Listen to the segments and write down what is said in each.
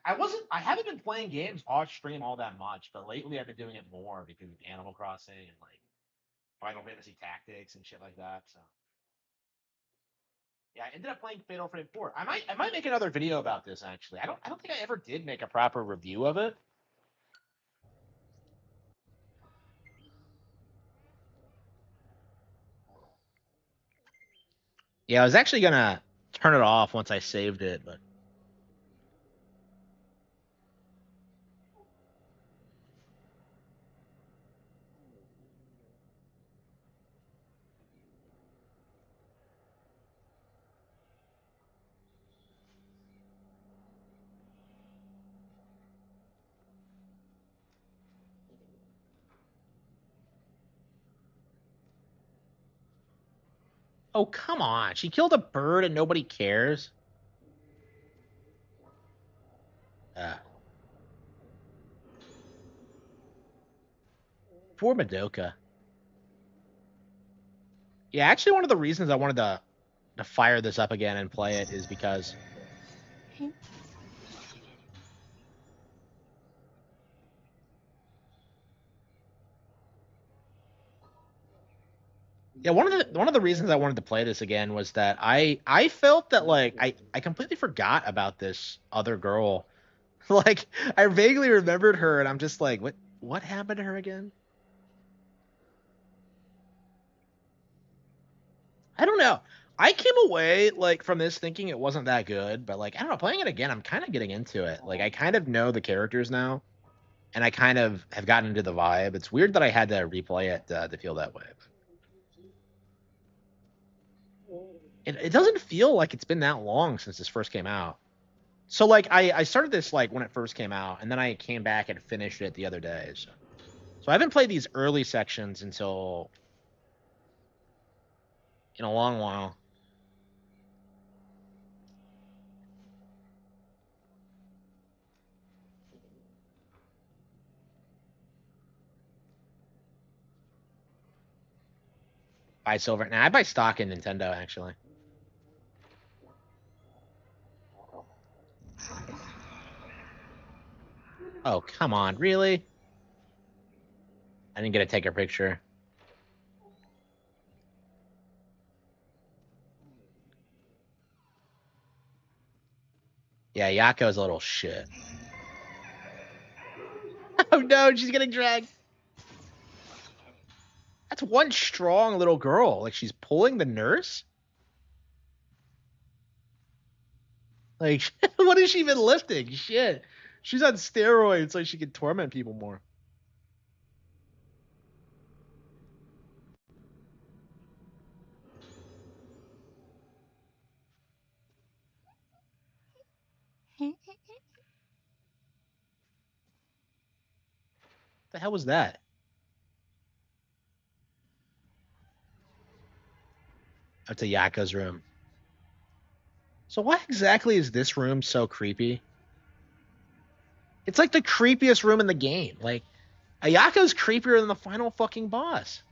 I haven't been playing games off stream all that much, but lately I've been doing it more because of Animal Crossing and like Final Fantasy Tactics and shit like that. So yeah, I ended up playing Fatal Frame 4. I might make another video about this actually. I don't think I ever did make a proper review of it. Yeah, I was actually gonna turn it off once I saved it, but oh come on. She killed a bird and nobody cares. Uh, Poor Madoka. Yeah, actually one of the reasons I wanted to fire this up again and play it is because yeah, one of the reasons I wanted to play this again was that I felt that like I completely forgot about this other girl. Like I vaguely remembered her and I'm just like, what happened to her again? I don't know. I came away like from this thinking it wasn't that good, but like I don't know, playing it again, I'm kind of getting into it. Like I kind of know the characters now, and I kind of have gotten into the vibe. It's weird that I had to replay it to feel that way. It doesn't feel like it's been that long since this first came out. So like I started this like when it first came out, and then I came back and finished it the other day. So I haven't played these early sections until in a long while. Buy silver. Now I buy stock in Nintendo actually. Oh come on, really? I didn't get to take a picture. Yeah, Yako's a little shit. Oh no, she's getting dragged. That's one strong little girl. Like she's pulling the nurse. Like what is she even lifting? Shit. She's on steroids so she can torment people more. The hell was that? That's a Yako's room. So why exactly is this room so creepy? It's like the creepiest room in the game. Like Ayako's creepier than the final fucking boss.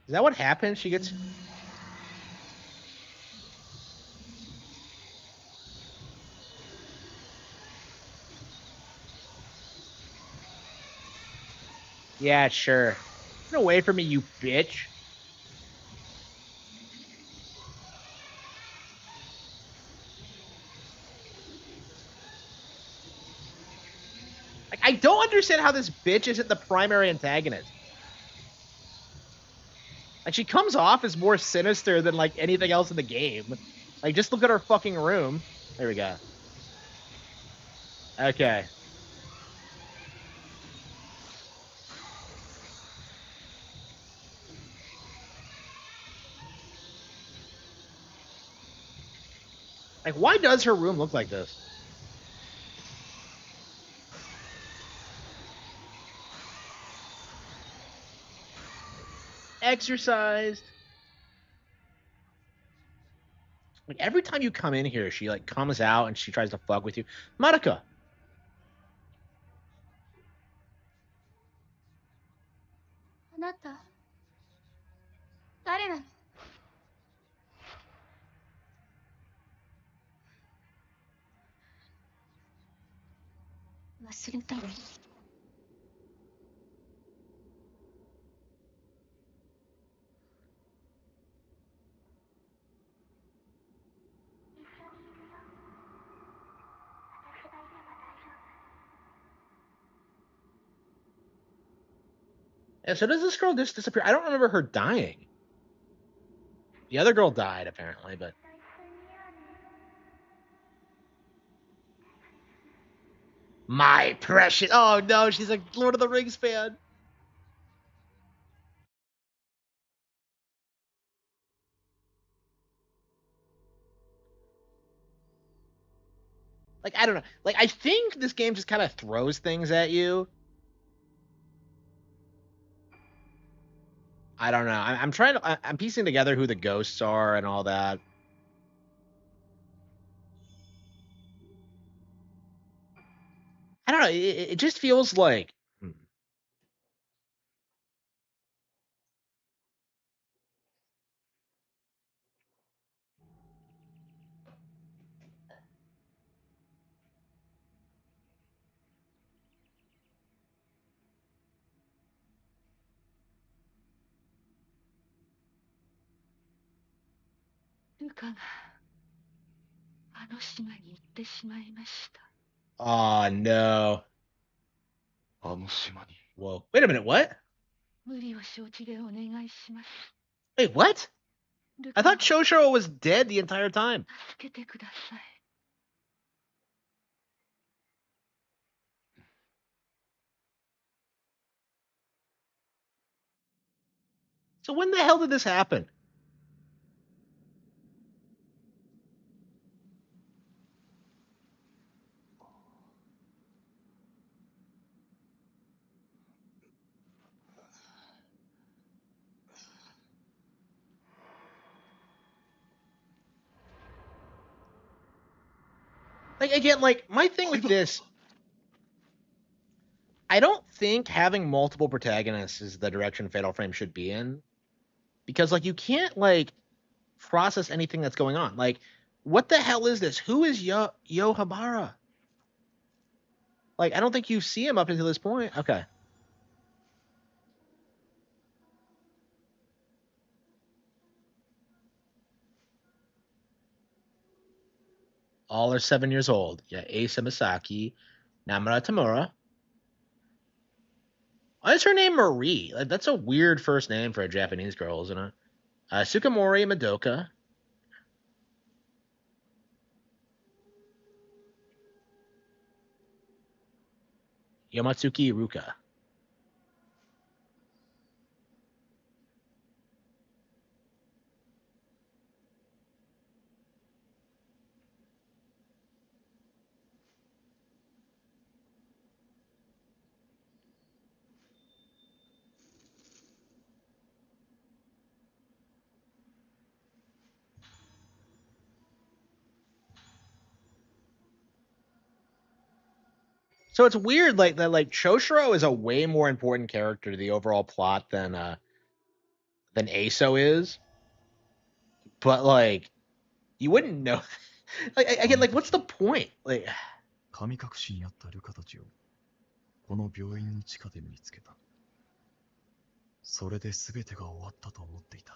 Is that what happens? She gets yeah, sure. Get away from me, you bitch. Like I don't understand how this bitch isn't the primary antagonist. Like she comes off as more sinister than like anything else in the game. Like just look at her fucking room. There we go. Okay. Like why does her room look like this? exercised. Like every time you come in here, she like comes out and she tries to fuck with you. Madoka. あなた、誰なの？忘れたの？And so does this girl just disappear? I don't remember her dying. The other girl died apparently, but my precious. Oh no, she's a Lord of the Rings fan. Like I don't know. Like I think this game just kind of throws things at you. I don't know. I'm trying to. I'm piecing together who the ghosts are and all that. I don't know. It just feels like. Oh no. あの島に Whoa. Wait a minute. What? 無理を承知でお願いします。 Wait, what? ル I カを thought Choshiro was dead the entire time. 助けてください。 So when the hell did this happen? Like again, like my thing with this, I don't think having multiple protagonists is the direction Fatal Frame should be in, because like you can't like process anything that's going on. Like, what the hell is this? Who is Yohabara? Like, I don't think you see him up until this point. Okay. All are 7 years old. Yeah, Asa Misaki, Namura Tamura. Why is her name Marie? Like, that's a weird first name for a Japanese girl, isn't it? Sukamori Madoka. Yamatsuki Iruka. So it's weird, like that. Like Choshiro is a way more important character to the overall plot than Aso is. But like, you wouldn't know. Like again, like what's the point? Like, 神隠しにあったルカたちをこの病院の地下で見つけた。それで全てが終わったと思っていた。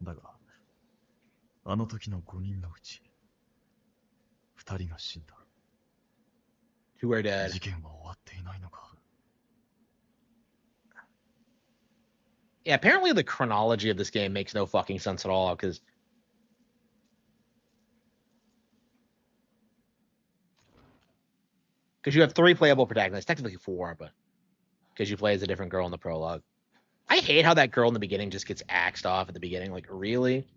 だがあの時の5人のうち2人が死んだ。 who are dead? 事件は終わっていないのか。 Yeah, apparently the chronology of this game makes no fucking sense at all because you have 3 playable protagonists, technically 4, but because you play as a different girl in the prologue. I hate how that girl in the beginning just gets axed off at the beginning. Like, really?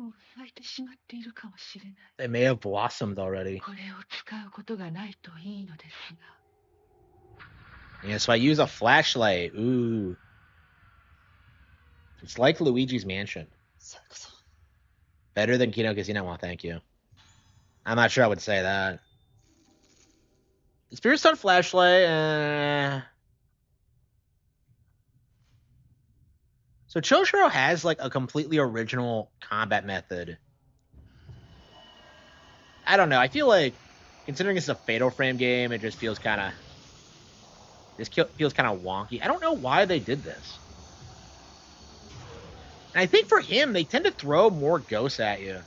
もう咲いてしまっているかもしれない。 They may have blossomed already. これを使うことがないといいのですが。 Yeah, so I use a flashlight. Ooh. It's like Luigi's Mansion. さやかさん、 Better than Kino Casino. Well, thank you. I'm not sure I would say that. Spirit Stone flashlight. So Choshiro has like a completely original combat method. I don't know. I feel like considering it's a Fatal Frame game, it just feels kind of feels kind of wonky. I don't know why they did this. And I think for him, they tend to throw more ghosts at you.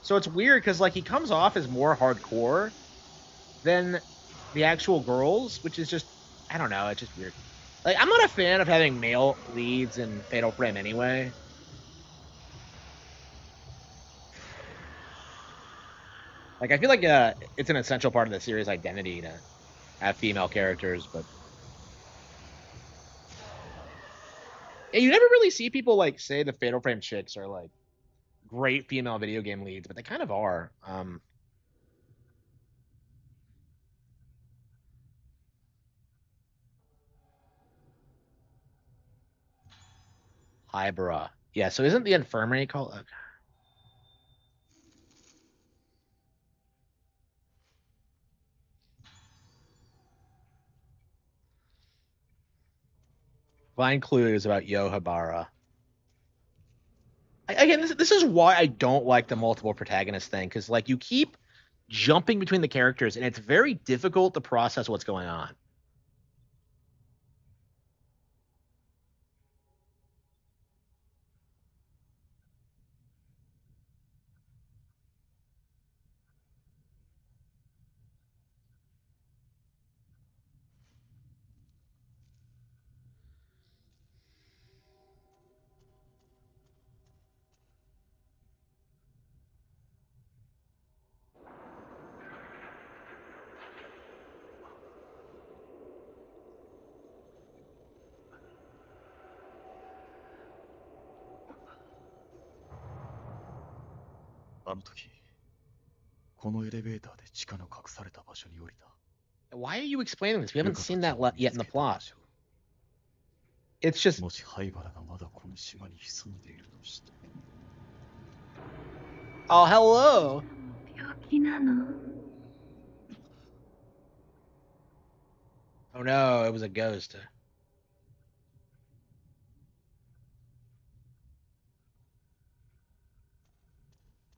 So it's weird because like he comes off as more hardcore than the actual girls, which is just, I don't know, it's just weird. Like, I'm not a fan of having male leads in Fatal Frame anyway. Like, I feel like it's an essential part of the series' identity to have female characters, but yeah, you never really see people like say the Fatal Frame chicks are like great female video game leads, but they kind of are. Hybra. Yeah, so isn't the infirmary called? Okay. Vine Clue is about Yohabara. Again, this is why I don't like the multiple protagonist thing, because like you keep jumping between the characters, and it's very difficult to process what's going on. Why are you explaining this? We haven't seen that yet in the plot. It's just. もし灰原がまだこの島に潜んでいるとして。 Oh, hello. 病気なの? Oh no, it was a ghost.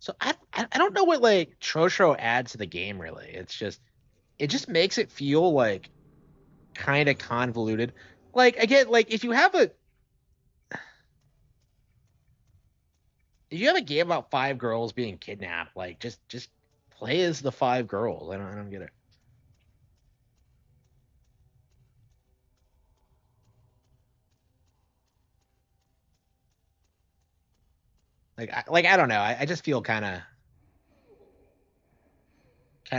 So I don't know what like Troshro adds to the game really. It just makes it feel like kind of convoluted. Like again, like if you have a game about 5 girls being kidnapped, like just play as the 5 girls. I don't get it. I don't know. I just feel kind of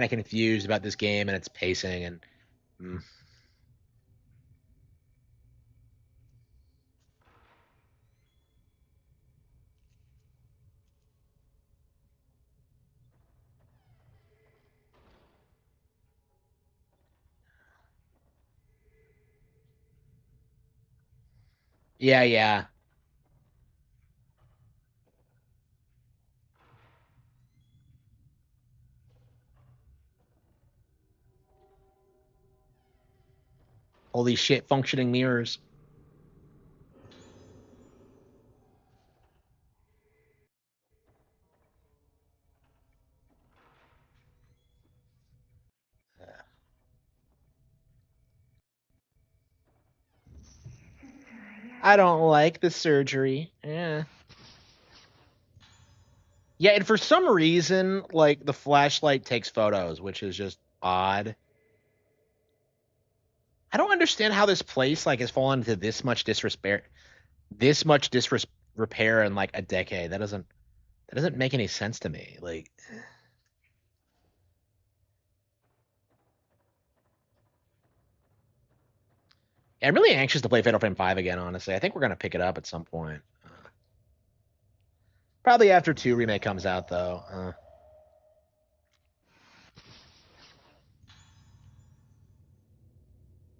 confused about this game and its pacing and. Yeah, yeah. Holy shit, functioning mirrors. I don't like the surgery. Yeah. Yeah, and for some reason, like the flashlight takes photos, which is just odd. I don't understand how this place like has fallen into this much disrepair in like a decade. That doesn't make any sense to me. Like I'm really anxious to play Fatal Frame 5 again, honestly. I think we're gonna pick it up at some point. Probably after 2 remake comes out though.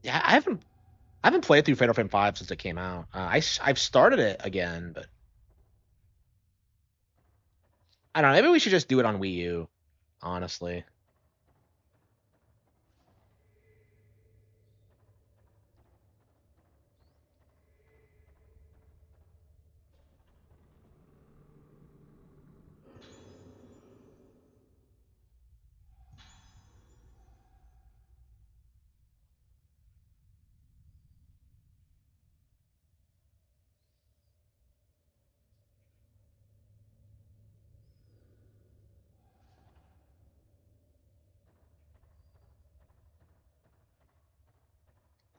Yeah, I haven't played through Fatal Frame 5 since it came out. I've started it again, but I don't know. Maybe we should just do it on Wii U, honestly.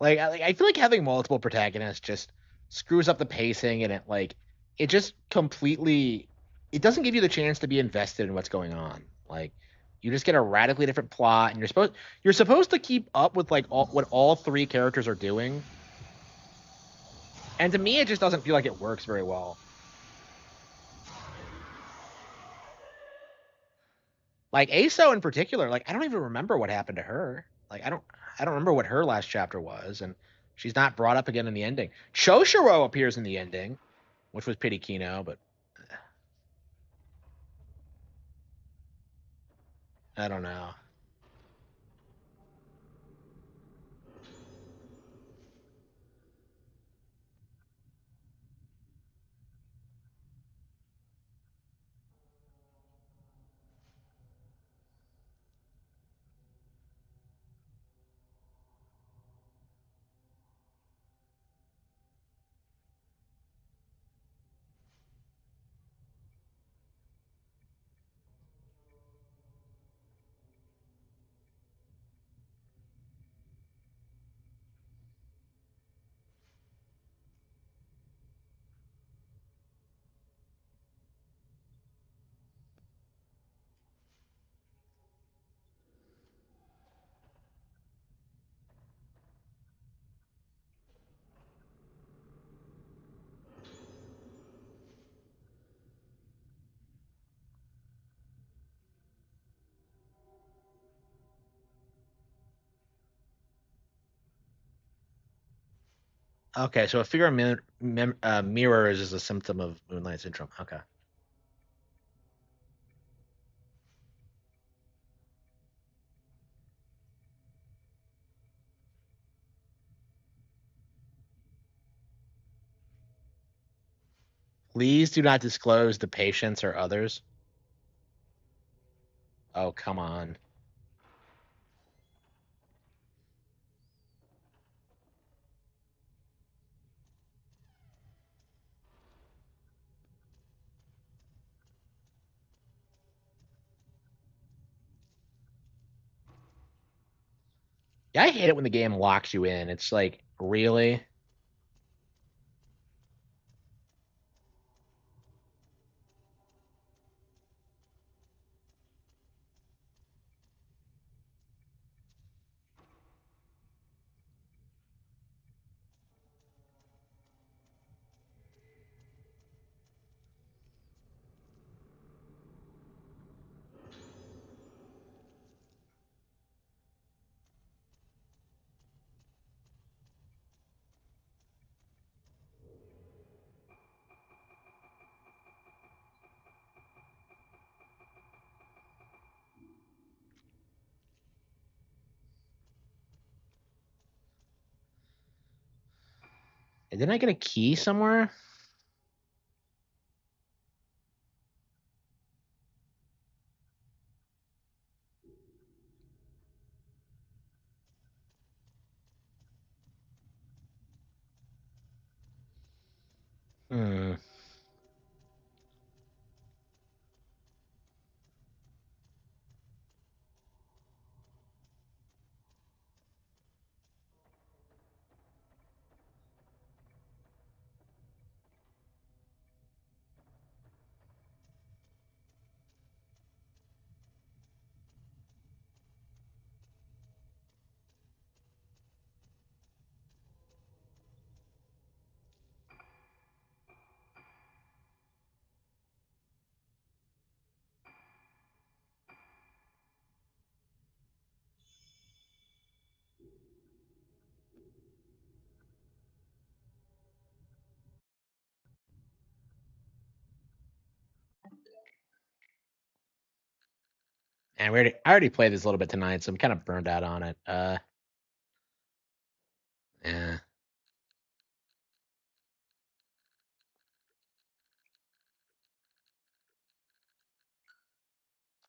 I feel like having multiple protagonists just screws up the pacing, and it just completely it doesn't give you the chance to be invested in what's going on. Like you just get a radically different plot, and you're supposed to keep up with like what all three characters are doing. And to me, it just doesn't feel like it works very well. Like ASO in particular, like I don't even remember what happened to her. Like I don't remember what her last chapter was, and she's not brought up again in the ending. Choshiro appears in the ending, which was Pity Kino, but I don't know. Okay, so a figure of mirrors is a symptom of Moonlight Syndrome. Okay. Please do not disclose the patients or others. Oh, come on. Yeah, I hate it when the game locks you in. It's like, really? And didn't I get a key somewhere? Hmm. And I already played this a little bit tonight, so I'm kind of burned out on it. Yeah.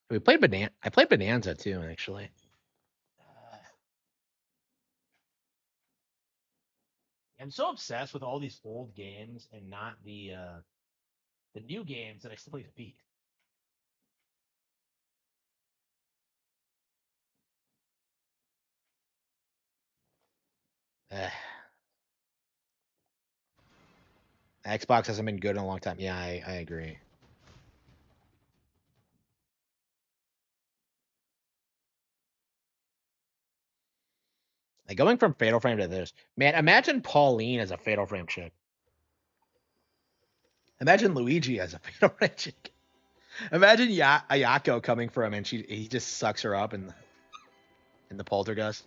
We played Bonanza. I played Bonanza too, actually. I'm so obsessed with all these old games and not the new games that I still need to beat. Uh, Xbox hasn't been good in a long time. Yeah, I agree. Like going from Fatal Frame to this, man. Imagine Pauline as a Fatal Frame chick. Imagine Luigi as a Fatal Frame chick. Imagine Ayako coming for him and he just sucks her up in the poltergeist.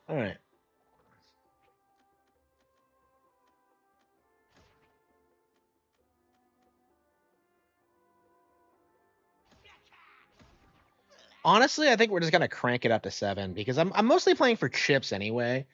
All right. Honestly, I think we're just gonna crank it up to 7 because I'm mostly playing for chips anyway.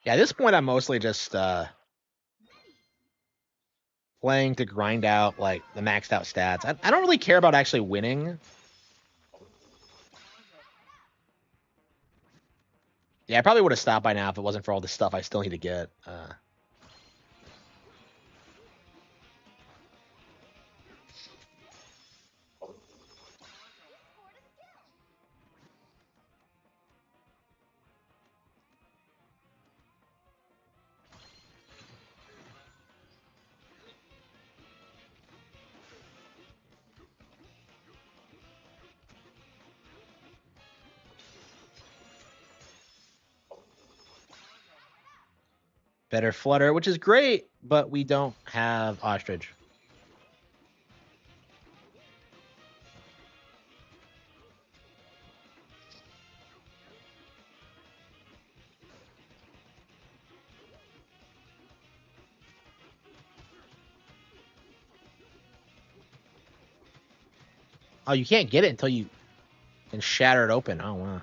Yeah, at this point, I'm mostly just playing to grind out like the maxed out stats. I don't really care about actually winning. Yeah, I probably would have stopped by now if it wasn't for all the stuff I still need to get. Better flutter, which is great, but we don't have ostrich. Oh, you can't get it until you can shatter it open. Oh wow.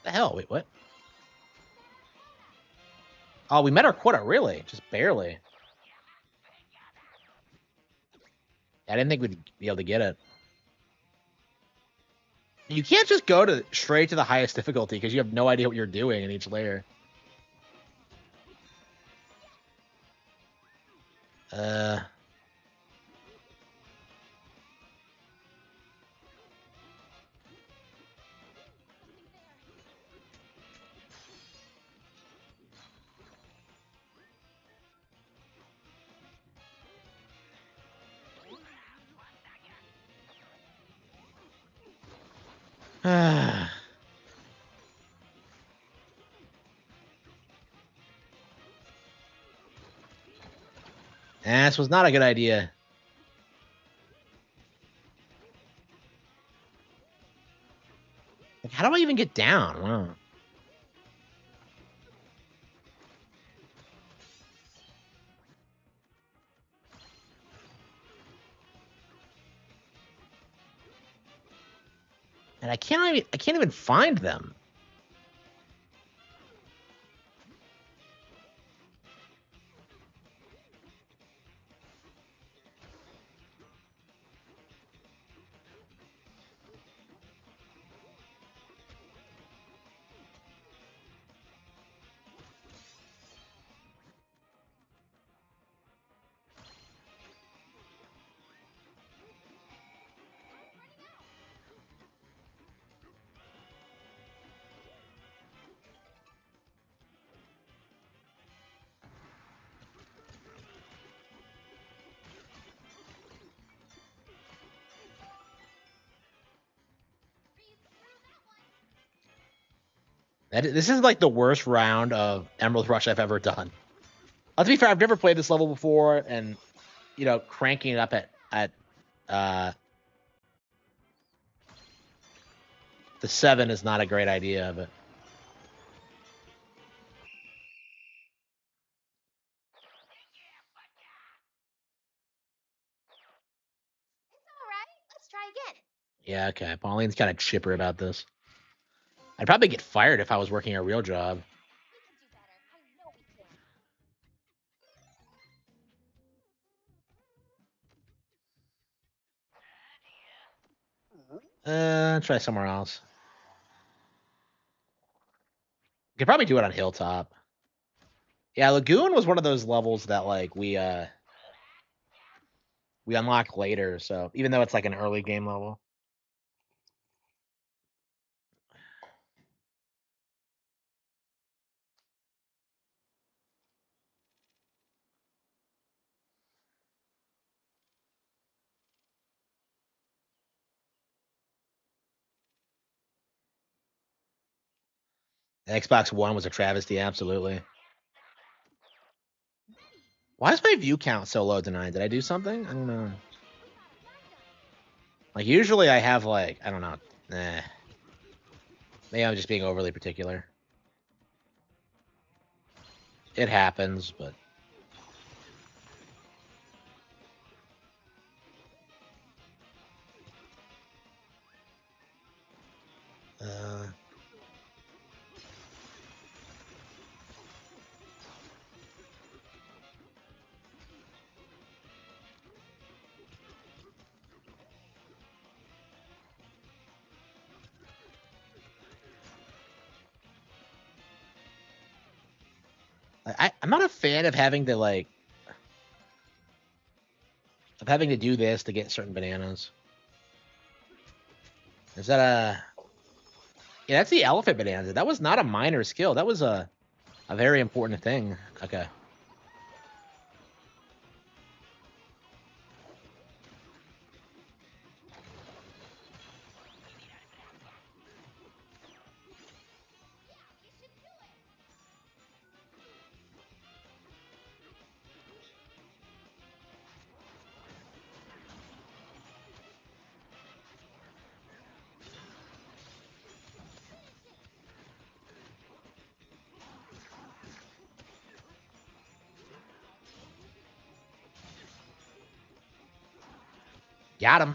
The hell? Wait, what? Oh, we met our quota, really? Just barely. I didn't think we'd be able to get it. You can't just go to straight to the highest difficulty because you have no idea what you're doing in each layer. Uh, This was not a good idea. Like, how do I even get down? Wow. And I can't even find them. This is like the worst round of Emerald Rush I've ever done. To be fair, I've never played this level before, and cranking it up at the 7 is not a great idea, but It's all right. Let's try again. yeah, okay. Pauline's kind of chipper about this. I'd probably get fired if I was working a real job. We can do better. I know we can. Try somewhere else. Could probably do it on Hilltop. Yeah, Lagoon was one of those levels that like we unlock later, so even though it's like an early game level. The Xbox One was a travesty, absolutely. Why is my view count so low tonight? Did I do something? I don't know. Like usually I have like, I don't know. Maybe I'm just being overly particular. It happens, but I'm not a fan of having to like do this to get certain bananas. Is that a Yeah, that's the elephant banana. That was not a minor skill. That was a very important thing. Okay. Got him.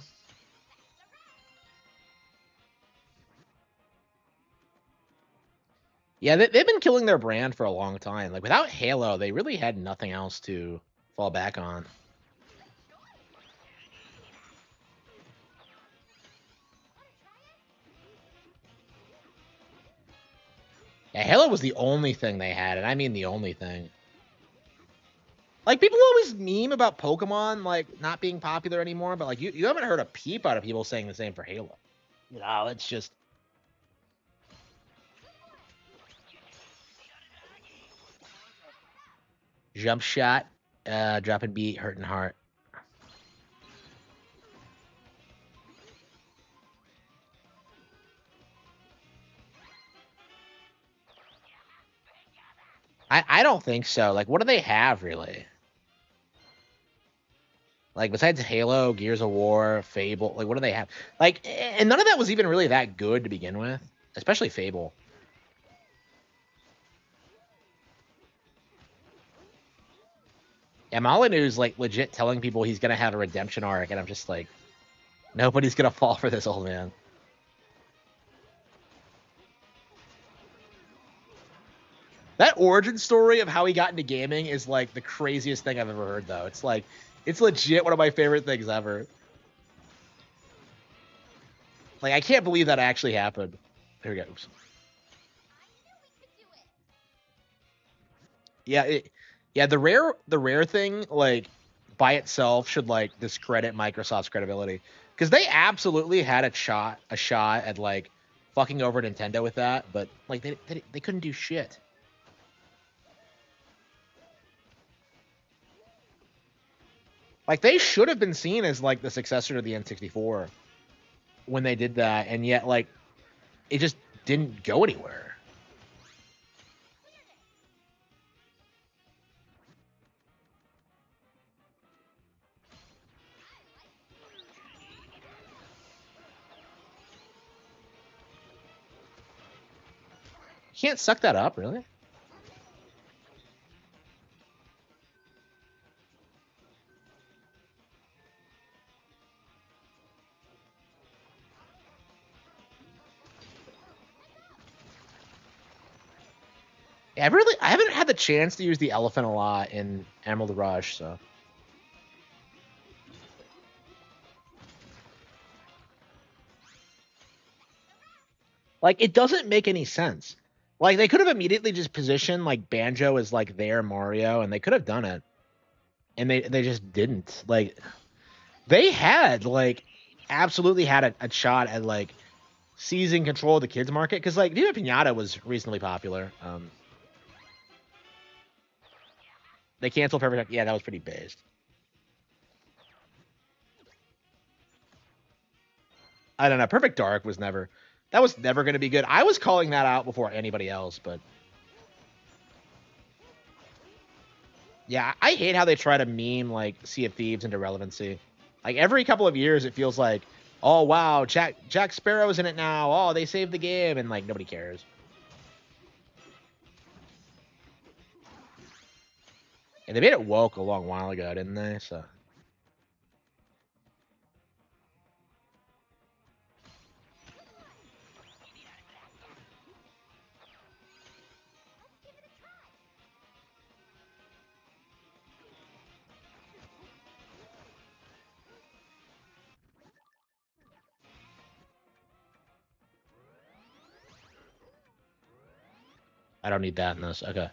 Yeah, they've been killing their brand for a long time. Like without Halo, they really had nothing else to fall back on. Yeah, Halo was the only thing they had, and I mean the only thing. Like people always meme about Pokemon like not being popular anymore, but like you haven't heard a peep out of people saying the same for Halo. It's just jump shot, dropping beat, hurting heart. I don't think so. Like, what do they have really? Like, besides Halo, Gears of War, Fable, like, what do they have? Like, and none of that was even really that good to begin with, especially Fable. Yeah, Molyneux's like legit telling people he's gonna have a redemption arc, and I'm just like, nobody's gonna fall for this old man. That origin story of how he got into gaming is like the craziest thing I've ever heard, though. It's like, it's legit one of my favorite things ever. Like, I can't believe that actually happened. There we go. Oops. Yeah, yeah. The rare thing, like, by itself, should like discredit Microsoft's credibility, because they absolutely had a shot at like fucking over Nintendo with that, but like they couldn't do shit. Like, they should have been seen as like the successor to the N64 when they did that, and yet like it just didn't go anywhere. You can't suck that up, really. Yeah, I haven't had the chance to use the elephant a lot in Emerald Rush, so. Like, it doesn't make any sense. Like, they could have immediately just positioned like Banjo as like their Mario, and they could have done it, and they just didn't. Like, they had like absolutely had a shot at like seizing control of the kids market, because like Viva Pinata was reasonably popular. They canceled Perfect. Yeah, that was pretty based. I don't know. Perfect Dark was never. That was never going to be good. I was calling that out before anybody else, but yeah, I hate how they try to meme like Sea of Thieves into relevancy. Like, every couple of years, it feels like, oh wow, Jack Sparrow's in it now. Oh, they saved the game, and like nobody cares. And they made it woke a long while ago, didn't they? So I don't need that in this. Okay.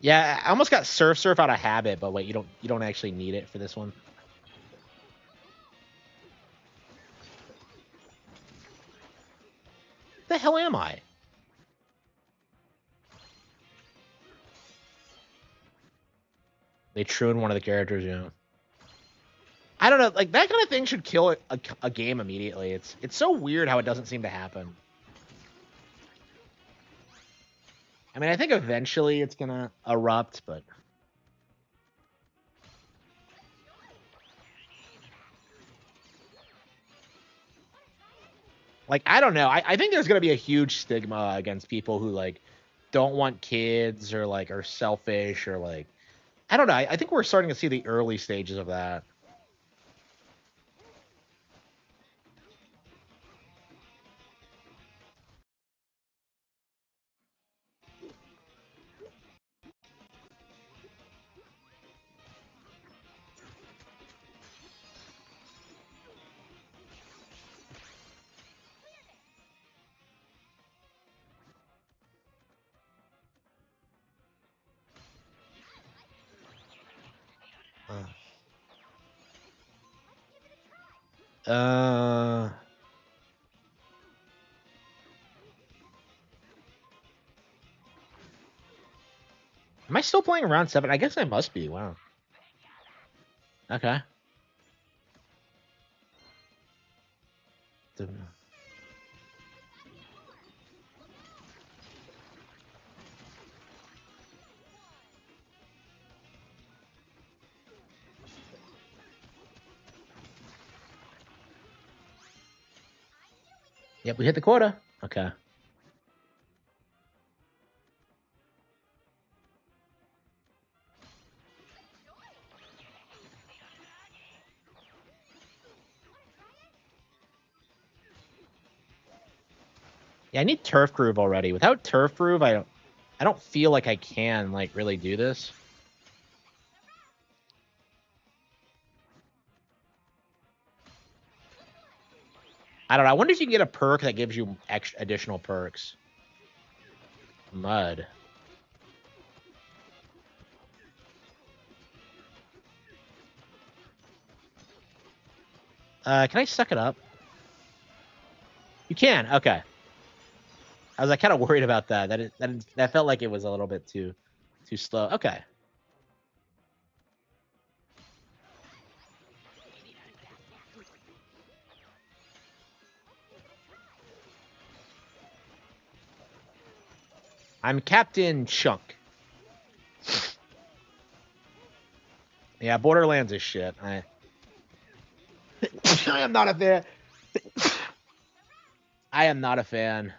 Yeah, I almost got surf out of habit, but wait, you don't actually need it for this one. The hell am I? They trued one of the characters, you know. I don't know, like that kind of thing should kill a game immediately. It's so weird how it doesn't seem to happen. I mean, I think eventually it's gonna erupt, but like, I don't know. I think there's gonna be a huge stigma against people who like don't want kids, or like are selfish, or like, I don't know. I think we're starting to see the early stages of that. Uh, am I still playing round 7? I guess I must be. Wow. Okay. Yep, we hit the quota. Okay. Yeah, I need Turf Groove already. Without Turf Groove, I don't feel like I can like really do this. I don't know. I wonder if you can get a perk that gives you extra additional perks. Mud. Can I suck it up? You can. Okay. I was like kind of worried about that. That felt like it was a little bit too slow. Okay. I'm Captain Chunk. Yeah, Borderlands is shit. I am not a fan. I am not a fan.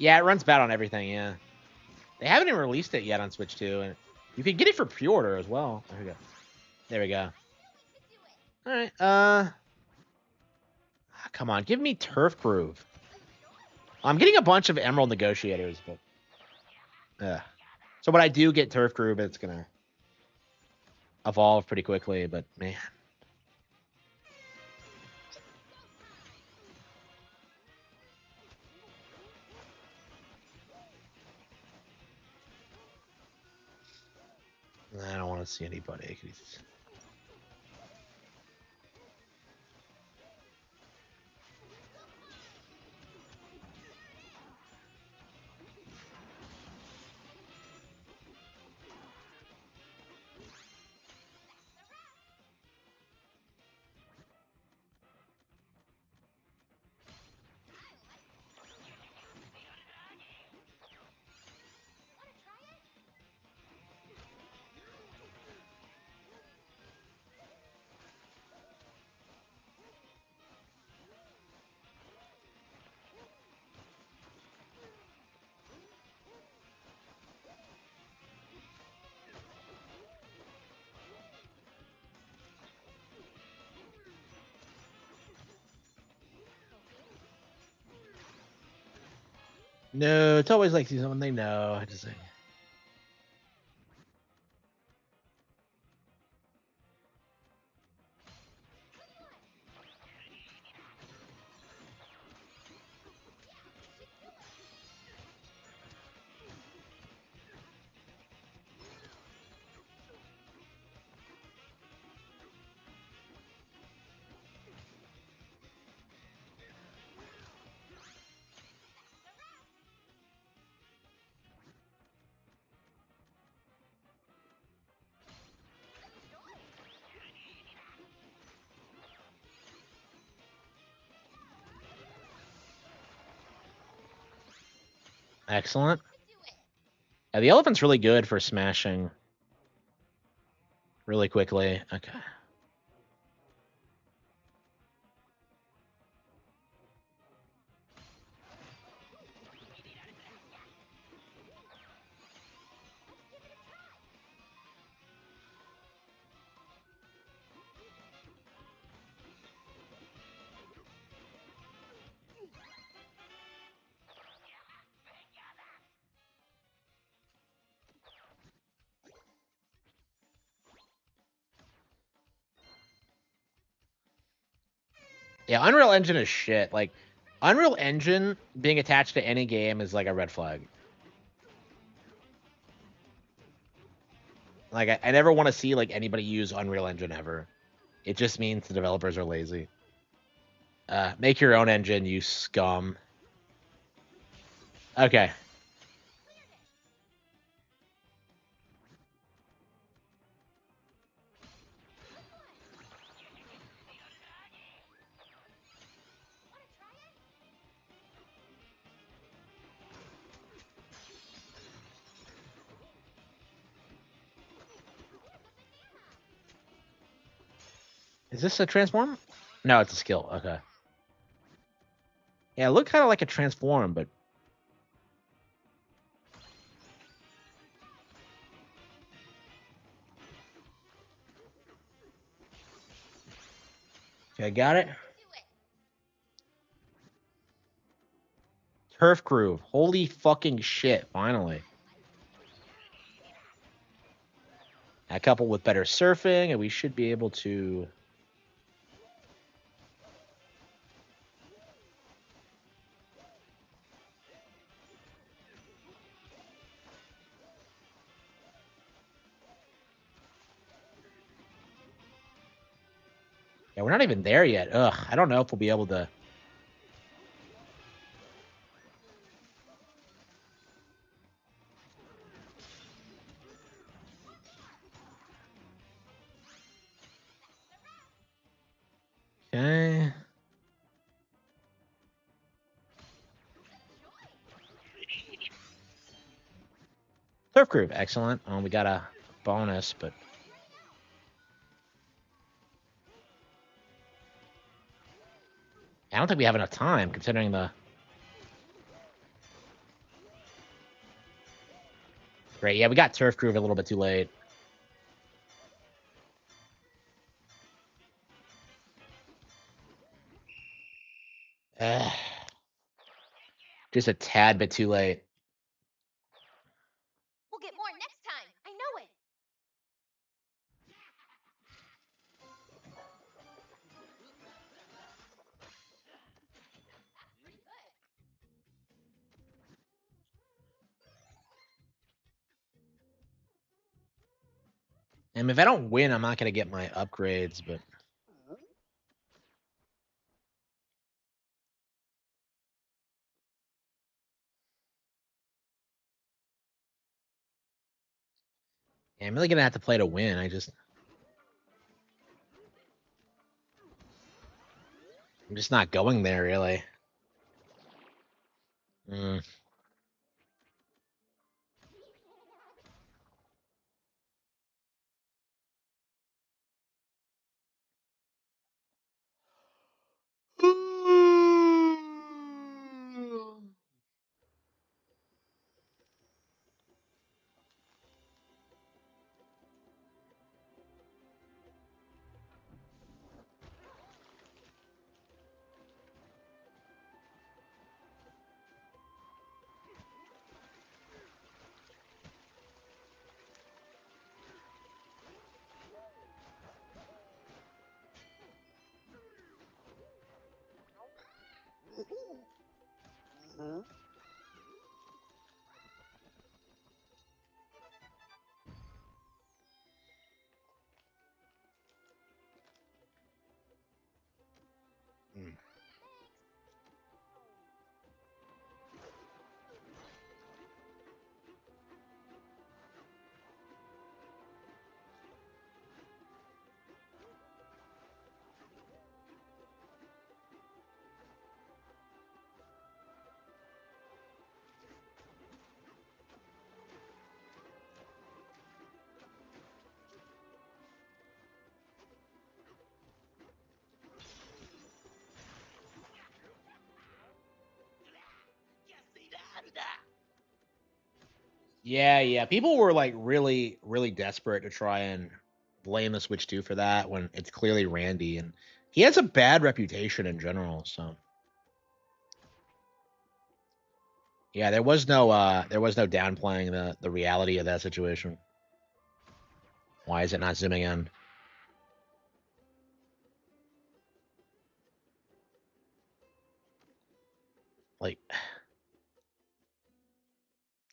Yeah, it runs bad on everything. Yeah, they haven't even released it yet on Switch 2, and you can get it for pre-order as well. There we go. There we go. All right. Come on, give me Turf Groove. I'm getting a bunch of Emerald Negotiators, but so when I do get Turf Groove, it's gonna evolve pretty quickly. But man, I don't want to see anybody. No, it's always like someone they know. I just like. Excellent. Yeah, the elephant's really good for smashing really quickly. Okay. Yeah, Unreal Engine is shit. Like, Unreal Engine being attached to any game is like a red flag. Like, I never want to see like anybody use Unreal Engine ever. It just means the developers are lazy. Make your own engine, you scum. Okay. Is this a transform? No, it's a skill. Okay. Yeah, it looked kind of like a transform, but okay, got it. Turf Groove. Holy fucking shit! Finally, a couple with better surfing, and we should be able to. Yeah, we're not even there yet. Ugh, I don't know if we'll be able to. Okay. Turf Groove, excellent. We got a bonus, but I don't think we have enough time considering the. Great, yeah, we got Turf Groove a little bit too late. Ugh. Just a tad bit too late. We'll get more next time. I know it. And if I don't win, I'm not gonna get my upgrades, but. Yeah, I'm really gonna have to play to win. I'm just not going there really. Mm. Mm. Yeah. People were like really, really desperate to try and blame the Switch 2 for that when it's clearly Randy, and he has a bad reputation in general. So yeah, there was no downplaying the reality of that situation. Why is it not zooming in? Like,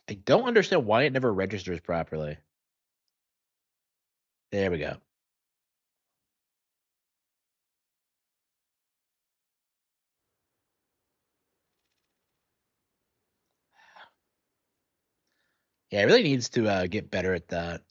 I don't understand why it never registers properly. There we go. Yeah, it really needs to get better at that.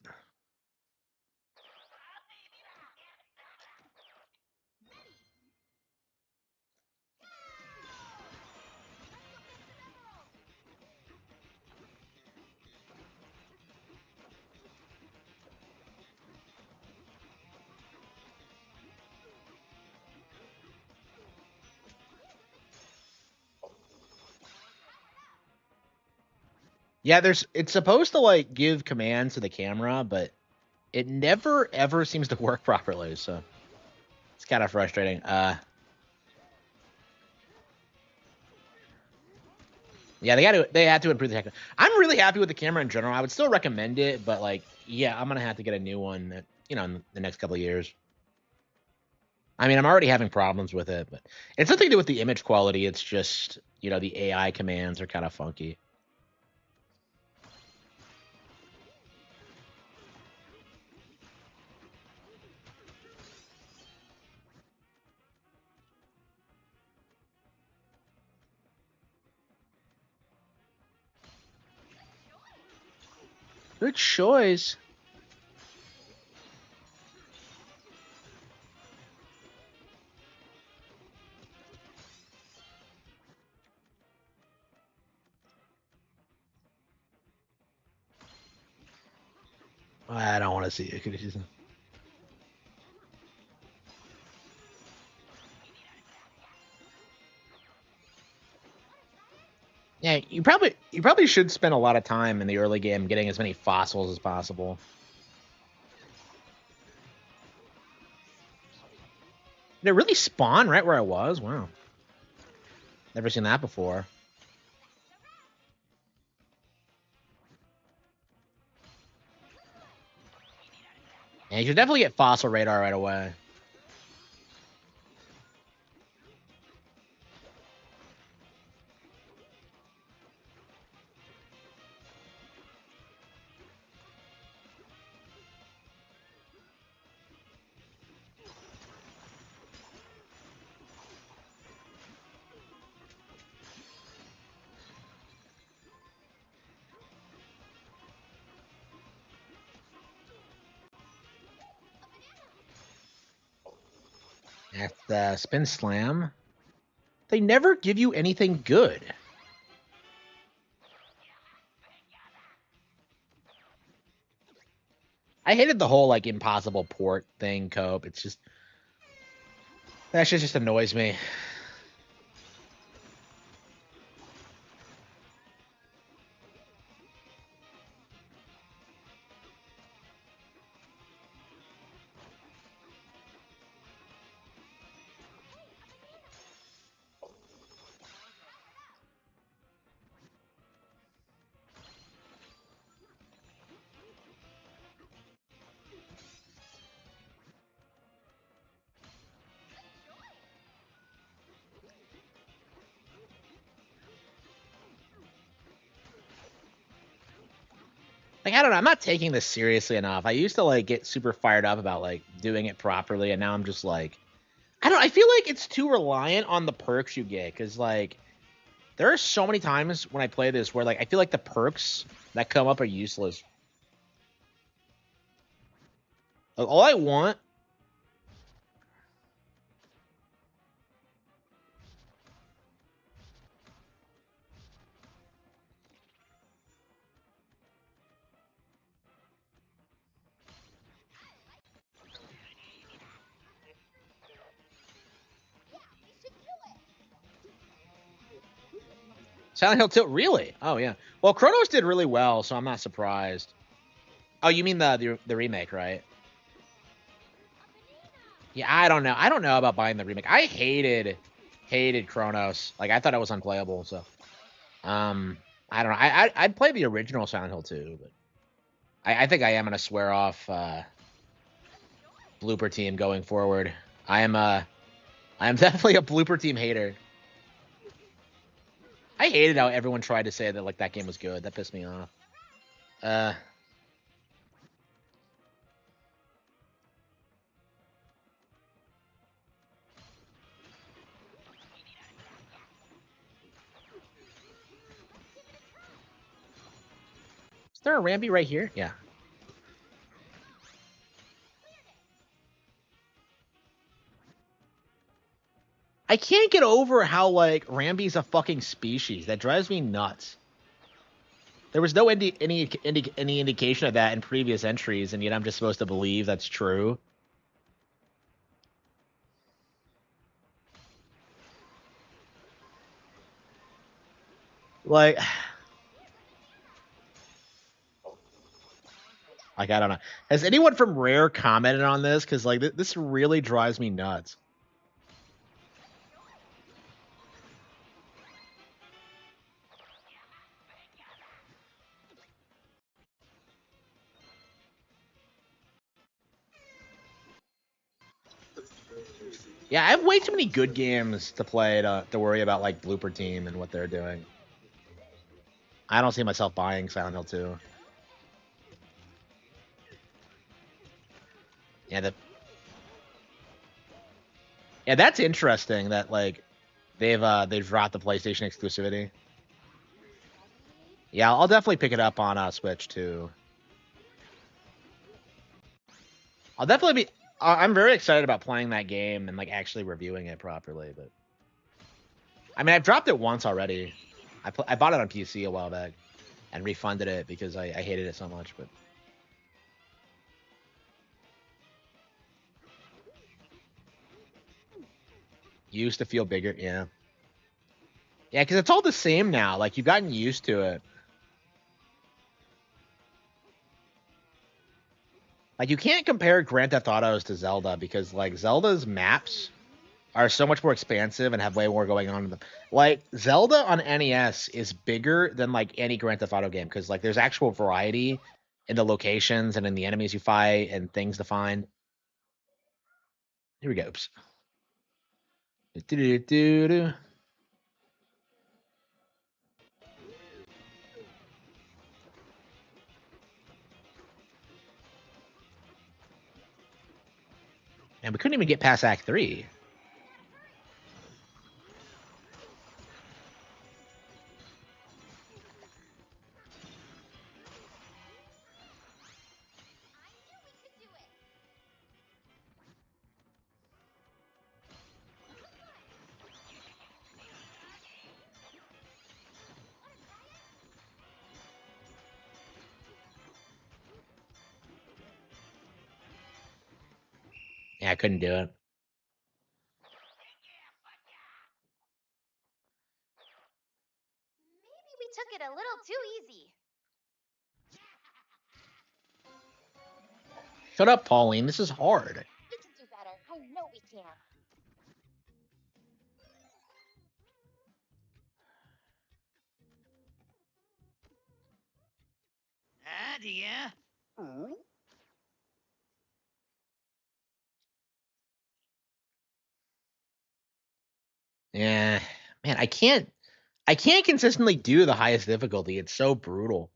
Yeah, it's supposed to like give commands to the camera, but it never ever seems to work properly, so it's kind of frustrating. Yeah, they had to improve the tech. I'm really happy with the camera in general. I would still recommend it, but like, yeah, I'm gonna have to get a new one that, in the next couple of years. I mean, I'm already having problems with it, but it's nothing to do with the image quality. It's just, the AI commands are kind of funky. Good choice. I don't want to see it. Yeah, you probably should spend a lot of time in the early game getting as many fossils as possible. Did it really spawn right where I was? Wow. Never seen that before. Yeah, you should definitely get fossil radar right away. At the spin slam, they never give you anything good. I hated the whole like impossible port thing, Cope. It's just that shit just annoys me. Like, I don't know. I'm not taking this seriously enough. I used to like get super fired up about like doing it properly, and now I'm just like, I don't. I feel like it's too reliant on the perks you get, because like there are so many times when I play this where like I feel like the perks that come up are useless. Like, all I want. Silent Hill 2, really? Oh yeah. Well, Chronos did really well, so I'm not surprised. Oh, you mean the remake, right? Yeah, I don't know. I don't know about buying the remake. I hated Chronos. Like, I thought it was unplayable. So, um, I don't know. I'd play the original Silent Hill 2, but I think I am gonna swear off Blooper Team going forward. I am definitely a Blooper Team hater. I hated how everyone tried to say that like that game was good. That pissed me off. Uh, there a Rambi right here? Yeah. I can't get over how, like, Rambi's a fucking species. That drives me nuts. There was no any indication of that in previous entries, and yet I'm just supposed to believe that's true. Like, I don't know. Has anyone from Rare commented on this? Because, like, this really drives me nuts. Yeah, I have way too many good games to play to worry about, like, Blooper Team and what they're doing. I don't see myself buying Silent Hill 2. Yeah, that's interesting that, like, they've dropped the PlayStation exclusivity. Yeah, I'll definitely pick it up on Switch too. I'll definitely be. I'm very excited about playing that game and, like, actually reviewing it properly. But I mean, I've dropped it once already. I bought it on PC a while back and refunded it because I hated it so much. But used to feel bigger, yeah, yeah, because it's all the same now. Like, you've gotten used to it. Like, you can't compare Grand Theft Autos to Zelda because, like, Zelda's maps are so much more expansive and have way more going on in them. Like, Zelda on NES is bigger than, like, any Grand Theft Auto game because, like, there's actual variety in the locations and in the enemies you fight and things to find. Here we go. Oops. Do-do-do-do-do. And we couldn't even get past Act 3. Yeah, I couldn't do it. Maybe we took it a little too easy. Shut up, Pauline. This is hard. We can do better. I know we can. Ah, dear. Yeah, man, I can't consistently do the highest difficulty. It's so brutal.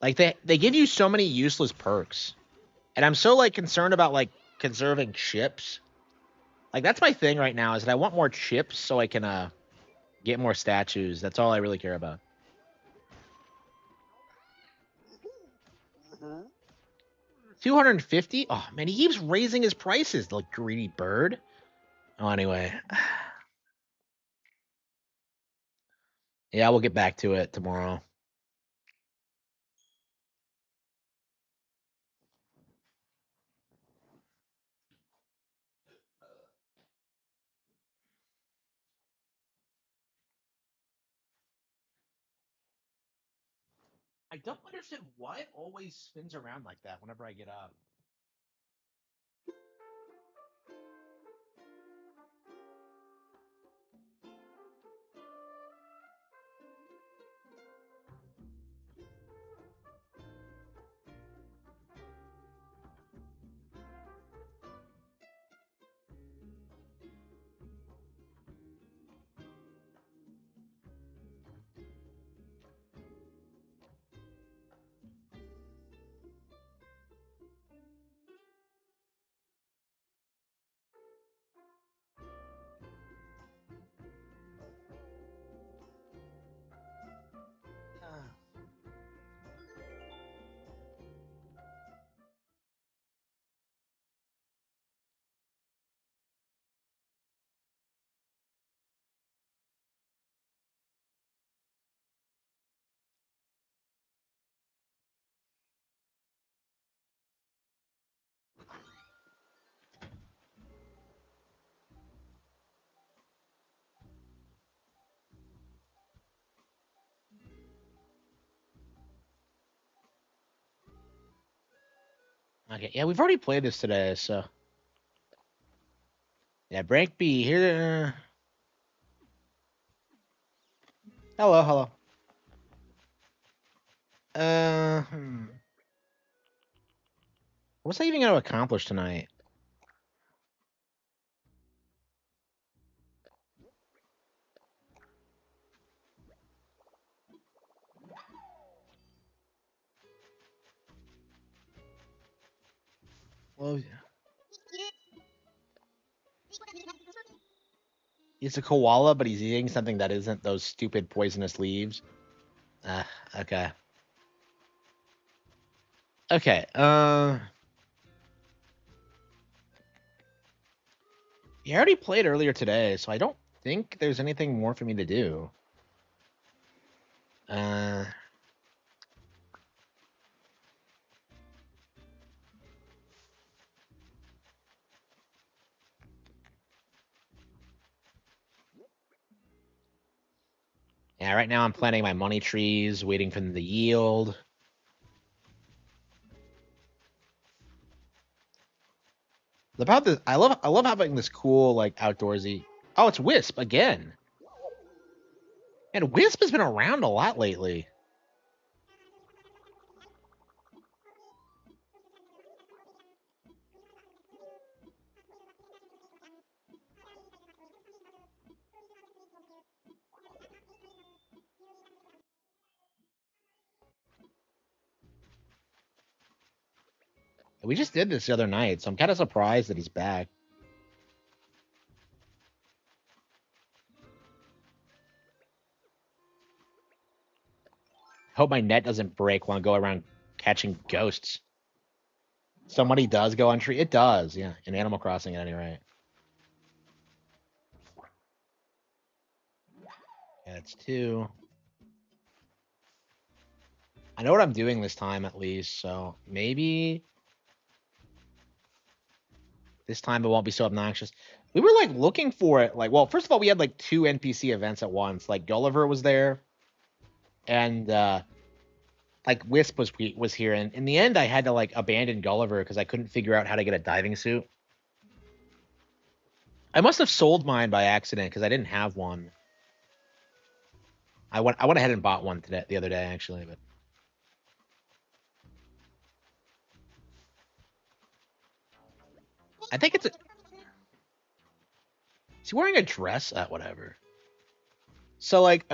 Like, they give you so many useless perks. And I'm so, like, concerned about, like, conserving chips. Like, that's my thing right now, is that I want more chips so I can get more statues. That's all I really care about. 250? Oh man, he keeps raising his prices, like, greedy bird. Oh, anyway. Yeah, we'll get back to it tomorrow. I don't understand why it always spins around like that whenever I get up. Okay, yeah, we've already played this today, so yeah, break B here. Hello, hello. Hmm. What's I even going to accomplish tonight? Well, he's a koala, but he's eating something that isn't those stupid poisonous leaves. Okay. Okay. You already played earlier today, so I don't think there's anything more for me to do. Uh, yeah, right now I'm planting my money trees, waiting for them to yield. About this, I love having this cool like outdoorsy. Oh, it's Wisp again. And Wisp has been around a lot lately. We just did this the other night, so I'm kind of surprised that he's back. Hope my net doesn't break while I go around catching ghosts. Somebody does go on tree. It does, yeah. In Animal Crossing, at any rate. Yeah, it's 2. I know what I'm doing this time at least, so maybe this time it won't be so obnoxious. We were like looking for it. Like, well, first of all, we had like 2 NPC events at once. Like Gulliver was there, and like Wisp was here. And in the end, I had to like abandon Gulliver because I couldn't figure out how to get a diving suit. I must have sold mine by accident because I didn't have one. I went ahead and bought one today the other day actually, but I think it's a, is he wearing a dress? Whatever. So like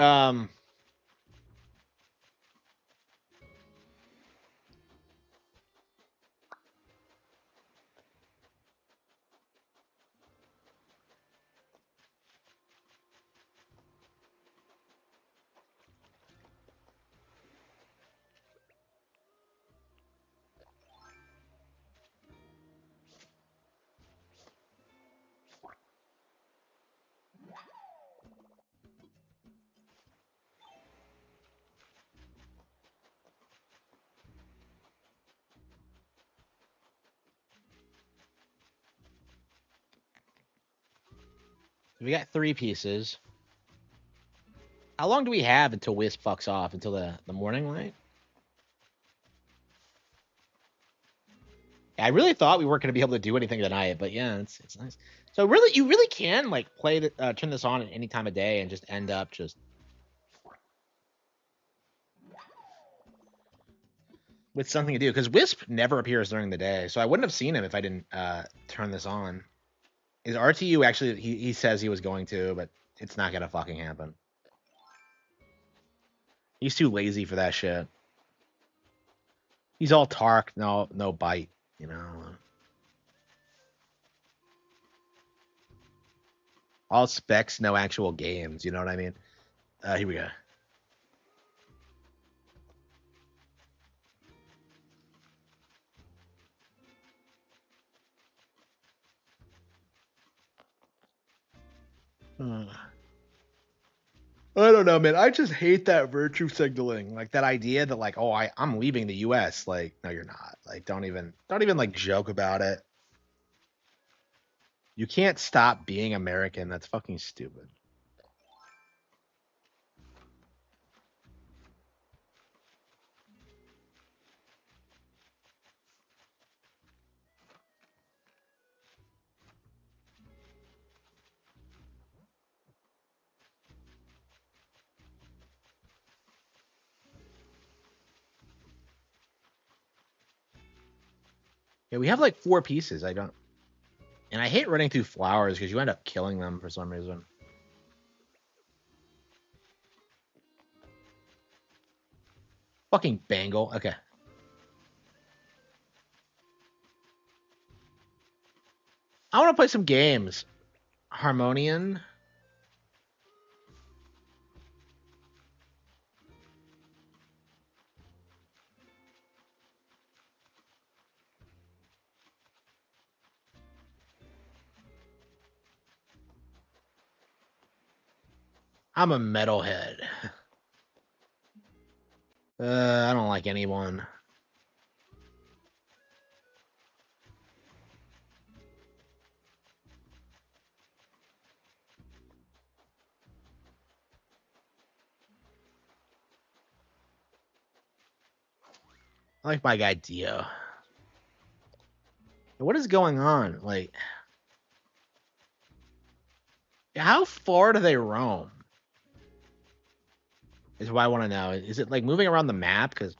we got 3 pieces. How long do we have until Wisp fucks off? Until the morning light? I really thought we weren't going to be able to do anything tonight, but yeah, it's nice. So really, you really can like play the turn this on at any time of day and just end up just with something to do because Wisp never appears during the day, so I wouldn't have seen him if I didn't turn this on. Is RTU actually? He says he was going to, but it's not gonna fucking happen. He's too lazy for that shit. He's all Tark, no bite, you know. All specs, no actual games. You know what I mean? Here we go. I don't know, man. I just hate that virtue signaling, like that idea that, like, oh, I'm leaving the U.S. Like, no, you're not. Like, don't even like joke about it. You can't stop being American. That's fucking stupid. Yeah, we have like 4 pieces. I don't, and I hate running through flowers because you end up killing them for some reason. Fucking bangle. Okay. I want to play some games. Harmonian. I'm a metalhead. I don't like anyone. I like my guy Dio. What is going on? Like, how far do they roam? Is what I want to know. Is it like moving around the map? Because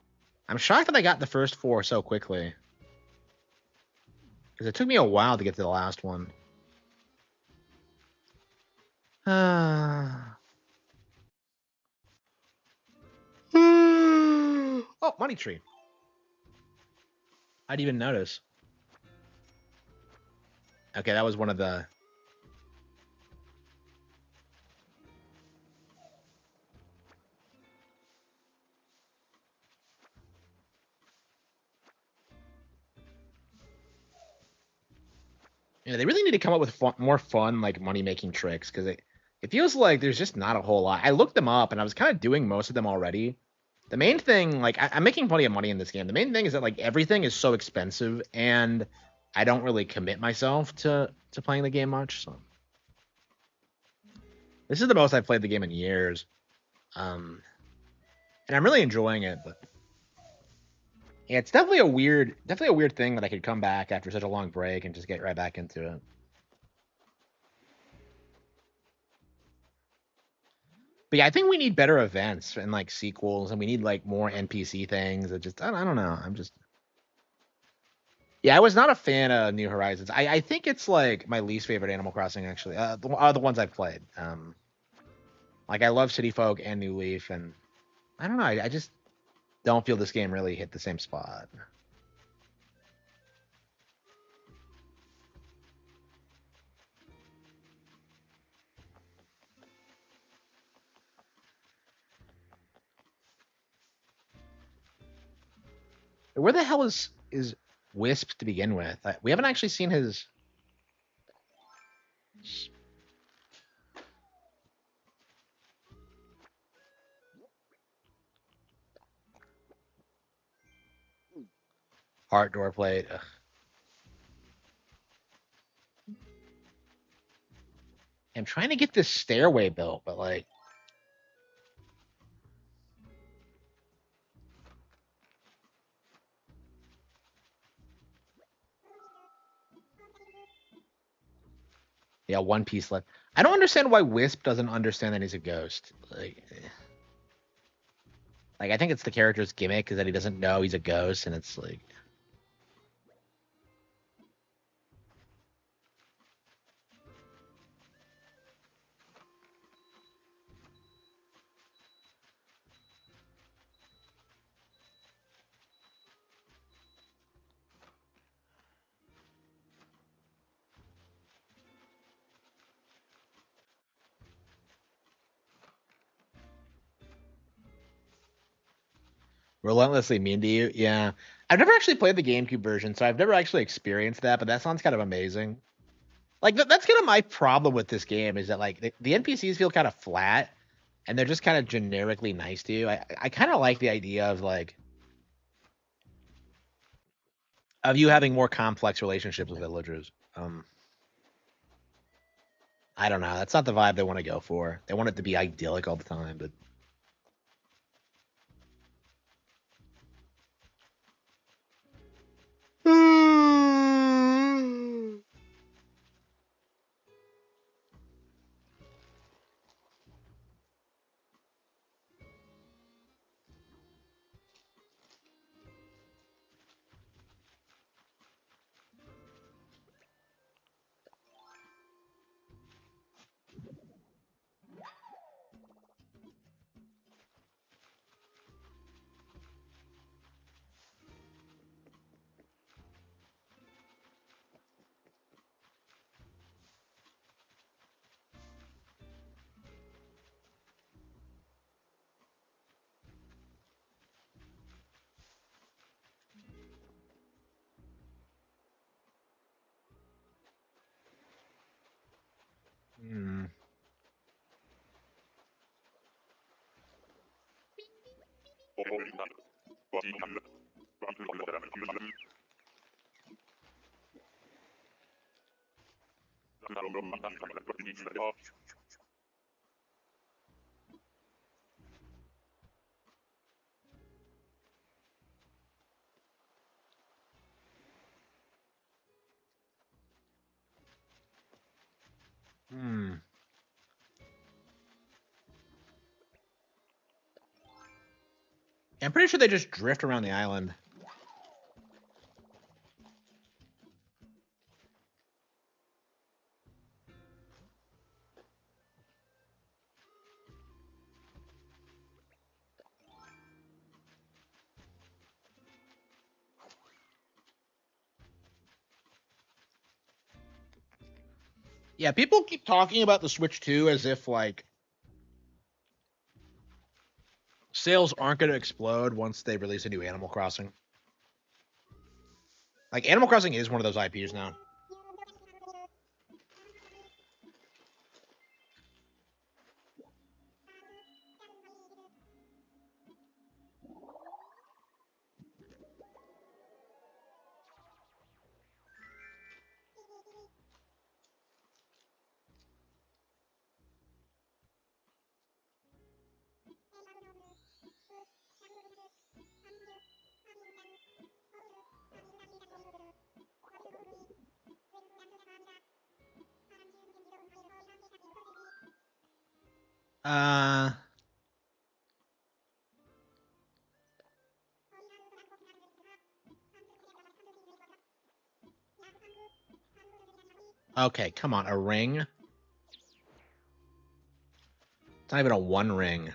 I'm shocked that I got the first 4 so quickly. Because it took me a while to get to the last one. Oh, money tree. I didn't even notice. Okay, that was one of the. Yeah, they really need to come up with more fun like money making tricks because it feels like there's just not a whole lot. I looked them up and I was kind of doing most of them already. The main thing, like I'm making plenty of money in this game. The main thing is that like everything is so expensive and I don't really commit myself to playing the game much. So this is the most I've played the game in years, and I'm really enjoying it. But yeah, it's definitely a weird thing that I could come back after such a long break and just get right back into it. But yeah, I think we need better events and like sequels, and we need like more NPC things. It just I don't know. I'm just yeah, I was not a fan of New Horizons. I think it's like my least favorite Animal Crossing actually. The ones I've played. Like I love City Folk and New Leaf, and I don't know. I just don't feel this game really hit the same spot. Where the hell is Wisp to begin with? We haven't actually seen his. Heart door plate. Ugh. I'm trying to get this stairway built, but like yeah, one piece left. I don't understand why Wisp doesn't understand that he's a ghost. Like I think it's the character's gimmick is that he doesn't know he's a ghost, and it's like relentlessly mean to you. Yeah, I've never actually played the GameCube version, so I've never actually experienced that. But that sounds kind of amazing. Like that's kind of my problem with this game is that like the NPCs feel kind of flat, and they're just kind of generically nice to you. I kind of like the idea of like of you having more complex relationships with villagers. I don't know. That's not the vibe they want to go for. They want it to be idyllic all the time, but Hmm. I'm pretty sure they just drift around the island. Yeah, people keep talking about the Switch 2 as if like sales aren't going to explode once they release a new Animal Crossing. Like Animal Crossing is one of those IPs now. Uh okay, come on, a ring? It's not even a one ring.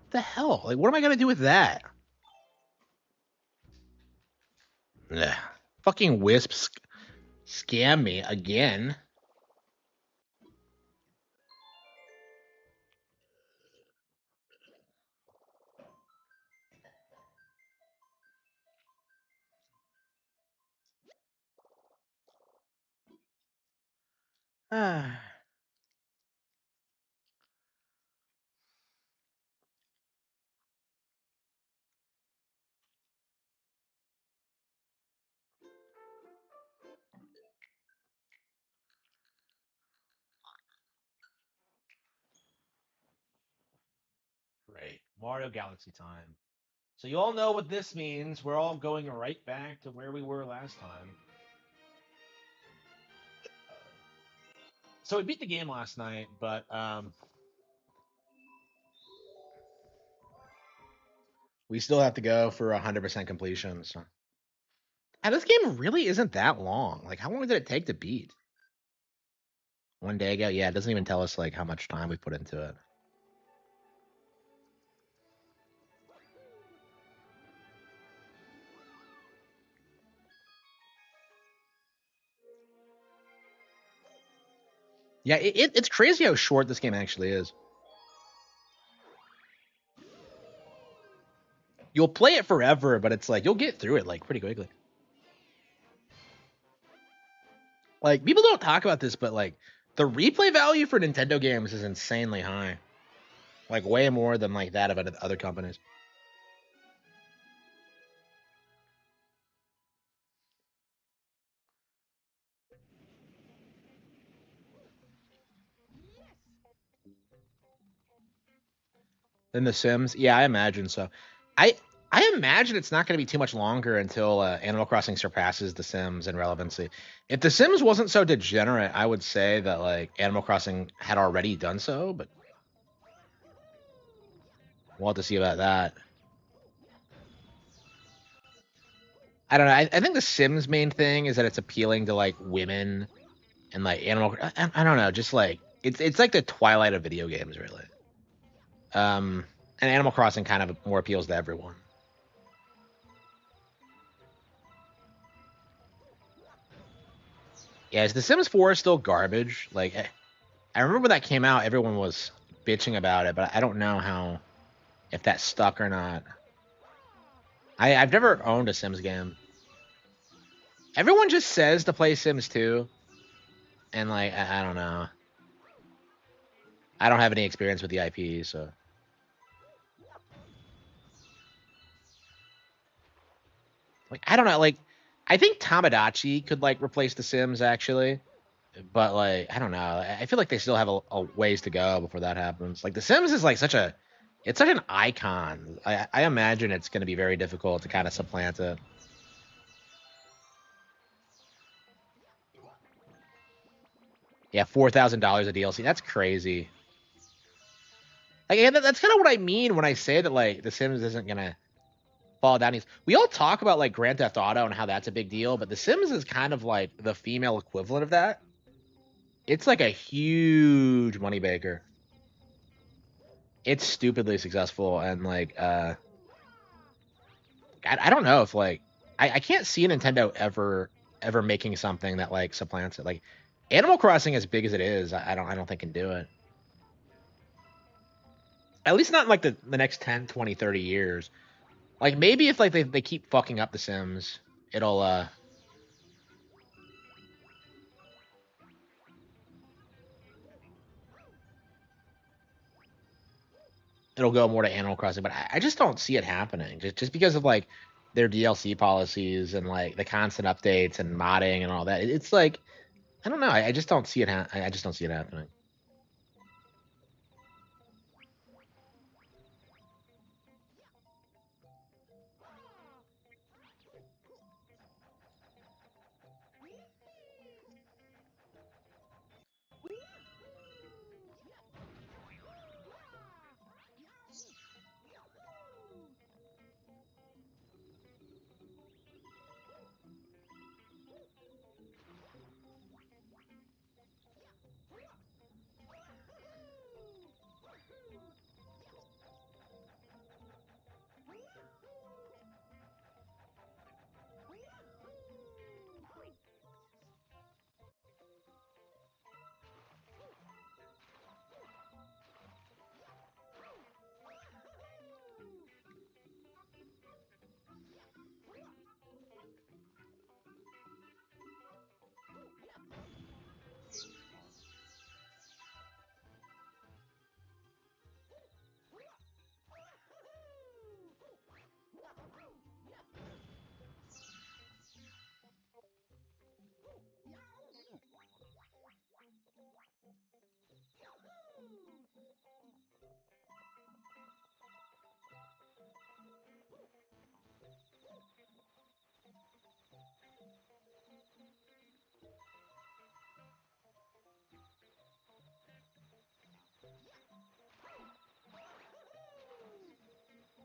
The hell? Like, what am I gonna do with that? Ugh. Fucking wisps scam me again. Ah. Great. Mario Galaxy time. So you all know what this means. We're all going right back to where we were last time. So we beat the game last night, but we still have to go for 100% completion. So, and this game really isn't that long. Like, how long did it take to beat? One day ago? Yeah, it doesn't even tell us like how much time we put into it. Yeah, it's crazy how short this game actually is. You'll play it forever, but it's like you'll get through it like pretty quickly. Like people don't talk about this, but like the replay value for Nintendo games is insanely high. Like way more than like that of other companies. Than The Sims? Yeah, I imagine so. I I imagine it's not going to be too much longer until Animal Crossing surpasses The Sims in relevancy. If The Sims wasn't so degenerate, I would say that like Animal Crossing had already done so, but we'll have to see about that. I don't know. I think The Sims main thing is that it's appealing to like women and like Animal. I don't know. Just like it's like the Twilight of video games, really. Um, and Animal Crossing kind of more appeals to everyone. Yeah, is The Sims 4 still garbage? Like, I remember when that came out, everyone was bitching about it, but I don't know how if that stuck or not. I've never owned a Sims game. Everyone just says to play Sims 2, and like I don't know. I don't have any experience with the IP, so. Like, I don't know, like, I think Tamagotchi could, like, replace The Sims, actually. But, like, I don't know. I feel like they still have a ways to go before that happens. Like, The Sims is, like, it's such an icon. I imagine it's going to be very difficult to kind of supplant it. Yeah, $4,000 of DLC. That's crazy. Like, and that's kind of what I mean when I say that, like, The Sims isn't going to fall down. We all talk about, like, Grand Theft Auto and how that's a big deal, but The Sims is kind of like the female equivalent of that. It's like a huge moneymaker. It's stupidly successful, and like I don't know if like I can't see Nintendo ever making something that like supplants it. Like Animal Crossing, as big as it is, I don't think can do it. At least not in like the next 10, 20, 30 years. Like maybe if like they keep fucking up The Sims, it'll it'll go more to Animal Crossing, but I just don't see it happening. Just because of like their DLC policies and like the constant updates and modding and all that. It's like I don't know. I just don't see it. I just don't see it happening.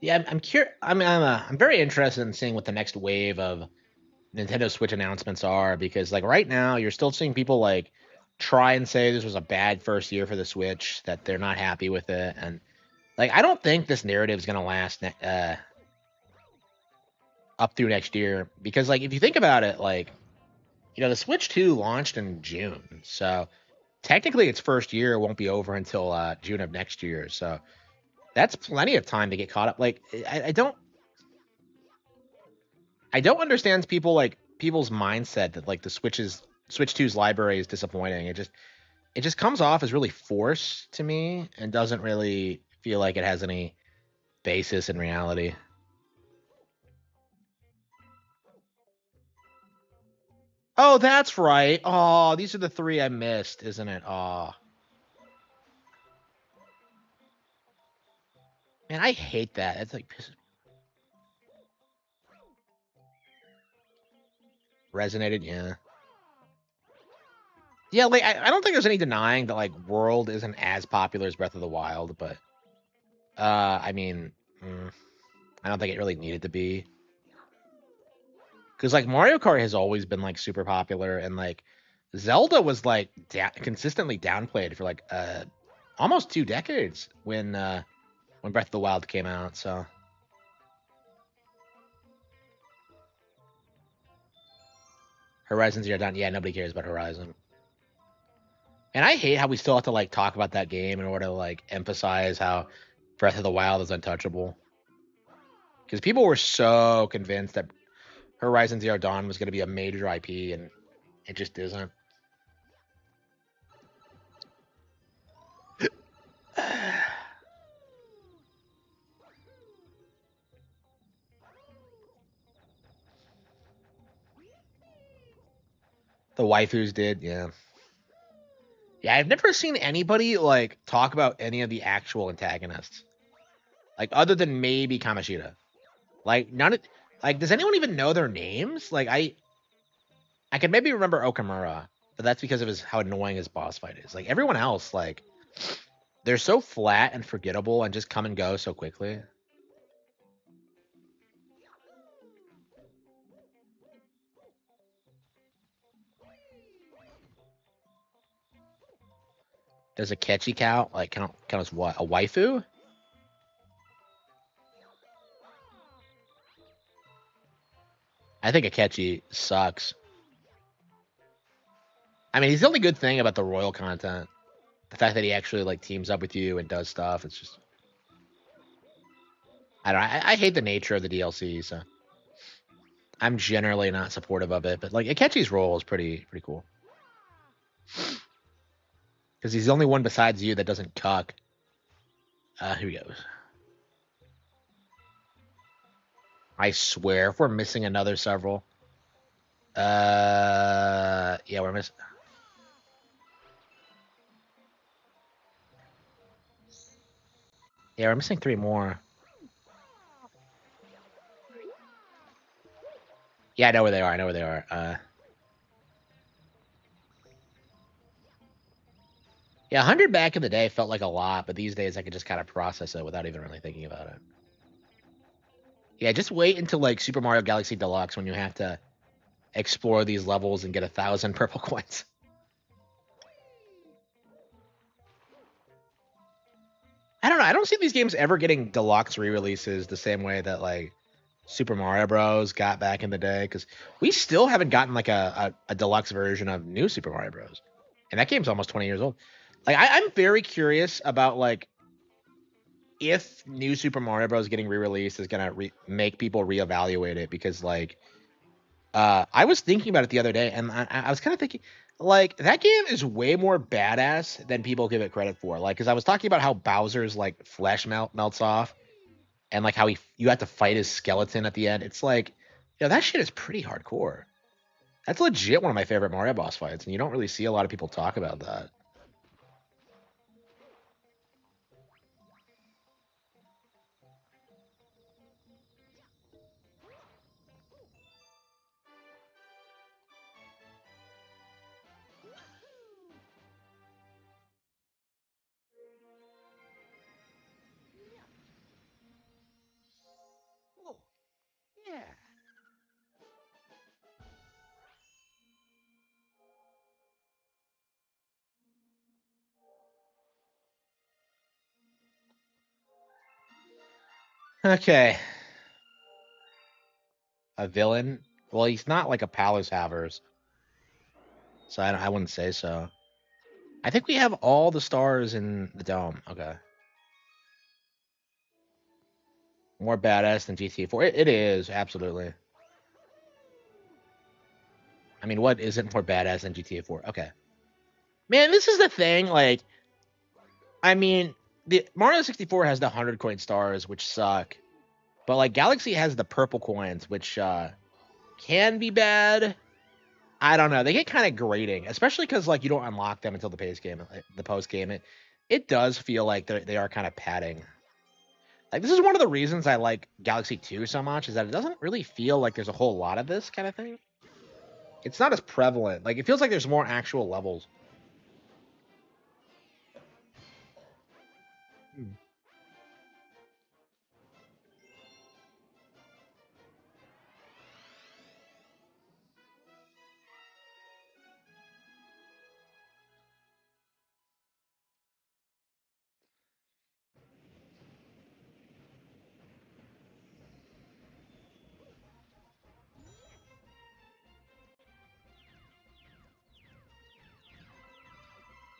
Yeah, I'm curious. I'm very interested in seeing what the next wave of Nintendo Switch announcements are because like right now you're still seeing people like try and say this was a bad first year for the Switch, that they're not happy with it, and like I don't think this narrative is gonna last up through next year because like if you think about it, like the Switch 2 launched in June, so technically its first year won't be over until June of next year. So that's plenty of time to get caught up. Like I don't understand people's mindset that like the Switch 2's library is disappointing. It just comes off as really forced to me and doesn't really feel like it has any basis in reality. Oh, that's right. Oh, these are the three I missed, isn't it? Oh, man, I hate that. It's like resonated. Yeah. Yeah, like I don't think there's any denying that like World isn't as popular as Breath of the Wild, but I mean, I don't think it really needed to be because like Mario Kart has always been like super popular, and like Zelda was like consistently downplayed for like almost 2 decades when Breath of the Wild came out. So Horizon Zero Dawn, yeah, nobody cares about Horizon, and I hate how we still have to like talk about that game in order to like emphasize how Breath of the Wild is untouchable because people were so convinced that Horizon Zero Dawn was going to be a major IP, and it just isn't. The waifus did, yeah. Yeah, I've never seen anybody like talk about any of the actual antagonists. Like other than maybe Kamoshida. Like none of like does anyone even know their names? Like I can maybe remember Okamura, but that's because of his how annoying his boss fight is. Like everyone else, like they're so flat and forgettable and just come and go so quickly. Does a catchy count like count as what? A waifu? I think Akechi sucks. I mean, he's the only good thing about the royal content. The fact that he actually like teams up with you and does stuff. It's just I don't know. I hate the nature of the DLC, so I'm generally not supportive of it. But like Akechi's role is pretty cool because he's the only one besides you that doesn't cuck. Here he goes. I swear, if we're missing another several, yeah, we're missing. Yeah, we're missing 3 more. Yeah, I know where they are. I know where they are. Yeah, 100 back in the day felt like a lot, but these days I could just kind of process it without even really thinking about it. Yeah, just wait until like Super Mario Galaxy Deluxe when you have to explore these levels and get 1,000 purple coins. I don't know. I don't see these games ever getting deluxe re-releases the same way that like Super Mario Bros. Got back in the day, because we still haven't gotten like a deluxe version of New Super Mario Bros. And that game's almost 20 years old. Like I'm very curious about like if New Super Mario Bros. Getting re-released is gonna make people reevaluate it, because like I was thinking about it the other day, and I was kind of thinking, like, that game is way more badass than people give it credit for. Like, because I was talking about how Bowser's like flesh melts off, and like how you have to fight his skeleton at the end. It's like, that shit is pretty hardcore. That's legit one of my favorite Mario boss fights, and you don't really see a lot of people talk about that. Oh, yeah. Okay, a villain. Well, he's not like a Palace Havers, so I wouldn't say so. I think we have all the stars in the dome. Okay. More badass than GTA 4. It is, absolutely. I mean, what isn't more badass than GTA 4? Okay. Man, this is the thing. Like, I mean, the Mario 64 has the 100 coin stars, which suck. But, like, Galaxy has the purple coins, which can be bad. I don't know. They get kind of grating, especially because, like, you don't unlock them until the post game. It does feel like they are kind of padding. Like, this is one of the reasons I like Galaxy 2 so much, is that it doesn't really feel like there's a whole lot of this kind of thing. It's not as prevalent. Like, it feels like there's more actual levels.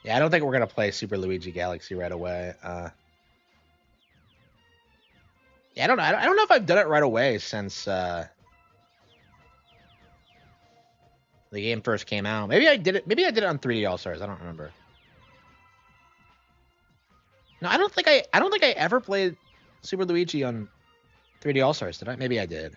Yeah, I don't think we're gonna play Super Luigi Galaxy right away. Yeah, I don't know. I don't know if I've done it right away since the game first came out. Maybe I did it. Maybe I did it on 3D All Stars. I don't remember. No, I don't think I. I don't think I ever played Super Luigi on 3D All Stars. Did I? Maybe I did.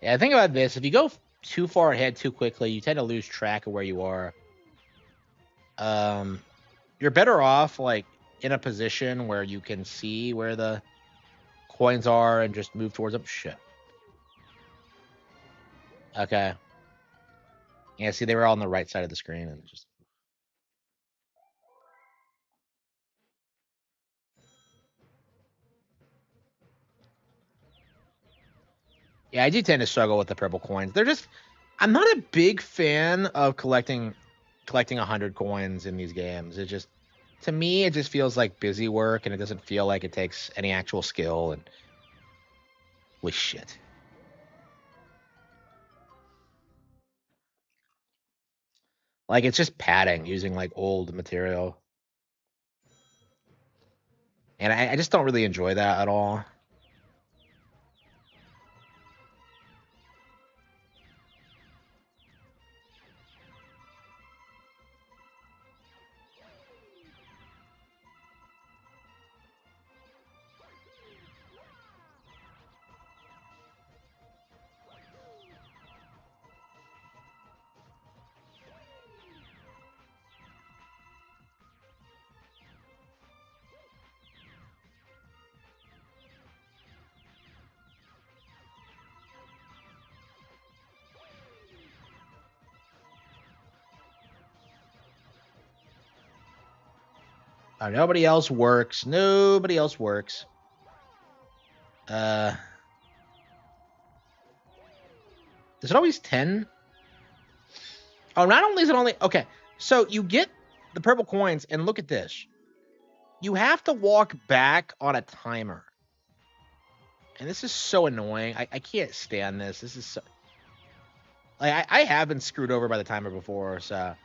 Yeah, think about this. If you go too far ahead too quickly, you tend to lose track of where you are. You're better off like in a position where you can see where the coins are and just move towards them. Shit. Okay. Yeah, see, they were all on the right side of the screen and just. Yeah, I do tend to struggle with the purple coins. They're just. I'm not a big fan of collecting 100 coins in these games. It just, to me, it just feels like busy work, and it doesn't feel like it takes any actual skill. And with shit. Like it's just padding using like old material. And I just don't really enjoy that at all. Nobody else works. Nobody else works. Uh, is it always 10? Oh, not only is it only okay. So you get the purple coins, and look at this. You have to walk back on a timer, and this is so annoying. I can't stand this. This is so, like I have been screwed over by the timer before, so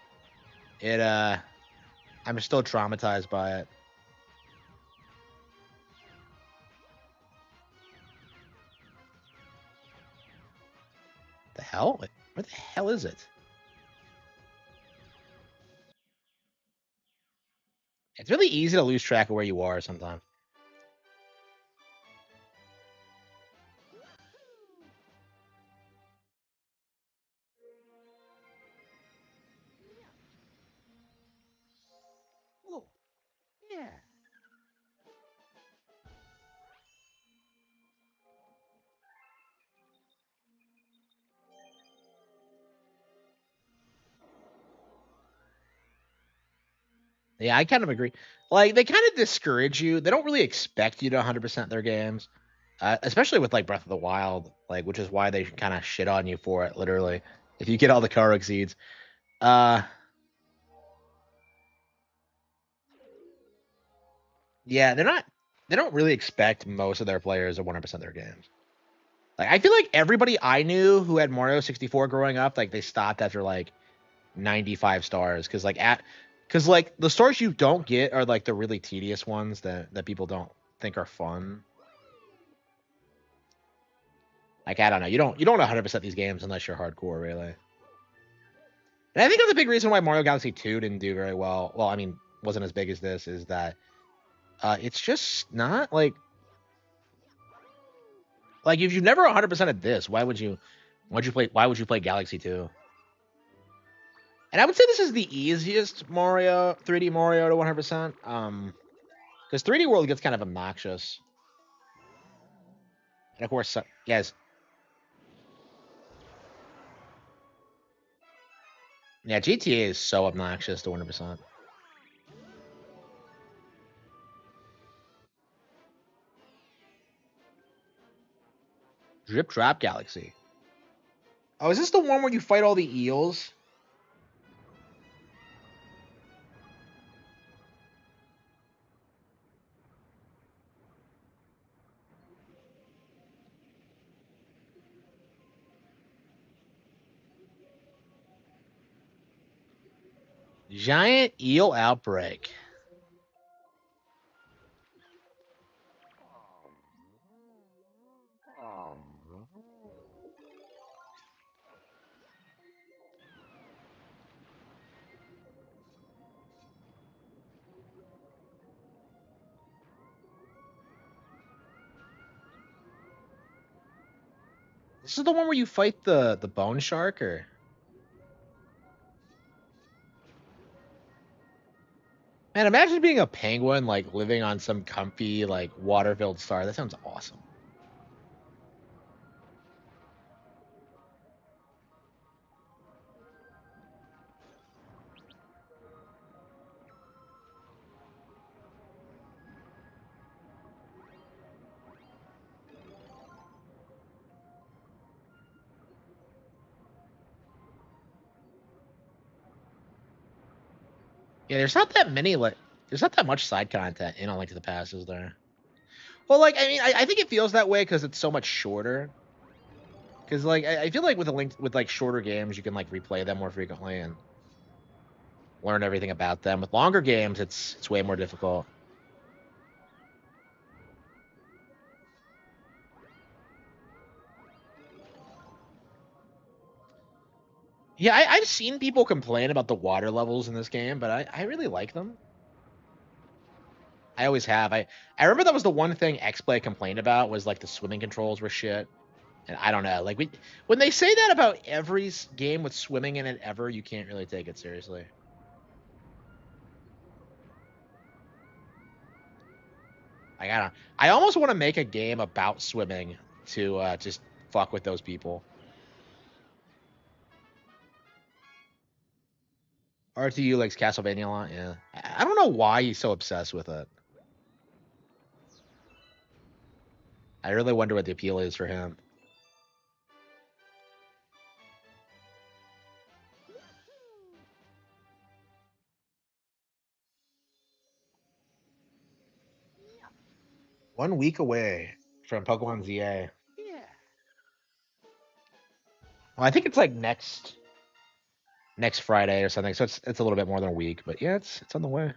it I'm still traumatized by it. The hell? Where the hell is it? It's really easy to lose track of where you are sometimes. Oh, yeah. Yeah, I kind of agree. Like they kind of discourage you. They don't really expect you to 100% their games, especially with like Breath of the Wild, like which is why they kind of shit on you for it. Literally, if you get all the Korok seeds, uh, yeah, they're not. They don't really expect most of their players to 100% their games. Like I feel like everybody I knew who had Mario 64 growing up, like they stopped after like 95 stars because like the stars you don't get are like the really tedious ones that people don't think are fun. Like I don't know, you don't 100% these games unless you're hardcore, really. And I think that's a big reason why Mario Galaxy 2 didn't do very well. Well, I mean, wasn't as big as this. Is that it's just not like if you've never 100% of this, why would you play Galaxy 2? And I would say this is the easiest Mario 3D Mario to 100%. Because 3D World gets kind of obnoxious. And of course, yes, yeah, GTA is so obnoxious to 100%. Drip Drop Galaxy. Oh, is this the one where you fight all the eels? Giant eel outbreak. This is the one where you fight the bone shark, or? Man, imagine being a penguin, like living on some comfy, like water-filled star. That sounds awesome. Yeah, there's not that many, like, there's not that much side content in Link to the Past, is there? Well, like, I mean, I think it feels that way because it's so much shorter. Because, like, I feel like with a link with like shorter games, you can like replay them more frequently and learn everything about them. With longer games, it's way more difficult. Yeah, I've seen people complain about the water levels in this game, but I really like them. I always have. I remember that was the one thing XPlay complained about was like the swimming controls were shit. And I don't know, like when they say that about every game with swimming in it ever, you can't really take it seriously. I almost want to make a game about swimming to just fuck with those people. RTU likes Castlevania a lot, yeah. I don't know why he's so obsessed with it. I really wonder what the appeal is for him. One week away from Pokemon ZA. Yeah. Well, I think it's like next Friday or something, so it's a little bit more than a week, but yeah, it's on the way.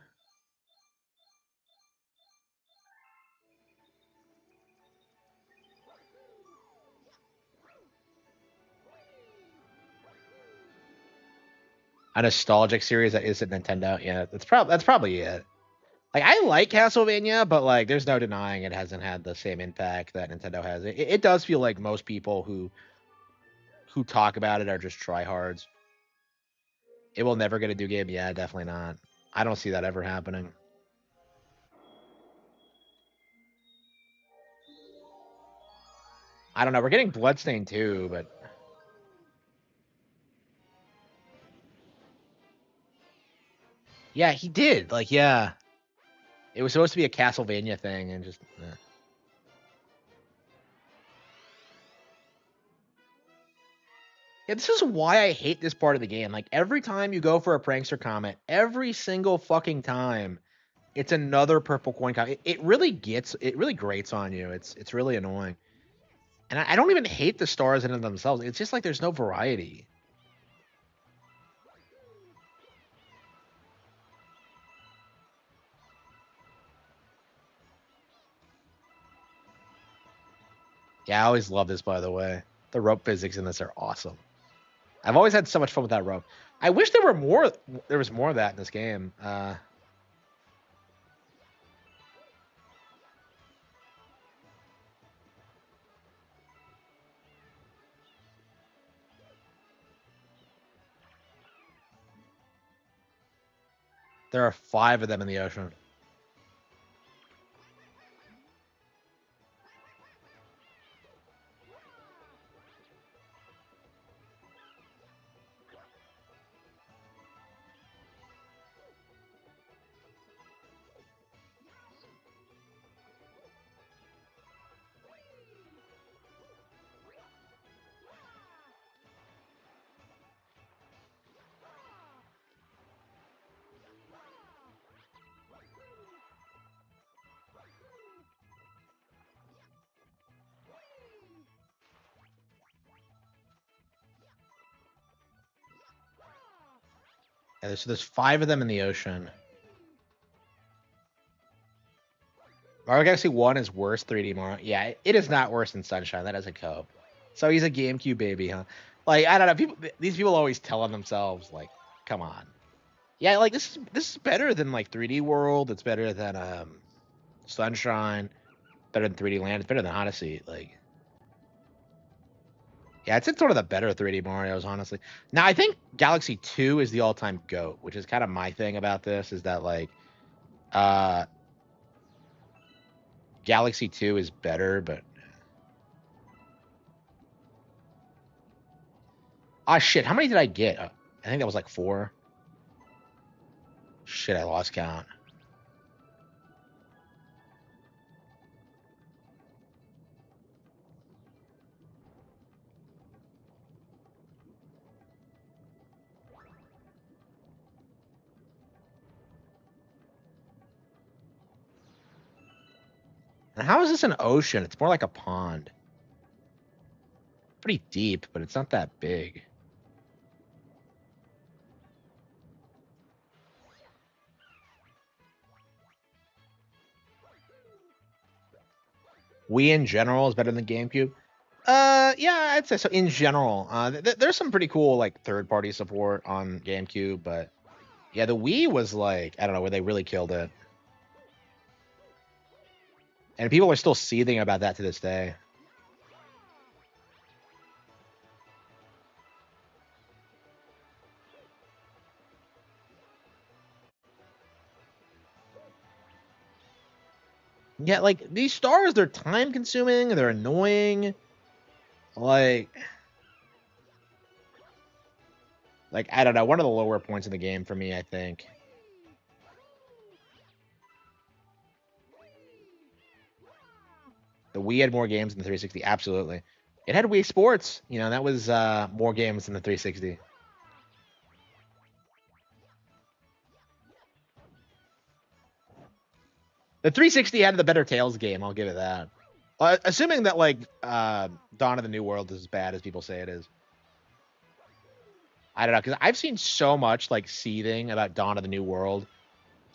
A nostalgic series that isn't Nintendo. Yeah, that's probably it. Like I like Castlevania, but like there's no denying it hasn't had the same impact that Nintendo has. It does feel like most people who talk about it are just tryhards. It will never get a new game. Yeah, definitely not. I don't see that ever happening. I don't know. We're getting Bloodstained too, but yeah, he did. Like, yeah, it was supposed to be a Castlevania thing, and just yeah. This is why I hate this part of the game. Like every time you go for a prankster comment, every single fucking time, it's another purple coin comment. It really it really grates on you. It's really annoying. And I don't even hate the stars in and of themselves. It's just like there's no variety. Yeah, I always love this, by the way. The rope physics in this are awesome. I've always had so much fun with that rope. I wish there were more. There was more of that in this game. There are 5 of them in the ocean. Yeah, there's 5 of them in the ocean. Mario Galaxy 1 is worse 3D Mario. Yeah, it is not worse than Sunshine. That doesn't cope. So he's a GameCube baby, huh? Like I don't know. These people always telling themselves like, "Come on." Yeah, like this is better than like 3D World. It's better than Sunshine. Better than 3D Land. It's better than Odyssey. Like Yeah, it's one of the better 3D Marios, honestly. Now, I think Galaxy 2 is the all-time GOAT, which is kind of my thing about this, is that, like, Galaxy 2 is better, but... Ah, shit, how many did I get? I think that was, like, 4. Shit, I lost count. And how is this an ocean? It's more like a pond. Pretty deep, but it's not that big. Wii in general is better than GameCube. Yeah, I'd say so. In general, there's some pretty cool like third-party support on GameCube, but yeah, the Wii was like, I don't know, where they really killed it, and people are still seething about that to this day. Yeah, like these stars, they're time-consuming, they're annoying, like I don't know, one of the lower points in the game for me, I think. The Wii had more games than the 360, absolutely. It had Wii Sports, you know, that was more games than the 360. The 360 had the better Tails game, I'll give it that. Assuming that like Dawn of the New World is as bad as people say it is. I don't know, because I've seen so much like seething about Dawn of the New World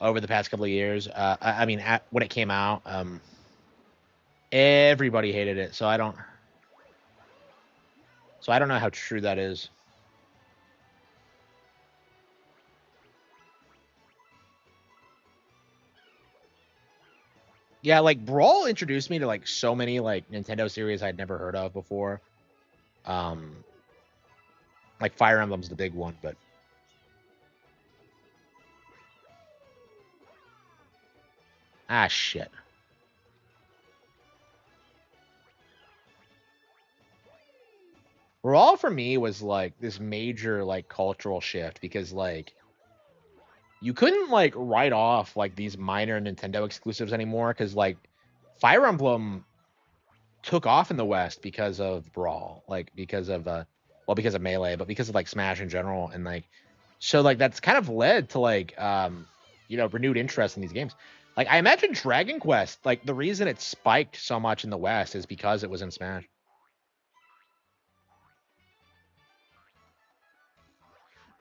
over the past couple of years. I mean, when it came out, everybody hated it, so I don't know how true that is. Yeah, like Brawl introduced me to like so many like Nintendo series I'd never heard of before. Like Fire Emblem's the big one, but shit. Brawl for me was like this major like cultural shift because like you couldn't like write off like these minor Nintendo exclusives anymore because like Fire Emblem took off in the West because of Brawl, like because of because of Melee, but because of like Smash in general, and like so like that's kind of led to like you know, renewed interest in these games. Like I imagine Dragon Quest, like the reason it spiked so much in the West is because it was in Smash.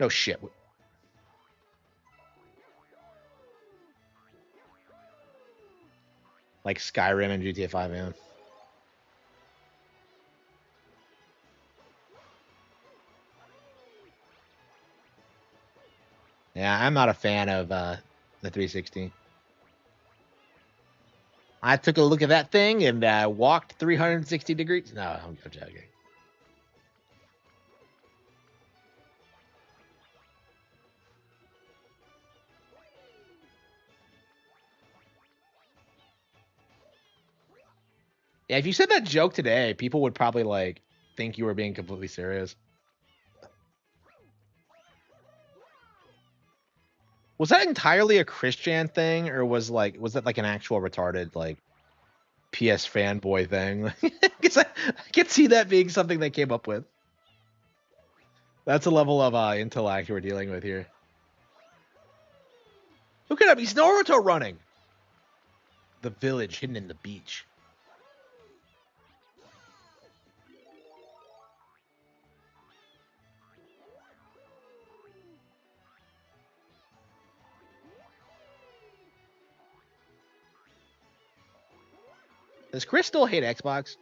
No shit. Like Skyrim and GTA 5, man. Yeah, I'm not a fan of the 360. I took a look at that thing and walked 360 degrees. No, I'm joking. Yeah, if you said that joke today, people would probably like think you were being completely serious. Was that entirely a Christian thing, or was that like an actual retarded like PS fanboy thing? Because I can see that being something they came up with. That's a level of intellect we're dealing with here. Look at him, he's Naruto running. The village hidden in the beach. Does Chris still hate Xbox?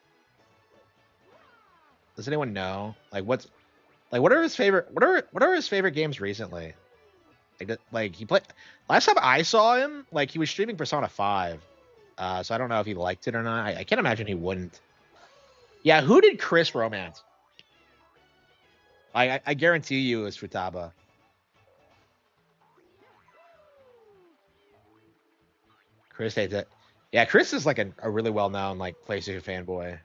Does anyone know? Like what are his favorite what are his favorite games recently? Like he played last time I saw him, like he was streaming Persona 5. So I don't know if he liked it or not. I can't imagine he wouldn't. Yeah, who did Chris romance? I guarantee you it's Futaba. Chris hates it. Yeah, Chris is like a really well known like PlayStation fanboy.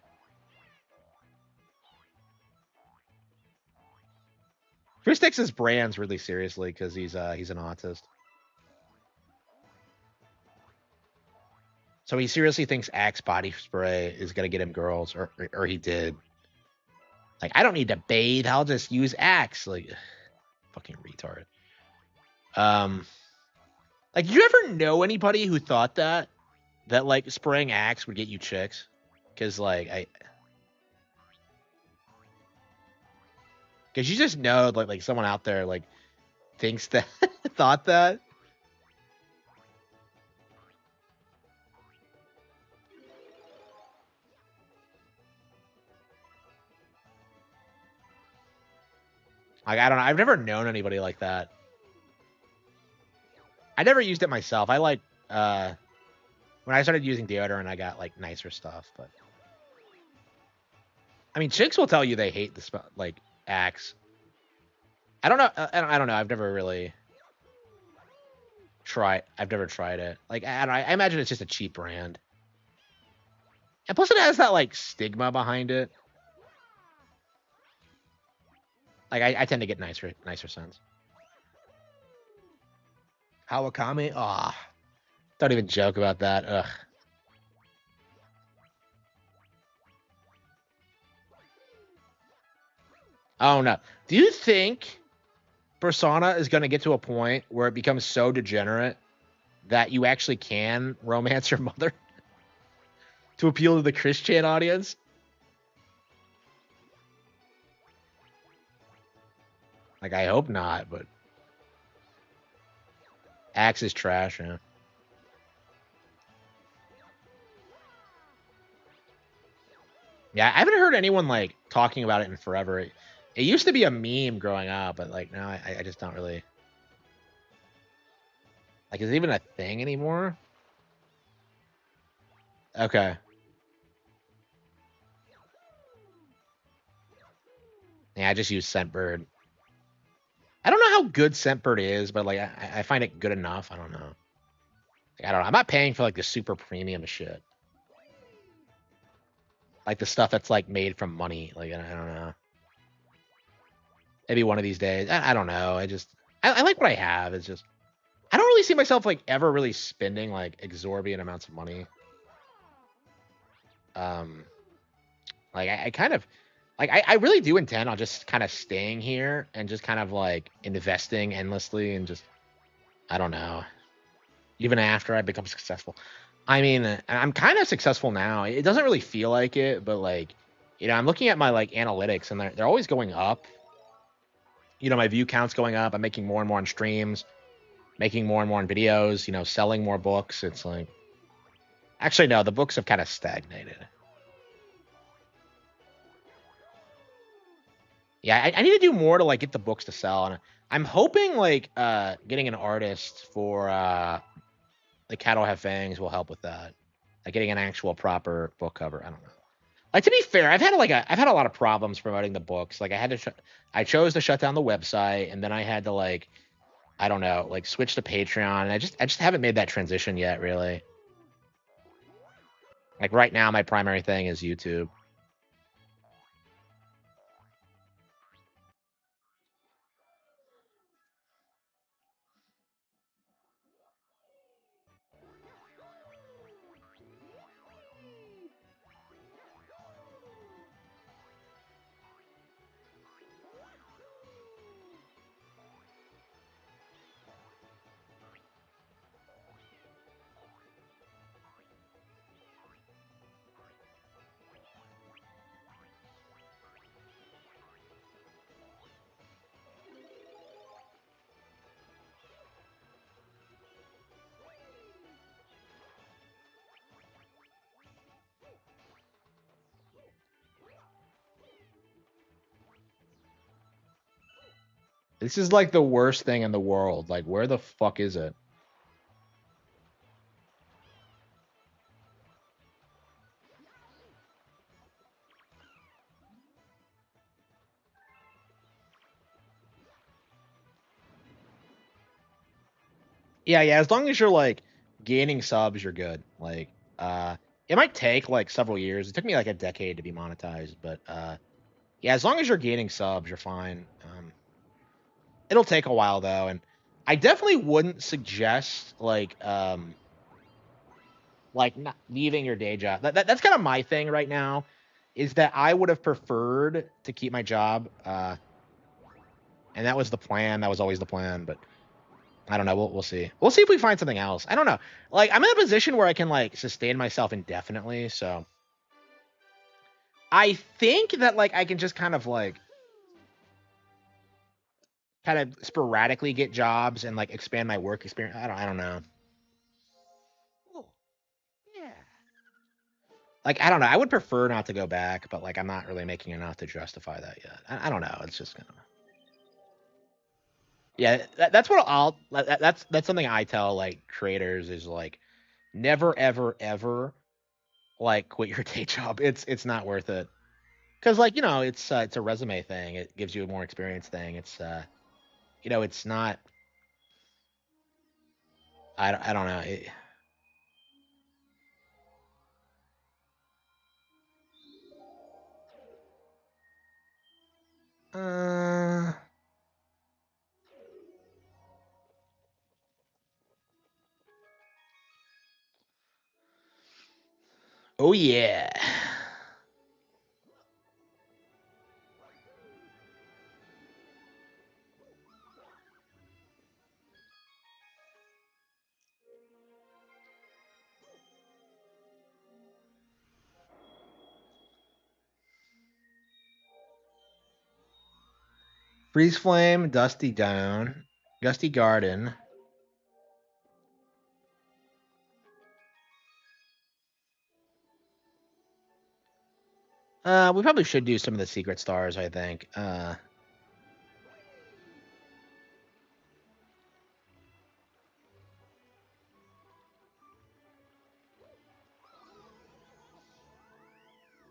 Chris takes his brands really seriously because he's an autist. So he seriously thinks Axe body spray is gonna get him girls, or he did. Like, I don't need to bathe. I'll just use Axe. Like, fucking retard. Like, did you ever know anybody who thought that like spraying Axe would get you chicks? Because because you just know like someone out there like thinks that thought that. Like, I don't know. I've never known anybody like that. I never used it myself. I like when I started using deodorant, I got like nicer stuff. But I mean, chicks will tell you they hate the smell like Axe. I don't know. I don't know. I've never really tried. I've never tried it. Like, I imagine it's just a cheap brand. And plus, it has that like stigma behind it. Like, I tend to get nicer scents. Hawakami? Ah, oh, don't even joke about that. Ugh. Oh no. Do you think Persona is going to get to a point where it becomes so degenerate that you actually can romance your mother to appeal to the Christian audience? Like, I hope not, but Axe is trash, yeah. Yeah, I haven't heard anyone like talking about it in forever. It used to be a meme growing up, but like now I just don't really like. Is it even a thing anymore? Okay. Yeah, I just use Scentbird. I don't know how good Scentbird is, but like I find it good enough. I don't know. Like, I don't know. I'm not paying for like the super premium shit. Like the stuff that's like made from money. Like I don't know. Maybe one of these days. I don't know. I like what I have. It's just I don't really see myself like ever really spending like exorbitant amounts of money. Um, like I kind of like I really do intend on just kind of staying here and just kind of like investing endlessly and just I don't know. Even after I become successful. I mean, I'm kind of successful now. It doesn't really feel like it, but like, I'm looking at my like analytics and they're always going up. My view count's going up. I'm making more and more on streams, making more and more on videos, selling more books. It's like actually no, the books have kind of stagnated. Yeah, I need to do more to like get the books to sell. And I'm hoping like getting an artist for The Cattle Have Fangs will help with that. Like getting an actual proper book cover. I don't know. Like to be fair, I've had a lot of problems promoting the books. Like I chose to shut down the website, and then I had to like I don't know, like switch to Patreon. And I just haven't made that transition yet, really. Like right now, my primary thing is YouTube. This is like the worst thing in the world. Like, where the fuck is it? Yeah, yeah. As long as you're like gaining subs, you're good. Like, it might take like several years. It took me like a decade to be monetized, but yeah, as long as you're gaining subs, you're fine. It'll take a while though, and I definitely wouldn't suggest like not leaving your day job. That's kind of my thing right now, is that I would have preferred to keep my job, and that was the plan. That was always the plan, but I don't know. We'll see. We'll see if we find something else. I don't know. Like I'm in a position where I can like sustain myself indefinitely, so I think that like I can just kind of sporadically get jobs and like expand my work experience. I don't know. Oh, yeah. Like I don't know. I would prefer not to go back, but like I'm not really making enough to justify that yet. I don't know. It's just kind of yeah. That's what that's something I tell like creators is like never ever ever like quit your day job. It's not worth it because like it's a resume thing. It gives you a more experience thing. It's it's not. I don't know. Uh, oh yeah. Freeze Flame, Dusty Down, Gusty Garden. We probably should do some of the secret stars, I think.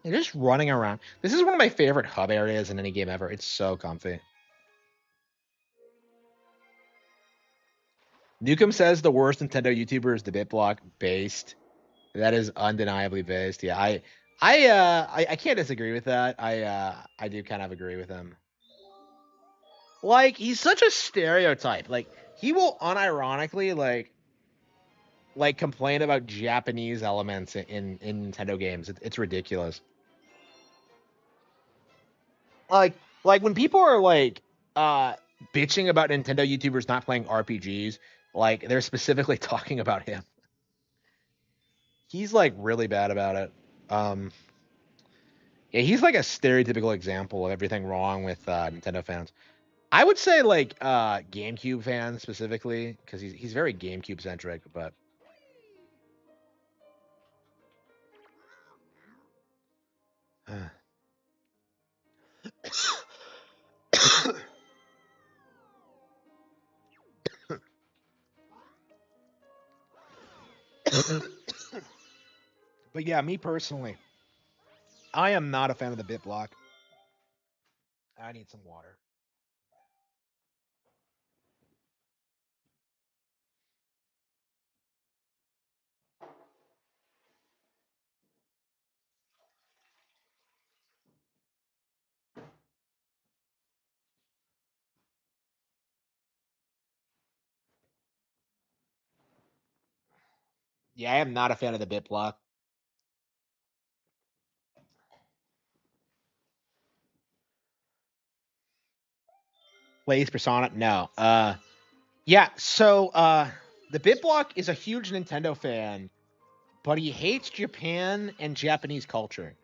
Just running around. This is one of my favorite hub areas in any game ever. It's so comfy. Nukem says the worst Nintendo YouTuber is the BitBlock based. That is undeniably based. Yeah, I can't disagree with that. I do kind of agree with him. Like he's such a stereotype. Like he will unironically like complain about Japanese elements in Nintendo games. It's ridiculous. Like like when people are like uh bitching about Nintendo YouTubers not playing RPGs, like they're specifically talking about him. He's like really bad about it. Um yeah, he's like a stereotypical example of everything wrong with Nintendo fans. I would say like GameCube fans specifically because he's very GameCube centric, but but yeah, me personally, I am not a fan of the bit block. I need some water. Yeah, I am not a fan of the bit block. Plays Persona? No. Yeah, so the BitBlock is a huge Nintendo fan, but he hates Japan and Japanese culture.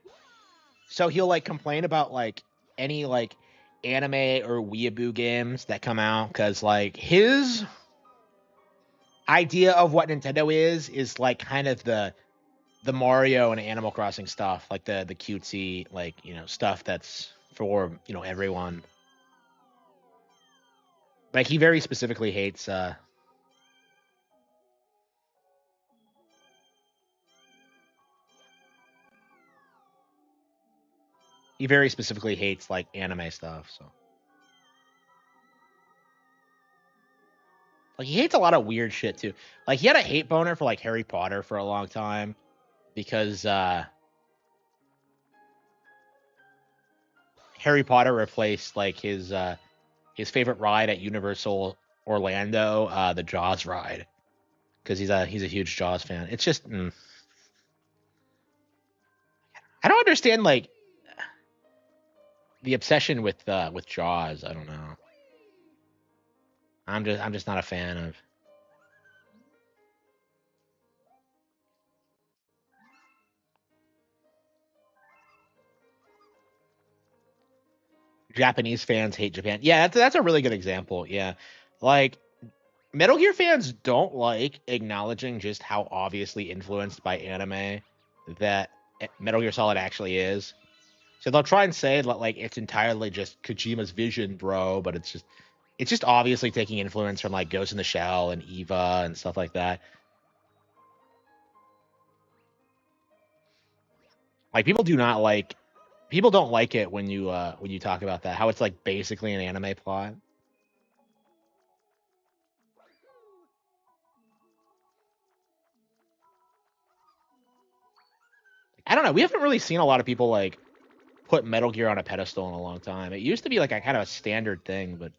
So he'll like complain about like any like anime or weeaboo games that come out cuz like his idea of what Nintendo is like kind of the Mario and Animal Crossing stuff, like the cutesy like, stuff that's for, everyone. Like he very specifically hates like anime stuff, so Like he hates a lot of weird shit too. Like he had a hate boner for like Harry Potter for a long time because Harry Potter replaced like his favorite ride at Universal Orlando, the Jaws ride, because he's a huge Jaws fan. It's just I don't understand like the obsession with Jaws. I don't know. I'm just not a fan of Japanese fans hate Japan. Yeah, that's a really good example. Yeah, like Metal Gear fans don't like acknowledging just how obviously influenced by anime that Metal Gear Solid actually is. So they'll try and say that like it's entirely just Kojima's vision, bro, but it's just obviously taking influence from like Ghost in the Shell and Eva and stuff like that. Like people don't like it when you talk about that, how it's like basically an anime plot. I don't know. We haven't really seen a lot of people like put Metal Gear on a pedestal in a long time. It used to be like a kind of a standard thing, but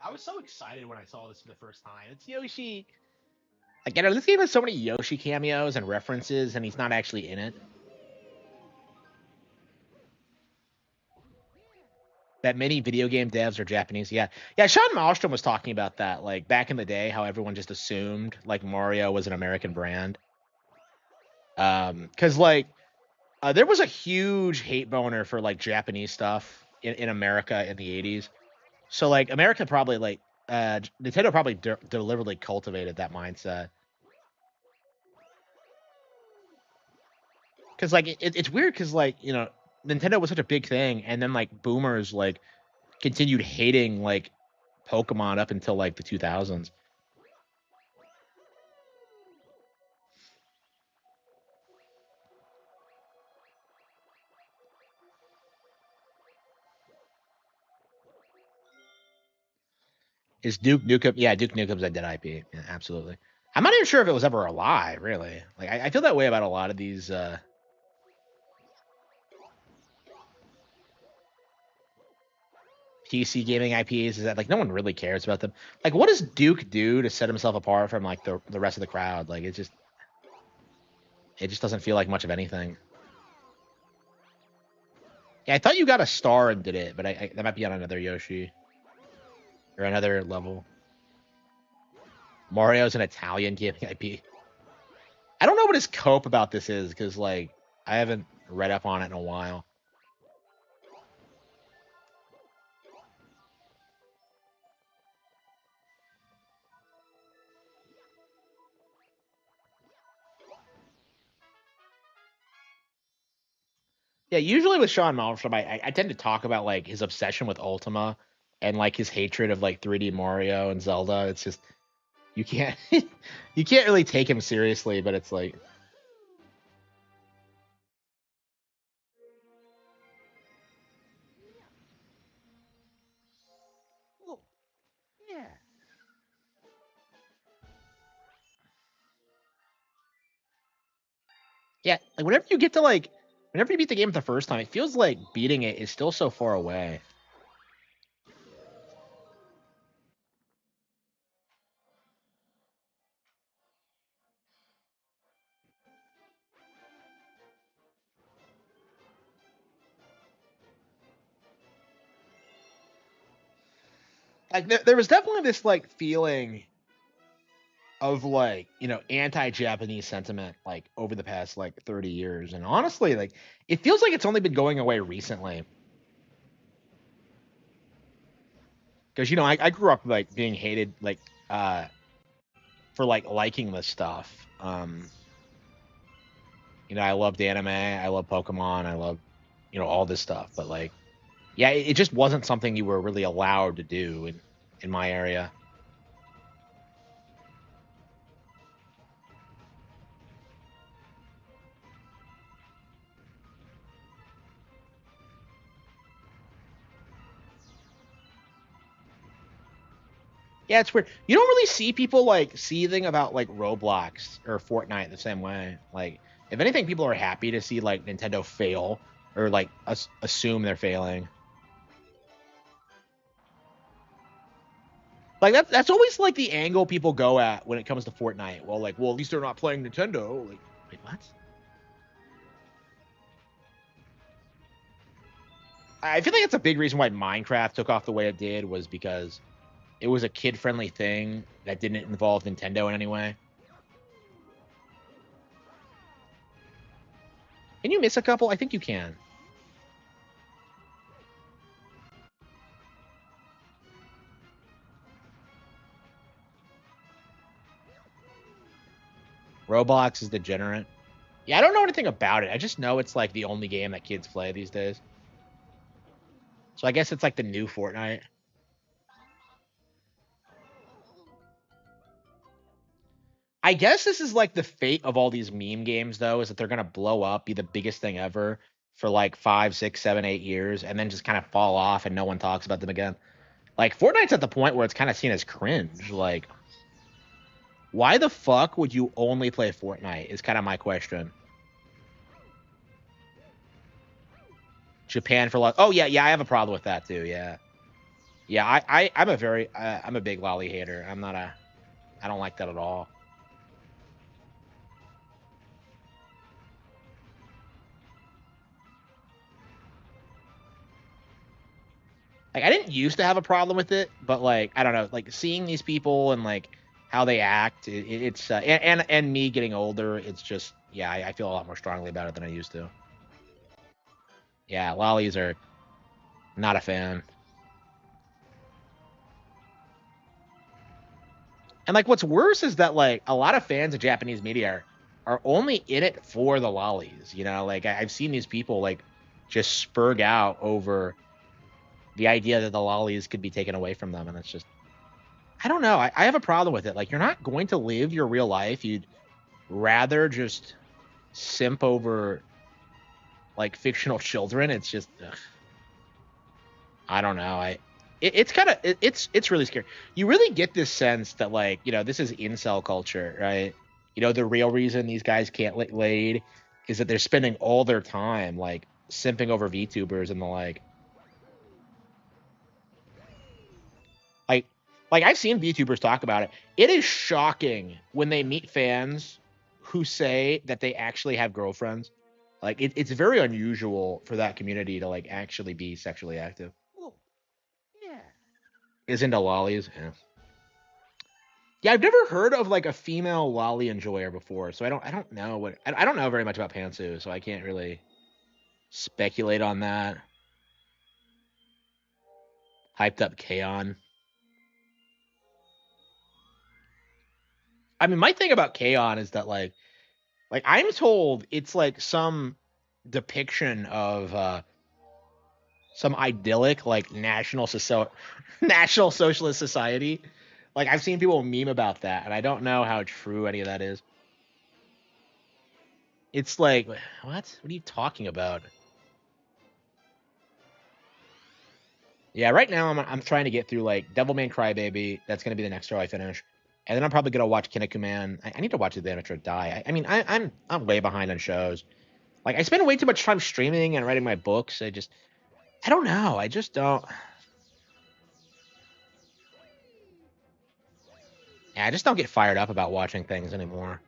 I was so excited when I saw this for the first time. It's Yoshi. Like, this game has so many Yoshi cameos and references, and he's not actually in it. That many video game devs are Japanese. Yeah, yeah. Sean Malmstrom was talking about that, like back in the day, how everyone just assumed like Mario was an American brand. Because like there was a huge hate boner for like Japanese stuff in America in the '80s. So like America probably like Nintendo probably deliberately cultivated that mindset. Because like it's weird because like Nintendo was such a big thing, and then like boomers like continued hating like Pokemon up until like the 2000s. Is Duke Nukem? Yeah, Duke Nukem's a dead IP. Yeah, absolutely. I'm not even sure if it was ever alive. Really, like I feel that way about a lot of these PC gaming IPs. Is that like no one really cares about them? Like, what does Duke do to set himself apart from like the rest of the crowd? Like, it just doesn't feel like much of anything. Yeah, I thought you got a star and did it, but that might be on another Yoshi or another level. Mario's an Italian gaming IP. I don't know what his cope about this is because like I haven't read up on it in a while. Yeah, usually with Sean Malmstrom, I tend to talk about like his obsession with Ultima and like his hatred of like 3D Mario and Zelda. It's just you can't you can't really take him seriously, but it's like well, yeah. Yeah, like whenever you beat the game the first time, it feels like beating it is still so far away. Like there was definitely this like feeling of like, anti-Japanese sentiment like over the past like 30 years. And honestly, like it feels like it's only been going away recently. Because I grew up like being hated like for like liking this stuff. I loved anime, I love Pokemon, I love all this stuff, but like yeah, it just wasn't something you were really allowed to do in my area. Yeah, it's weird. You don't really see people like seething about like Roblox or Fortnite the same way. Like, if anything, people are happy to see like Nintendo fail or like assume they're failing. Like that's always like the angle people go at when it comes to Fortnite. Well, like, well, at least they're not playing Nintendo. Like, wait, what? I feel like that's a big reason why Minecraft took off the way it did was because it was a kid-friendly thing that didn't involve Nintendo in any way. Can you miss a couple? I think you can. Roblox is degenerate. Yeah, I don't know anything about it. I just know it's like the only game that kids play these days. So I guess it's like the new Fortnite. I guess this is like the fate of all these meme games, though, is that they're gonna blow up, be the biggest thing ever for like 5, 6, 7, 8 years, and then just kind of fall off and no one talks about them again. Like Fortnite's at the point where it's kind of seen as cringe. Like, why the fuck would you only play Fortnite? Is kind of my question. Japan for like, oh yeah, I have a problem with that too. Yeah, yeah, I'm a big lolly hater. I don't like that at all. Like I didn't used to have a problem with it, but like I don't know, like seeing these people and like how they act, it's and me getting older, it's just yeah, I feel a lot more strongly about it than I used to. Yeah, lollies are not a fan. And like what's worse is that like a lot of fans of Japanese media are only in it for the lollies. Like I've seen these people like just spurg out over the idea that the lollies could be taken away from them, and it's just I don't know. I have a problem with it. Like you're not going to live your real life. You'd rather just simp over like fictional children. It's just ugh, I don't know. It's kind of it's really scary. You really get this sense that like this is incel culture, right? The real reason these guys can't get laid is that they're spending all their time like simping over VTubers and the like like I've seen VTubers talk about it. It is shocking when they meet fans who say that they actually have girlfriends. Like it's very unusual for that community to like actually be sexually active. Oh, yeah. Is into lollies. Yeah. Yeah, I've never heard of like a female lolly enjoyer before, so I don't know I don't know very much about Pantsu, so I can't really speculate on that. Hyped up Kaon. I mean, my thing about Kaon is that like I'm told it's like some depiction of some idyllic like national socialist society. Like I've seen people meme about that, and I don't know how true any of that is. It's like what? What are you talking about? Yeah, right now I'm trying to get through like Devilman Crybaby. That's gonna be the next show I finish, and then I'm probably gonna watch Kinnikuman. I need to watch The Amateur Die. I mean I'm way behind on shows. Like I spend way too much time streaming and writing my books. I don't know. I just don't. Yeah, I just don't get fired up about watching things anymore.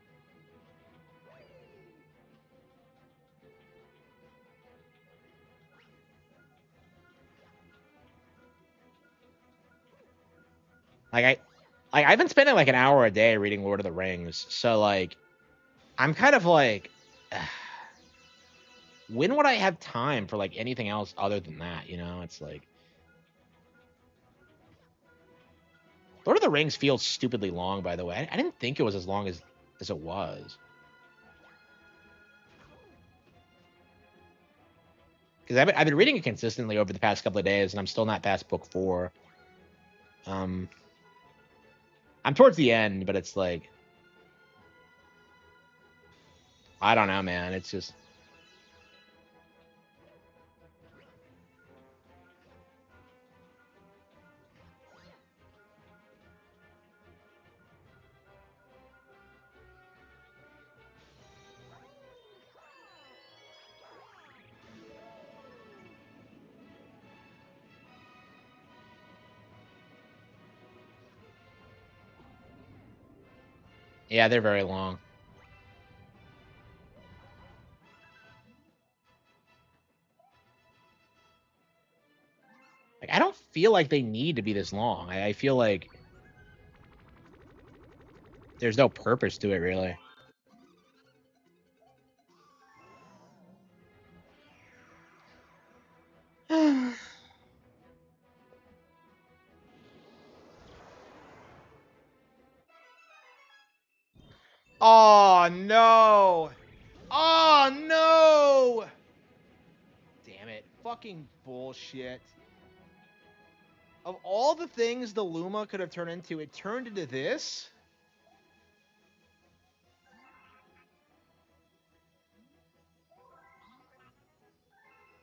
Like like I've been spending like an hour a day reading Lord of the Rings, so like I'm kind of like, when would I have time for like anything else other than that? You know, it's like Lord of the Rings feels stupidly long. By the way, I didn't think it was as long as it was. Because I've been reading it consistently over the past couple of days, and I'm still not past book 4. I'm towards the end, but it's like I don't know, man. It's just yeah, they're very long. Like I don't feel like they need to be this long. I feel like there's no purpose to it really. Oh no! Oh no! Damn it! Fucking bullshit. Of all the things the Luma could have turned into, it turned into this?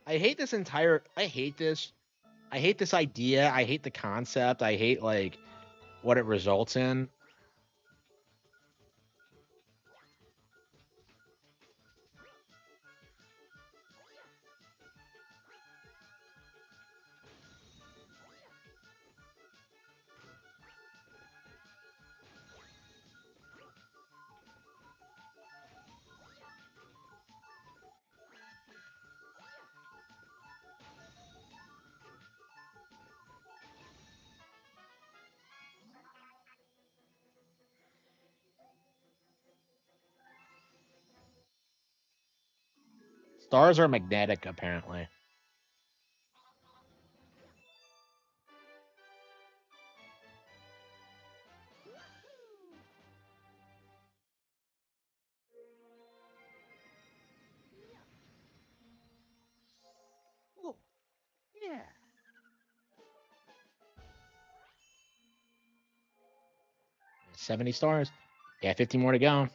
I hate this entire I hate this. I hate this idea. I hate the concept. I hate like what it results in. Stars are magnetic, apparently. Oh, yeah. 70 stars. Yeah, 50 more to go.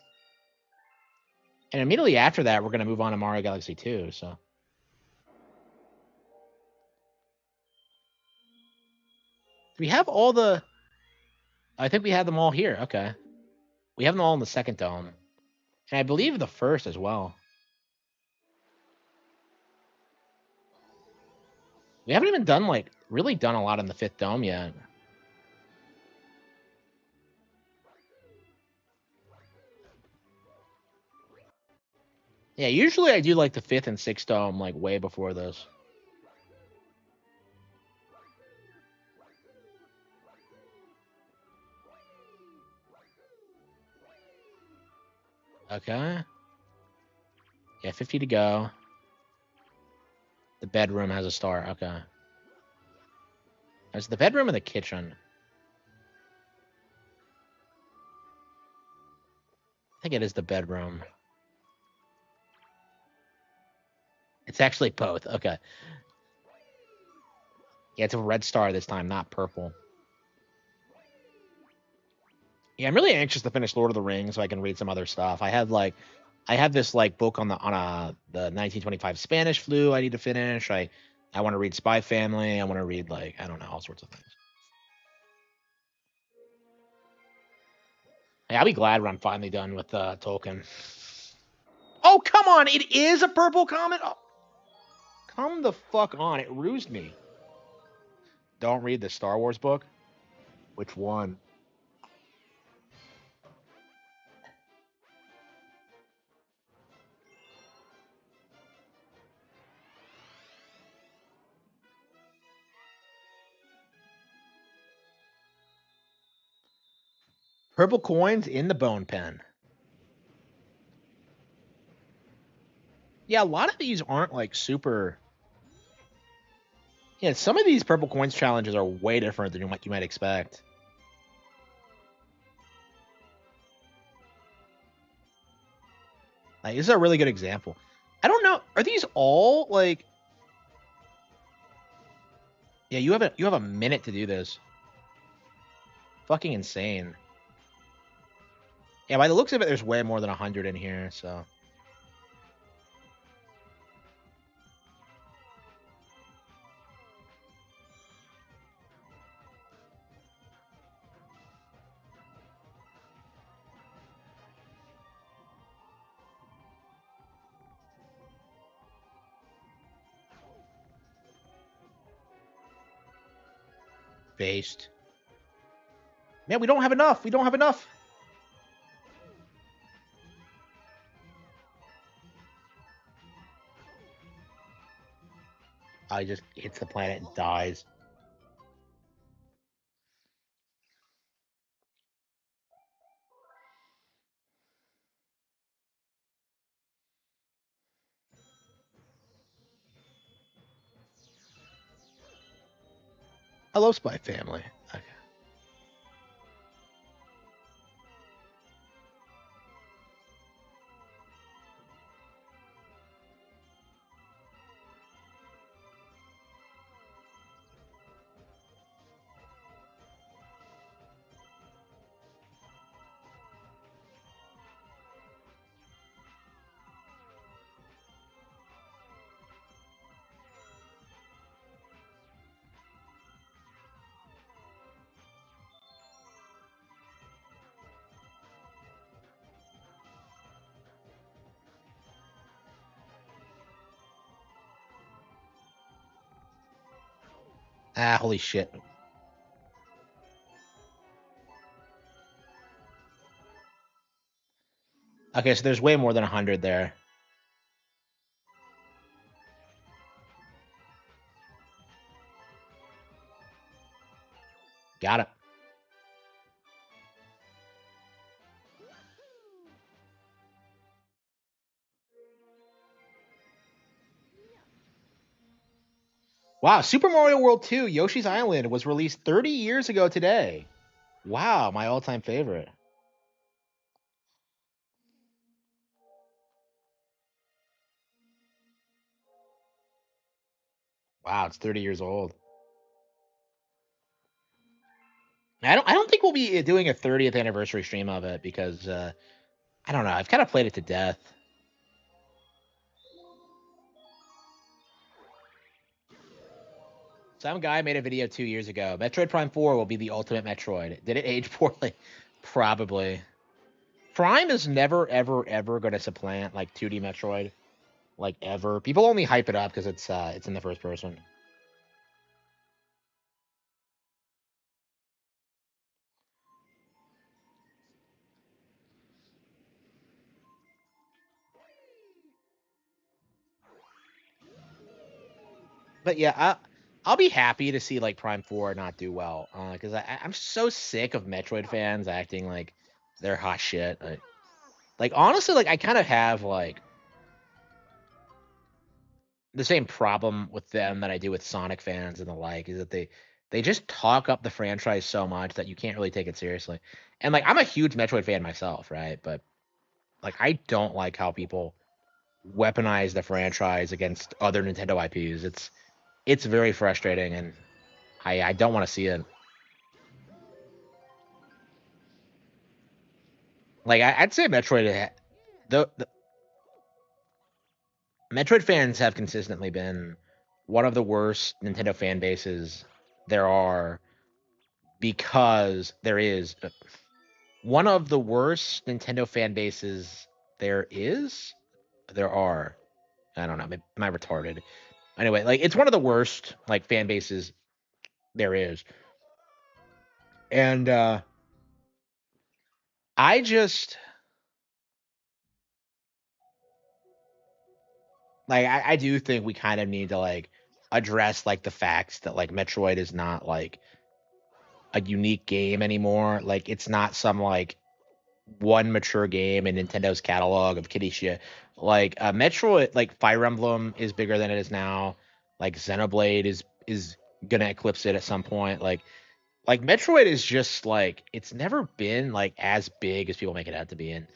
And immediately after that, we're going to move on to Mario Galaxy 2. So, do we have all the. I think we have them all here. Okay. We have them all in the second dome. And I believe the first as well. We haven't even done, like, really done a lot in the fifth dome yet. Yeah, usually I do, like, the fifth and sixth dome, like, way before this. Okay. Yeah, 50 to go. The bedroom has a star. Okay. Is the bedroom or the kitchen? I think it is the bedroom. It's actually both. Okay. Yeah, it's a red star this time, not purple. Yeah, I'm really anxious to finish Lord of the Rings so I can read some other stuff. I have this like book on the 1925 Spanish flu I need to finish. I want to read Spy Family. I want to read like I don't know all sorts of things. Hey, I'll be glad when I'm finally done with Tolkien. Oh come on! It is a purple comet. Oh, come the fuck on! It rused me. Don't read the Star Wars book. Which one? Purple coins in the bone pen. Yeah, a lot of these aren't like super. Yeah, some of these purple coins challenges are way different than what you might expect. Like, this is a really good example. I don't know. Are these all like? Yeah, you have a minute to do this. Fucking insane. Yeah, by the looks of it, there's way more than 100 in here. So. Based. Man, we don't have enough. We don't have enough. I just hits the planet and dies. Hello, Spy Family. Okay. Ah, holy shit. Okay, so there's way more than 100 there. Got it. Wow, Super Mario World 2 Yoshi's Island was released 30 years ago today. Wow, my all-time favorite. Wow, it's 30 years old. I don't think we'll be doing a 30th anniversary stream of it because I don't know. I've kind of played it to death. Some guy made a video 2 years ago. Metroid Prime 4 will be the ultimate Metroid. Did it age poorly? Probably. Prime is never, ever, ever going to supplant like 2D Metroid, like ever. People only hype it up because it's in the first person. But yeah, I'll be happy to see like Prime 4 not do well because I'm so sick of Metroid fans acting like they're hot shit. Like honestly, like I kind of have like the same problem with them that I do with Sonic fans and the like is that they just talk up the franchise so much that you can't really take it seriously. And like I'm a huge Metroid fan myself, right? But like I don't like how people weaponize the franchise against other Nintendo IPs. It's very frustrating and I don't want to see it. Like I'd say Metroid the Metroid fans have consistently been one of the worst Nintendo fan bases there are because there is one of the worst Nintendo fan bases there is. There are. I don't know. Am I retarded? Anyway, like it's one of the worst like fan bases there is, and I just like I do think we kind of need to like address like the facts that like Metroid is not like a unique game anymore. Like it's not some like one mature game in Nintendo's catalog of kiddie shit. Like Metroid, like Fire Emblem is bigger than it is now. Like Xenoblade is gonna eclipse it at some point. Like Metroid is just like it's never been like as big as people make it out to be. And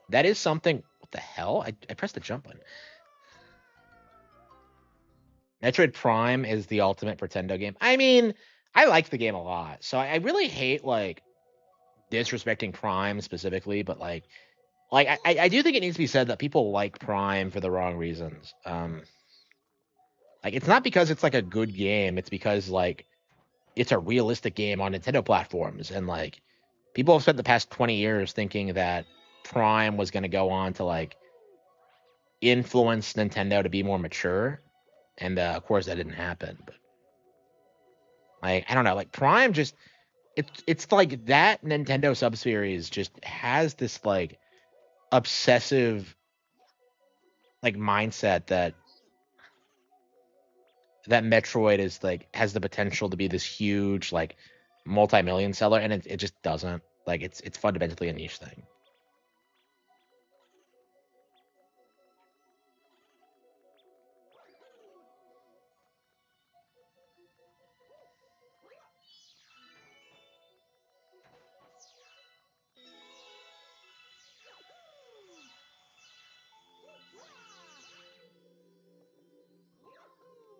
that is something. What the hell? I pressed the jump button. Metroid Prime is the ultimate Pretendo game. I mean, I like the game a lot, so I really hate like disrespecting Prime specifically, but like I do think it needs to be said that people like Prime for the wrong reasons. Like it's not because it's like a good game, it's because like it's a realistic game on Nintendo platforms, and like people have spent the past 20 years thinking that Prime was going to go on to like influence Nintendo to be more mature, and of course that didn't happen. But like I don't know, like Prime just it's like that Nintendo subseries just has this like obsessive like mindset that Metroid is like has the potential to be this huge like multi-million seller, and it just doesn't. Like it's fundamentally a niche thing.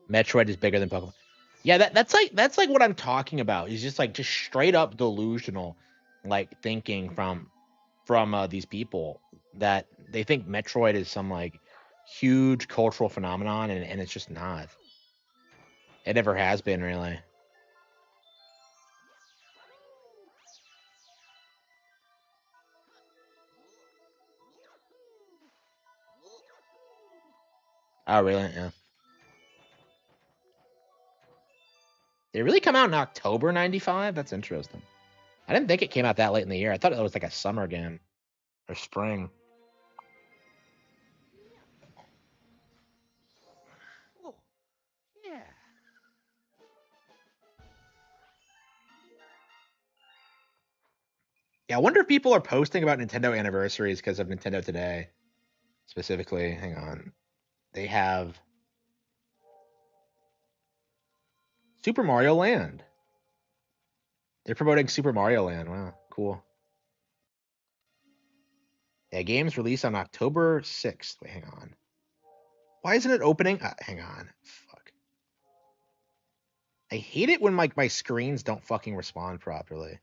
Metroid is bigger than Pokemon. Yeah, that's like what I'm talking about. Is just straight up delusional, like thinking from these people that they think Metroid is some like huge cultural phenomenon, and it's just not. It never has been really. Oh really? Yeah. Did it really come out in October '95? That's interesting. I didn't think it came out that late in the year. I thought it was like a summer game or spring. Oh, yeah. Yeah, I wonder if people are posting about Nintendo anniversaries because of Nintendo Today specifically. Hang on. They have Super Mario Land. They're promoting Super Mario Land. Wow, cool. Yeah, games released on October 6th. Wait, hang on. Why isn't it opening? Hang on. Fuck. I hate it when my screens don't fucking respond properly.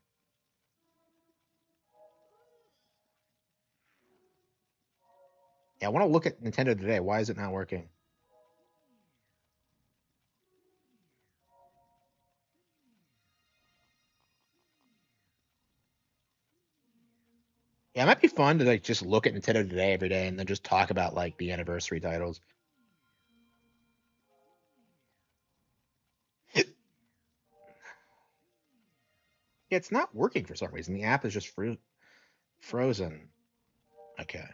Yeah, I want to look at Nintendo Today. Why is it not working? Yeah, it might be fun to like just look at Nintendo Today every day and then just talk about like the anniversary titles. Yeah, it's not working for some reason. The app is just frozen. Okay.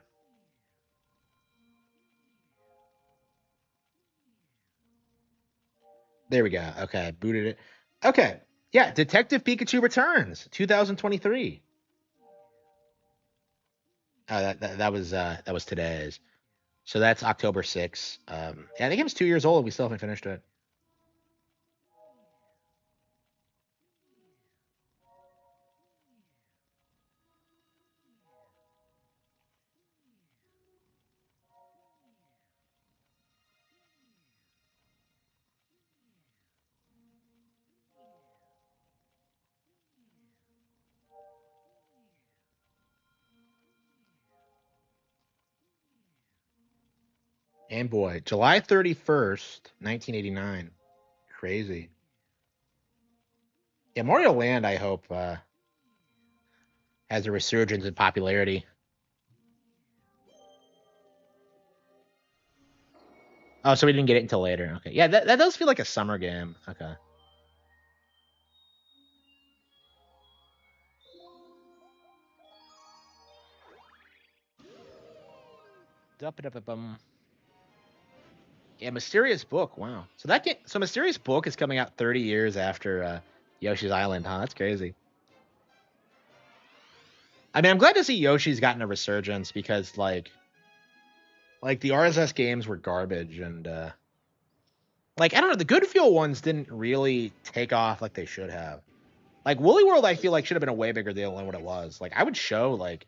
There we go. Okay, booted it. Okay. Yeah, Detective Pikachu Returns, 2023. That was today's. So that's October 6th. Yeah, I think it was 2 years old. We still haven't finished it. And boy, July 31st, 1989. Crazy. Yeah, Mario Land, I hope, has a resurgence in popularity. Oh, so we didn't get it until later. Okay. Yeah, that does feel like a summer game. Okay. Dup-a-dup-a-bum. Yeah, Mysterious Book. Wow. So Mysterious Book is coming out 30 years after Yoshi's Island, huh? That's crazy. I mean, I'm glad to see Yoshi's gotten a resurgence because like the RSS games were garbage and like I don't know, the Good Feel ones didn't really take off like they should have. Like Woolly World, I feel like should have been a way bigger deal than what it was. Like I would show like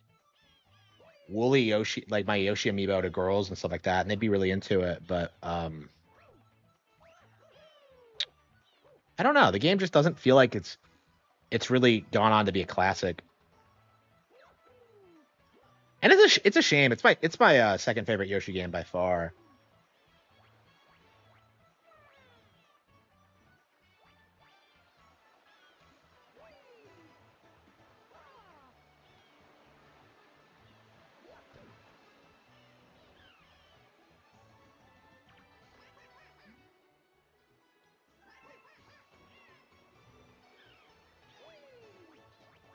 Woolly Yoshi, like my Yoshi amiibo to girls and stuff like that, and they'd be really into it. But I don't know. The game just doesn't feel like it's really gone on to be a classic. And it's a shame. It's my second favorite Yoshi game by far.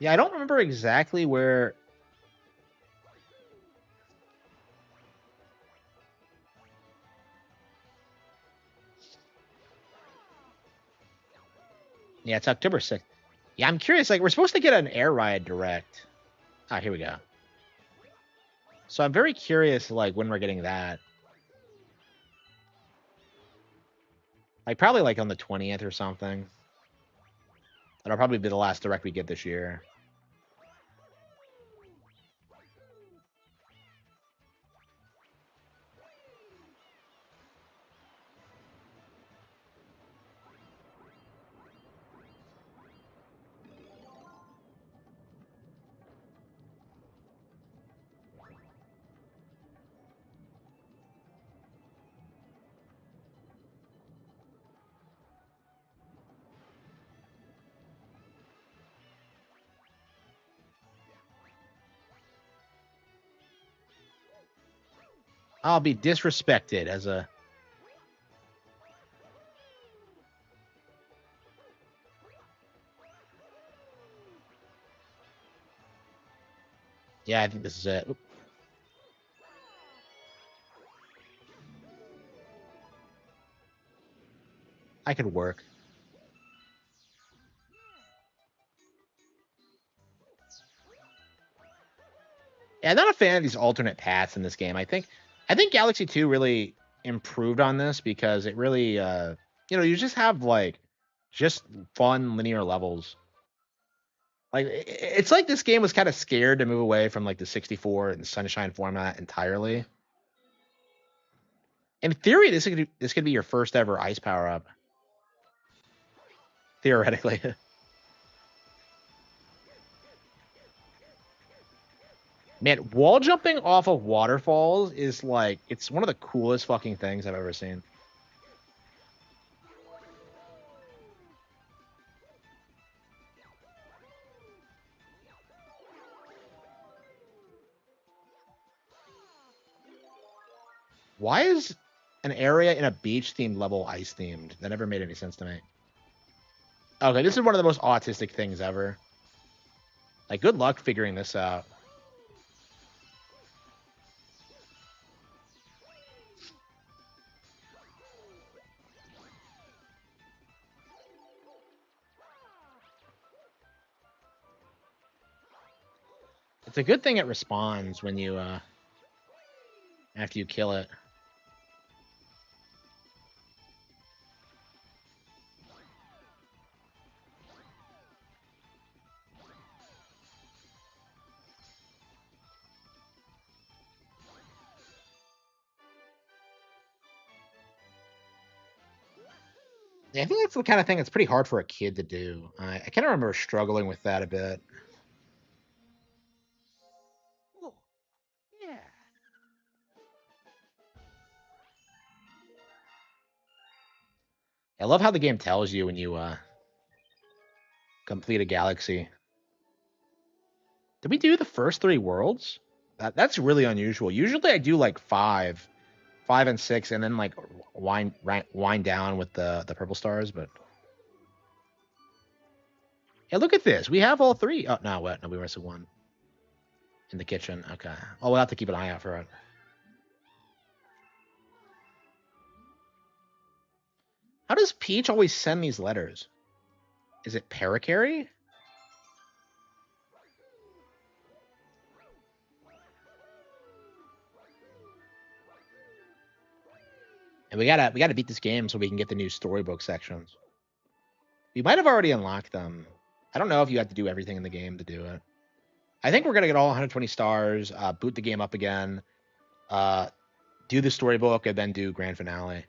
Yeah, I don't remember exactly where. Yeah, it's October 6th. Yeah, I'm curious. Like, we're supposed to get an Air Ride Direct. Ah, here we go. So I'm very curious, like, when we're getting that. Like, probably like on the 20th or something. That'll probably be the last Direct we get this year. I'll be disrespected as a. Yeah, I think this is it. Oop. I could work. Yeah, I'm not a fan of these alternate paths in this game. I think Galaxy 2 really improved on this because it really you just have like just fun linear levels. Like it's like this game was kind of scared to move away from like the 64 and Sunshine format entirely. In theory, this could be your first ever ice power up. Theoretically. Man, wall jumping off of waterfalls is like it's one of the coolest fucking things I've ever seen. Why is an area in a beach themed level ice themed? That never made any sense to me. Okay, this is one of the most autistic things ever. Like, good luck figuring this out. It's a good thing it responds when you after you kill it. Yeah, I think that's the kind of thing that's pretty hard for a kid to do. I kind of remember struggling with that a bit. Oh, yeah. I love how the game tells you when you complete a galaxy. Did we do the first three worlds? That's really unusual. Usually I do like five and six, and then like wind down with the purple stars. But yeah, look at this. We have all three. Oh no, what? No, we missing one in the kitchen. Okay. Oh, we'll have to keep an eye out for it. How does Peach always send these letters? Is it Parakarry? And we gotta beat this game so we can get the new storybook sections. We might have already unlocked them. I don't know if you have to do everything in the game to do it. I think we're gonna get all 120 stars, boot the game up again, do the storybook, and then do grand finale.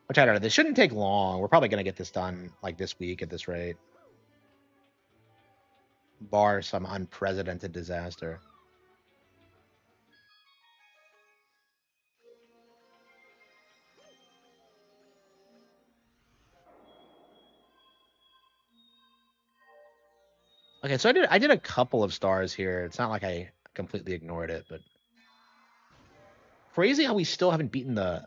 Which I don't know. This shouldn't take long. We're probably gonna get this done like this week at this rate. Bar some unprecedented disaster. Okay, so I did a couple of stars here. It's not like I completely ignored it, but crazy how we still haven't beaten the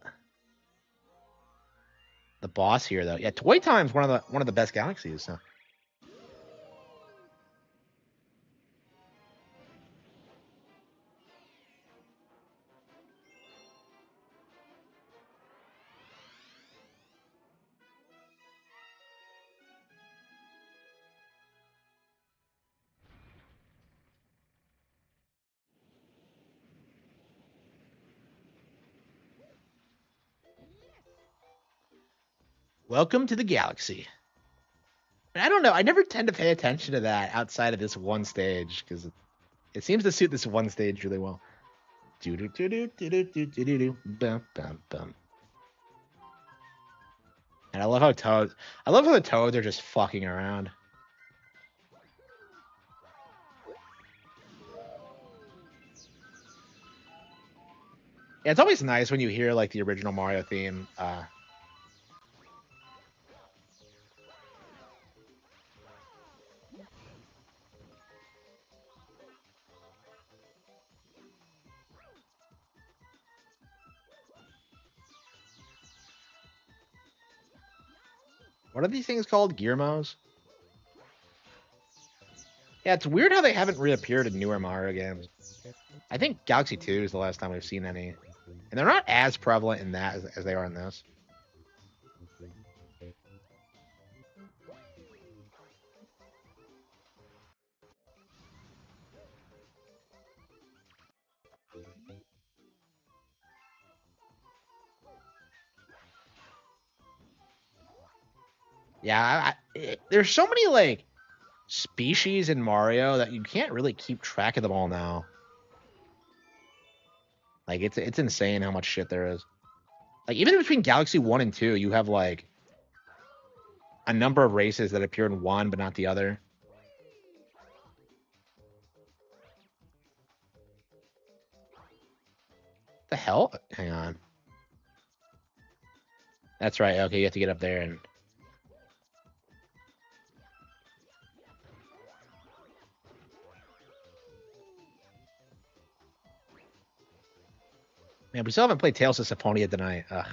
boss here though. Yeah, Toy Time's one of the best galaxies. So. Welcome to the galaxy. I don't know. I never tend to pay attention to that outside of this one stage because it seems to suit this one stage really well. Do do do do do do do do do bum bum bum. And I love how the toads are just fucking around. Yeah, it's always nice when you hear like the original Mario theme. What are these things called? Gearmos? Yeah, it's weird how they haven't reappeared in newer Mario games. I think Galaxy 2 is the last time we've seen any. And they're not as prevalent in that as they are in this. Yeah, there's so many like species in Mario that you can't really keep track of them all now. Like it's insane how much shit there is. Like even between Galaxy 1 and 2, you have like a number of races that appear in one but not the other. The hell? Hang on. That's right. Okay, you have to get up there and man, we still haven't played Tales of Symphonia tonight. Ugh.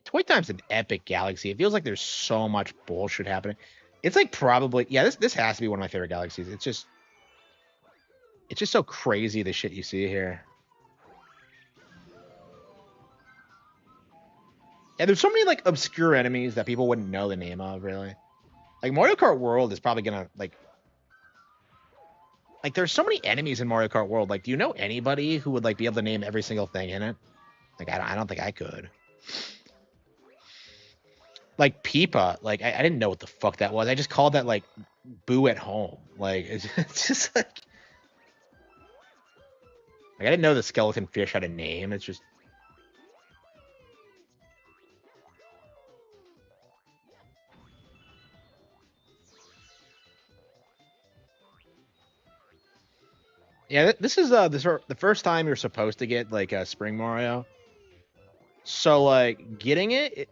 Toy Time's an epic galaxy. It feels like there's so much bullshit happening. It's like probably this has to be one of my favorite galaxies. It's just so crazy the shit you see here. Yeah, there's so many like obscure enemies that people wouldn't know the name of, really. Like Mario Kart World is probably gonna like there's so many enemies in Mario Kart World. Like, do you know anybody who would like be able to name every single thing in it? Like, I don't think I could. Like Peepa, like I didn't know what the fuck that was. I just called that like Boo at home. Like it's just like I didn't know the skeleton fish had a name. It's just yeah. This is the first time you're supposed to get like a Spring Mario. So like getting it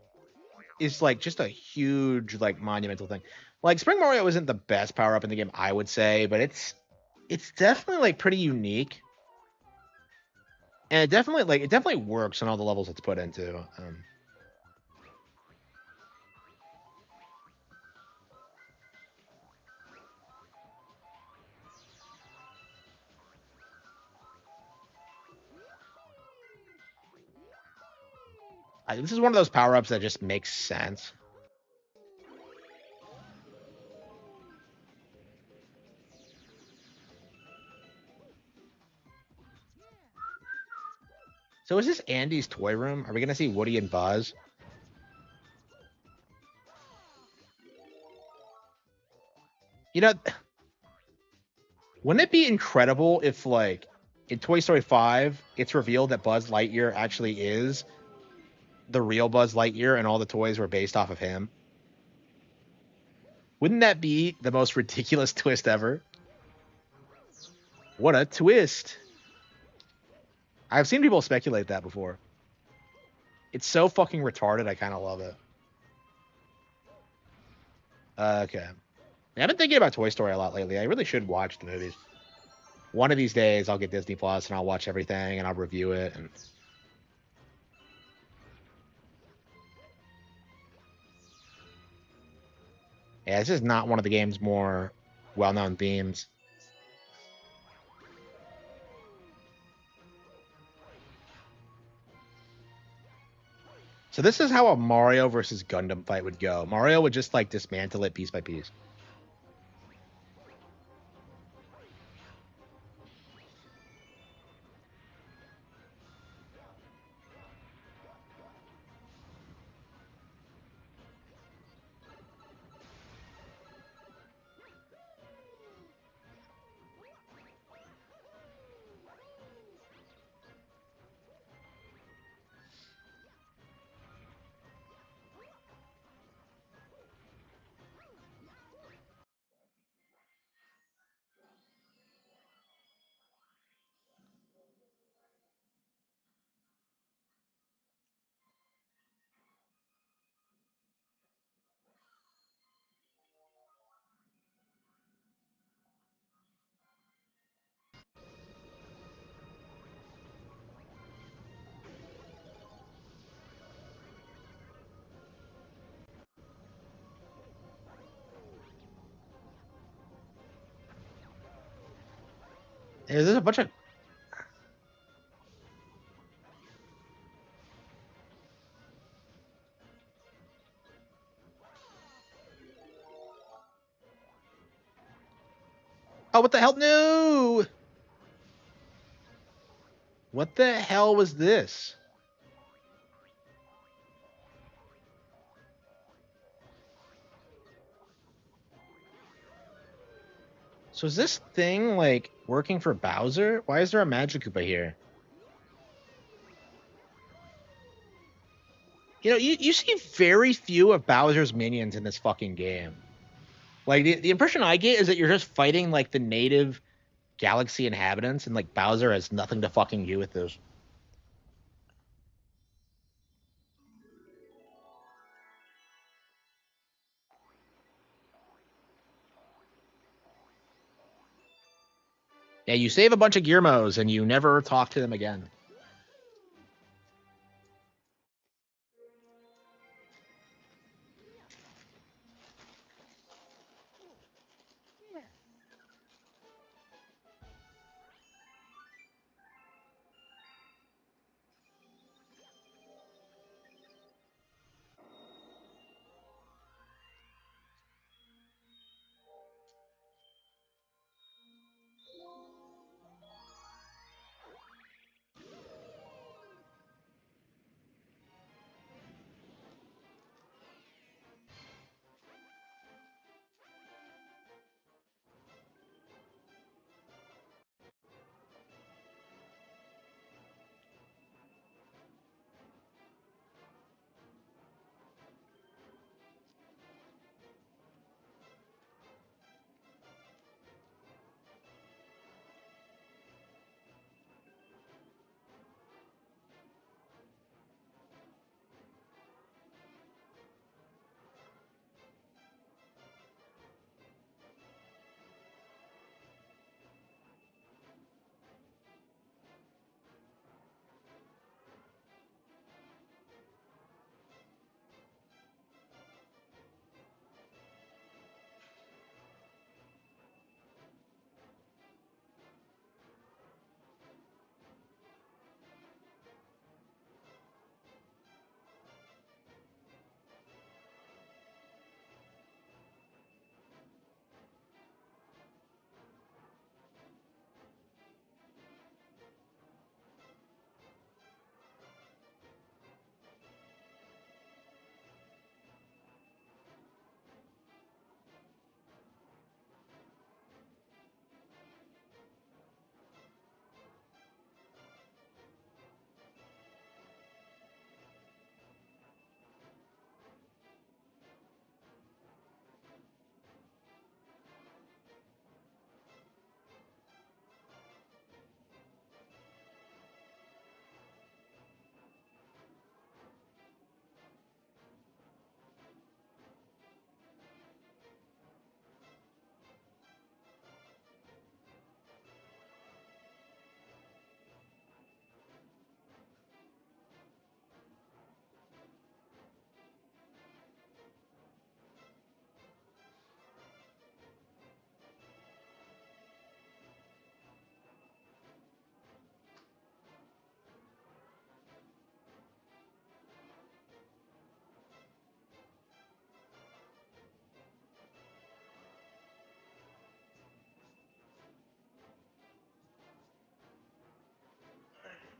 is like just a huge like monumental thing. Like Spring Mario isn't the best power up in the game, I would say, but it's definitely like pretty unique. And it definitely works on all the levels it's put into. This is one of those power-ups that just makes sense. So is this Andy's toy room? Are we gonna see Woody and Buzz? You know, wouldn't it be incredible if, like, in Toy Story 5, it's revealed that Buzz Lightyear actually is the real Buzz Lightyear and all the toys were based off of him? Wouldn't that be the most ridiculous twist ever? What a twist. I've seen people speculate that before. It's so fucking retarded, I kind of love it. Okay. I've been thinking about Toy Story a lot lately. I really should watch the movies. One of these days, I'll get Disney Plus and I'll watch everything and I'll review it. And yeah, this is not one of the game's more well-known themes. So this is how a Mario versus Gundam fight would go. Mario would just like dismantle it piece by piece. There's a bunch of... Oh, what the hell? No! What the hell was this? So is this thing, like, working for Bowser? Why is there a Magic Koopa here? You know, you see very few of Bowser's minions in this fucking game. Like, the impression I get is that you're just fighting, like, the native galaxy inhabitants, and, like, Bowser has nothing to fucking do with this. Yeah, you save a bunch of Gearmos, and you never talk to them again.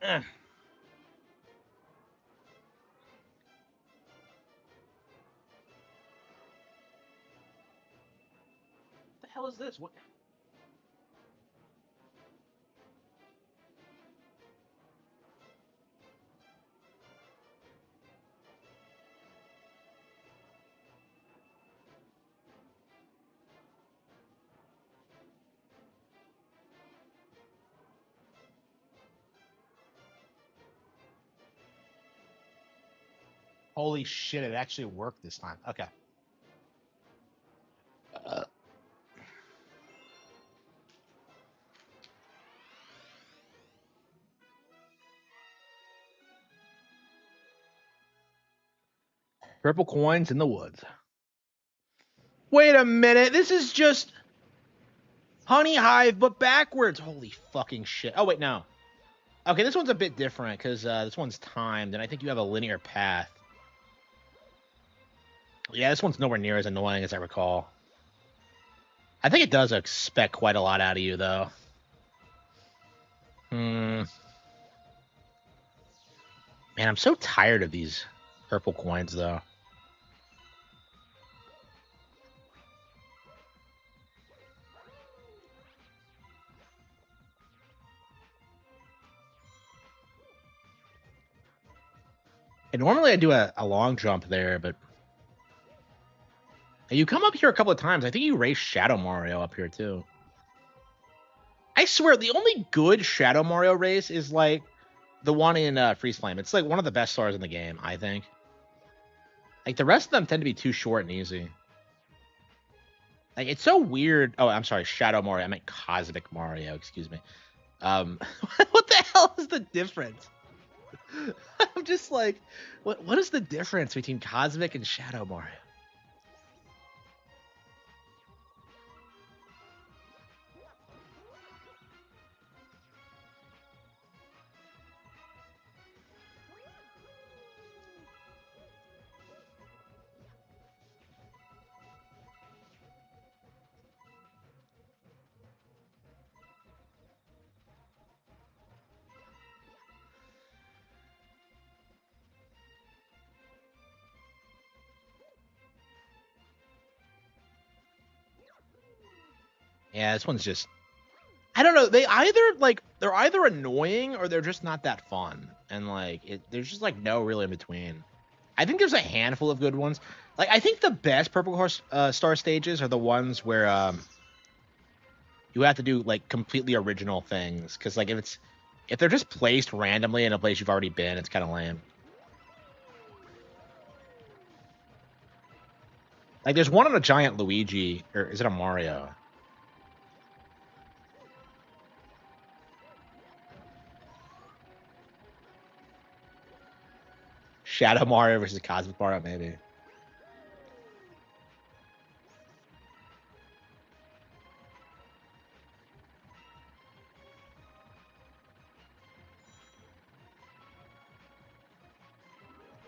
What the hell is this? What? Holy shit! It actually worked this time. Okay. Purple coins in the woods. Wait a minute. This is just Honey Hive, but backwards. Holy fucking shit. Oh, wait, no. Okay, this one's a bit different because this one's timed, and I think you have a linear path. Yeah, this one's nowhere near as annoying as I recall. I think it does expect quite a lot out of you, though. Man, I'm so tired of these purple coins, though. And normally I do a long jump there, but you come up here a couple of times. I think you race Shadow Mario up here, too. I swear, the only good Shadow Mario race is, like, the one in Freeze Flame. It's, like, one of the best stars in the game, I think. Like, the rest of them tend to be too short and easy. Like, it's so weird. Oh, I'm sorry, Shadow Mario. I meant Cosmic Mario, excuse me. What the hell is the difference? I'm just like, what is the difference between Cosmic and Shadow Mario? Yeah, this one's just, I don't know. They're either annoying or they're just not that fun, and like there's just like no real in between. I think there's a handful of good ones. Like I think the best Purple Horse Star stages are the ones where you have to do like completely original things, because like if they're just placed randomly in a place you've already been, it's kind of lame. Like there's one on a giant Luigi, or is it a Mario? Shadow Mario versus Cosmic Mario, maybe.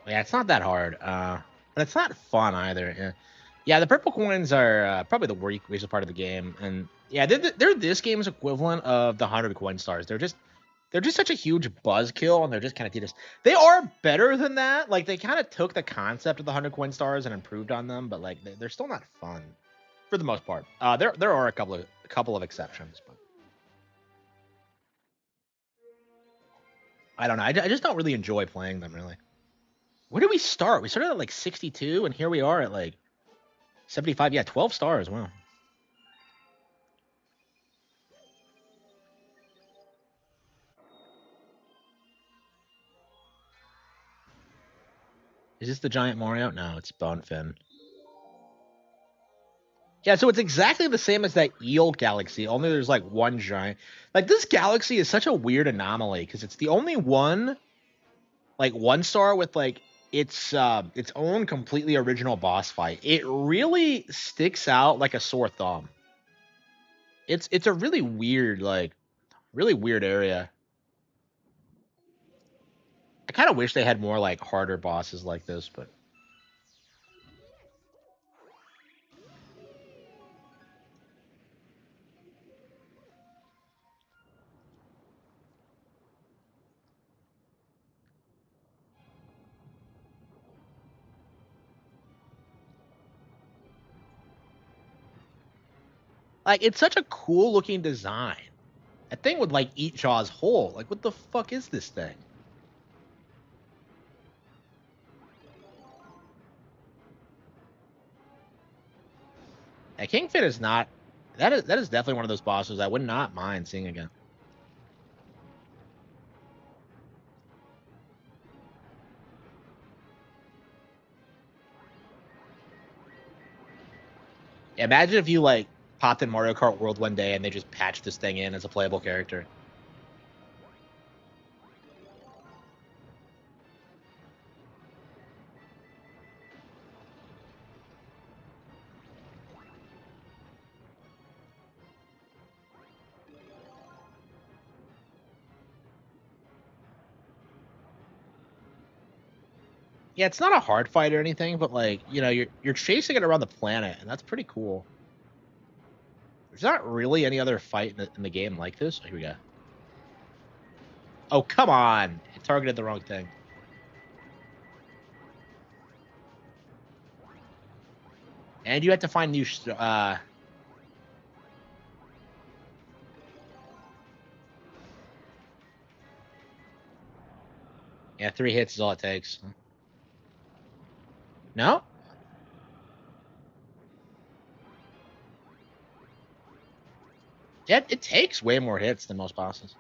Yeah, it's not that hard, but it's not fun either. Yeah, the purple coins are probably the weakest part of the game, and yeah, they're this game's equivalent of the 100 coin stars. They're just such a huge buzzkill, and they're just kind of tedious. They are better than that. Like they kind of took the concept of the 100 coin stars and improved on them, but like they're still not fun for the most part. There are a couple of exceptions, but I don't know. I just don't really enjoy playing them really. Where did we start? We started at like 62, and here we are at like 75. Yeah, 12 stars. Wow. Is this the giant Mario? No, it's Bonefin. Yeah, so it's exactly the same as that eel galaxy, only there's like one giant. Like this galaxy is such a weird anomaly because it's the only one, like one star with like its own completely original boss fight. It really sticks out like a sore thumb. It's a really weird area. I kind of wish they had more like harder bosses like this, but Like, it's such a cool looking design. That thing would like eat Jaws whole. Like, what the fuck is this thing? Yeah, Kingfin is not. That is definitely one of those bosses I would not mind seeing again. Yeah, imagine if you like popped in Mario Kart World one day and they just patched this thing in as a playable character. Yeah, it's not a hard fight or anything, but like, you know, you're chasing it around the planet, and that's pretty cool. There's not really any other fight in the game like this. Here we go. Oh, come on. It targeted the wrong thing. And you have to find new yeah, 3 hits is all it takes. No? Yeah, it takes way more hits than most bosses.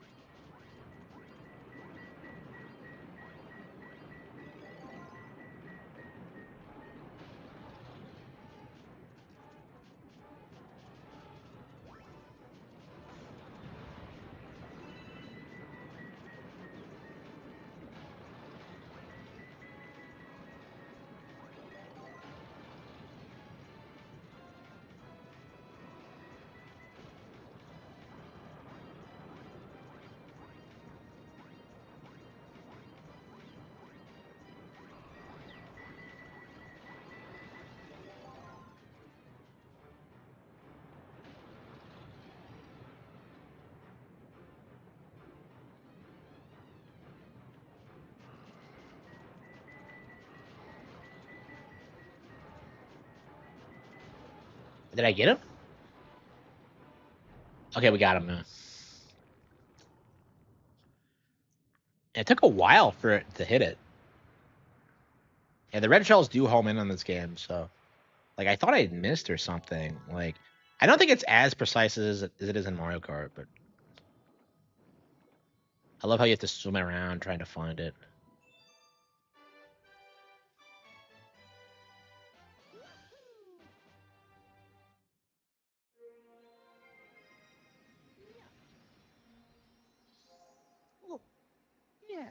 Did I get him? Okay, we got him now. It took a while for it to hit it. Yeah, the red shells do home in on this game, so like I thought I had missed or something. Like I don't think it's as precise as it is in Mario Kart, but I love how you have to swim around trying to find it. Oh, yeah.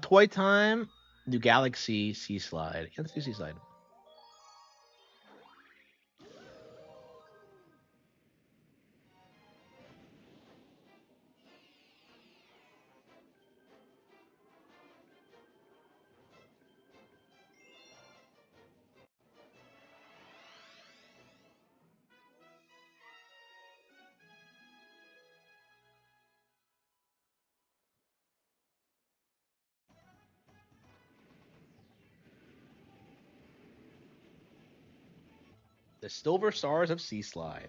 Toy Time, New Galaxy, Sea Slide. Yeah, let's do Sea Slide. The Silver Stars of Sea Slide.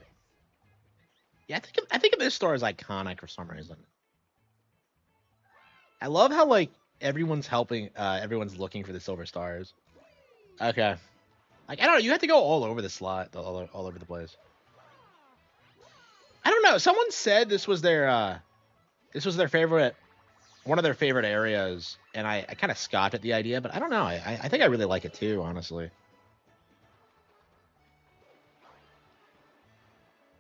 Yeah, I think of this star as iconic for some reason. I love how like everyone's helping, everyone's looking for the silver stars. Okay, like I don't know, you have to go all over the slot, all over the place. I don't know. Someone said this was their favorite, one of their favorite areas, and I kind of scoffed at the idea, but I don't know. I think I really like it too, honestly.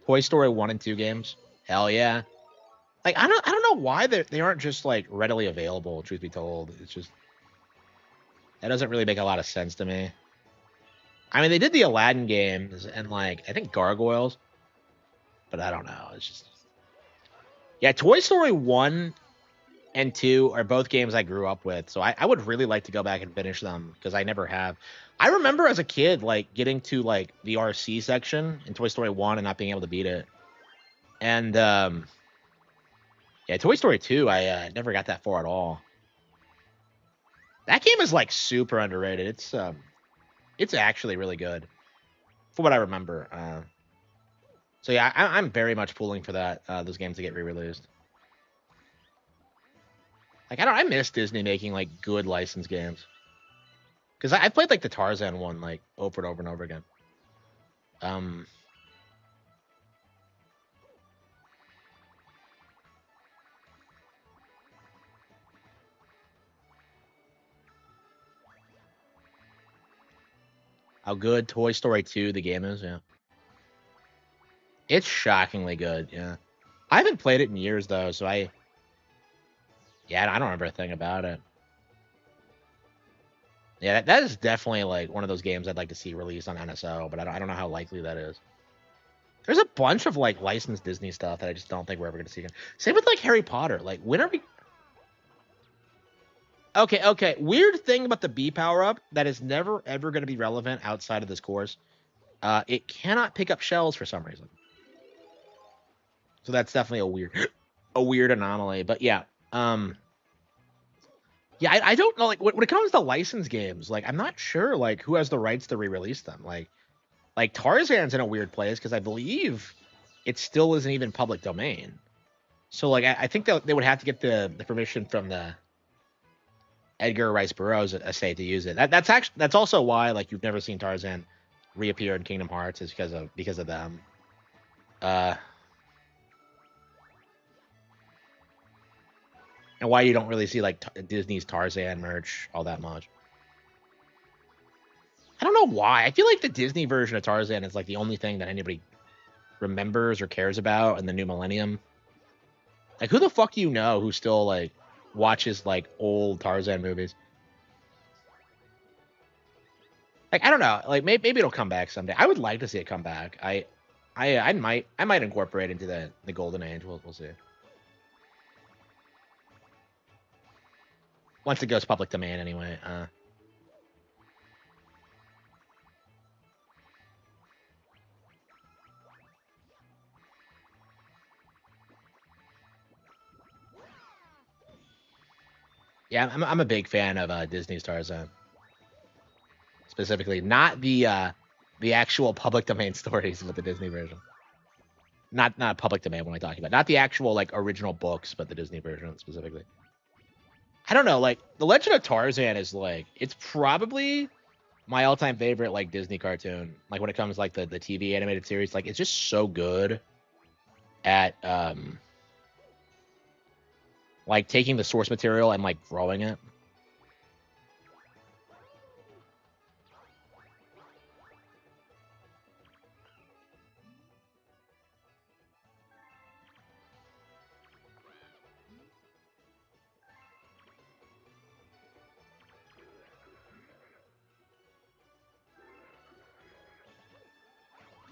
Toy Story 1 and 2 games, hell yeah. Like I don't know why they aren't just like readily available. Truth be told, it's just that doesn't really make a lot of sense to me. I mean, they did the Aladdin games and like I think Gargoyles, but I don't know. It's just yeah, Toy Story 1 and 2 are both games I grew up with. So I would really like to go back and finish them because I never have. I remember as a kid, like getting to like the RC section in Toy Story 1 and not being able to beat it. And yeah, Toy Story 2, I never got that far at all. That game is like super underrated. It's actually really good for what I remember. So yeah, I'm very much pulling for that those games to get re-released. Like I miss Disney making like good licensed games because I played like the Tarzan one like over and over and over again. Um, how good Toy Story 2 the game is, yeah. It's shockingly good, yeah. I haven't played it in years though, so I don't remember a thing about it. Yeah, that is definitely like one of those games I'd like to see released on NSO, but I don't know how likely that is. There's a bunch of like licensed Disney stuff that I just don't think we're ever going to see again. Same with like Harry Potter. Like, when are we? Okay. Weird thing about the B power up that is never ever going to be relevant outside of this course. It cannot pick up shells for some reason. So that's definitely a weird anomaly. But yeah, yeah, I don't know. Like when it comes to licensed games, like I'm not sure like who has the rights to re-release them. Like Tarzan's in a weird place because I believe it still isn't even public domain. So like I think that they would have to get the permission from the Edgar Rice Burroughs estate to use it. That's also why like you've never seen Tarzan reappear in Kingdom Hearts is because of them. And why you don't really see like Disney's Tarzan merch all that much. I don't know why. I feel like the Disney version of Tarzan is like the only thing that anybody remembers or cares about in the new millennium. Like, who the fuck do you know who still like watches like old Tarzan movies? Like, I don't know. Like, maybe it'll come back someday. I would like to see it come back. I might incorporate into the golden age. We'll see. Once it goes public domain, anyway. Yeah, I'm a big fan of Disney's Tarzan, specifically not the actual public domain stories, but the Disney version. Not public domain. What am I talking about? Not the actual like original books, but the Disney version specifically. I don't know. Like the Legend of Tarzan is like it's probably my all-time favorite like Disney cartoon. Like when it comes to, like the TV animated series, like it's just so good at like taking the source material and like growing it.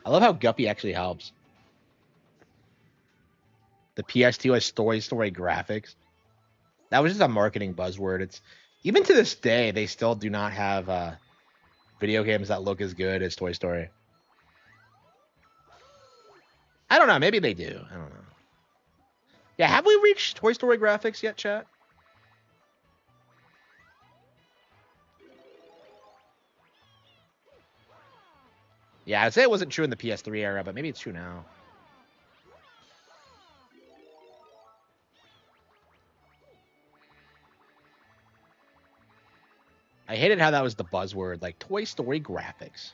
I love how Guppy actually helps. The PS2 has story graphics. That was just a marketing buzzword. It's even to this day they still do not have video games that look as good as Toy Story. I don't know. Maybe they do. I don't know. Yeah, have we reached Toy Story graphics yet, chat? Yeah, I'd say it wasn't true in the PS3 era, but maybe it's true now. I hated how that was the buzzword, like Toy Story graphics.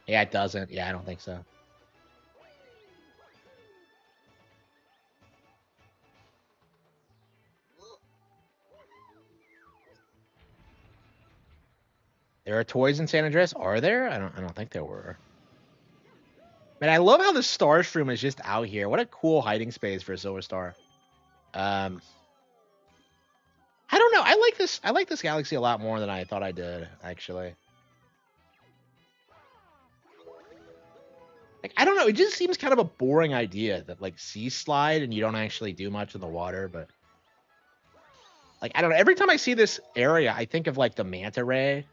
Yeah, it doesn't. Yeah, I don't think so. There are toys in San Andreas? Are there? I don't think there were. Man, I love how the Starstream is just out here. What a cool hiding space for a Silver Star. I don't know. I like this. I like this galaxy a lot more than I thought I did, actually. Like, I don't know. It just seems kind of a boring idea that like sea slide and you don't actually do much in the water. But like, I don't know. Every time I see this area, I think of like the manta ray,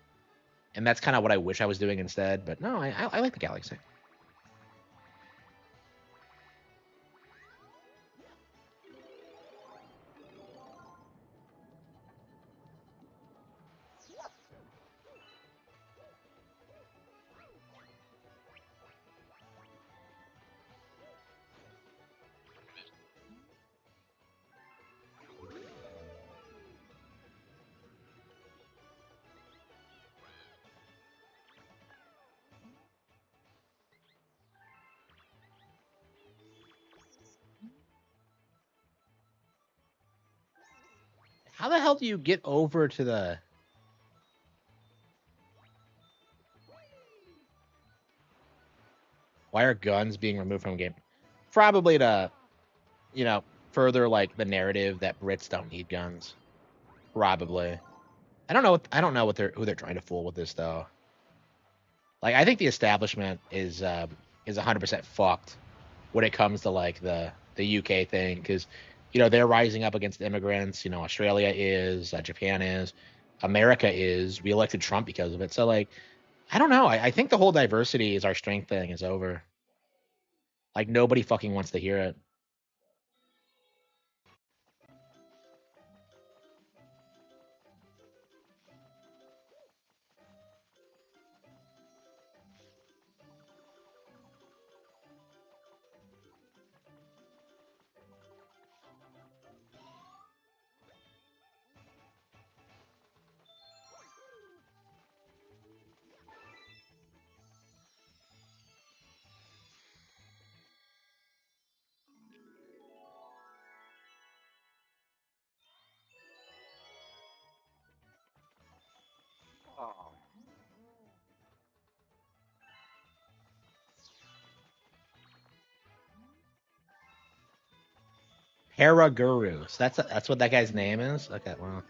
and that's kind of what I wish I was doing instead. But no, I like the galaxy. How the hell do you get over to the? Why are guns being removed from game? Probably to, you know, further like the narrative that Brits don't need guns. Probably. I don't know what who they're trying to fool with this though. Like I think the establishment is 100% fucked when it comes to like the UK thing because they're rising up against immigrants. Australia is, Japan is, America is. We elected Trump because of it. So like I don't know. I think the whole diversity is our strength thing is over. Like nobody fucking wants to hear it. Paraguru. So that's what that guy's name is. Okay, well.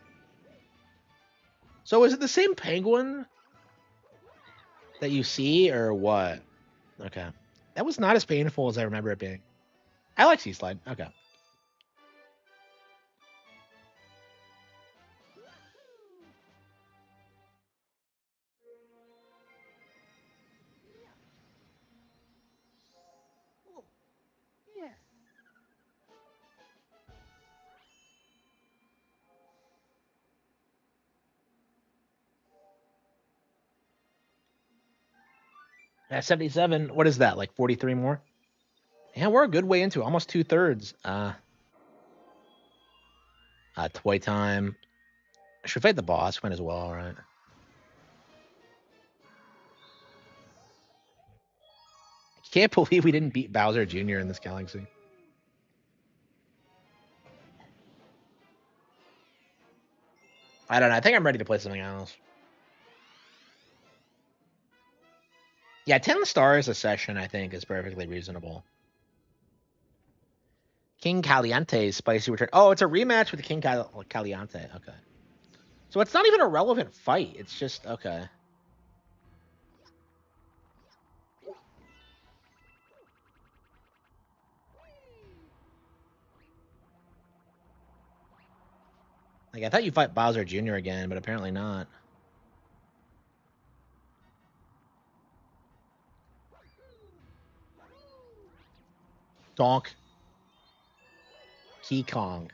So is it the same penguin that you see, or what? Okay, that was not as painful as I remember it being. I like Sea Slide. Okay. Oh, yeah. At 77, what is that? Like 43 more? Yeah, we're a good way into it, almost 2/3. Toy time. Should fight the boss win as well, right? I can't believe we didn't beat Bowser Jr. in this galaxy. I don't know. I think I'm ready to play something else. Yeah, 10 stars a session, I think, is perfectly reasonable. King Caliente's spicy return. Oh, it's a rematch with King Caliente. Okay. So it's not even a relevant fight. It's just, okay. Like, I thought you'd fight Bowser Jr. again, but apparently not. Donk. Key Kong.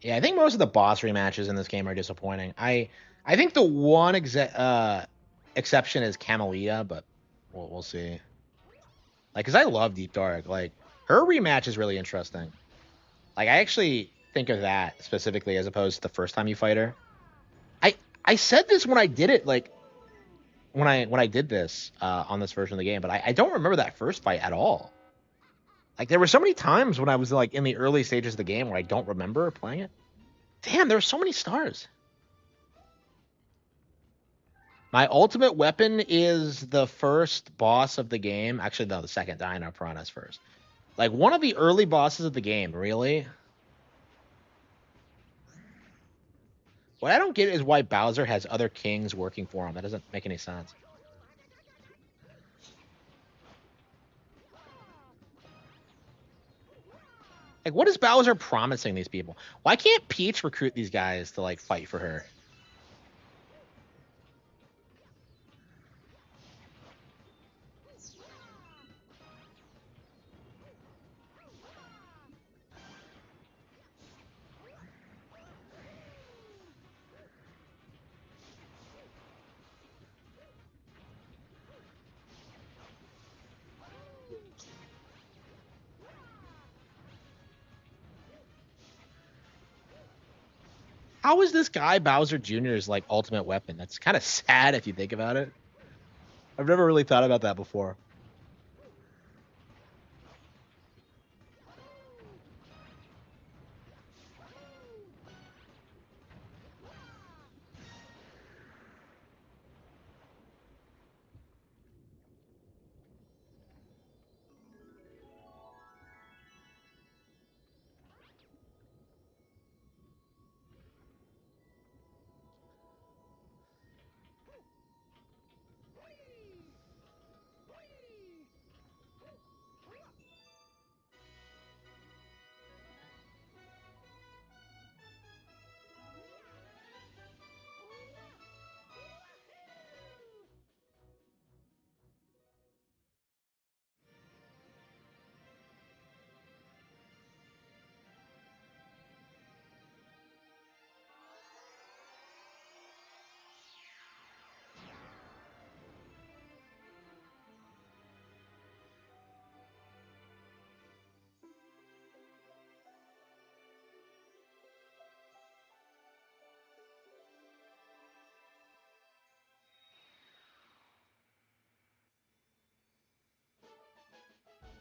Yeah, I think most of the boss rematches in this game are disappointing. I think the one exception is Camellia, but we'll see. Like, cause I love Deep Dark. Like, her rematch is really interesting. Like, I actually think of that specifically as opposed to the first time you fight her. I said this when I did it, like when I did this on this version of the game, but I don't remember that first fight at all. Like, there were so many times when I was like in the early stages of the game where I don't remember playing it. Damn, there were so many stars. My ultimate weapon is the first boss of the game. Actually, no, the second Dino Piranha's first. Like one of the early bosses of the game, really? What I don't get is why Bowser has other kings working for him. That doesn't make any sense. Like, what is Bowser promising these people? Why can't Peach recruit these guys to, like, fight for her? How is this guy Bowser Jr.'s, like, ultimate weapon? That's kind of sad if you think about it. I've never really thought about that before.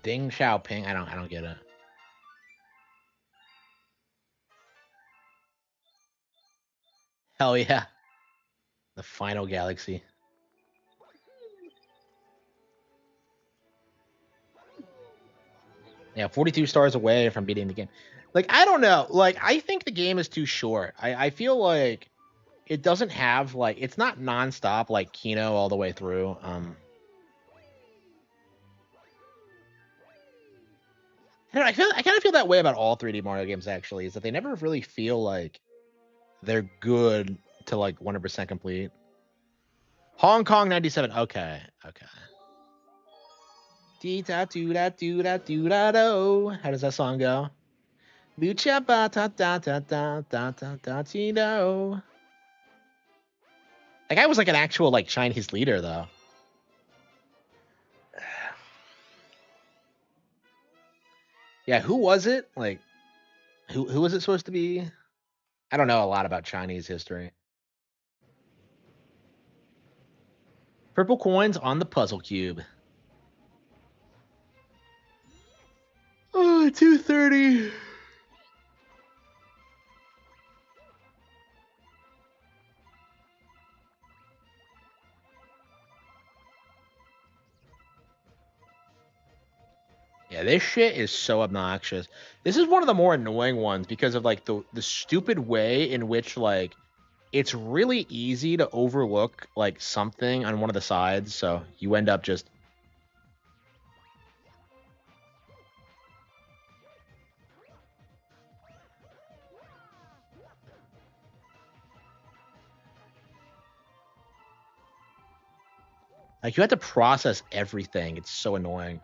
Ding Xiaoping. I don't get it. Hell yeah. The final galaxy. Yeah, 42 stars away from beating the game. Like, I don't know. Like, I think the game is too short. I feel like it doesn't have, like, it's not nonstop like Kino all the way through. I kind of feel that way about all 3D Mario games, actually, is that they never really feel like they're good to, like, 100% complete. Hong Kong 97. Okay. Okay. Dee da doo da doo da doo da do. How does that song go? Lucha ba da da da da da da da do. That guy was like an actual, like, Chinese leader, though. Yeah, who was it? Like, who was it supposed to be? I don't know a lot about Chinese history. Purple coins on the puzzle cube. Oh, 230. Yeah, this shit is so obnoxious. This is one of the more annoying ones because of, like, the stupid way in which, like, it's really easy to overlook, like, something on one of the sides, so you end up just... Like, you have to process everything. It's so annoying.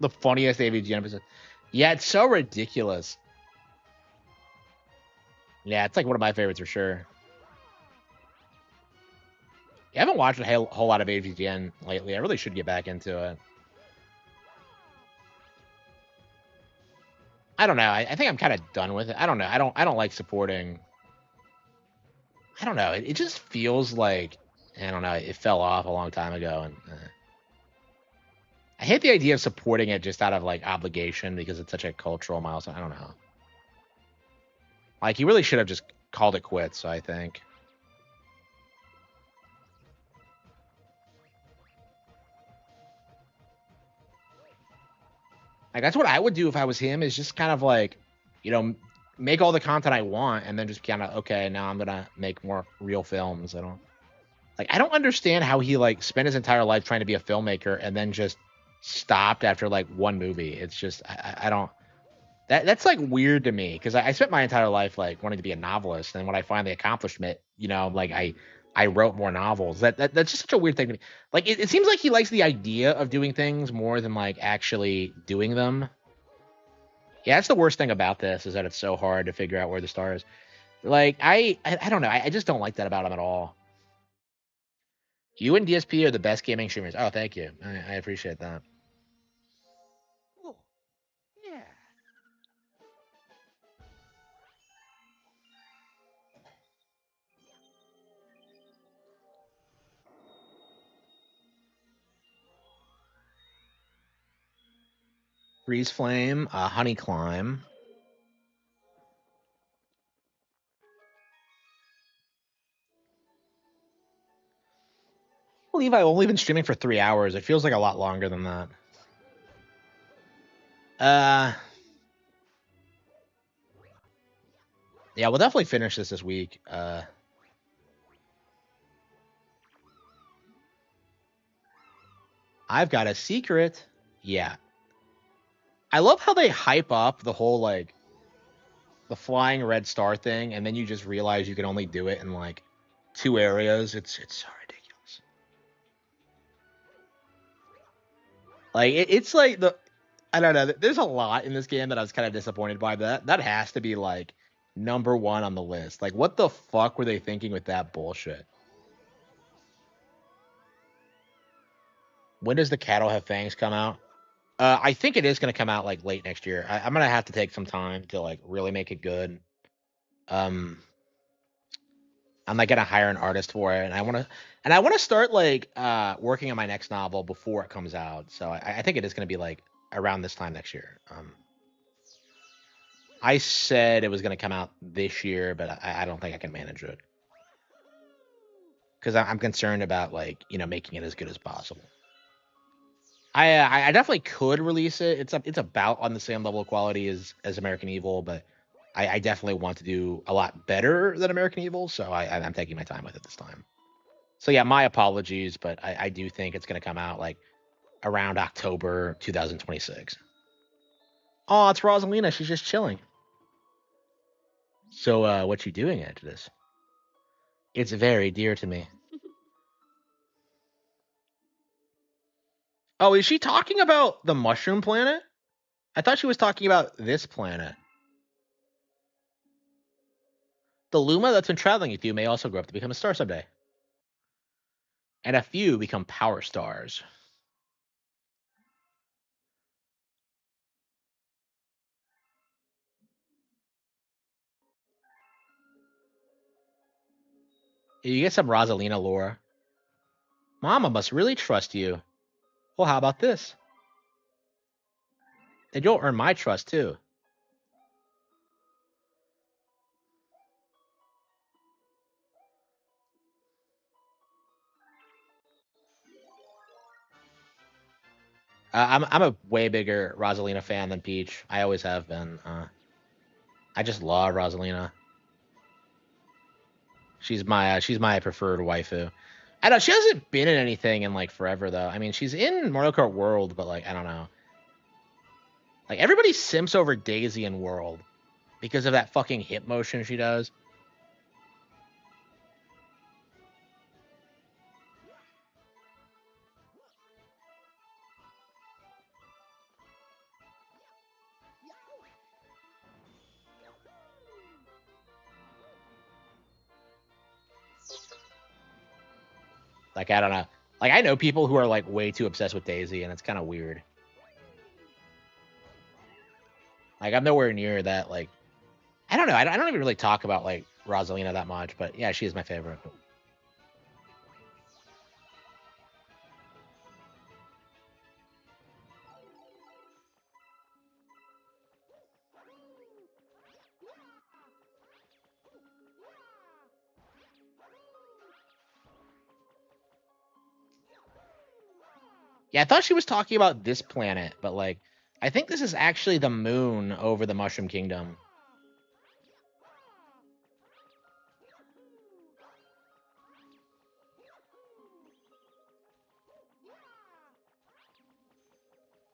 The funniest AVGN episode. Yeah, it's so ridiculous. Yeah, it's like one of my favorites for sure. I haven't watched a whole lot of AVGN lately. I really should get back into it. I don't know. I think I'm kind of done with it. I don't know. I don't like supporting I don't know. It just feels like, I don't know, it fell off a long time ago, and I hate the idea of supporting it just out of like obligation because it's such a cultural milestone. I don't know. Like he really should have just called it quits, I think. Like that's what I would do if I was him, is just kind of like, you know, make all the content I want and then just kind of, okay, now I'm gonna make more real films. I don't understand how he like spent his entire life trying to be a filmmaker and then just stopped after like one movie. It's just I don't, that's like weird to me, because I spent my entire life like wanting to be a novelist, and when I finally accomplished it, you know, like I wrote more novels. That's just such a weird thing to me. Like it seems like he likes the idea of doing things more than like actually doing them. Yeah, that's the worst thing about this, is that it's so hard to figure out where the star is. Like I don't know. I just don't like that about him at all. You and DSP are the best gaming streamers. Oh, thank you. I appreciate that. Oh, yeah. Freeze Flame, Honey Climb. I believe I've only been streaming for 3 hours. It feels like a lot longer than that. Yeah, we'll definitely finish this week. I've got a secret. Yeah. I love how they hype up the whole like the flying red star thing, and then you just realize you can only do it in like 2 areas. It's so ridiculous. Like it's like I don't know. There's a lot in this game that I was kind of disappointed by. That has to be like #1 on the list. Like, what the fuck were they thinking with that bullshit? When does the Cattle Have Fangs come out? I think it is going to come out like late next year. I'm gonna have to take some time to like really make it good. Um, I'm like gonna hire an artist for it, and I want to start like working on my next novel before it comes out. So I think it is gonna be like around this time next year. I said it was gonna come out this year, but I don't think I can manage it, because I'm concerned about like, you know, making it as good as possible. I definitely could release it. It's about on the same level of quality as American Evil, but I definitely want to do a lot better than American Evil, so I'm taking my time with it this time. So yeah, my apologies, but I do think it's going to come out like around October 2026. Oh, it's Rosalina. She's just chilling. So what you doing after this? It's very dear to me. Oh, is she talking about the Mushroom Planet? I thought she was talking about this planet. The Luma that's been traveling with you may also grow up to become a star someday. And a few become power stars. You get some Rosalina lore. Mama must really trust you. Well, how about this? And you'll earn my trust too. I'm a way bigger Rosalina fan than Peach. I always have been. I just love Rosalina. She's my preferred waifu. I don't. She hasn't been in anything in like forever though. I mean, she's in Mario Kart World, but like I don't know. Like everybody simps over Daisy in World because of that fucking hip motion she does. Like I don't know. Like I know people who are like way too obsessed with Daisy, and it's kind of weird. Like I'm nowhere near that. Like I don't know. I don't even really talk about like Rosalina that much, but yeah, she is my favorite. Yeah, I thought she was talking about this planet, but like, I think this is actually the moon over the Mushroom Kingdom.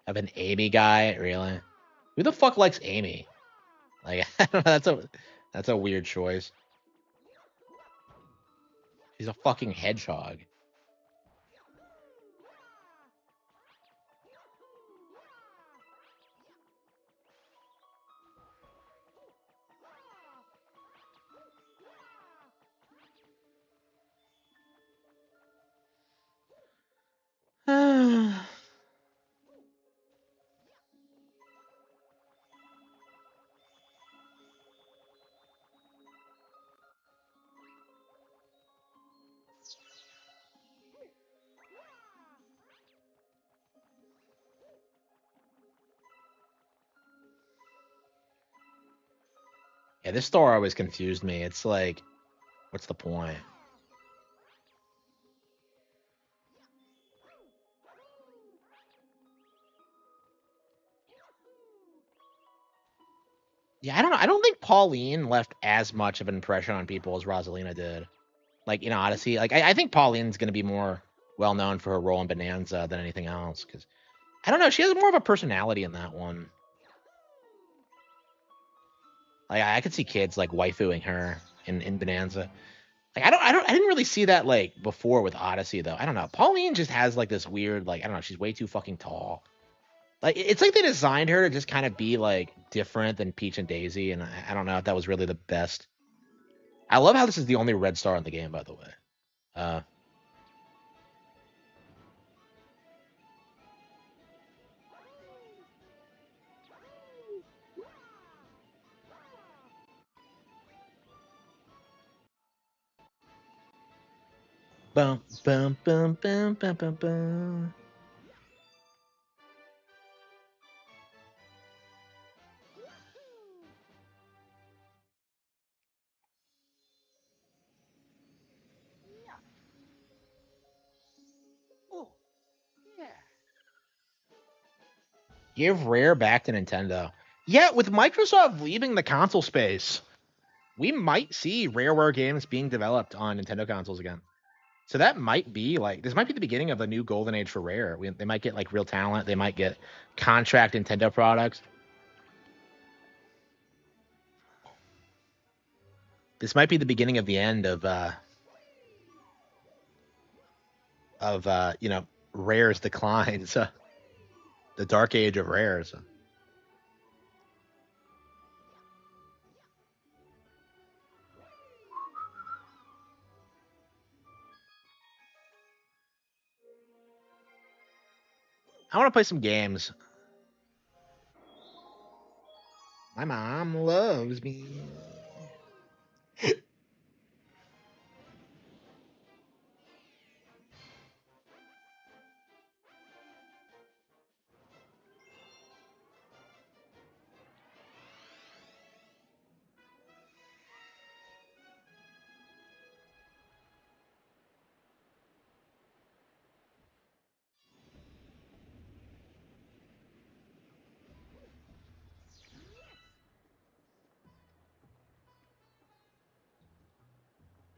Of an Amy guy, really? Who the fuck likes Amy? Like, I don't know, that's a weird choice. She's a fucking hedgehog. Yeah, this store always confused me. It's like, what's the point? Yeah, I don't know. I don't think Pauline left as much of an impression on people as Rosalina did. Like in Odyssey, like I think Pauline's going to be more well known for her role in Bonanza than anything else. Because I don't know, she has more of a personality in that one. Like I could see kids like waifuing her in Bonanza. Like I didn't really see that like before with Odyssey though. I don't know. Pauline just has like this weird like I don't know. She's way too fucking tall. Like it's like they designed her to just kind of be like different than Peach and Daisy, and I don't know if that was really the best. I love how this is the only red star in the game, by the way. Uh, bum bum bum bum bum bum bum. Oh, yeah. Give Rare back to Nintendo. Yeah, with Microsoft leaving the console space, we might see Rareware games being developed on Nintendo consoles again. So that might be like this might be the beginning of a new golden age for Rare. They might get like real talent. They might get contract Nintendo products. This might be the beginning of the end of Rare's decline. So the dark age of Rare. So. I want to play some games. My mom loves me.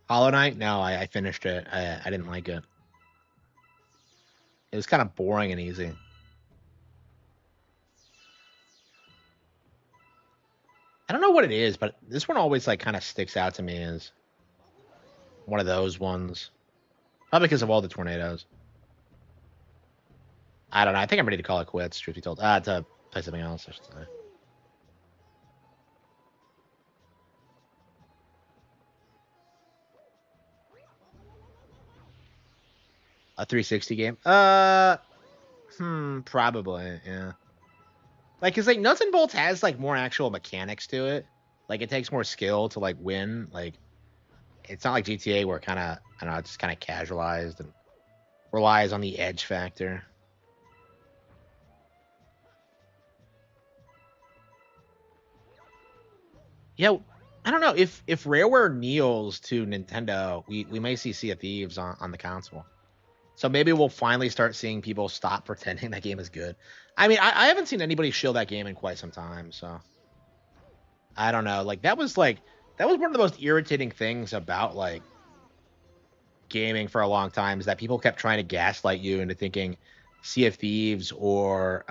Hollow Knight? No, I finished it. I didn't like it. It was kind of boring and easy. I don't know what it is, but this one always like kind of sticks out to me as one of those ones. Probably because of all the tornadoes. I don't know. I think I'm ready to call it quits. Truth be told, to play something else. I should say. A 360 game? Probably, yeah. Like, cause like Nuts and Bolts has like more actual mechanics to it. Like it takes more skill to like win. Like it's not like GTA where kind of I don't know, it's just kind of casualized and relies on the edge factor. Yeah, I don't know if Rareware kneels to Nintendo, we may see Sea of Thieves on the console. So maybe we'll finally start seeing people stop pretending that game is good. I mean, I haven't seen anybody shill that game in quite some time, so I don't know. That was one of the most irritating things about like gaming for a long time is that people kept trying to gaslight you into thinking Sea of Thieves or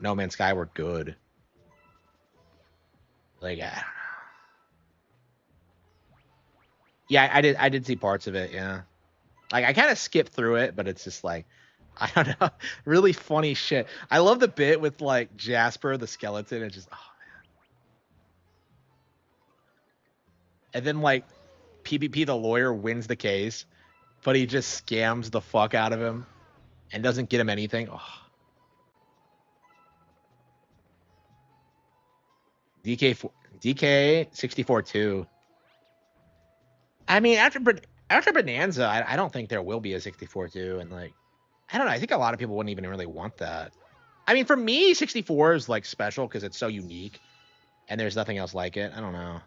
No Man's Sky were good. Like, I don't know. Yeah, I did see parts of it. Yeah, like I kind of skipped through it, but it's just like I don't know, really funny shit. I love the bit with like Jasper the skeleton and just oh, and then like PvP the lawyer wins the case, but he just scams the fuck out of him and doesn't get him anything. Oh. DK DK 64-2. I mean, after Bonanza, I don't think there will be a 64-2, and like I don't know. I think a lot of people wouldn't even really want that. I mean, for me, 64 is like special because it's so unique, and there's nothing else like it. I don't know.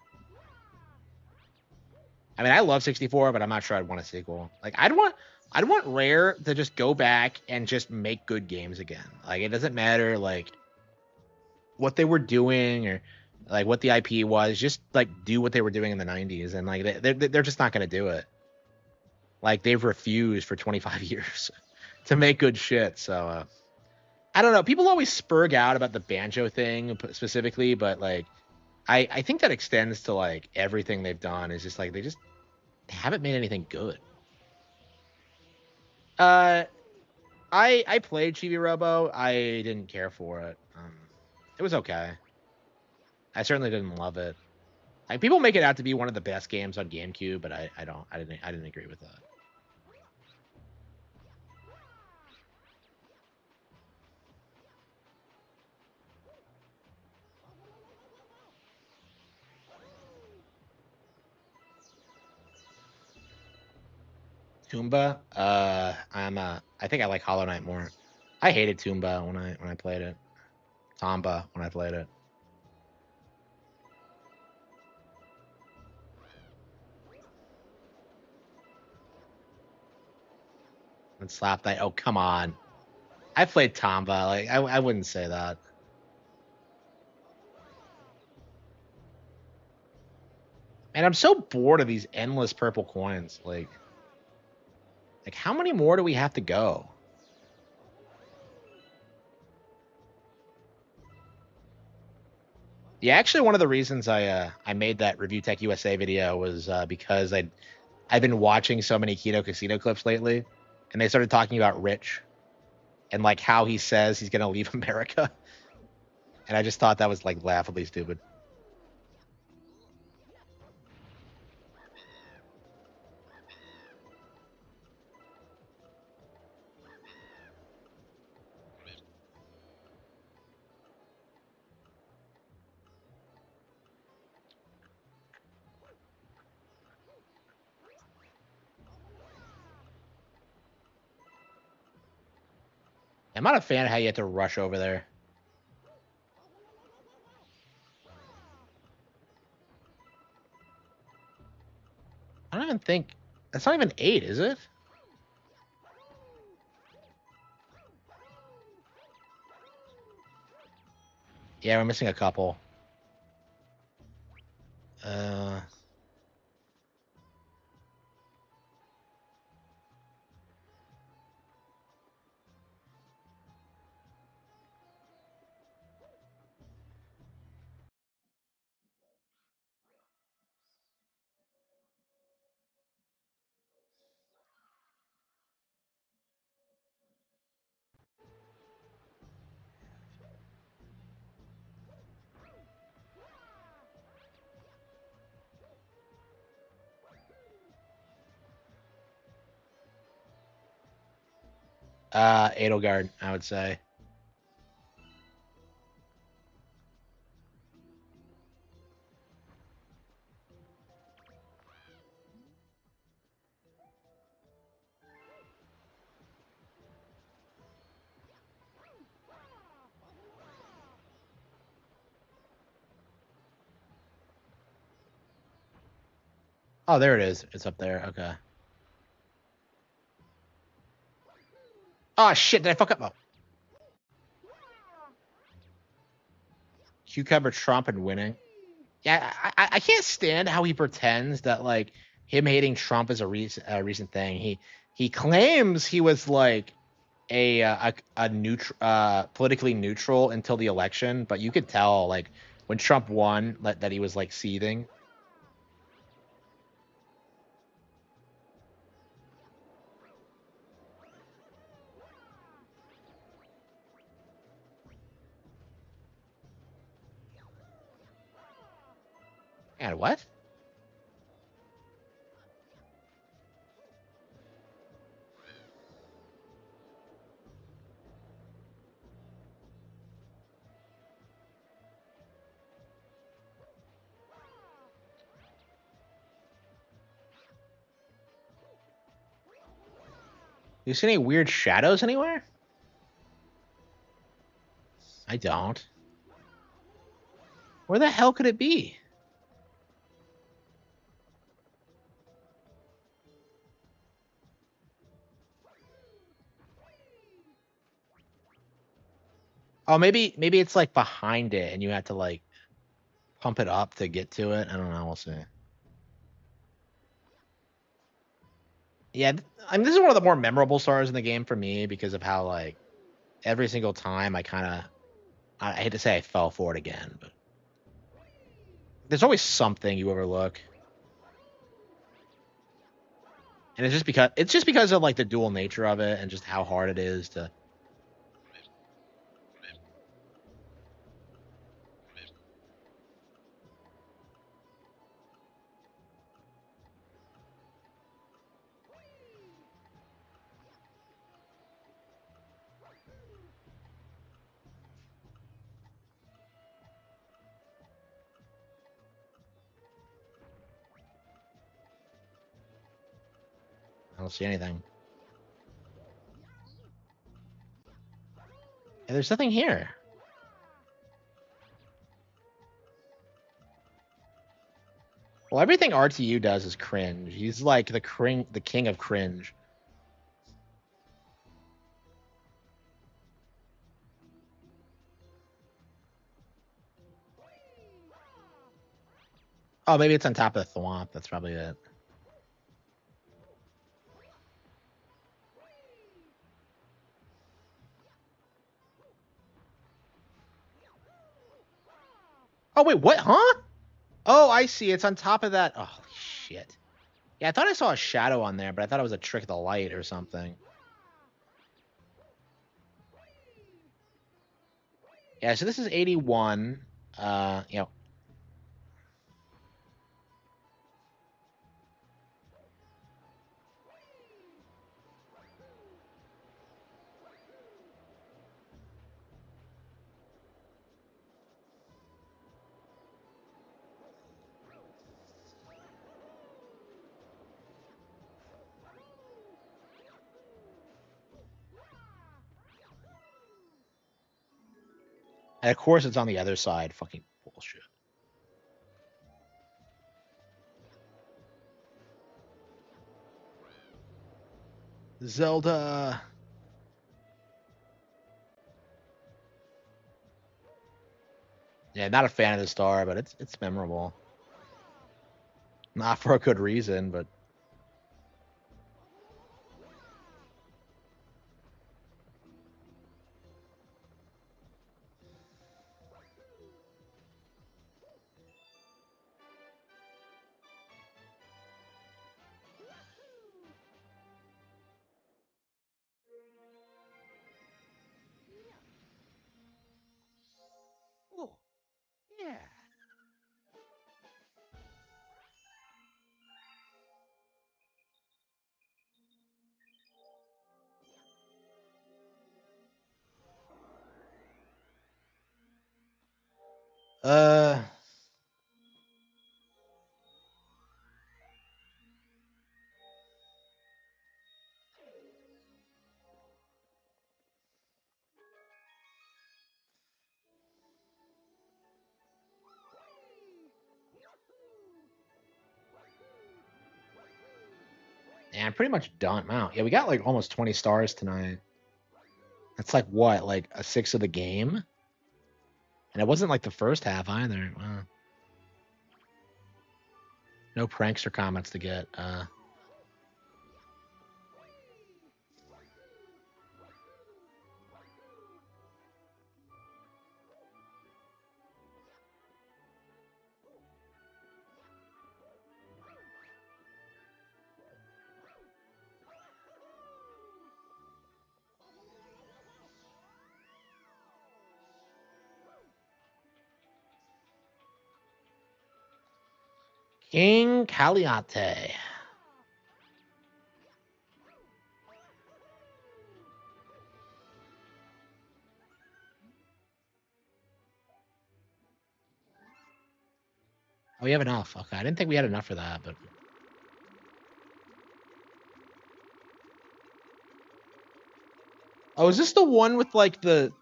I mean, I love 64, but I'm not sure I'd want a sequel. Like, I'd want Rare to just go back and just make good games again. Like, it doesn't matter like what they were doing or like what the IP was. Just like do what they were doing in the 90s, and like they're just not gonna do it. Like they've refused for 25 years to make good shit. So I don't know. People always spurg out about the banjo thing specifically, but like I think that extends to like everything they've done. Is just like they haven't made anything good. Uh, I played Chibi Robo. I didn't care for it. It was okay. I certainly didn't love it. Like people make it out to be one of the best games on GameCube, but I didn't agree with that. Toomba. I think I like Hollow Knight more. I hated Toomba when I played it. Tomba when I played it. And Slap Knight. Oh come on. I played Tomba. Like I wouldn't say that. And I'm so bored of these endless purple coins. Like how many more do we have to go? Yeah, actually, one of the reasons I made that Review Tech USA video was because I've been watching so many Keto Casino clips lately, and they started talking about Rich and like how he says he's gonna leave America, and I just thought that was like laughably stupid. I'm not a fan of how you have to rush over there. I don't even think that's not even 8, is it? Yeah, we're missing a couple. Uh, Edelgard, I would say. Oh, there it is. It's up there. Okay. Oh shit! Did I fuck up? Oh. Cucumber Trump and winning. Yeah, I can't stand how he pretends that like him hating Trump is a recent thing. He claims he was like a neutral politically neutral until the election, but you could tell like when Trump won that he was like seething. And what? You see any weird shadows anywhere? I don't. Where the hell could it be? Oh, maybe it's like behind it and you have to like pump it up to get to it. I don't know. We'll see. Yeah, I mean, this is one of the more memorable stars in the game for me because of how like every single time I hate to say I fell for it again, but there's always something you overlook. And it's just because of like the dual nature of it and just how hard it is to. I don't see anything. And there's nothing here. Well, everything RTU does is cringe. He's like the king of cringe. Oh, maybe it's on top of the thwomp. That's probably it. Oh wait, what? Huh? Oh, I see. It's on top of that. Oh shit. Yeah, I thought I saw a shadow on there, but I thought it was a trick of the light or something. Yeah, so this is 81. You know, and of course it's on the other side. Fucking bullshit. Zelda. Yeah, not a fan of the star, but it's memorable. Not for a good reason, but Oh, yeah. uh And I'm pretty much done. Wow. Yeah, we got like almost 20 stars tonight. That's like what? Like a sixth of the game? And it wasn't like the first half either. Wow. No pranks or comments to get. King Caliate. Oh, we have enough. Okay, I didn't think we had enough for that, but oh, is this the one with like the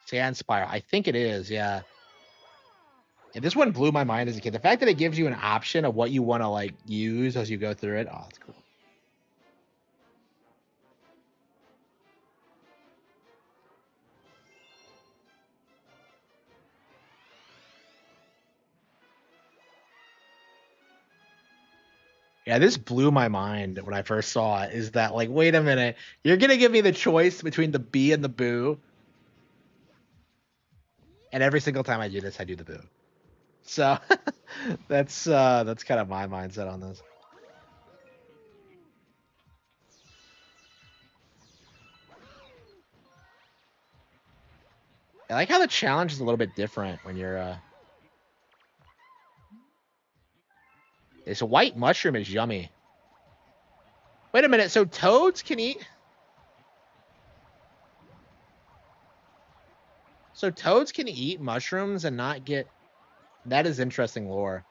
sand spiral? I think it is. Yeah. And this one blew my mind as a kid. The fact that it gives you an option of what you want to like use as you go through it. Oh, it's cool. Yeah, this blew my mind when I first saw it. Is that like, wait a minute, you're gonna give me the choice between the bee and the boo, and every single time I do this, I do the boo. So that's kind of my mindset on this. I like how the challenge is a little bit different when you're this white mushroom is yummy. Wait a minute, so toads can eat? So toads can eat mushrooms and not get... That is interesting lore.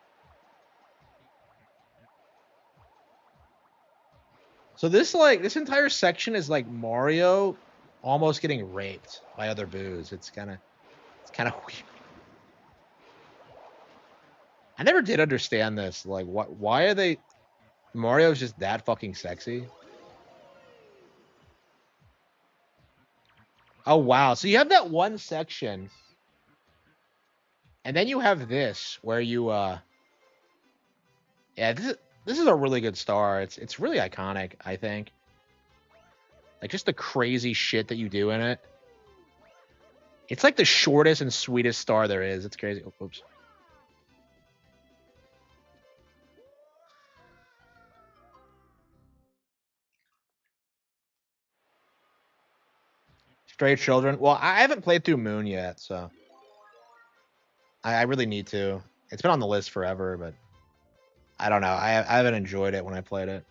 So this entire section is like Mario almost getting raped by other boos. It's kind of weird. I never did understand this. Like, why are they... Mario's just that fucking sexy? Oh, wow. So you have that one section, and then you have this, where you, yeah, this is a really good star. It's really iconic, I think. Like, just the crazy shit that you do in it. It's like the shortest and sweetest star there is. It's crazy. Oh, oops. Stray Children. Well, I haven't played through Moon yet, so I really need to. It's been on the list forever, but I don't know. I haven't enjoyed it when I played it.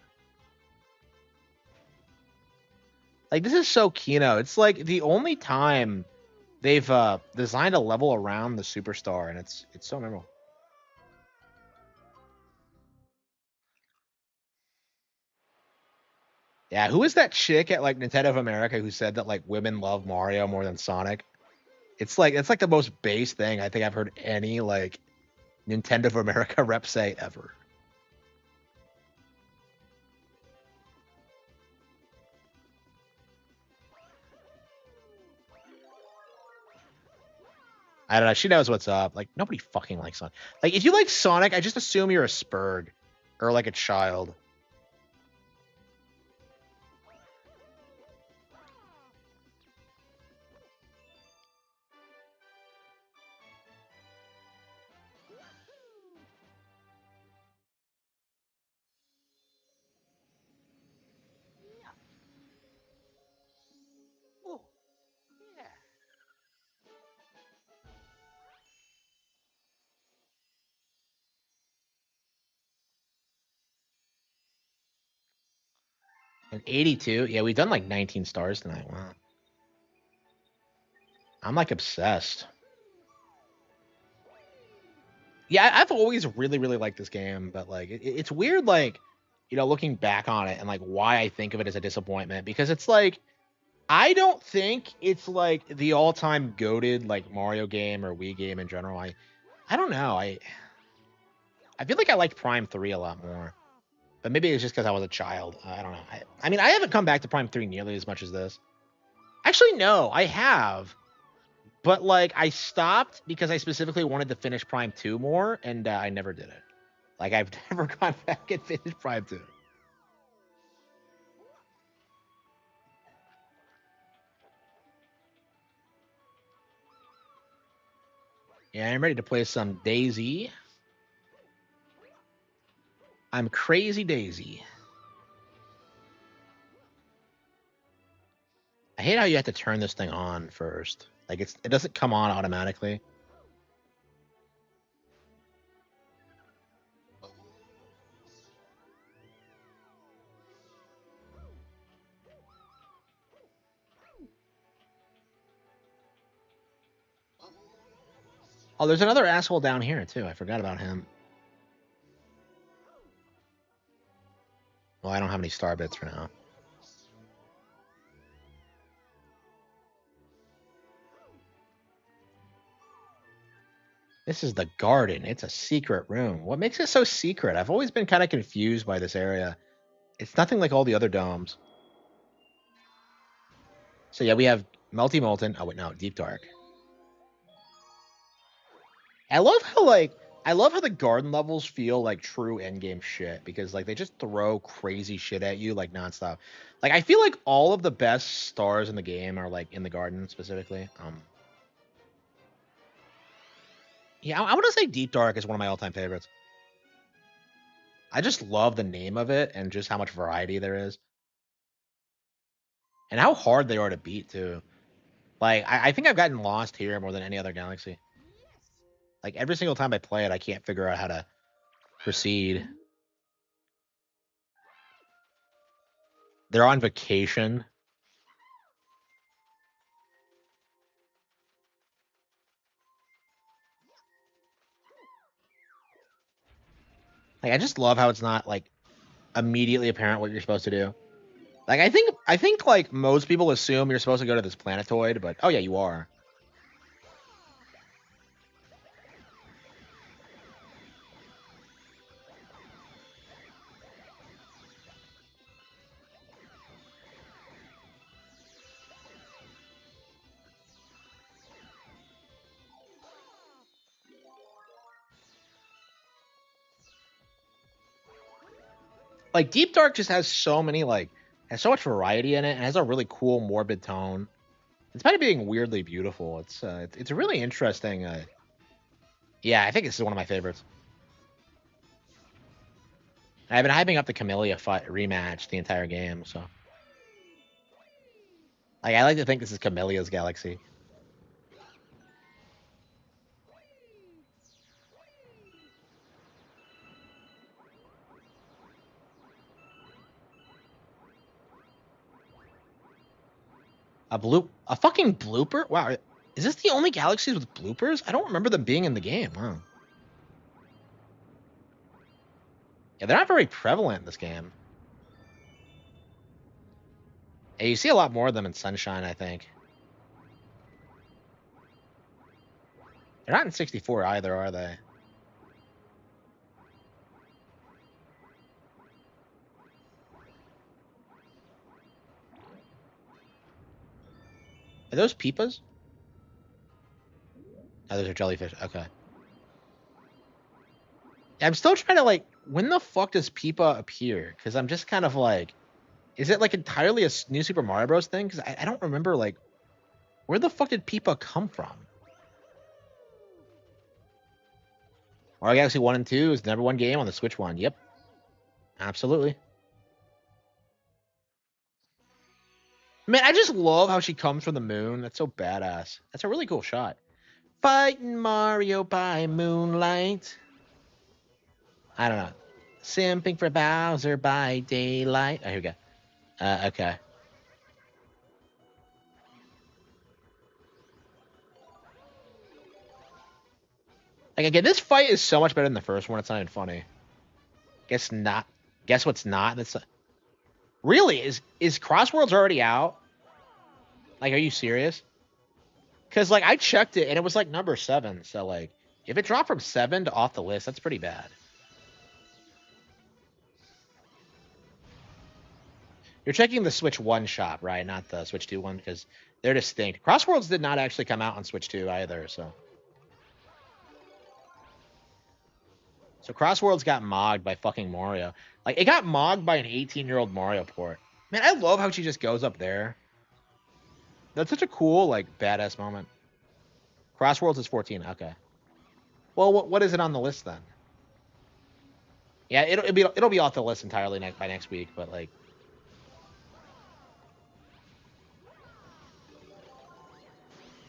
Like, this is so Kino. It's like the only time they've designed a level around the superstar, and it's so memorable. Yeah, who is that chick at like Nintendo of America who said that like women love Mario more than Sonic? It's like the most base thing I think I've heard any like Nintendo of America rep say ever. I don't know. She knows what's up. Like, nobody fucking likes Sonic. Like, if you like Sonic, I just assume you're a spurg or like a child. Oh, yeah. And 82. Yeah, we've done like 19 stars tonight. Wow. I'm like obsessed. Yeah, I've always really, really liked this game, but like it's weird, like, you know, looking back on it and like why I think of it as a disappointment, because it's like I don't think it's like the all-time goated like Mario game or Wii game in general. I don't know. I feel like I liked Prime 3 a lot more. But maybe it's just because I was a child. I don't know. I mean, I haven't come back to Prime 3 nearly as much as this. Actually, no, I have. But like, I stopped because I specifically wanted to finish Prime 2 more, and I never did it. Like, I've never gone back and finished Prime 2. Yeah, I'm ready to play some Daisy. I'm crazy Daisy. I hate how you have to turn this thing on first. Like, it doesn't come on automatically. Oh, there's another asshole down here, too. I forgot about him. Well, I don't have any star bits for now. This is the garden. It's a secret room. What makes it so secret? I've always been kind of confused by this area. It's nothing like all the other domes. So yeah, we have Melty Molten. Oh wait, no, Deep Dark. I love how the garden levels feel like true endgame shit because like they just throw crazy shit at you like nonstop. Like I feel like all of the best stars in the game are like in the garden specifically. Yeah, I want to say Deep Dark is one of my all-time favorites. I just love the name of it and just how much variety there is. And how hard they are to beat too. Like I think I've gotten lost here more than any other galaxy. Like every single time I play it, I can't figure out how to proceed. They're on vacation. Like I just love how it's not like immediately apparent what you're supposed to do. Like I think like most people assume you're supposed to go to this planetoid, but oh yeah, you are. Like Deep Dark just has so many like has so much variety in it and has a really cool morbid tone. Despite it being weirdly beautiful, it's a really interesting. Yeah, I think this is one of my favorites. I've been hyping up the Camellia fight rematch the entire game, so like I like to think this is Camellia's galaxy. A fucking blooper? Wow, is this the only galaxies with bloopers? I don't remember them being in the game. Wow. Yeah, they're not very prevalent in this game. Yeah, you see a lot more of them in Sunshine, I think. They're not in 64 either, are they? Are those peepas? Oh, those are jellyfish. Okay. I'm still trying to like, when the fuck does Peepa appear? Because I'm just kind of like, is it like entirely a new Super Mario Bros. Thing? Because I don't remember like, where the fuck did Peepa come from? Mario Galaxy 1 and 2 is the number one game on the Switch one. Yep. Absolutely. Man, I just love how she comes from the moon. That's so badass. That's a really cool shot. Fighting Mario by moonlight. I don't know. Simping for Bowser by daylight. Oh, here we go. Okay. Like again, this fight is so much better than the first one. It's not even funny. Guess not. Guess what's not? Really is Crossworlds already out? Like, are you serious? Because like I checked it and it was like number 7. So like, if it dropped from 7 to off the list, that's pretty bad. You're checking the Switch 1 shop, right? Not the Switch 2 one, because they're distinct. Crossworlds did not actually come out on Switch 2 either, so. So Crossworlds got mogged by fucking Mario. Like, it got mogged by an 18-year-old Mario port. Man, I love how she just goes up there. That's such a cool, like, badass moment. Crossworlds is 14. Okay. Well, what is it on the list then? Yeah, it'll be off the list entirely by next week, but like,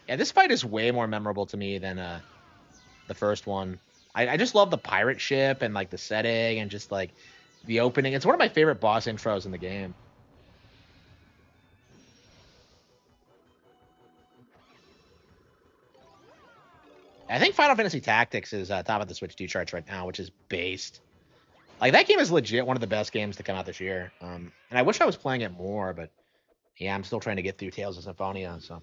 yeah, this fight is way more memorable to me than the first one. I just love the pirate ship and like the setting and just like the opening. It's one of my favorite boss intros in the game. I think Final Fantasy Tactics is top of the Switch 2 charts right now, which is based. Like that game is legit one of the best games to come out this year. And I wish I was playing it more, but yeah, I'm still trying to get through Tales of Symphonia. So,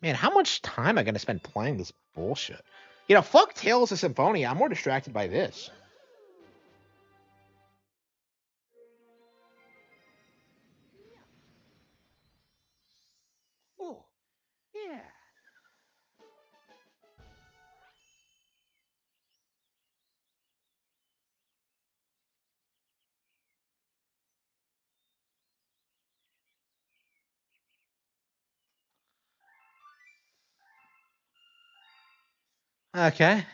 man, how much time am I gonna spend playing this bullshit? You know, fuck Tales of Symphonia. I'm more distracted by this. Oh, yeah. Okay.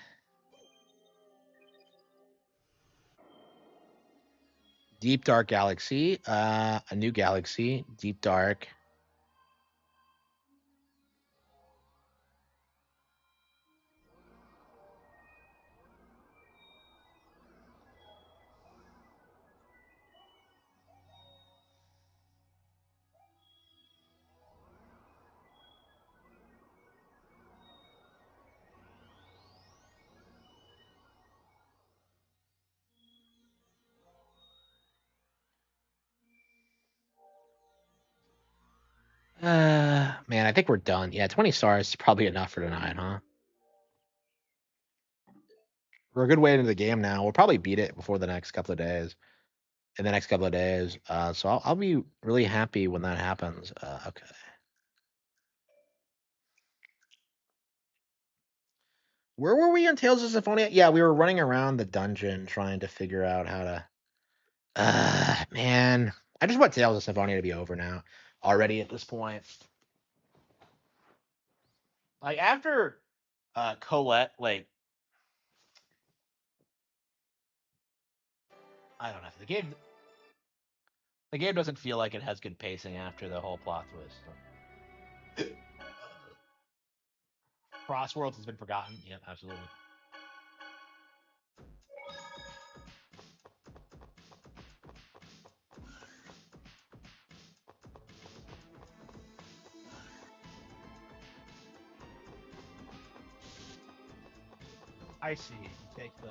Deep Dark Galaxy. A new galaxy. Deep Dark. Man, I think we're done. Yeah, 20 stars is probably enough for tonight, huh? We're a good way into the game now. We'll probably beat it before the next couple of days. In the next couple of days. So I'll be really happy when that happens. Okay. Where were we in Tales of Symphonia? Yeah, we were running around the dungeon trying to figure out how to. Man, I just want Tales of Symphonia to be over now. Already at this point, like after Colette, like I don't know, the game doesn't feel like it has good pacing after the whole plot twist. Crossworlds has been forgotten. Yep, absolutely. I see. You take the.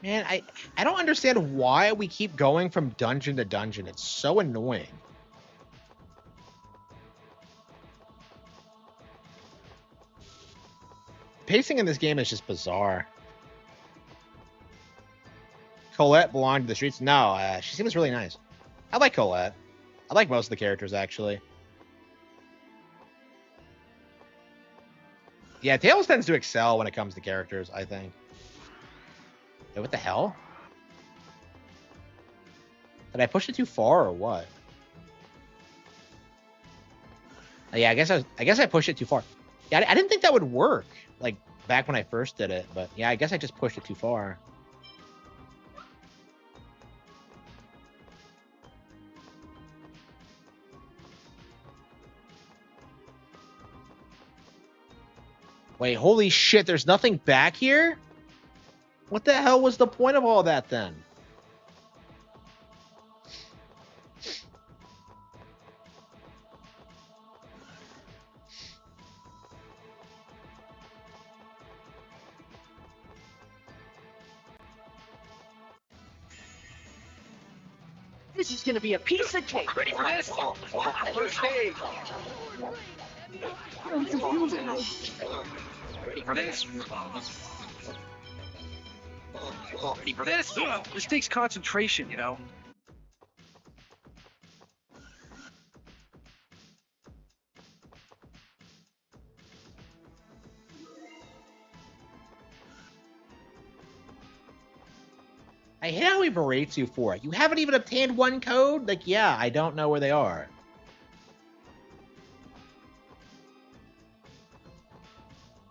Man, I don't understand why we keep going from dungeon to dungeon. It's so annoying. Pacing in this game is just bizarre. Colette belonged to the streets. No, she seems really nice. I like Colette. I like most of the characters actually. Yeah, Tails tends to excel when it comes to characters. I think. Hey, what the hell? Did I push it too far or what? Yeah, I guess I pushed it too far. Yeah, I didn't think that would work. Like back when I first did it, but yeah, I guess I just pushed it too far. Wait, holy shit, there's nothing back here? What the hell was the point of all that then? This is gonna be a piece of cake. Ready for this? First stage. Ready for this? Ready for this? This takes concentration, you know. I hate how he berates you for it. You haven't even obtained one code? Like, yeah, I don't know where they are.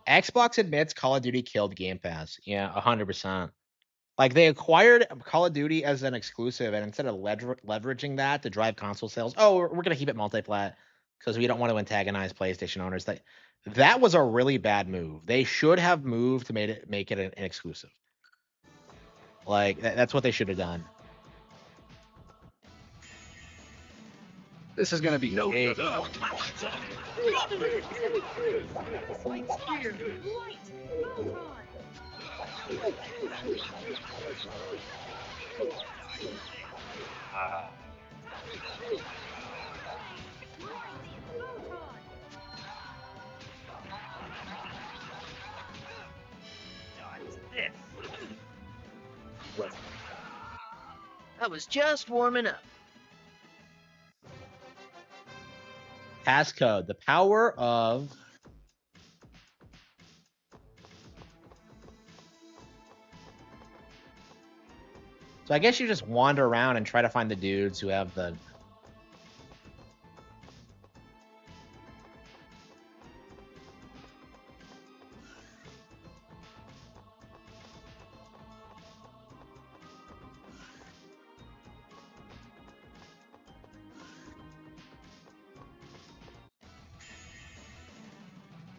Xbox admits Call of Duty killed Game Pass. Yeah, 100%. Like, they acquired Call of Duty as an exclusive, and instead of leveraging that to drive console sales, oh, we're going to keep it multi-plat because we don't want to antagonize PlayStation owners. That was a really bad move. They should have moved to make it an exclusive. Like, that's what they should have done. This is gonna be no good. I was just warming up. Passcode, the power of... So I guess you just wander around and try to find the dudes who have the...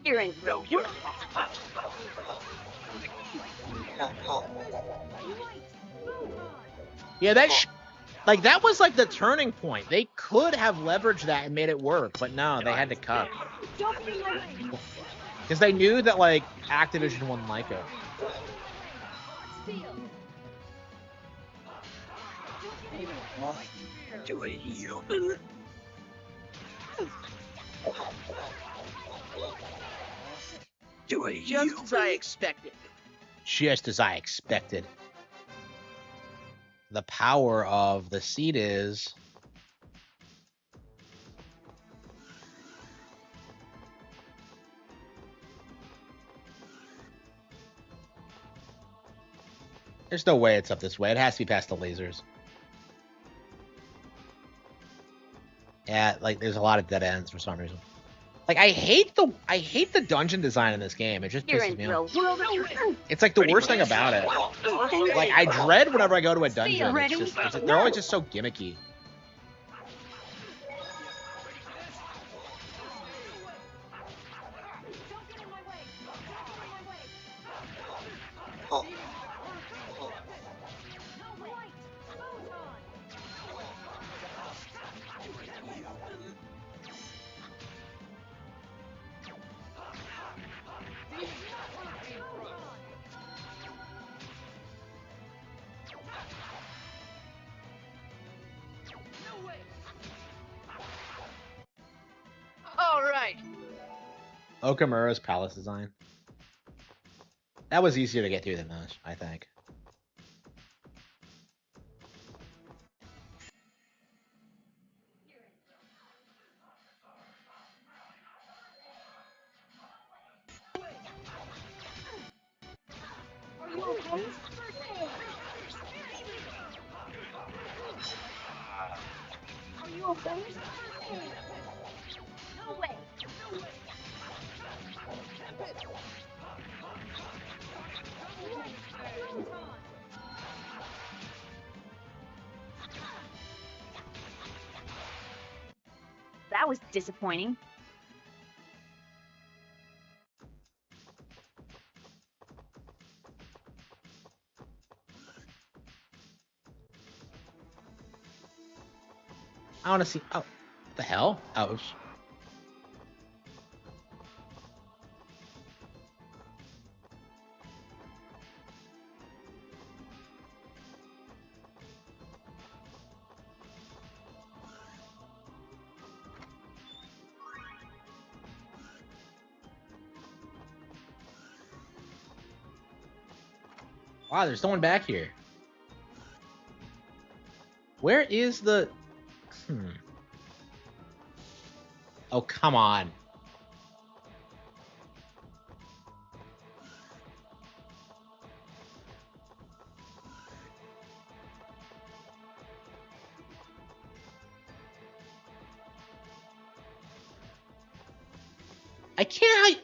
You're in no good. Yeah, like, that was like the turning point. They could have leveraged that and made it work, but no, they had to cut. Because they knew that, like, Activision wouldn't like it. Do a heel. Do a heel. Just as I expected. Just as I expected. The power of the seed is... There's no way it's up this way. It has to be past the lasers. Yeah, like, there's a lot of dead ends for some reason. Like, I hate the dungeon design in this game. It just pisses me off. It's like the worst thing about it. Like, I dread whenever I go to a dungeon. They're always just so gimmicky. All right. Okamura's palace design. That was easier to get through than this, I think. That was disappointing. I want to see. Oh, what the hell? Oh. Wow, there's no one back here. Where is the... Oh, come on. I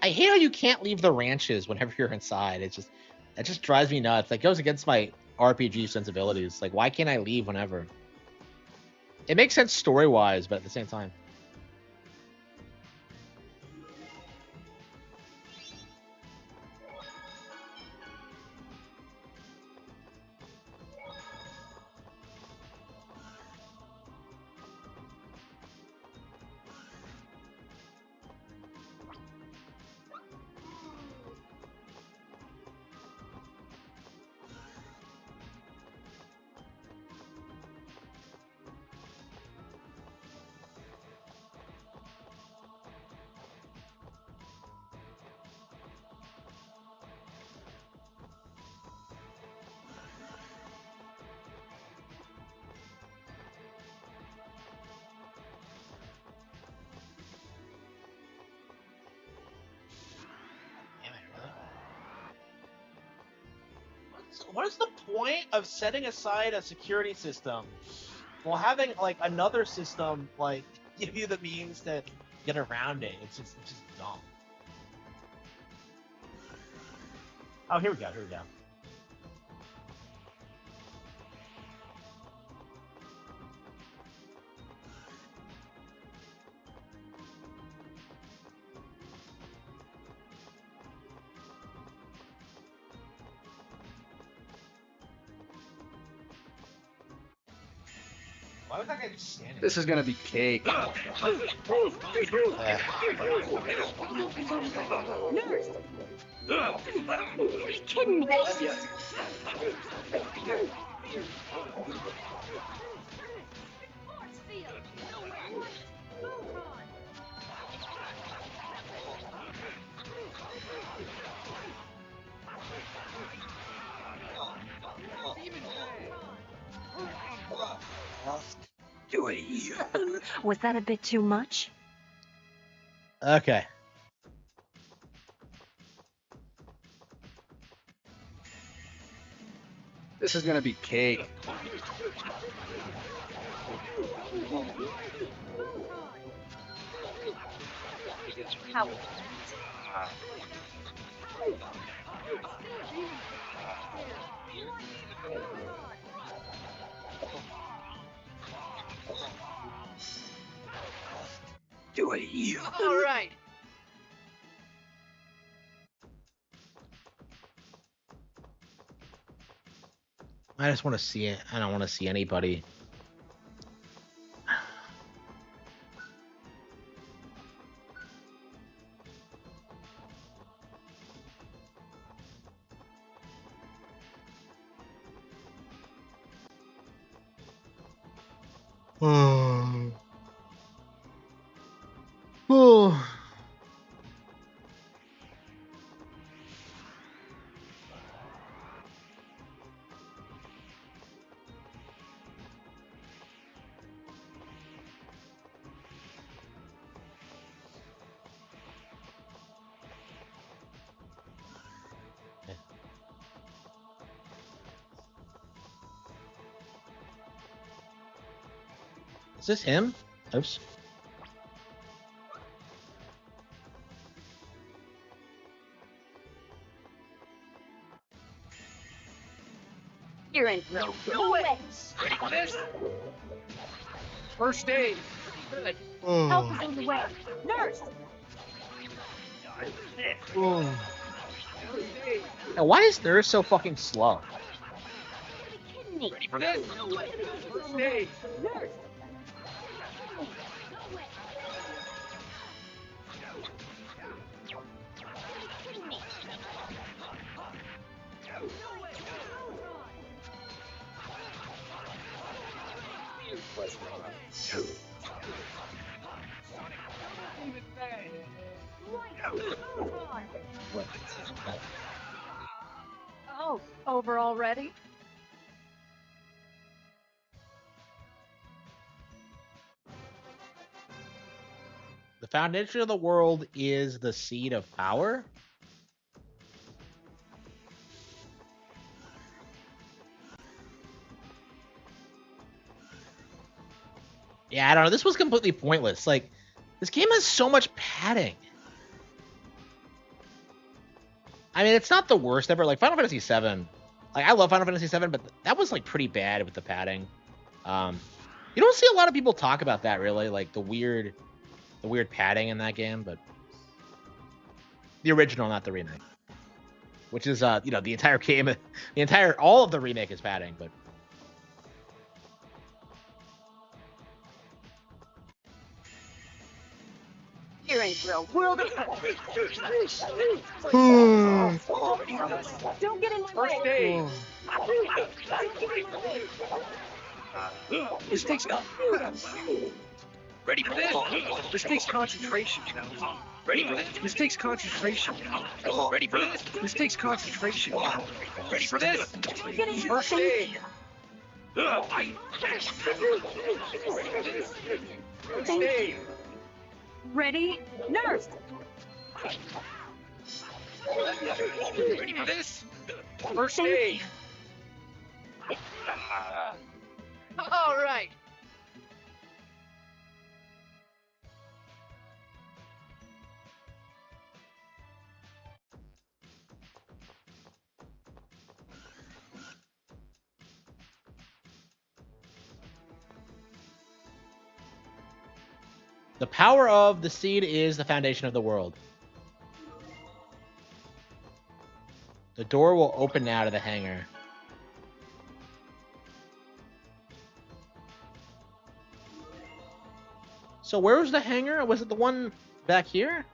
hate how you can't leave the ranches whenever you're inside. That just drives me nuts. That goes against my RPG sensibilities. Like, why can't I leave whenever? It makes sense story-wise, but at the same time. What is the point of setting aside a security system while having like another system like give you the means to get around it? It's just dumb. Oh, here we go. Why was that guy just standing? This is gonna be cake. Nurse! Are you kidding me? Was that a bit too much? Okay. This is gonna be cake. How? Do it. All right. I just want to see it. I don't want to see anybody. Oh. Is this him? Oops. You're in no way. Ready for this? First aid. Good. Help is on the way. Nurse! Now, why is Nurse so fucking slow? Are you kidding me? Ready for this? First aid. Nurse! Oh, over already? The foundation of the world is the seed of power. Yeah, I don't know. This was completely pointless. Like, this game has so much padding. I mean, it's not the worst ever. Like Final Fantasy VII, like I love Final Fantasy VII, but that was like pretty bad with the padding. You don't see a lot of people talk about that really, like the weird padding in that game, but the original, not the remake, which is the entire game, all of the remake is padding, but. Here ain't real world of Don't get in my First way. aid. This takes ready for this. This takes concentration. Ready for this. This takes concentration. Ready for this. This takes concentration. Ready for this. First aid. First aid. Ready? Nurse! Ready for this. First aid. All right. The power of the seed is the foundation of the world. The door will open now to the hangar. So where was the hangar? Was it the one back here?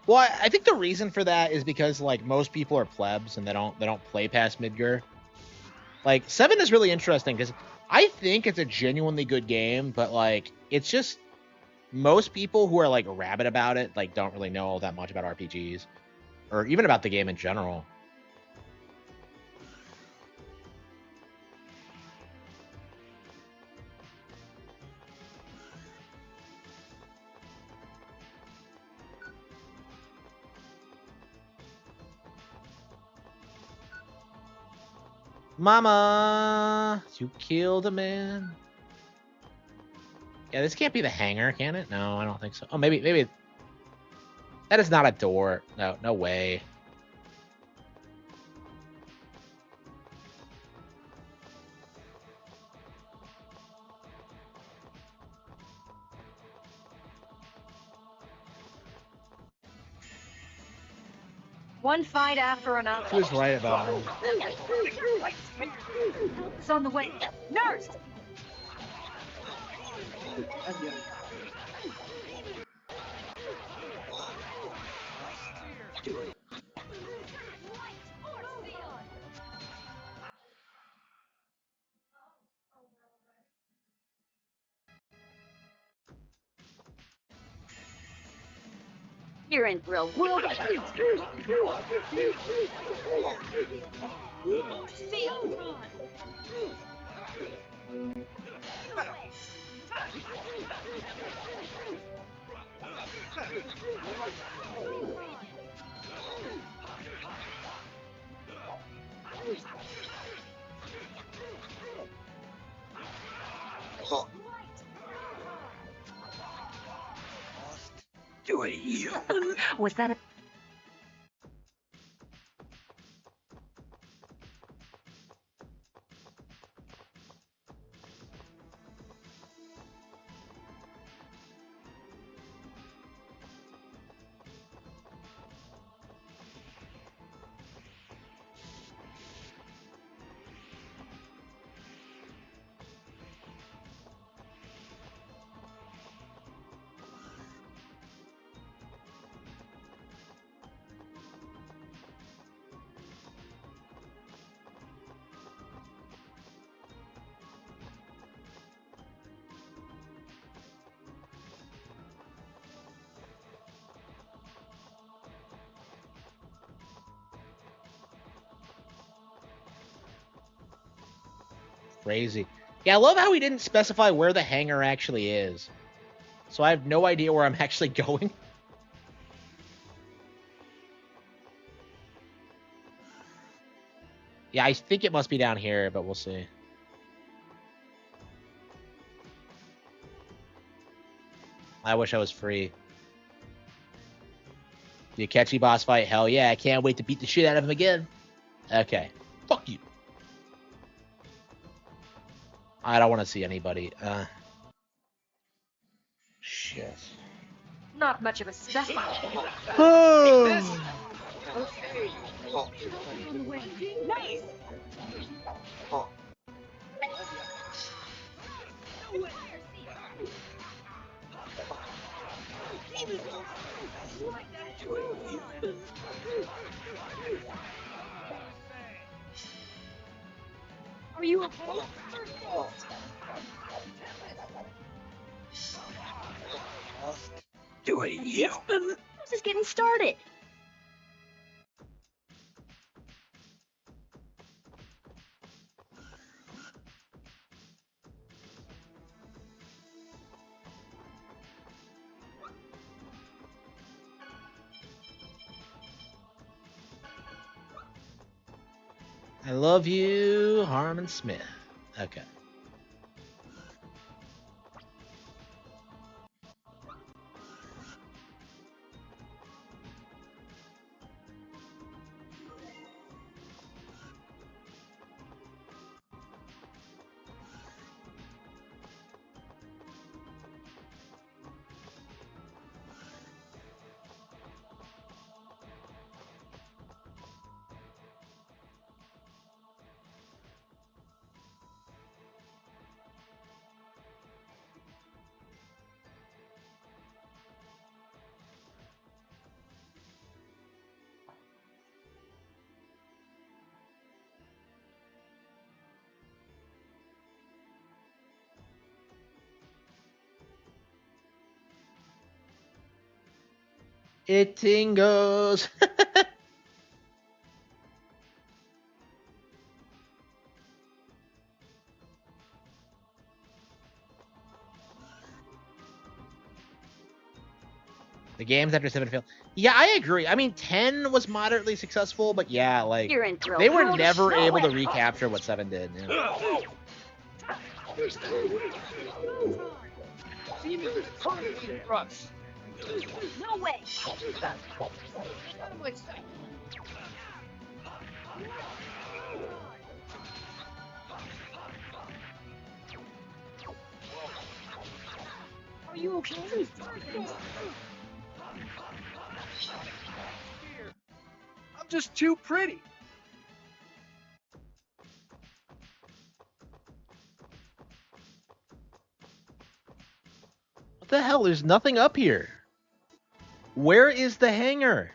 Well, I think the reason for that is because like most people are plebs and they don't play past Midgar. Like 7 is really interesting because I think it's a genuinely good game, but like it's just most people who are like rabid about it like don't really know all that much about RPGs or even about the game in general. Mama, you killed a man. Yeah, this can't be the hangar, can it? No, I don't think so. Oh, maybe that is not a door. No way. One fight after another. She was right about it. It's on the way. Nurse! You're in real world. Do it. Was that a... crazy. Yeah, I love how he didn't specify where the hangar actually is. So I have no idea where I'm actually going. Yeah, I think it must be down here, but we'll see. I wish I was free. The Akechi boss fight? Hell yeah, I can't wait to beat the shit out of him again. Okay. Fuck you. I don't want to see anybody. Shit. Not much of a specimen. Oh. Okay. On the way. Nice. Are you okay? Do it, you. This is getting started. I love you, Harman Smith. Okay. It tingles. The games after 7 failed. Yeah, I agree. I mean, 10 was moderately successful, but yeah, like You're in thrill. they were mode. never No able to way. recapture what 7 did. Yeah. No way. Are you okay? I'm just too pretty. What the hell? There's nothing up here. Where is the hangar?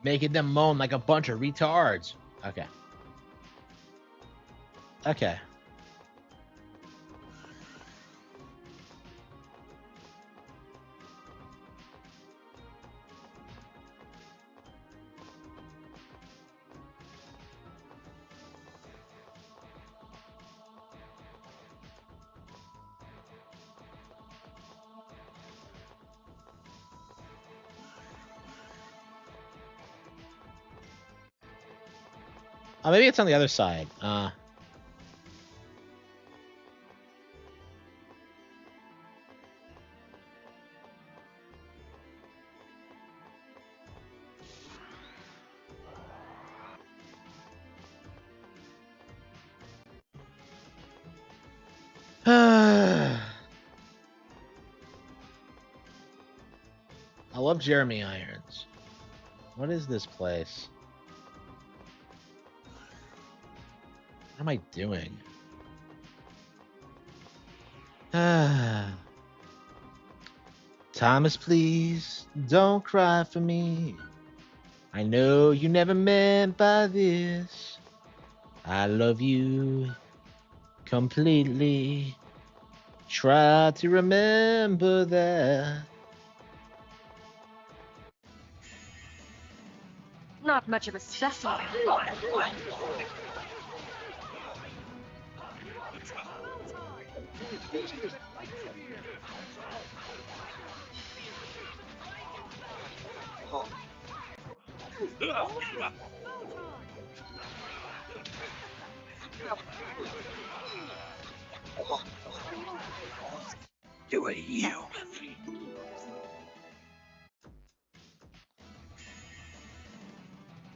Making them moan like a bunch of retards. Okay. Okay. Oh, maybe it's on the other side. I love Jeremy Irons. What is this place? What am I doing? Thomas, please don't cry for me. I know you never meant by this. I love you completely. Try to remember that. Not much of a specimen. Do it, you.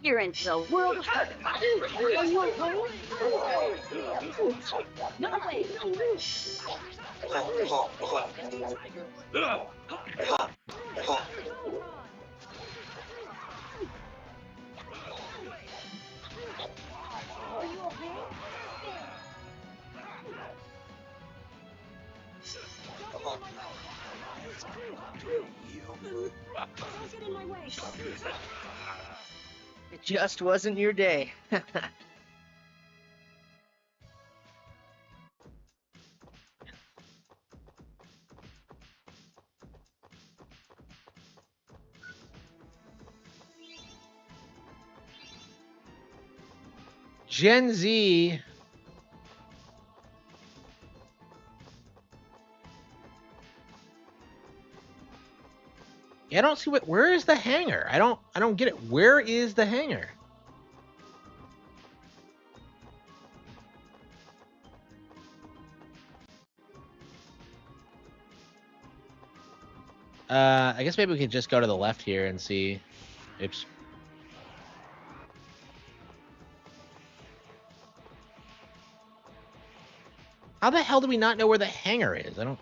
You're into the world of hurt. Are you okay? No way. Get in my way. It just wasn't your day. Gen Z. Yeah, I don't see what. Where is the hangar? I don't get it. Where is the hangar? I guess maybe we could just go to the left here and see. Oops. How the hell do we not know where the hangar is? I don't.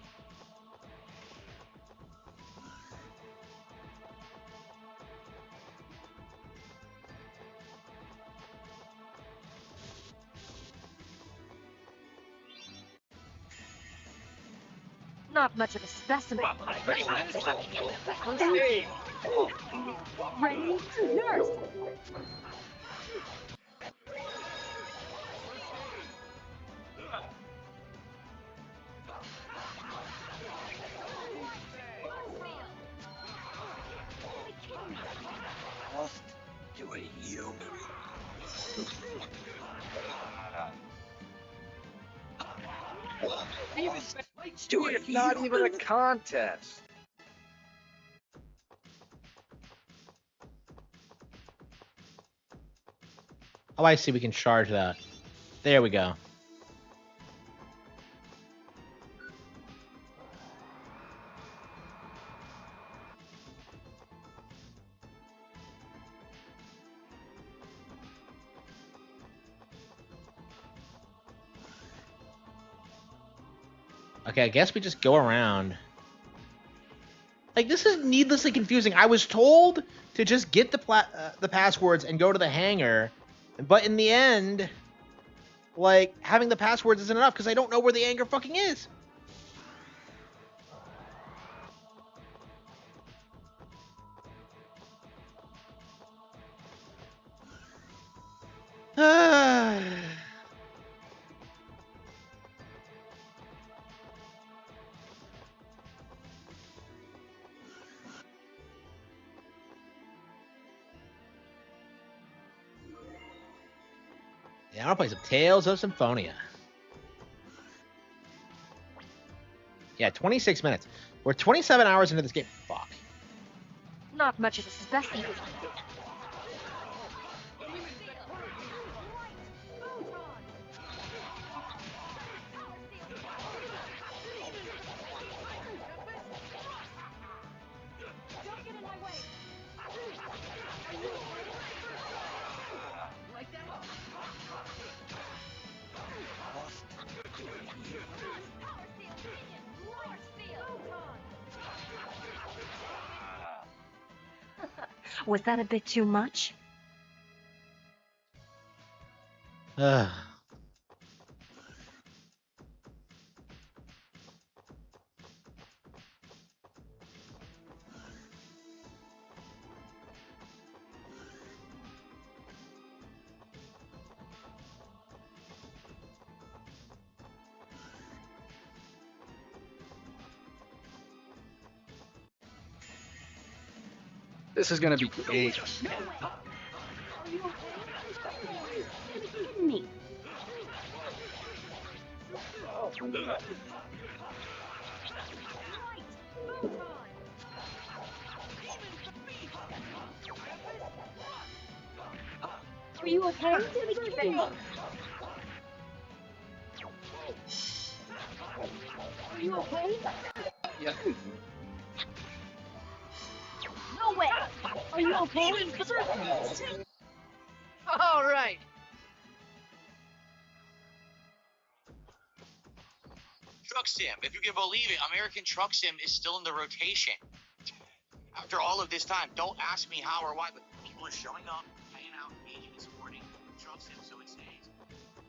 Not much of a specimen. Ready? Nurse! Do it, you. Do it, not even a contest. Oh, I see. We can charge that. There we go. Okay, I guess we just go around. Like, this is needlessly confusing. I was told to just get the passwords and go to the hangar, but in the end, like, having the passwords isn't enough because I don't know where the hangar fucking is. Yeah, I'll play some Tales of Symphonia. Yeah, 26 minutes. We're 27 hours into this game. Fuck. Not much of a specimen. Was that a bit too much? This is gonna be big. Me. Are you okay? Are you okay? Yeah. No way. Are you okay? All right. Truck Sim. If you can believe it, American Truck Sim is still in the rotation. After all of this time, don't ask me how or why, but people are showing up, hanging out, engaging, and supporting Truck Sim, so it stays.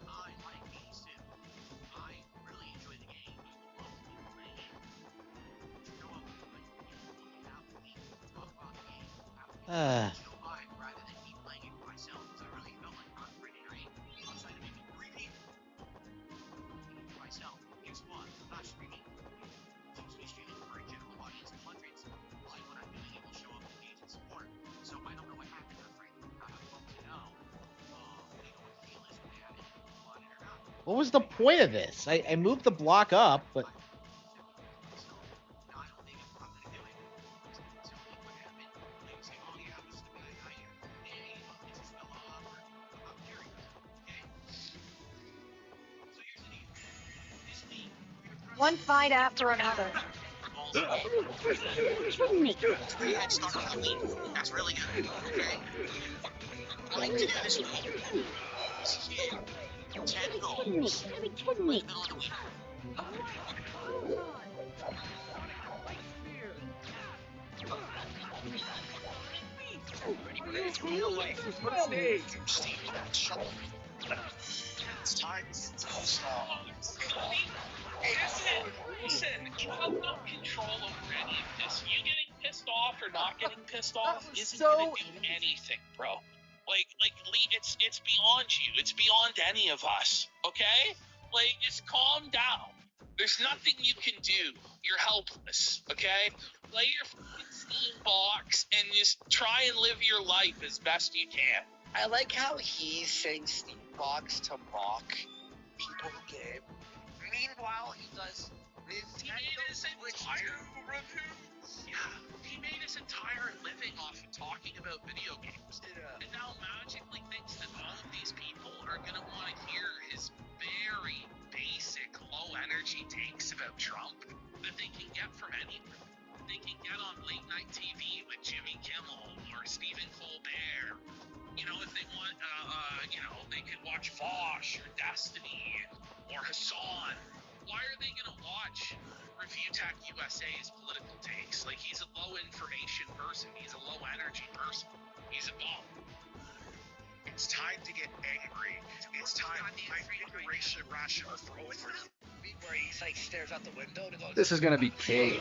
I like being Sim. I really enjoy the game. I would love to be playing it. Show up, like, hang out with me, talk about the game, have a chill vibe, rather than me playing it myself, because I really felt like on Friday night, outside of maybe 3 people, myself. Guess what? I'm not streaming. I'm supposed to be streaming for a general audience of hundreds. Why when I'm doing it will show up and engage and support. So I don't know what happened on Friday. I would love to know. You know what the deal is with that and if you want it or not. What was the point of this? I moved the block up, but Now I don't think I'm gonna do it. So what happened? They say, oh yeah, this is the bad guy here. Hey, it just fell off or I'm curious. Okay? So here's the deal. This week, One fight after another. head start on the week. That's really good. Okay? What I like to do this week is hit 10 goals Are you in kidding the me? middle of the week. Real life is on stage. Steve, shut up. It's time to stop. Listen, you have no control over any of this. You getting pissed off or not getting pissed off isn't gonna do anything, bro. Like, Lee, it's beyond you. It's beyond any of us. Okay? Like, just calm down. There's nothing you can do. You're helpless. Okay? Play your fucking Steam box and just try and live your life as best you can. I like how he's saying Steam Box to mock people who game. Meanwhile, he does He made his entire review. Yeah, he made his entire living off of talking about video games. And now magically thinks that all of these people are gonna want to hear his very basic, low-energy takes about Trump that they can get from anywhere. They can get on late night TV with Jimmy Kimmel or Stephen Colbert. You know, if they want, they could watch Vosh or Destiny or Hassan. Why are they going to watch Review Tech USA's political takes? Like, he's a low information person. He's a low energy person. He's a bum. It's time to get angry. It's time. I think irrational for where he's like stares out the window and goes, This is gonna be big.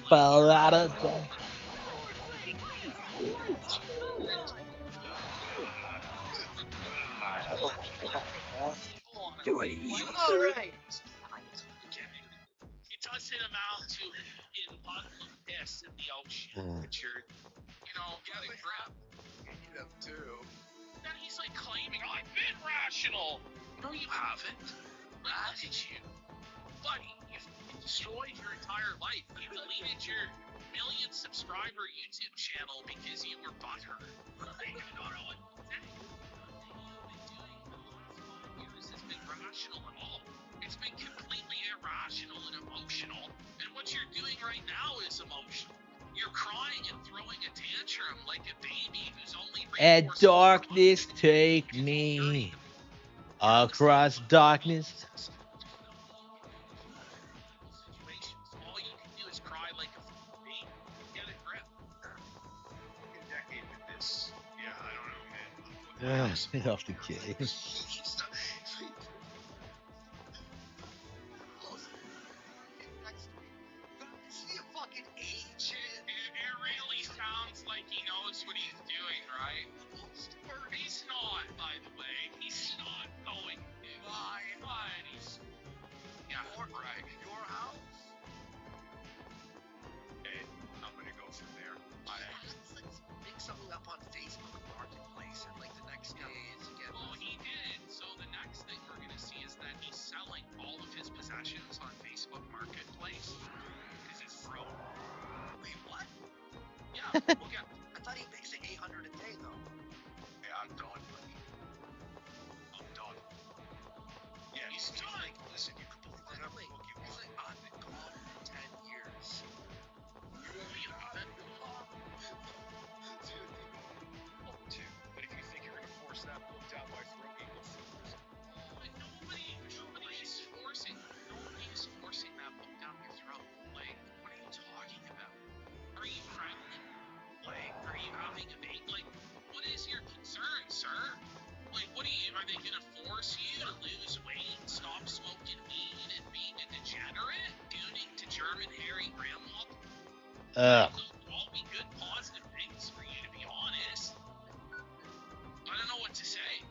fell out of Do it. All right. It doesn't amount to an bundle of piss in the ocean, Richard. You know, get a grip. You have too. Then he's like claiming, I've been rational. No, you haven't. Like, look at you. Buddy, you've destroyed your entire life. You deleted your million-subscriber YouTube channel because you were butthurt. I don't know what to say. Nothing you've been doing for the last 5 years has been rational at all. It's been completely irrational and emotional. And what you're doing right now is emotional. You're crying and throwing a tantrum like a baby who's only At darkness take me. Across darkness. Situations. All you can do is cry like a baby. Get a grip. A decade with this. Yeah, I don't know, man. Get off the case. Is he a fucking agent? It really sounds like he knows what he's doing, right? He's not, by the way. He's not going to. Why? He's... Yeah, right. Your house? And I'm gonna go from there. Let's pick something up on Facebook Marketplace, and like the next day is again. Well, he did. So the next thing we're going to see is that he's selling all of his possessions on Facebook Marketplace. Because it's broke. Wait, what? Yeah, we'll get... I thought he makes like 800 a day though. Yeah, I'm done, buddy. I'm done. Yeah, He's he's done. like, listen, you can believe whatever Wait, book you he's want. like, I've been gone for 10 years. You haven't? Too. But if you think you're gonna force that book down my throat, you go first. Nobody's forcing that book down your throat. Like, what are you talking about? Are you pregnant? Like, are you having a baby? Like, what is your concern, sir? Like, are they gonna force you to lose weight, stop smoking weed, and being a degenerate, tuning to German Harry Grandma? Those would all be good, positive things for you, to be honest. I don't know what to say.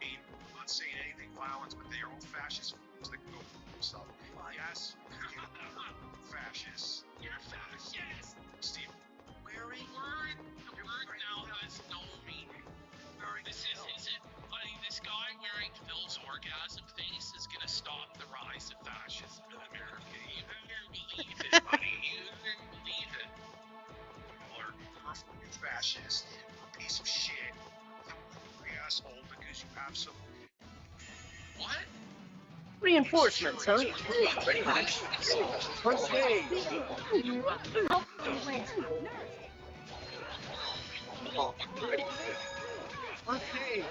I'm not saying anything violent, but they are all fascist fools that go for themselves. Yes, fascists. You're fascist. Steve, The word now has no meaning. This guy wearing Phil's orgasm face is gonna stop the rise of fascism in America. You better believe it, buddy. You better believe it. Miller, you're a fascist, piece of shit, asshole, because you have some. What? Reinforcements, huh? Ready for next? First day. Okay.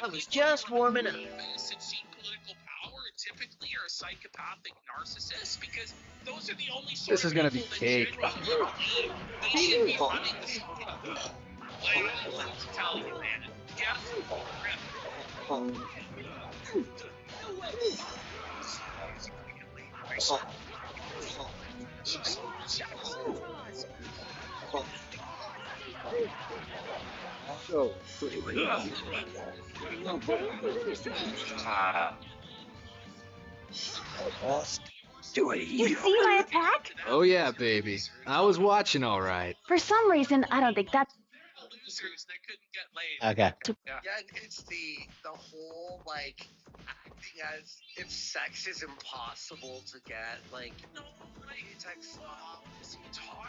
I was just warming up. That seek political power typically are a psychopathic narcissist because those are the only sort This is gonna of be people cake. that genuinely believe they should be running this fucking world. Like, I don't know what to tell you, man. Get rip. So, Do it. You see my attack? oh yeah, baby. I was watching all right. For some reason, I don't think that's Losers that couldn't get laid. Okay. Yeah. Yeah, and it's the whole like acting as if sex is impossible to get. Like, No, like, it's like,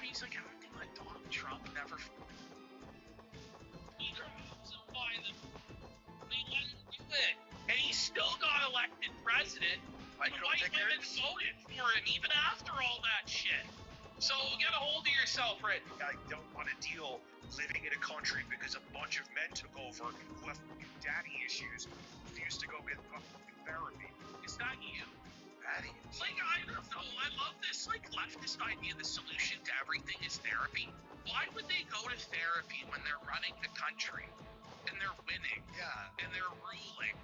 he's like acting like Donald Trump never. He grabs him by the. They let him do it. And he still got elected president. And white women voted for him even after all that shit. So get a hold of yourself, Red. I don't want to deal living in a country because a bunch of men took over who have fucking daddy issues, refuse to go get fucking therapy. Is that you? Patty. Like, I don't know. I love this, like, leftist idea the solution to everything is therapy. Why would they go to therapy when they're running the country and they're winning Yeah. and they're ruling?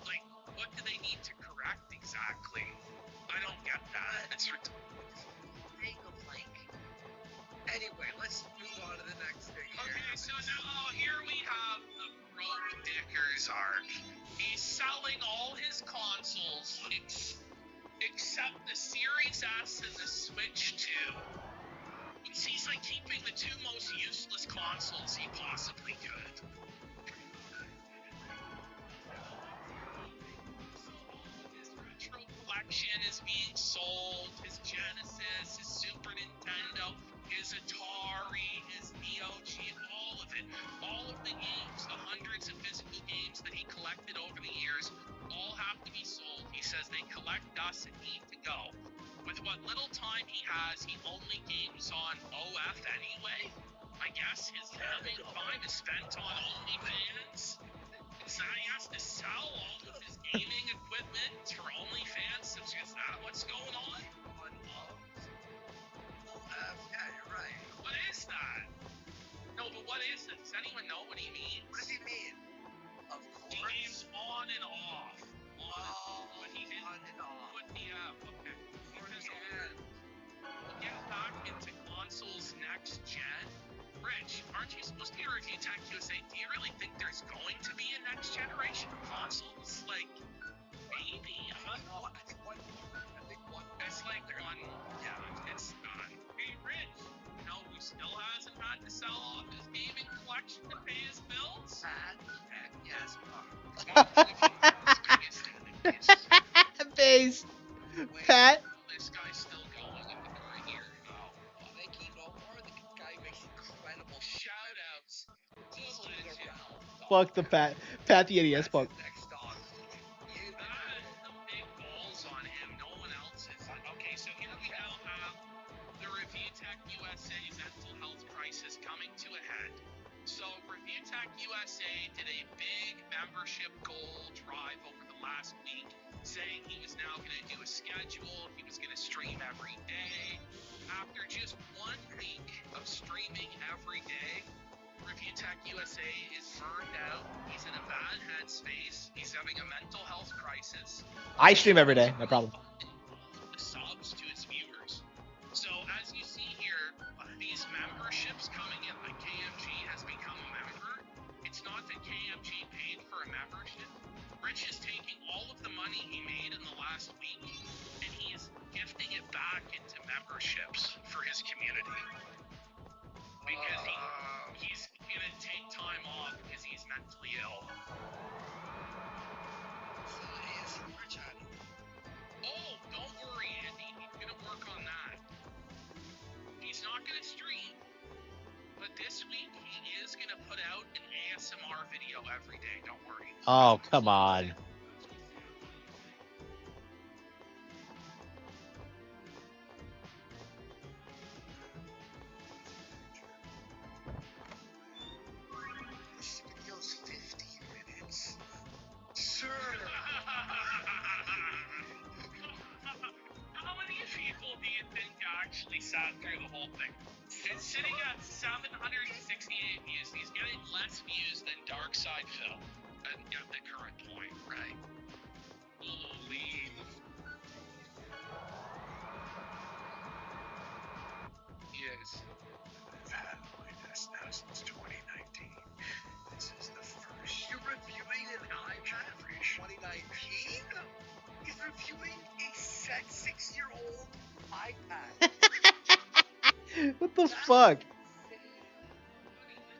Like, what do they need to correct exactly? I don't get that. It's ridiculous. Think of like. Anyway, let's move on to the next thing here. Okay, so now here we have the Rogue Dickers arc. He's selling all his consoles except the Series S and the Switch 2. He's like keeping the two most useless consoles he possibly could. His retro collection is being sold. His Genesis, his Super Nintendo, his Atari, his Neo Geo, all of it. All of the games, the hundreds of physical games that he collected over the years, have to be sold. He says they collect dust and need to go. With what little time he has, he only games on OF anyway. I guess his living time is spent on OnlyFans. So he has to sell all of his gaming equipment for OnlyFans. Is that what's going on? Yeah, you're right. What is that? No, but what is it? Does anyone know what he means? What does he mean? Of He course. games on and off. But he didn't on and off. put the okay. We'll get back into consoles next gen. Rich, aren't you supposed to be a review tech USA? Do you really think there's going to be a next generation of consoles? Like, maybe, huh? No, I think one. It's like one. Yeah, it's not. Hey, Rich, you know who still hasn't had to sell off his gaming collection to pay his bills? Yes, Base. Pat. This guy's still going in the current year. Making no more. The guy makes incredible Shout-outs. Fuck the Pat. Pat the NES punk. next dog. That is the big balls on him. No one else is. Okay, so here we now have the Review Tech USA's mental health crisis coming to a head. So Review Tech USA did a big membership goal drive over the last week, saying he was now going to do a schedule, he was going to stream every day. After just 1 week of streaming every day, Review Tech USA is burned out. He's in a bad headspace. He's having a mental health crisis. I stream every day, no problem. The subs to his viewers. So as you see here, these memberships coming in, like KMG has become a member. It's not that KMG paid for a membership. Rich is taking all of the money he made in the last week, and he is gifting it back into memberships for his community. Because he's gonna take time off because he's mentally ill. So he is super chatty. Oh, don't worry, Andy. He's gonna work on that. He's not gonna stream, but this week he is gonna put out an ASMR video every day. Don't worry. Oh, come on. This video's 15 minutes. Sir. How many people do you think actually sat through the whole thing? It's sitting at 768 views. He's getting less views than Darkside Phil at the current point, right? Holy. Yes. I've had my desk now since 2019. This is the first. You're reviewing an iPad from 2019? He's reviewing a set 6-year-old iPad. What the fuck? The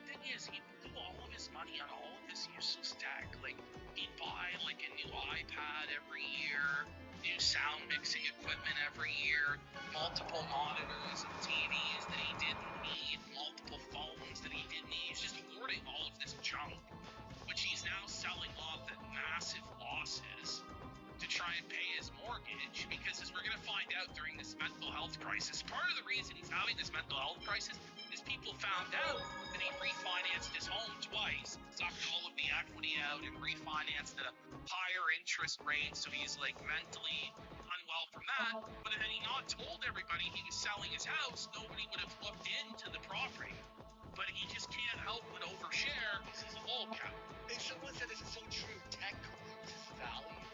thing is, he blew all of his money on all of this useless tech. Like, he'd buy, like, a new iPad every year, new sound mixing equipment every year, multiple monitors and TVs that he didn't need, multiple phones that he didn't need. He's just hoarding all of this junk, which he's now selling off at massive losses to try and pay his mortgage, because as we're going to find out during this mental health crisis, part of the reason he's having this mental health crisis is people found out that he refinanced his home twice, sucked all of the equity out and refinanced at a higher interest rate, so he's like mentally unwell from that. But had he not told everybody he was selling his house, nobody would have looked into the property. But he just can't help but overshare because he's a lolcat. And someone said this is so true. Tech loses value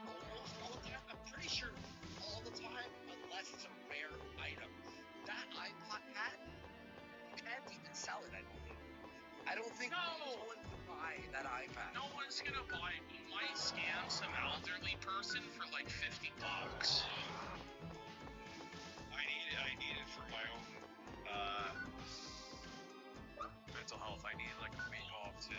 almost all the time. I'm pretty sure all the time, unless it's a rare item. That iPod pad, you can't even sell it, I believe. I don't think anyone would buy that iPad. No one's gonna buy it. You might scam some elderly person for like $50. I need it for my own mental health. I need like a week off to.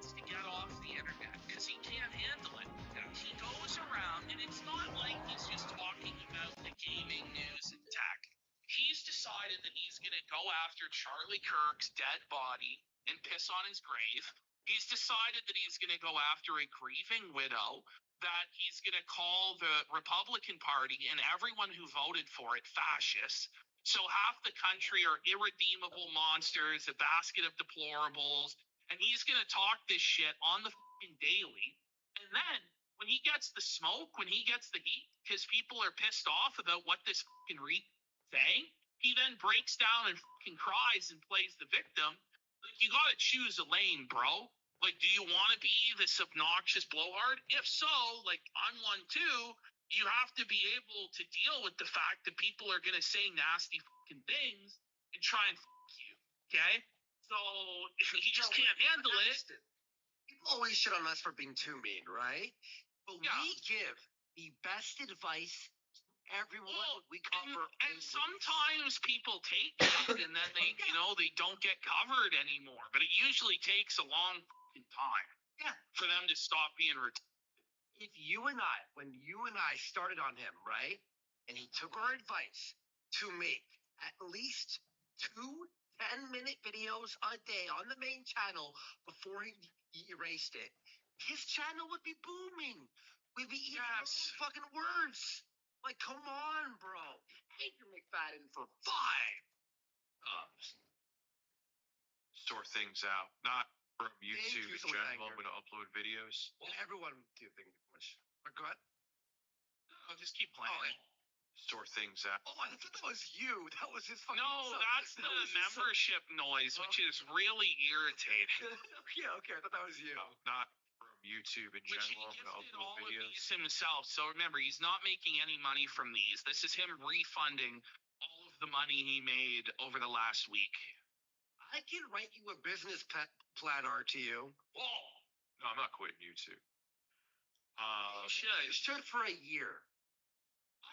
To get off the internet because he can't handle it. He goes around, and it's not like he's just talking about the gaming news and tech. He's after Charlie Kirk's dead body and piss on his grave. He's decided that he's going to go after a grieving widow, that he's going to call the Republican Party and everyone who voted for it fascists. So half the country are irredeemable monsters, a basket of deplorables, and he's going to talk this shit on the fucking daily. And then when he gets the smoke, when he gets the heat, because people are pissed off about what this fucking saying, he then breaks down and fucking cries and plays the victim. Like, you got to choose a lane, bro. Like, do you want to be this obnoxious blowhard? If so, like, I'm one too. You have to be able to deal with the fact that people are going to say nasty fucking things and try and fuck you, okay? So, if he just can't handle it. People always shit on us for being too mean, right? But we give the best advice to everyone we cover. And sometimes people take it and then they, they don't get covered anymore. But it usually takes a long fucking time for them to stop being retarded. If when you and I started on him, right, and he took our advice to make at least 2 10-minute videos a day on the main channel before he erased it, his channel would be booming. We'd be eating fucking words. Like, come on, bro. Andrew McFadden for 5. Sort things out. Not from YouTube in general, when I upload videos. Well, everyone do things much. But go ahead. I'll just keep playing. Sort things out. Oh, I thought that was you. That was his fucking. No, that's the membership noise, which is really irritating. Okay, I thought that was you. No, not from YouTube in general. Which he gifted all of these himself. So remember, he's not making any money from these. This is him refunding all of the money he made over the last week. I can write you a business plan, RTU. Whoa! No, I'm not quitting YouTube. You should for a year.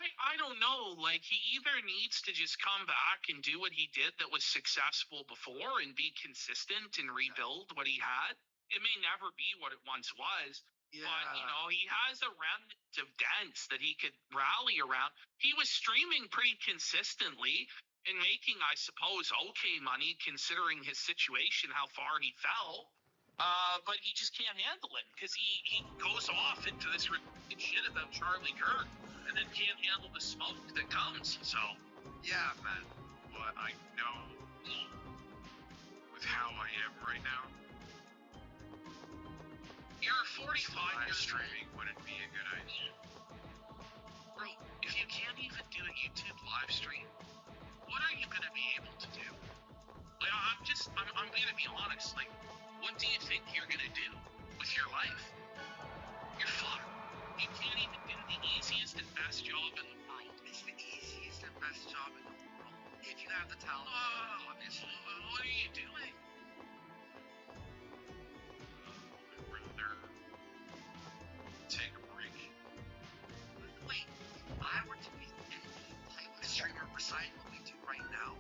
I don't know. Like, he either needs to just come back and do what he did that was successful before and be consistent and rebuild what he had. It may never be what it once was. Yeah. But, he has a remnant of dents that he could rally around. He was streaming pretty consistently and making, I suppose, okay money considering his situation, how far he fell. But he just can't handle it because he goes off into this shit about Charlie Kirk and then can't handle the smoke that comes. So, yeah, man. But I know with how I am right now, you're 45 years streaming wouldn't be a good idea. Bro, if you can't even do a YouTube live stream, what are you going to be able to do? Like, I'm going to be honest. Like, what do you think you're going to do with your life? You're fucked. You can't even do the easiest and best job in the world. It's the easiest and best job in the world. If you have the talent. Obviously. What are you doing? I'd rather take a break. Wait, if I were to be a streamer beside what we do right now,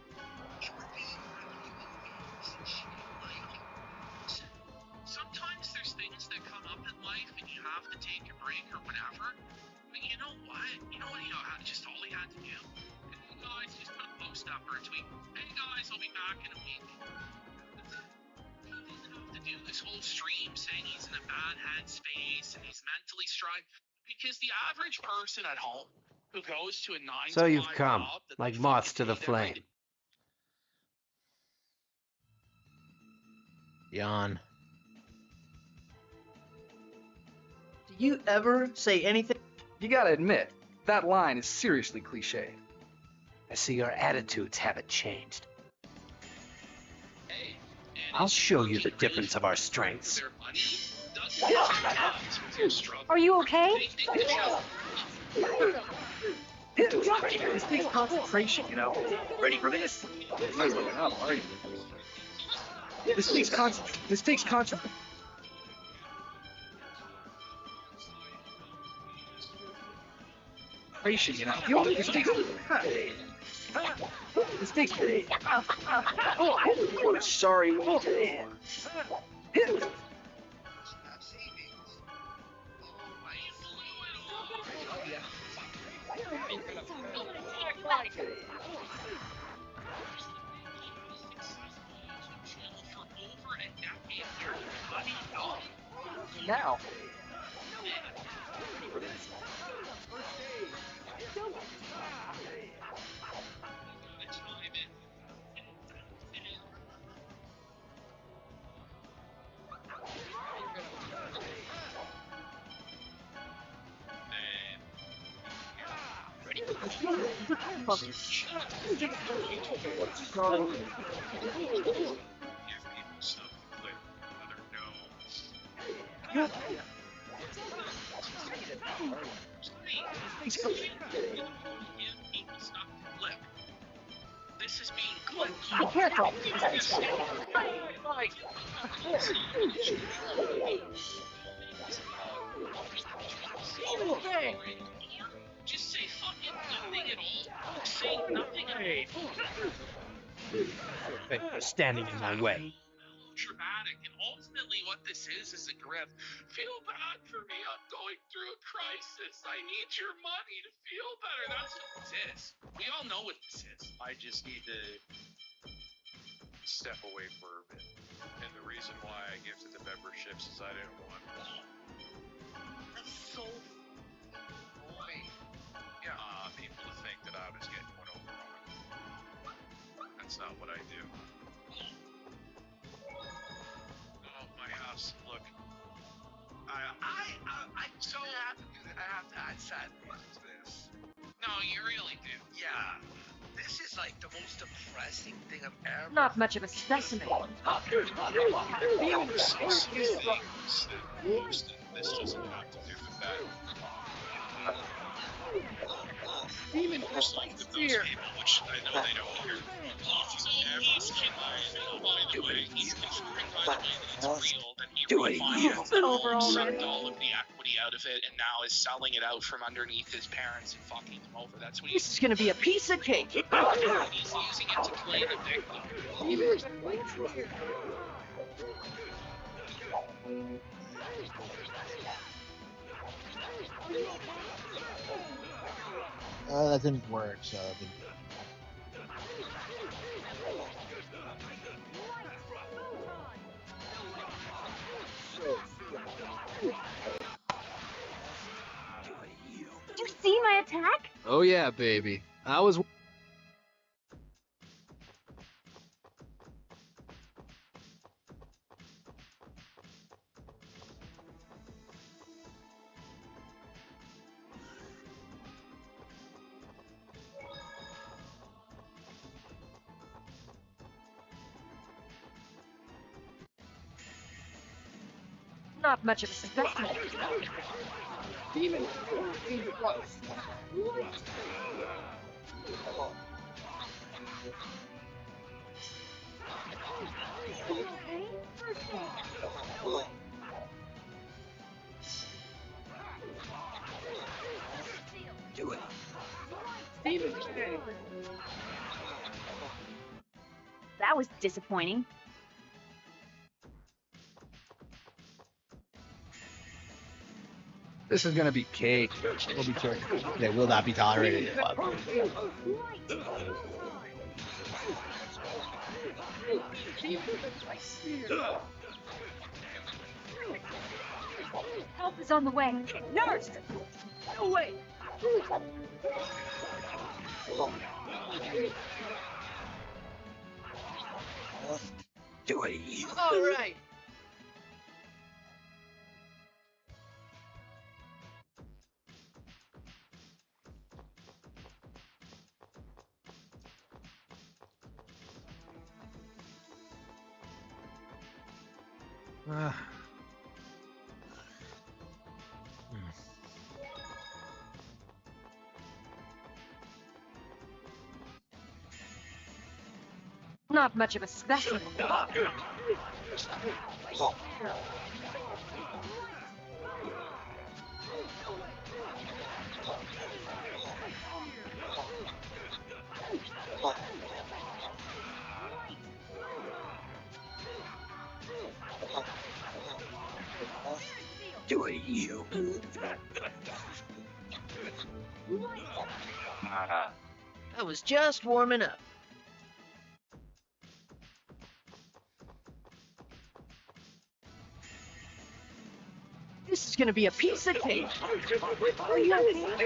it would be reviewing games and shit. Sometimes there's things that come up in life and you have to take a break or whatever. But you know what? Just all he had to do. Hey guys, just put a post up or a tweet. Hey guys, I'll be back in a week. He didn't have to do this whole stream saying he's in a bad headspace and he's mentally struggling. Because the average person at home who goes to a 9 to 5 So you've come, job that like they moths to fucking the hate every flame. Yawn. Do you ever say anything? You gotta admit, that line is seriously cliche. I see your attitudes haven't changed. Hey, I'll show you the difference of our strengths. Are you okay? This takes concentration, Ready for this? This takes concentration. This takes. Oh, sorry. now. This is being clipped. Be careful. Just say fucking nothing at all. Say nothing at all. Standing in my way. Dramatic, and ultimately what this is a grift. Feel bad for me. I'm going through a crisis. I need your money to feel better. That's what this is. We all know what this is. I just need to step away for a bit. And the reason why I gifted the memberships is I didn't want. That's so annoying. People to think that I was getting one over on them. That's not what I do. Oh, my house. Look. So I have to add sad news to this. No, you really do. Yeah. This is like the most depressing thing I've ever. Not much of a specimen. This doesn't have to do with that. Demon There's like those people, which I know they don't hear. By the way, he's confirming by the way that it's real, that he refinanced Sucked all of the equity out of it and now is selling it out from underneath his parents and fucking them over. That's what This is gonna be a piece of cake. he's using it to play the victim. That didn't work, so it didn't. Did you see my attack? Oh yeah, baby. I was. Not much of a specimen. Demon. Do it. Demon. That was disappointing. This is gonna be cake. We'll be careful. They will not be tolerated. Help is on the way. Nurse! No way! Do it, you. All right. Not much of a specimen. Do it, you. I was just warming up. This is gonna be a piece of cake. Are you okay?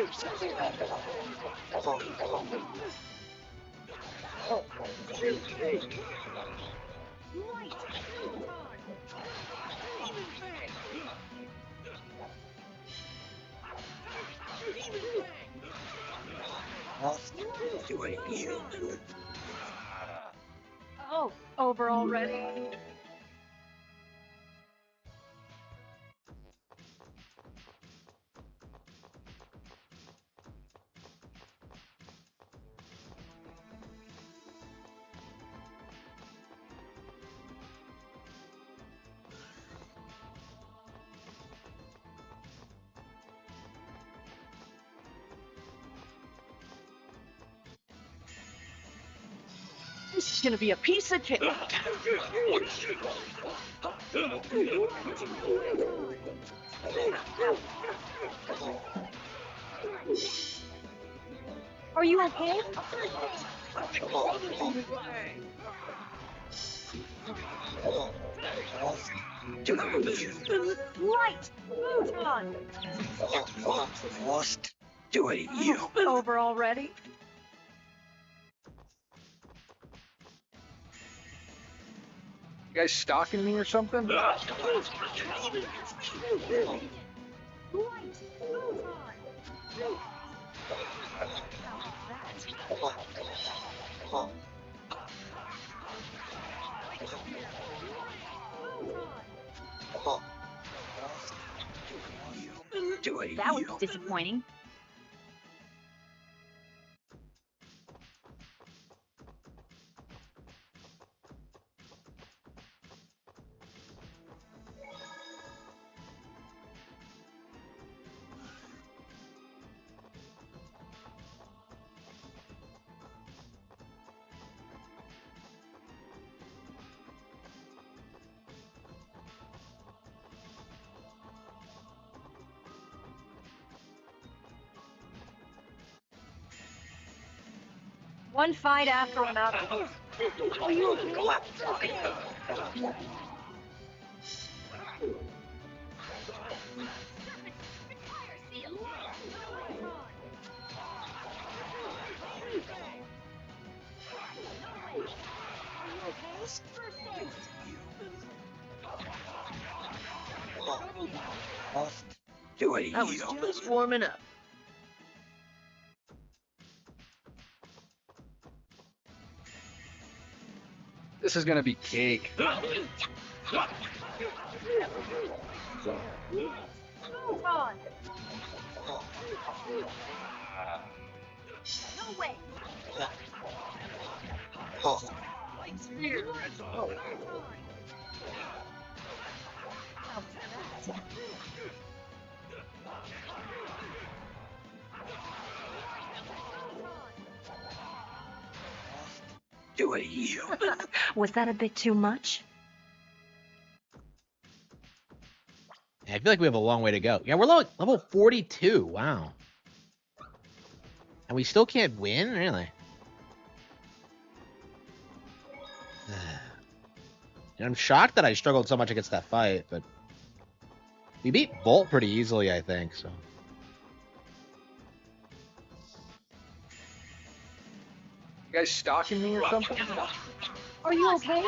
Oh, over already? This is gonna be a piece of cake. Are you okay? Right! Move on! Lost doing you. Over already? You guys stalking me or something? Right! Move on! Doing That was you. disappointing. One fight after another. Are you okay? Lost doing I was you. just warming up. This is gonna be cake. Move on! No way! Lights here! Doing you. Was that a bit too much? Yeah, I feel like we have a long way to go. Yeah, we're level 42. Wow. And we still can't win? Really? I'm shocked that I struggled so much against that fight, but we beat Bolt pretty easily, I think, so. You guys stalking me or something? Are you okay?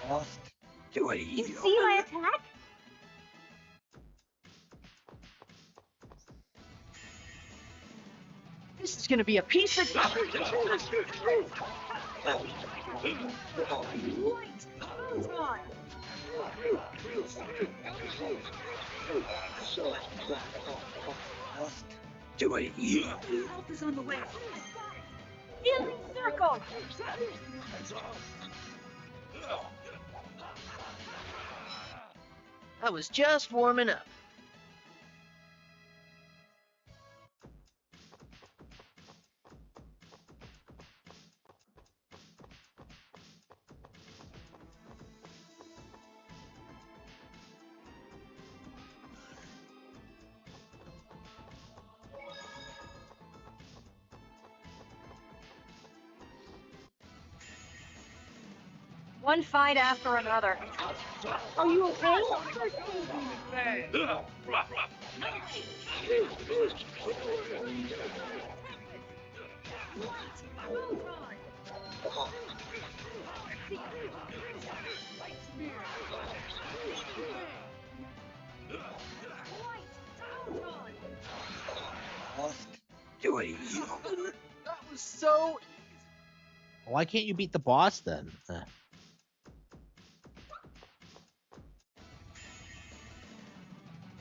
Lost doing You you. see my attack? This is gonna be a piece of cake. Move on. Lost doing you. Help is on the way. Healing circle. I was just warming up. One fight after another. Are you okay? Do it. That was so. Why can't you beat the boss then?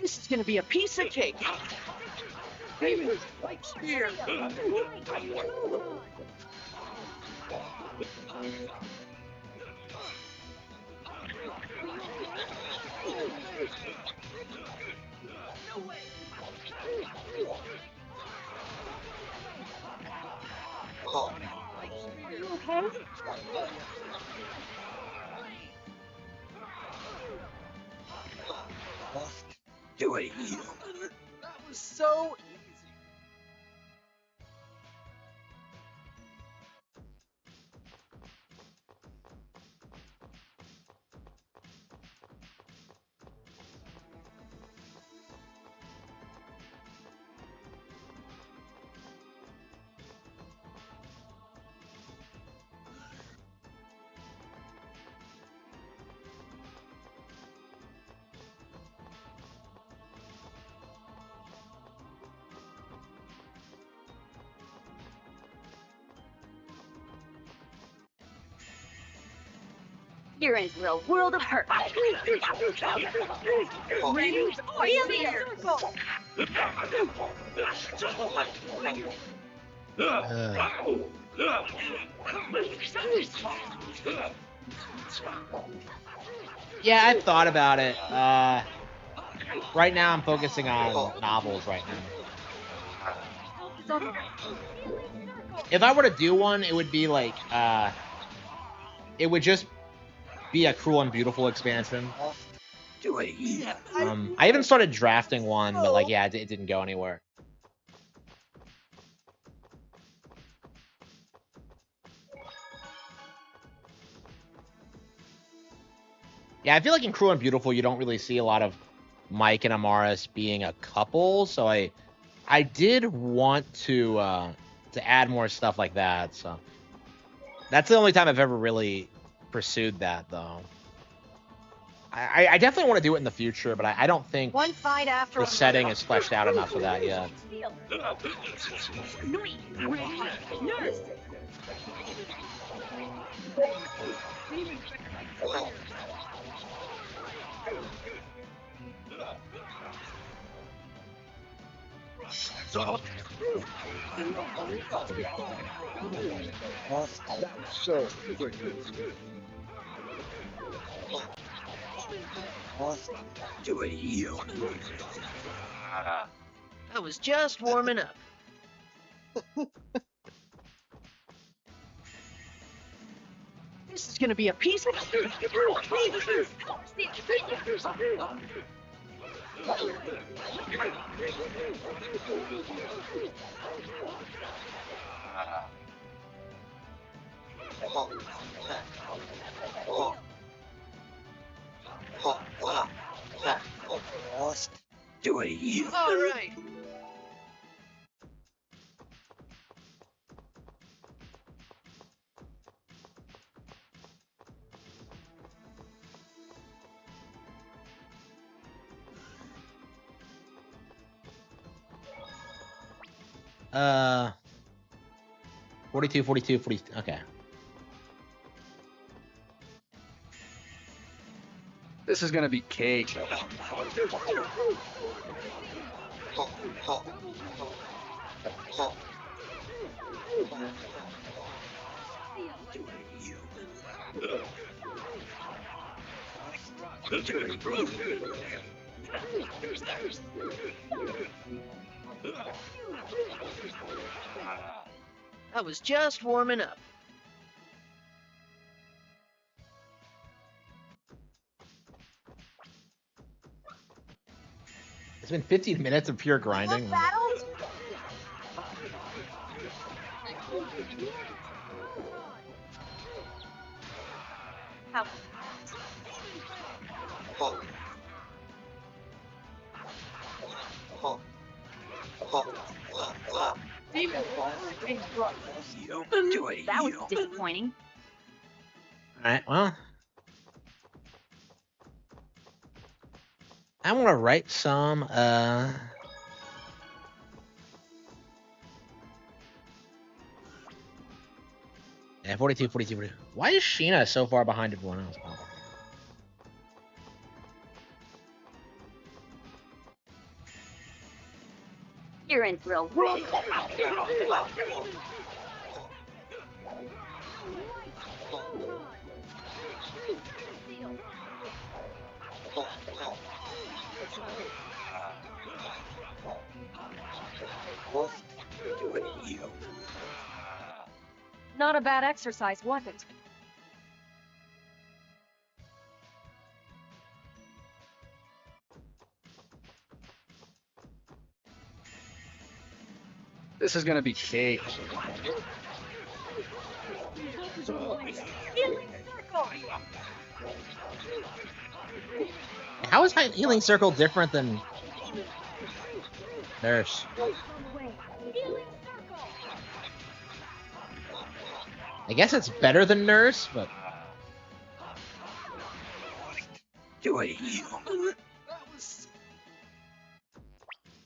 This is gonna be a piece of cake. Light spear. Are you okay? Do it. That was so easy. You're in for a world of hurt. Ready? Feel the circle. Yeah, I've thought about it. Right now I'm focusing on novels right now. If I were to do one, it would be like it would just be a Cruel and Beautiful expansion. Do it. I even started drafting one, but like yeah, it didn't go anywhere. Yeah, I feel like in Cruel and Beautiful you don't really see a lot of Mike and Amaris being a couple, so I did want to add more stuff like that. So that's the only time I've ever really pursued that, though. I definitely want to do it in the future, but I don't think One fight after the setting is fleshed out enough for that yet. Do it. I was just warming up. This is gonna be a piece of Do it. All right. Uh, 42, 42, 40. Okay. This is gonna be cake. I was just warming up. It's been 15 minutes of pure grinding. Battles? How? That was disappointing. All right, well, I want to write some. Yeah, 42, 42, 42. Why is Sheena so far behind everyone else? Oh. You're in for a world. Not a bad exercise, was it? This is gonna be cake. How is Healing Circle different than Nurse? I guess it's better than Nurse, but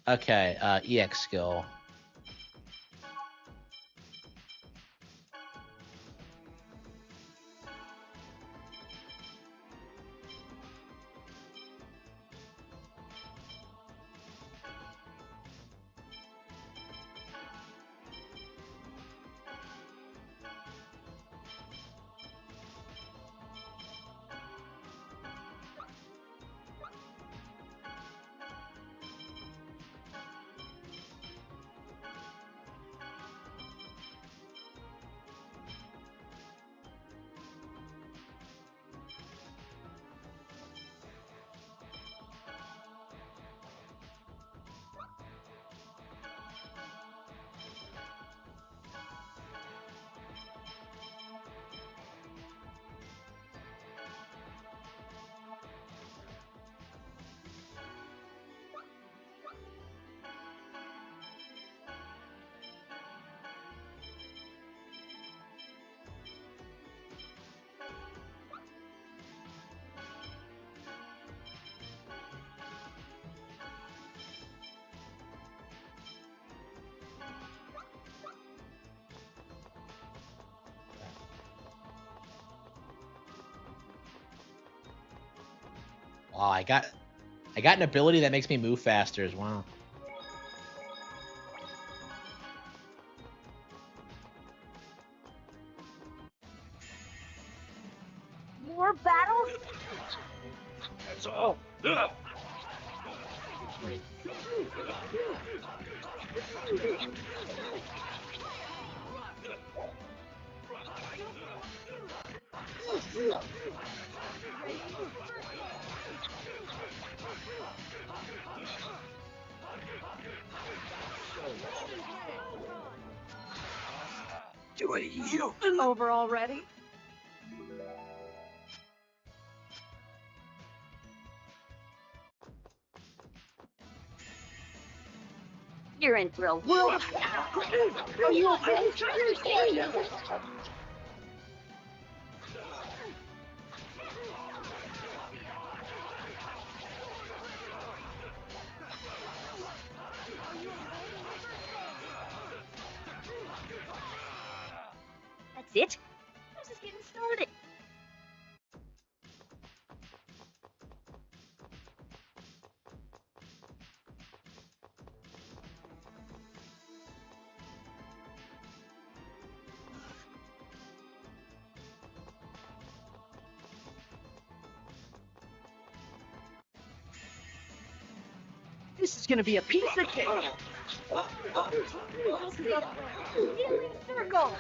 okay. EX skill. Wow, I got an ability that makes me move faster as well. More battles? That's all. Over already? You're in for a world of... Are you okay? That's it? I was just getting started. This is gonna be a piece of cake. Healing circle.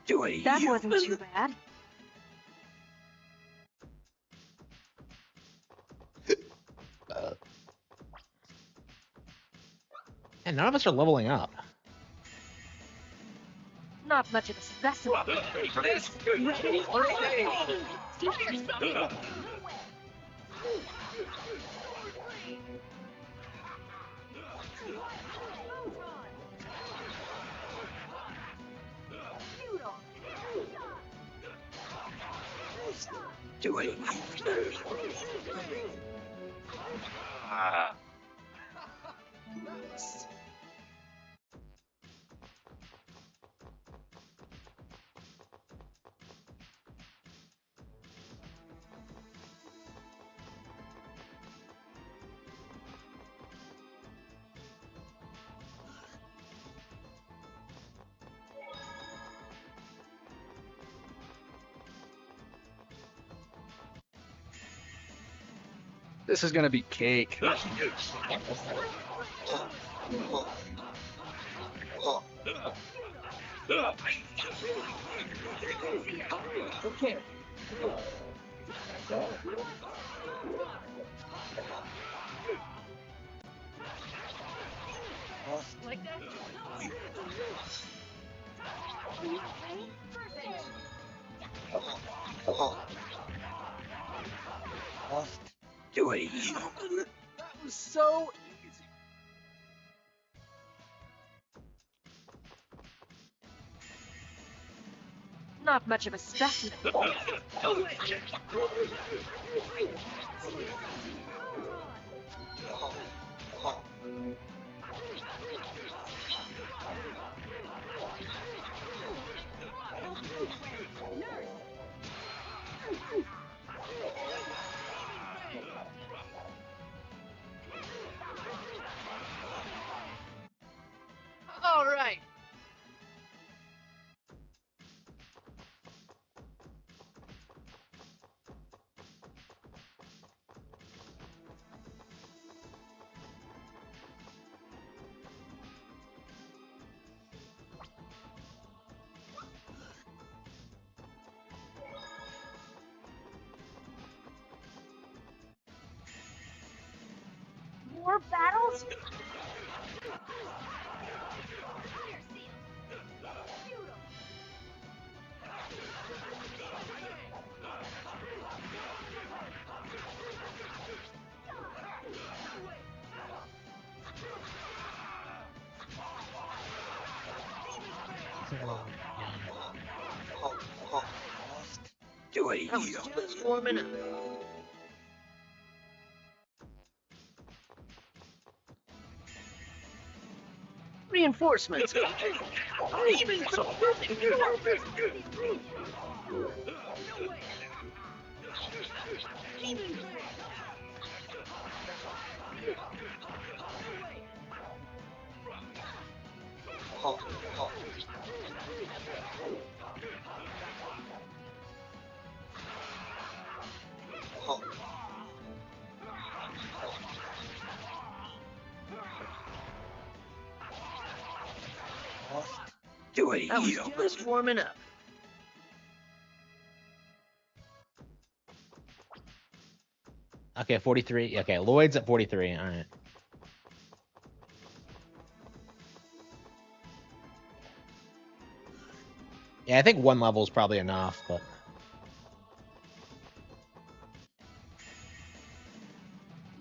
That wasn't too bad. And none of us are leveling up. Not much of a specimen. Ready? This is gonna be cake. Okay. Like that? Are you okay? First aid. That was so easy. Not much of a specimen. All right. More battles? That was just warming up. Reinforcements. Even so. That was just warming up. Okay, 43. Okay, Lloyd's at 43. All right. Yeah, I think one level is probably enough, but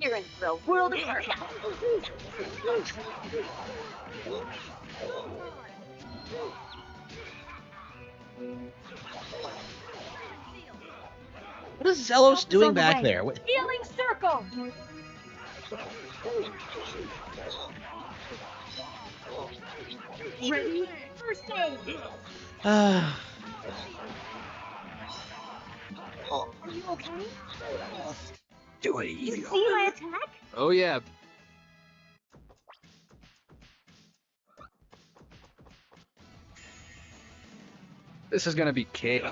You're in the world of hurt. what is Zelos Help is doing on the back way. there? What? Healing circle. Ready? First aid. Are you okay? You see my attack? Oh yeah. This is gonna be cake.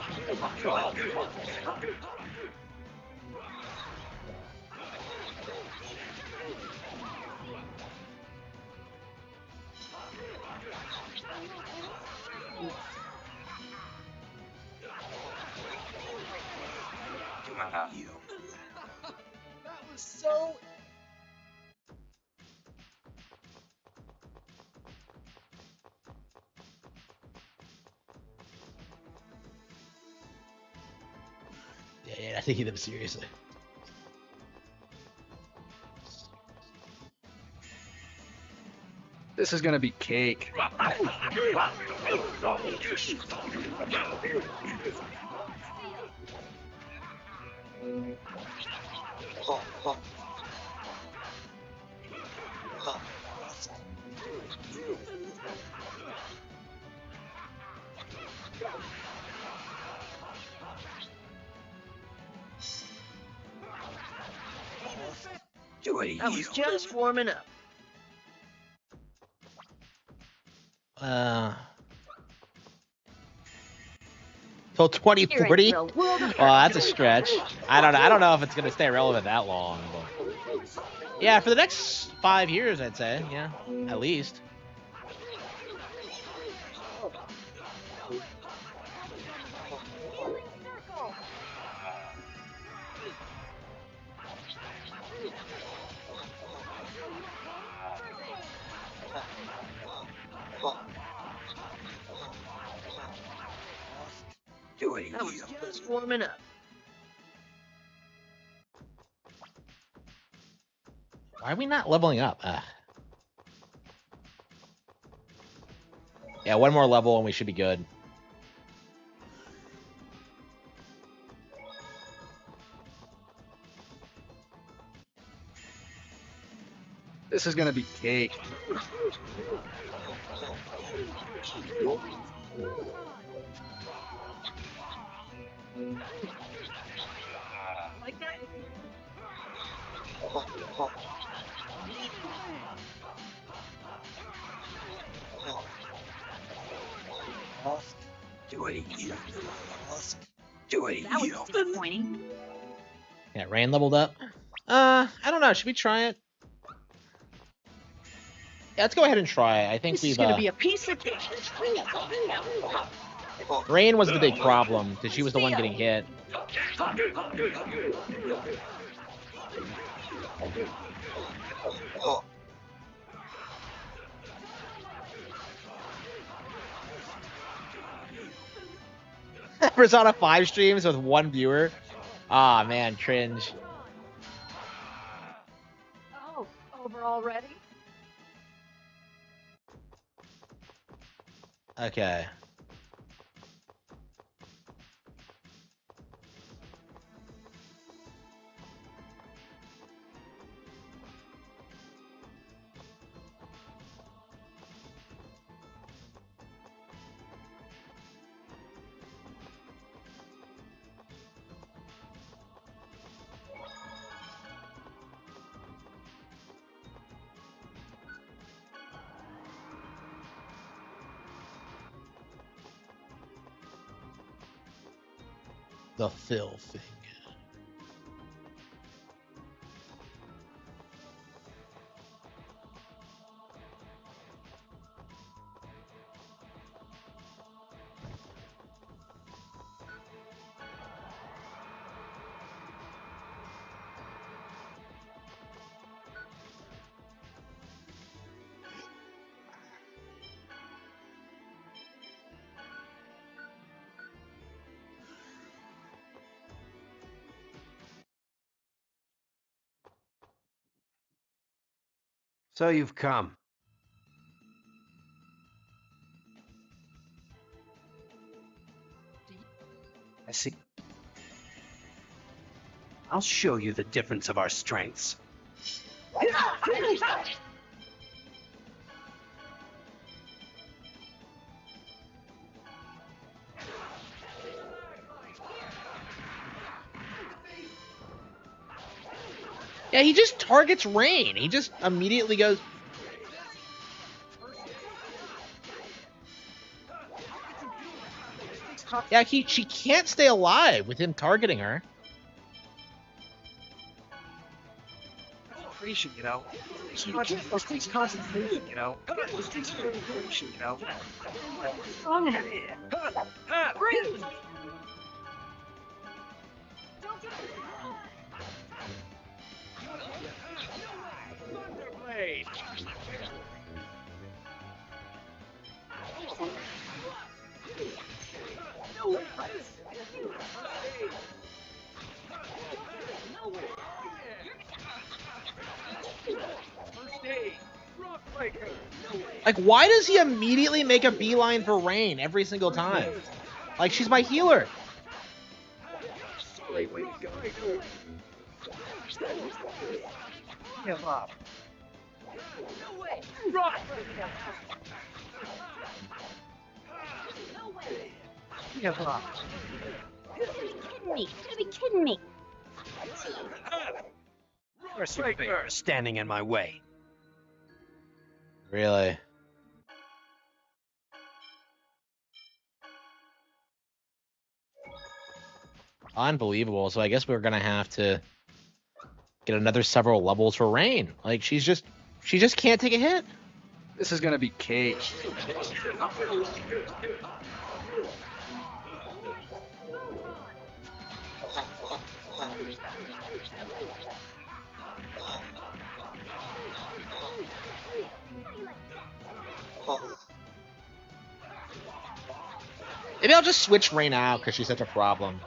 That was so. Yeah, not taking them seriously. This is gonna be cake. I was just warming up. Till 2040. Well, that's a stretch. I don't know if it's gonna stay relevant that long, but yeah, for the next 5 years, I'd say, yeah, at least. I was just warming up. Why are we not leveling up? Yeah, one more level and we should be good. This is gonna be cake. Like that? That was disappointing. Yeah, Rain leveled up. I don't know. Should we try it? Yeah, let's go ahead and try it. I think This we've. is gonna be a piece of cake. Rain was the big problem because she was the one getting hit. Persona 5 streams with 1 viewer. Ah, man, cringe. Oh, over already? Okay. The Phil thing. So you've come. I see. I'll show you the difference of our strengths. Yeah, he just targets Rain. He just immediately goes. Yeah, she can't stay alive with him targeting her. Concentration, you know. Those things concentration, you know. Those things concentration, you know. Wrong. Don't Thunderblade! No way! First aid! Rock breaker! Like, why does he immediately make a beeline for Rain every single time? Like, she's my healer. Great way to go. Give up. No way! Rock breaker! No way! Give up. You gotta be kidding me. You gotta be kidding me. Where's your bear standing in my way? Really? Unbelievable. So I guess we're gonna have to get another several levels for Rain. Like, she just can't take a hit. This is gonna be cage. Maybe I'll just switch Rain out because she's such a problem.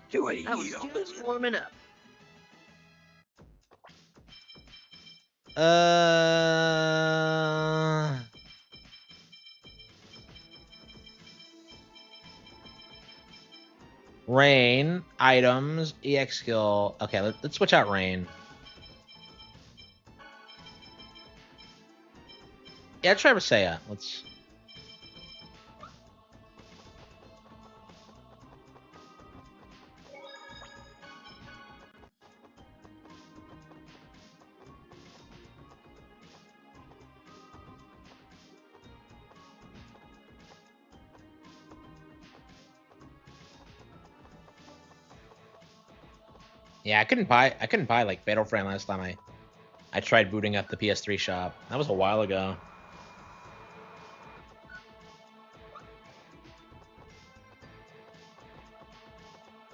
Do it, I was just warming up. Rain, items, EX skill. Okay, let's switch out Rain. Yeah, try Rasea. Let's. Yeah, I couldn't buy like Fatal Frame last time I tried booting up the PS3 shop. That was a while ago.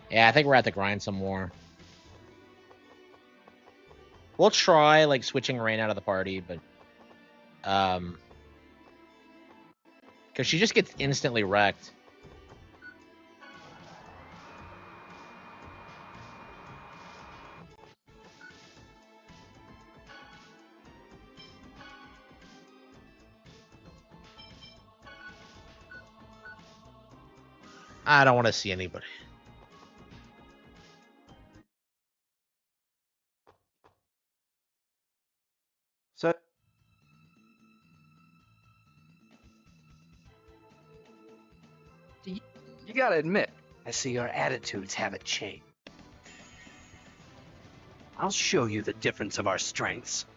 Yeah, I think we're at the grind some more. We'll try like switching Rain out of the party, but because she just gets instantly wrecked. I don't want to see anybody. So You gotta admit, I see your attitudes haven't changed. I'll show you the difference of our strengths.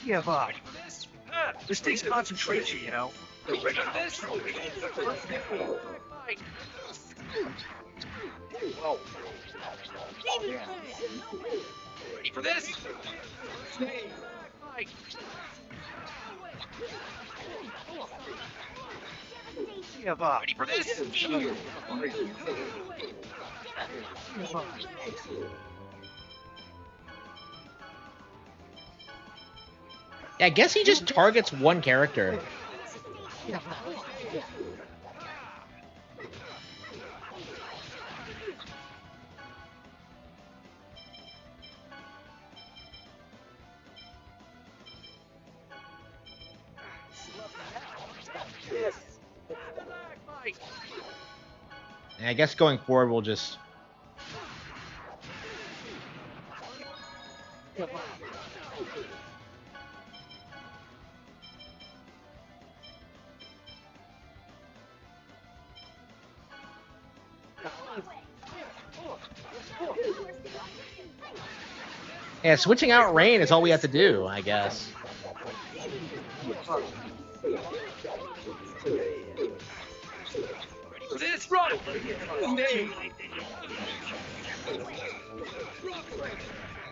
Give up. This takes concentration, you know. Ready for this? Whoa. Ready for this? Give up. Ready for this? Yeah, I guess he just targets one character. And I guess going forward, we'll just. Yeah, switching out Rain is all we have to do, I guess. Ready This run! Name!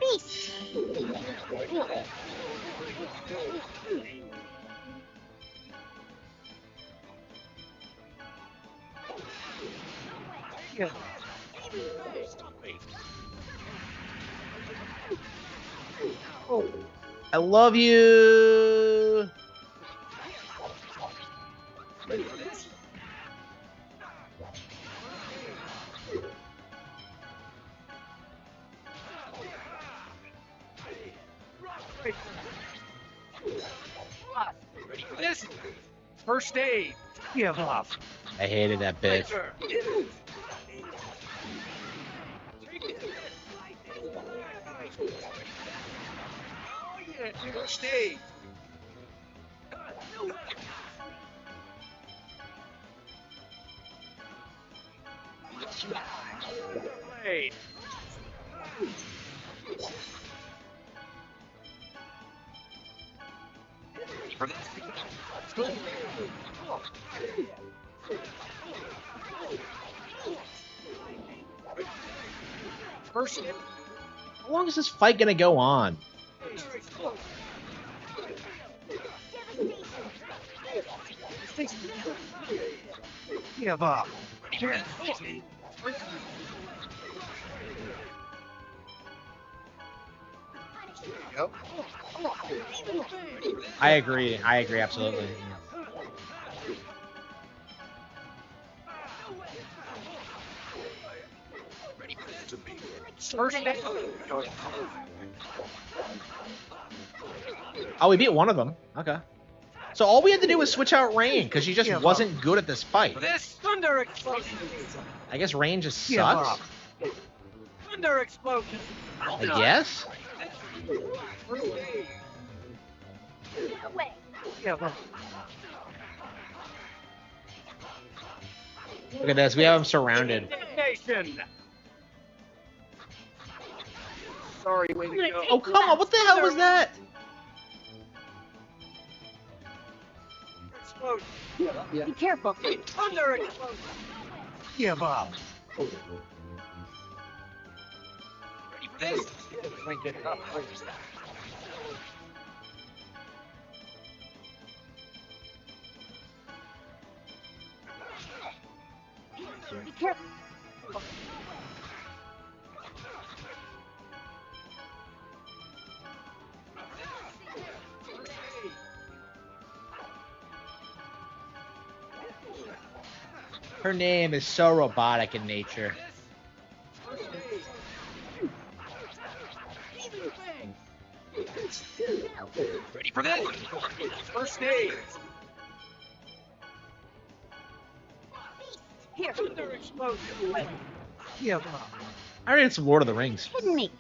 Beast! Yeah. I love you. Ready for this? First aid. Give up. I hated that bitch. Oh yeah, first aid. Blade. For this. First aid. How long is this fight gonna go on? Give up. Go. I agree. I agree absolutely. First aid. Oh, we beat one of them. Okay. So all we had to do was switch out Rain because she just wasn't good at this fight. This thunder explosion. I guess Rain just Give sucks. up. Thunder explosion. I guess. First aid. No way. Give up. Look at this. We have him surrounded. Nation. Sorry, way to go. Oh, come on. What the hell was that? Explosion. Be careful. Thunder explosion. Give up. Ready for this? Link it up, please. Be careful. Her name is so robotic in nature. Ready for this? First aid. Here. Thunder explosion. Give up. I read some Lord of the Rings. Hidden me.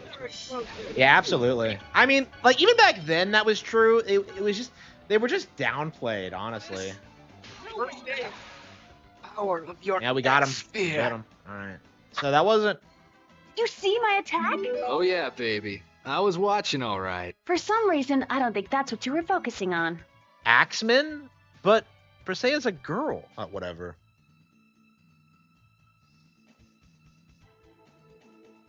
Thunder explosion. Yeah, absolutely. I mean, like, even back then that was true. It was just, they were just downplayed, honestly. First aid. Power of your Yeah, we got him. atmosphere. Got him. All right. So that wasn't. You see my attack? Oh yeah, baby. I was watching all right. For some reason, I don't think that's what you were focusing on. Axeman? But Brisea's a girl. Whatever.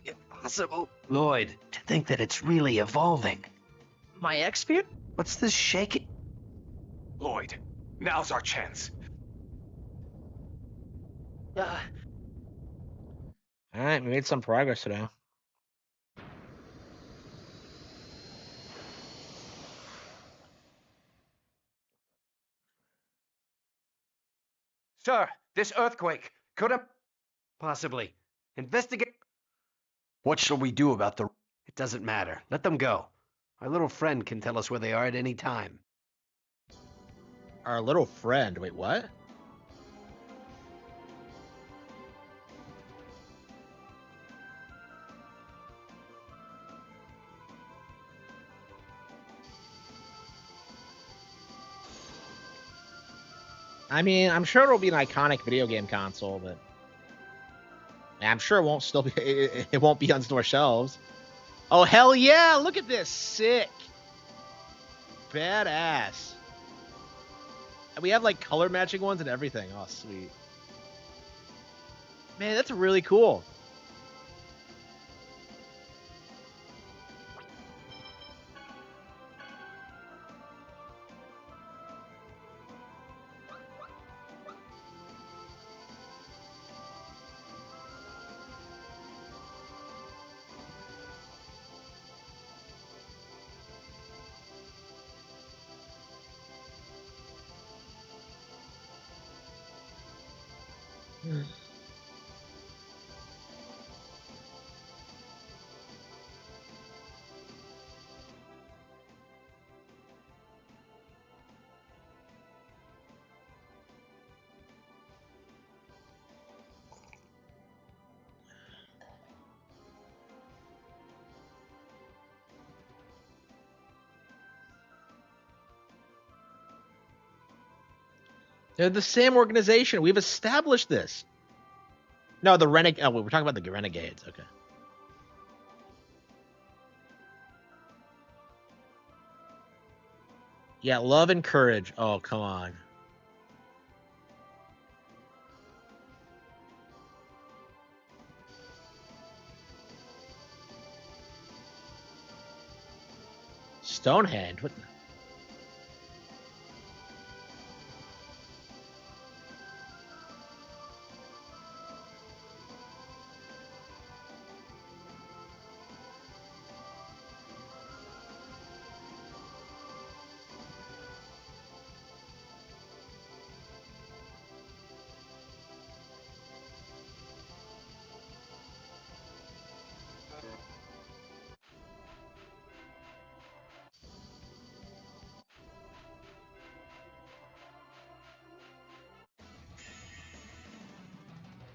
Impossible. Lloyd, to think that it's really evolving. My X-Sphere? What's this shaking? Lloyd, now's our chance. All right, we made some progress today. Sir, this earthquake could have... Possibly. Investigate... What shall we do about the... It doesn't matter. Let them go. Our little friend can tell us where they are at any time. Our little friend. Wait, what? I mean, I'm sure it'll be an iconic video game console, but I'm sure it won't still be. It won't be on store shelves. Oh hell yeah! Look at this, sick, badass. And we have like color matching ones and everything. Oh sweet. Man, that's really cool. They're the same organization. We've established this. No, the Renegade. Oh, we're talking about the Renegades. Okay. Yeah, love and courage. Oh, come on. Stonehenge. What?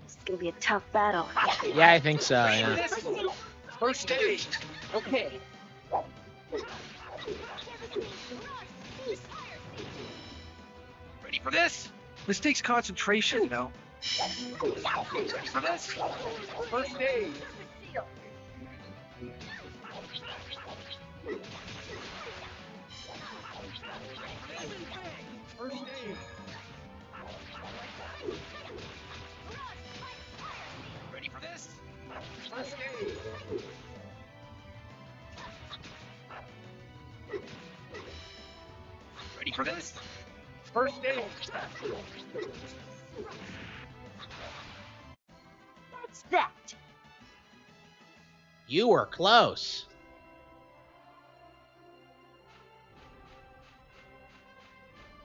It's gonna be a tough battle. Yeah, I think so. Yeah. First stage. Okay. Ready for this? This takes concentration, you know. Ready for this? First stage. First stage. Ready for this? First stage. Ready for this? First stage. What's that? You were close.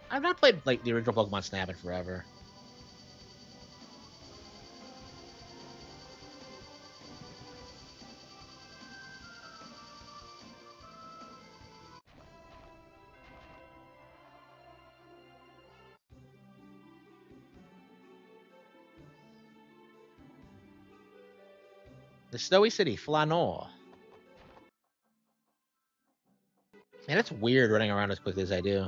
I've not played like the original Pokemon Snap in forever. The Snowy City, Flanor. Man, it's weird running around as quickly as I do.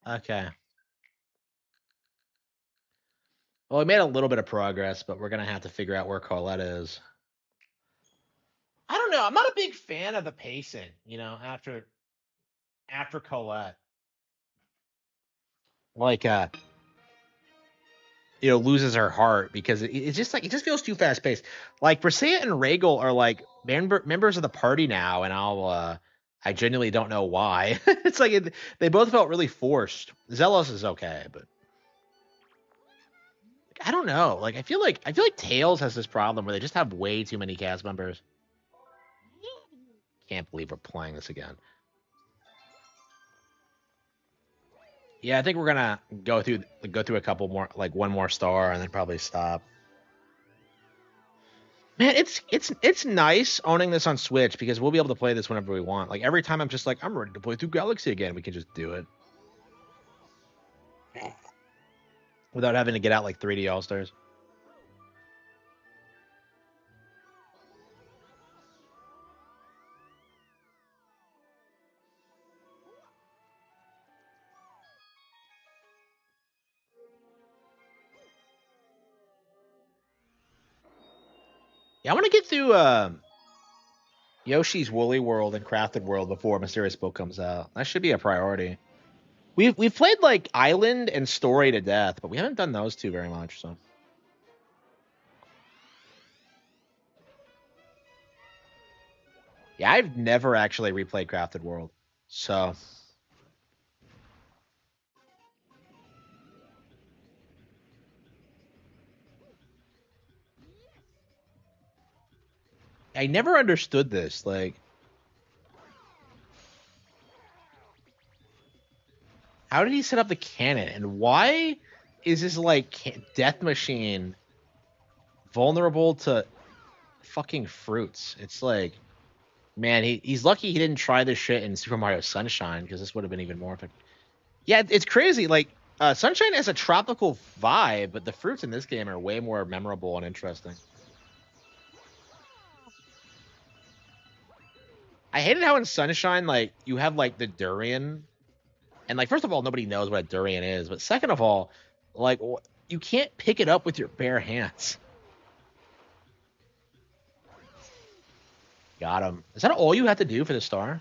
Okay. Well, we made a little bit of progress, but we're gonna have to figure out where Colette is. I don't know. I'm not a big fan of the pacing. After Colette, like loses her heart because it's just like it just feels too fast paced. Like Brisea and Regal are like members of the party now, and I genuinely don't know why. It's like they both felt really forced. Zelos is okay, but I don't know. Like I feel like Tails has this problem where they just have way too many cast members. Can't believe we're playing this again. Yeah, I think we're gonna go through a couple more, like one more star, and then probably stop. Man, it's nice owning this on Switch because we'll be able to play this whenever we want. Like every time I'm just like, I'm ready to play through Galaxy again, we can just do it without having to get out like 3D All Stars. Yeah, I want to get through Yoshi's Woolly World and Crafted World before Mysterious Book comes out. That should be a priority. We've played like Island and Story to death, but we haven't done those two very much. So yeah, I've never actually replayed Crafted World. So I never understood this. Like, how did he set up the cannon, and why is this like death machine vulnerable to fucking fruits? It's like, man, he's lucky he didn't try this shit in Super Mario Sunshine because this would have been even more effective. Yeah, it's crazy. Like, Sunshine has a tropical vibe, but the fruits in this game are way more memorable and interesting. I hated how in Sunshine, like, you have like the durian, and like, first of all, nobody knows what a durian is, but second of all, like, you can't pick it up with your bare hands. Got him. Is that all you have to do for the star?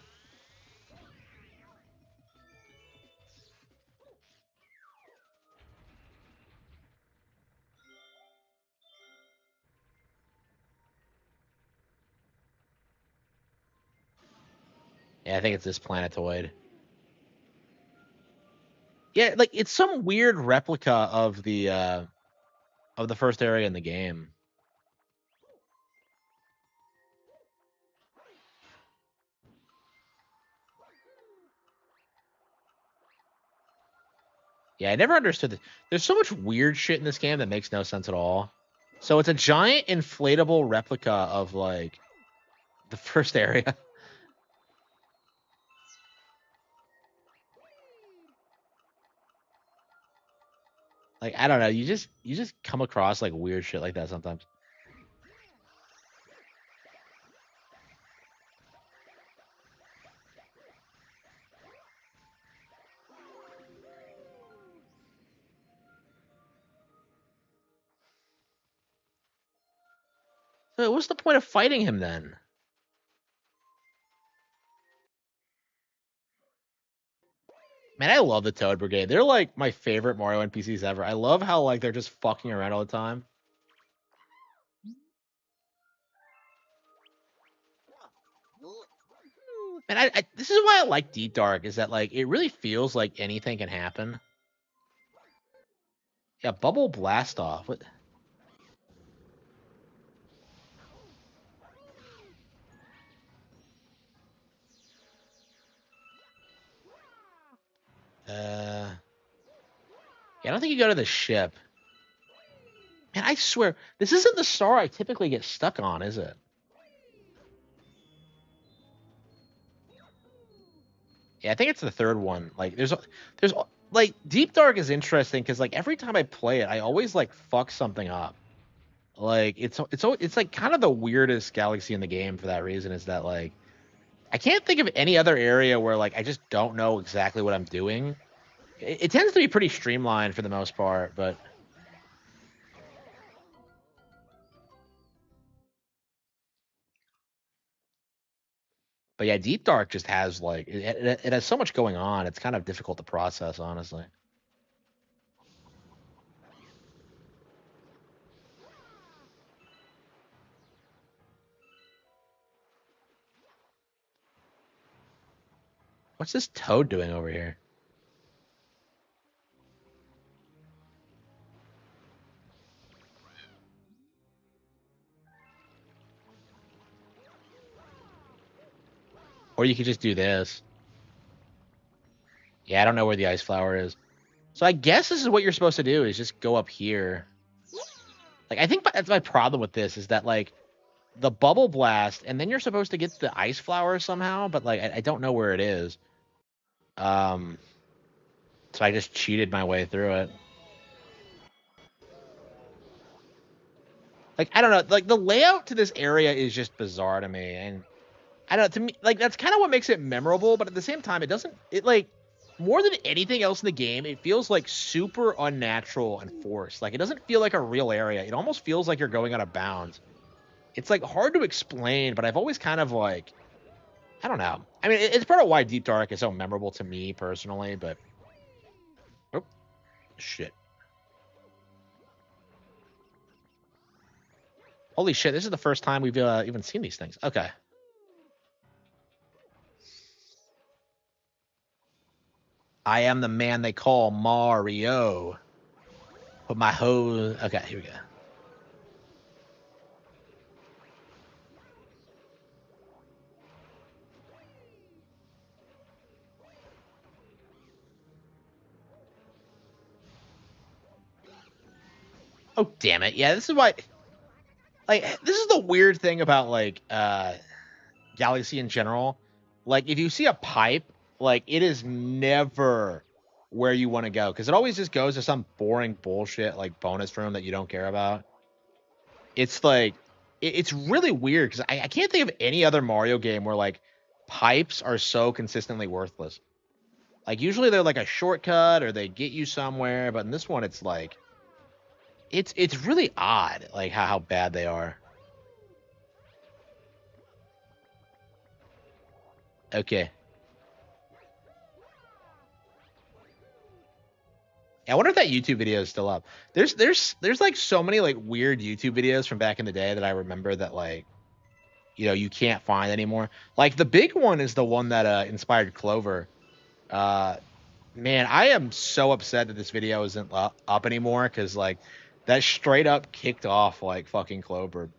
Yeah, I think it's this planetoid. Yeah, like it's some weird replica of the first area in the game. Yeah, I never understood this. There's so much weird shit in this game that makes no sense at all. So it's a giant inflatable replica of like the first area. Like, I don't know, you just come across like weird shit like that sometimes. So what's the point of fighting him then? Man, I love the Toad Brigade. They're like my favorite Mario NPCs ever. I love how like they're just fucking around all the time. And this is why I like Deep Dark, is that like it really feels like anything can happen. Yeah, Bubble Blast Off. What? Yeah, I don't think you go to the ship. Man, I swear, this isn't the star I typically get stuck on, is it? Yeah, I think it's the third one. Like, there's like Deep Dark is interesting because like every time I play it, I always like fuck something up. Like it's like kind of the weirdest galaxy in the game for that reason. Is that like I can't think of any other area where like I just don't know exactly what I'm doing. It tends to be pretty streamlined for the most part, but yeah, Deep Dark just has like it has so much going on. It's kind of difficult to process, honestly. What's this Toad doing over here? Or you could just do this. Yeah, I don't know where the ice flower is. So I guess this is what you're supposed to do, is just go up here. Like, I think that's my problem with this, is that, like, the bubble blast, and then you're supposed to get the ice flower somehow, but, like, I don't know where it is. So I just cheated my way through it. Like, I don't know, like, the layout to this area is just bizarre to me, and I don't know, to me, like, that's kind of what makes it memorable, but at the same time, like, more than anything else in the game, it feels, like, super unnatural and forced. Like, it doesn't feel like a real area. It almost feels like you're going out of bounds. It's, like, hard to explain, but I've always kind of, like, I don't know. I mean, it's part of why Deep Dark is so memorable to me personally, but... Oh, shit. Holy shit, this is the first time we've even seen these things. Okay. I am the man they call Mario. Put my hose... Okay, here we go. Oh, damn it. Yeah, this is why... Like, this is the weird thing about, like, Galaxy in general. Like, if you see a pipe, like, it is never where you want to go, because it always just goes to some boring bullshit, like, bonus room that you don't care about. It's, like... It's really weird, because I can't think of any other Mario game where, like, pipes are so consistently worthless. Like, usually they're, like, a shortcut, or they get you somewhere, but in this one, it's, like... It's really odd, like, how bad they are. Okay. I wonder if that YouTube video is still up. There's like so many like weird YouTube videos from back in the day that I remember that, like, you know, you can't find anymore. Like, the big one is the one that inspired Clover. Man, I am so upset that this video isn't up anymore, because, like, that straight up kicked off, like, fucking Clover.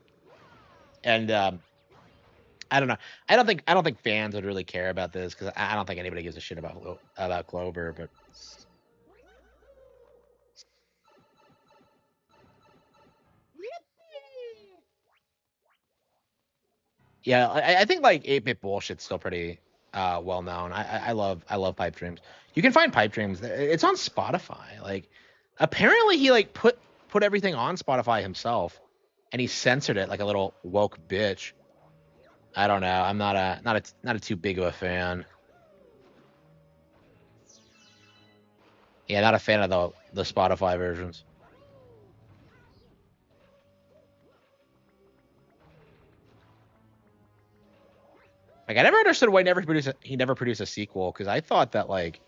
And I don't know. I don't think fans would really care about this, because I don't think anybody gives a shit about Clover. But yeah, I think, like, 8-bit bullshit's still pretty well known. I love Pipe Dreams. You can find Pipe Dreams. It's on Spotify. Like, apparently he, like, put everything on Spotify himself, and he censored it like a little woke bitch. I don't know. I'm not a too big of a fan. Yeah, not a fan of the Spotify versions. Like, I never understood why he never produced a sequel, because I thought that, like,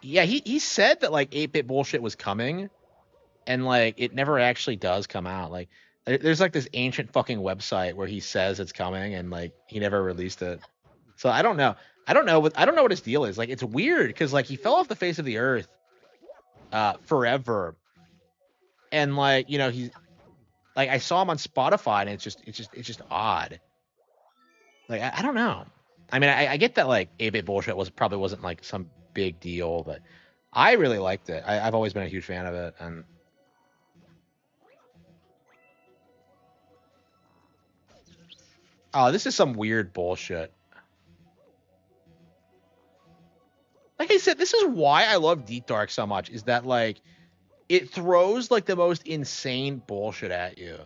yeah, he said that, like, 8-bit bullshit was coming, and, like, it never actually does come out. Like, there's, like, this ancient fucking website where he says it's coming, and, like, he never released it. So I don't know. I don't know what his deal is. Like, it's weird, because, like, he fell off the face of the earth forever, and, like, you know, he's like, I saw him on Spotify, and it's just odd. Like, I don't know. I mean, I get that, like, 8-bit bullshit probably wasn't like some big deal, but I really liked it. I've always been a huge fan of it, and oh, this is some weird bullshit. Like I said, this is why I love Deep Dark so much, is that, like, it throws, like, the most insane bullshit at you.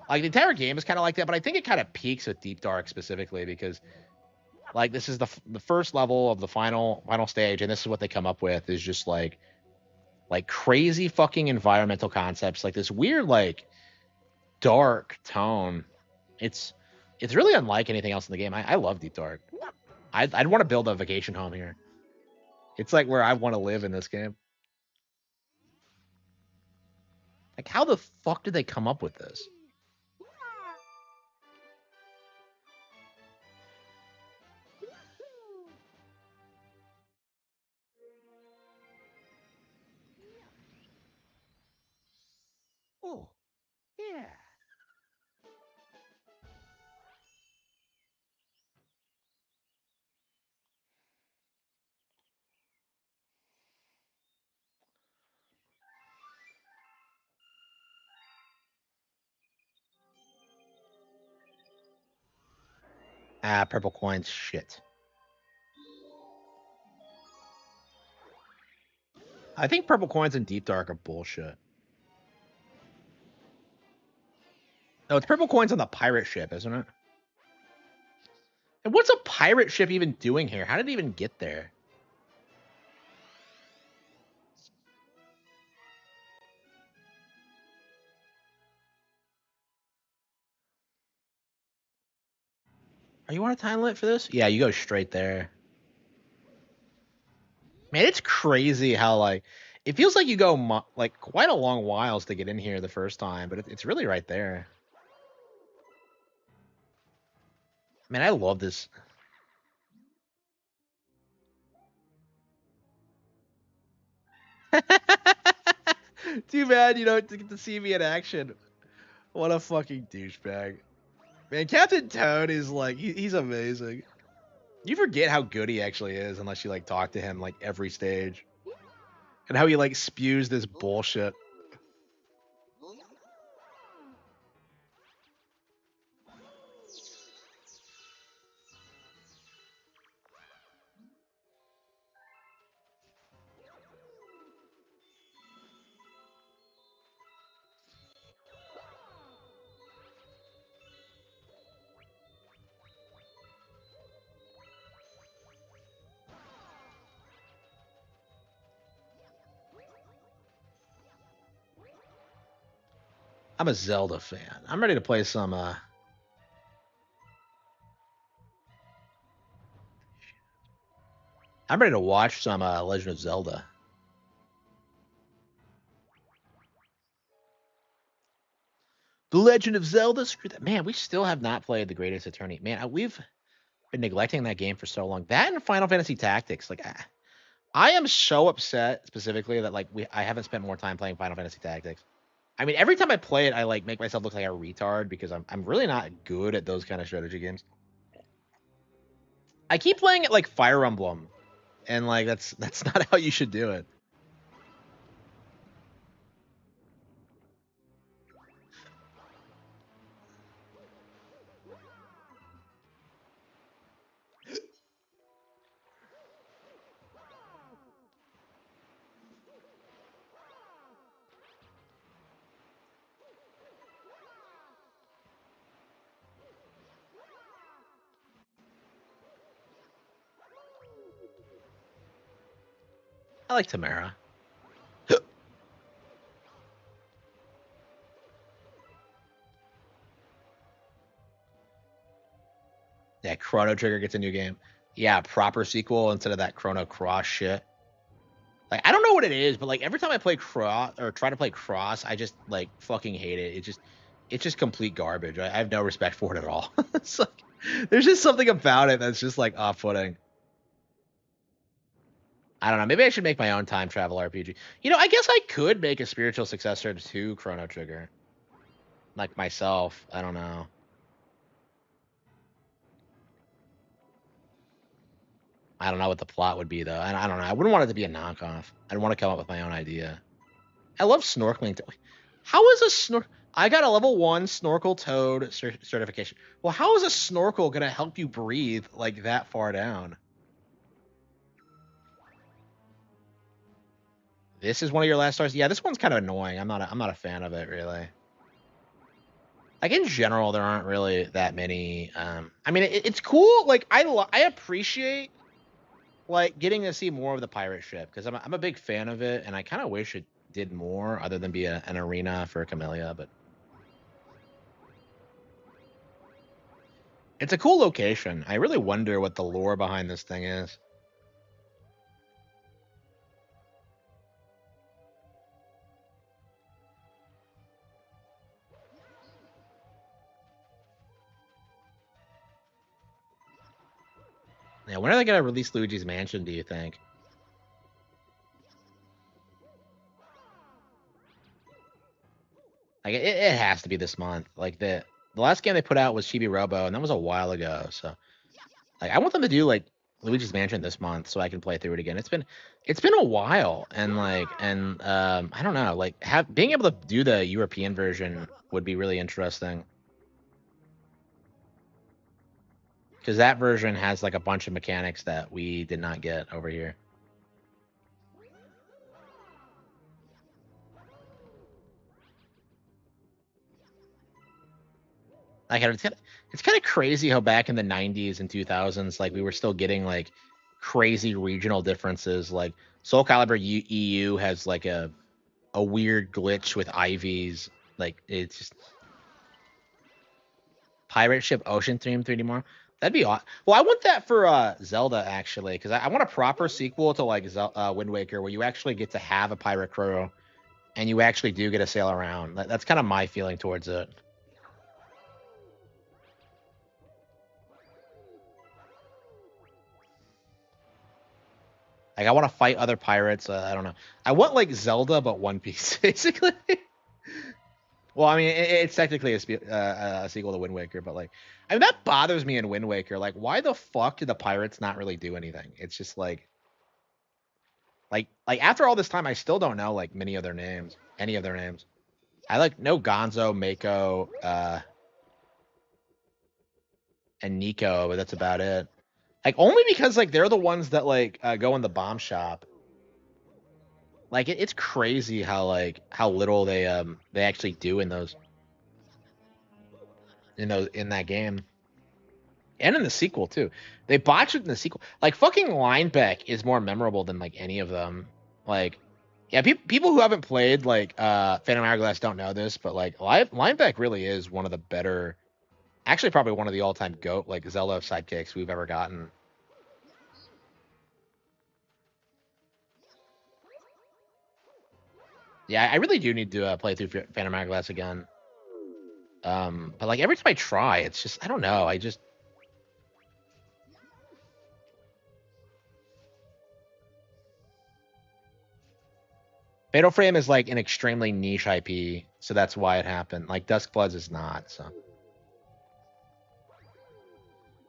Like, the entire game is kind of like that, but I think it kind of peaks with Deep Dark specifically, because, like, this is the first level of the final stage, and this is what they come up with, is just, like crazy fucking environmental concepts, like this weird, like, dark tone. It's really unlike anything else in the game. I love Deep Dark. I'd want to build a vacation home here. It's like where I want to live in this game. Like, how the fuck did they come up with this? Oh, yeah. Ah, purple coins. Shit. I think purple coins and deep dark are bullshit. No, it's purple coins on the pirate ship, isn't it? And what's a pirate ship even doing here? How did it even get there? Are you on a time limit for this? Yeah, you go straight there. Man, it's crazy how like it feels like you go like quite a long whiles to get in here the first time, but it's really right there. Man, I love this. Too bad you don't get to see me in action. What a fucking douchebag. Man, Captain Toad is like he's amazing. You forget how good he actually is unless you like talk to him like every stage. And how he like spews this bullshit. I'm a Zelda fan. I'm ready to play some I'm ready to watch some Legend of Zelda. The Legend of Zelda. Screw that. Man, we still have not played the Greatest Attorney. Man, we've been neglecting that game for so long. That and Final Fantasy Tactics. Like, I am so upset specifically that like I haven't spent more time playing Final Fantasy Tactics. I mean, every time I play it, I like make myself look like a retard because I'm really not good at those kind of strategy games. I keep playing it like Fire Emblem, and like that's not how you should do it. I like Tamara. Yeah, Chrono Trigger gets a new game. Yeah, proper sequel instead of that Chrono Cross shit. Like I don't know what it is, but like every time I play Cross or try to play Cross, I just like fucking hate it. It's just complete garbage. I have no respect for it at all. It's like there's just something about it that's just like off-putting. I don't know. Maybe I should make my own time travel RPG. You know, I guess I could make a spiritual successor to Chrono Trigger. Like myself. I don't know. I don't know what the plot would be though. I don't know. I wouldn't want it to be a knockoff. I'd want to come up with my own idea. I love snorkeling. How is a snorkel? I got a level 1 snorkel toad certification. Well, how is a snorkel gonna help you breathe like that far down? This is one of your last stars. Yeah, this one's kind of annoying. I'm not a fan of it really. Like in general, there aren't really that many. I mean, it's cool. Like I appreciate like getting to see more of the pirate ship because I'm a big fan of it, and I kind of wish it did more other than be an arena for Camellia, but it's a cool location. I really wonder what the lore behind this thing is. Yeah, when are they gonna release Luigi's Mansion, do you think? Like it has to be this month. Like the last game they put out was Chibi Robo, and that was a while ago. So like I want them to do like Luigi's Mansion this month so I can play through it again. It's been a while, and like I don't know, like being able to do the European version would be really interesting. because that version has like a bunch of mechanics that we did not get over here. Like it's kind of crazy how back in the 90s and 2000s, like we were still getting like crazy regional differences. Like Soul Calibur EU has like a weird glitch with IVs. Like it's just Pirate Ship Ocean Theme 3D Mario. That'd be awesome. Well, I want that for Zelda actually, because I want a proper sequel to like Wind Waker where you actually get to have a pirate crew and you actually do get to sail around. That's kind of my feeling towards it. Like I want to fight other pirates. I don't know. I want like Zelda but One Piece basically. Well, I mean, it's technically a sequel to Wind Waker, but like, I mean, that bothers me in Wind Waker. Like, why the fuck did the pirates not really do anything? It's just like after all this time, I still don't know like any of their names. I like know Gonzo, Mako, and Nico, but that's about it. Like only because like they're the ones that like go in the bomb shop. Like it's crazy how little they actually do in that game. And in the sequel too. They botched it in the sequel. Like fucking Linebeck is more memorable than like any of them. Like yeah, people who haven't played like Phantom Hourglass don't know this, but like Linebeck really is one of the better, actually probably one of the all-time GOAT like Zelda sidekicks we've ever gotten. Yeah, I really do need to play through Phantom Hourglass again. But like every time I try, it's just I don't know. Fatal Frame is like an extremely niche IP, so that's why it happened. Like Duskbloods is not. So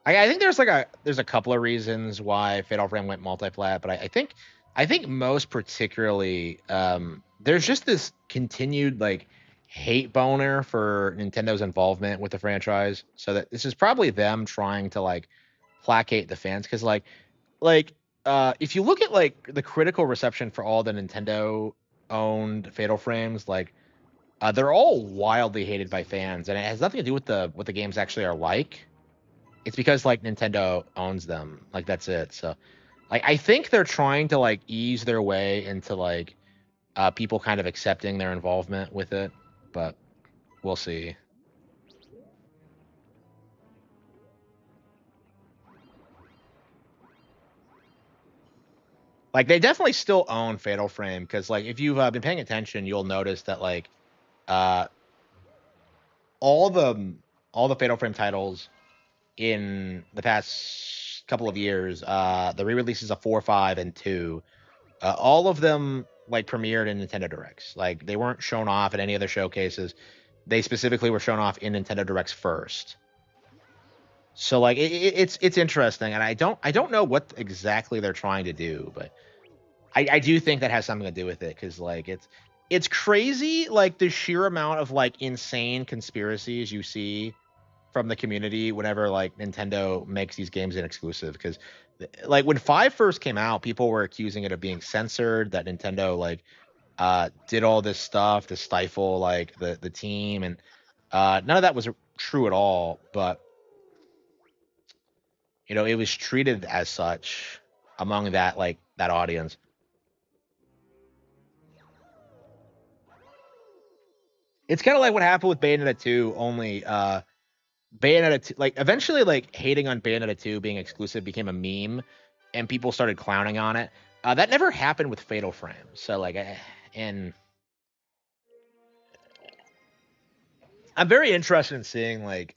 I think there's a couple of reasons why Fatal Frame went multi-plat, but I think most particularly there's just this continued like hate boner for Nintendo's involvement with the franchise. So that this is probably them trying to like placate the fans because if you look at like the critical reception for all the Nintendo owned Fatal Frames, like they're all wildly hated by fans, and it has nothing to do with what the games actually are like. It's because like Nintendo owns them. Like that's it. So like I think they're trying to like ease their way into like people kind of accepting their involvement with it, but we'll see. Like they definitely still own Fatal Frame because like if you've been paying attention, you'll notice that like uh all the Fatal Frame titles in the past couple of years, the re-releases of 4, 5, and 2, all of them like premiered in Nintendo Directs. Like they weren't shown off at any other showcases. They specifically were shown off in Nintendo Directs first. So like it's interesting, and I don't know what exactly they're trying to do, but I do think that has something to do with it because like it's crazy like the sheer amount of like insane conspiracies you see from the community whenever like Nintendo makes these games inexclusive because like when 5 first came out, people were accusing it of being censored, that Nintendo like did all this stuff to stifle like the team, and none of that was true at all, but you know, it was treated as such among that audience. It's kind of like what happened with Bayonetta 2, only Bayonetta 2, like eventually like hating on Bayonetta 2 being exclusive became a meme and people started clowning on it. That never happened with Fatal Frame. So like and I'm very interested in seeing like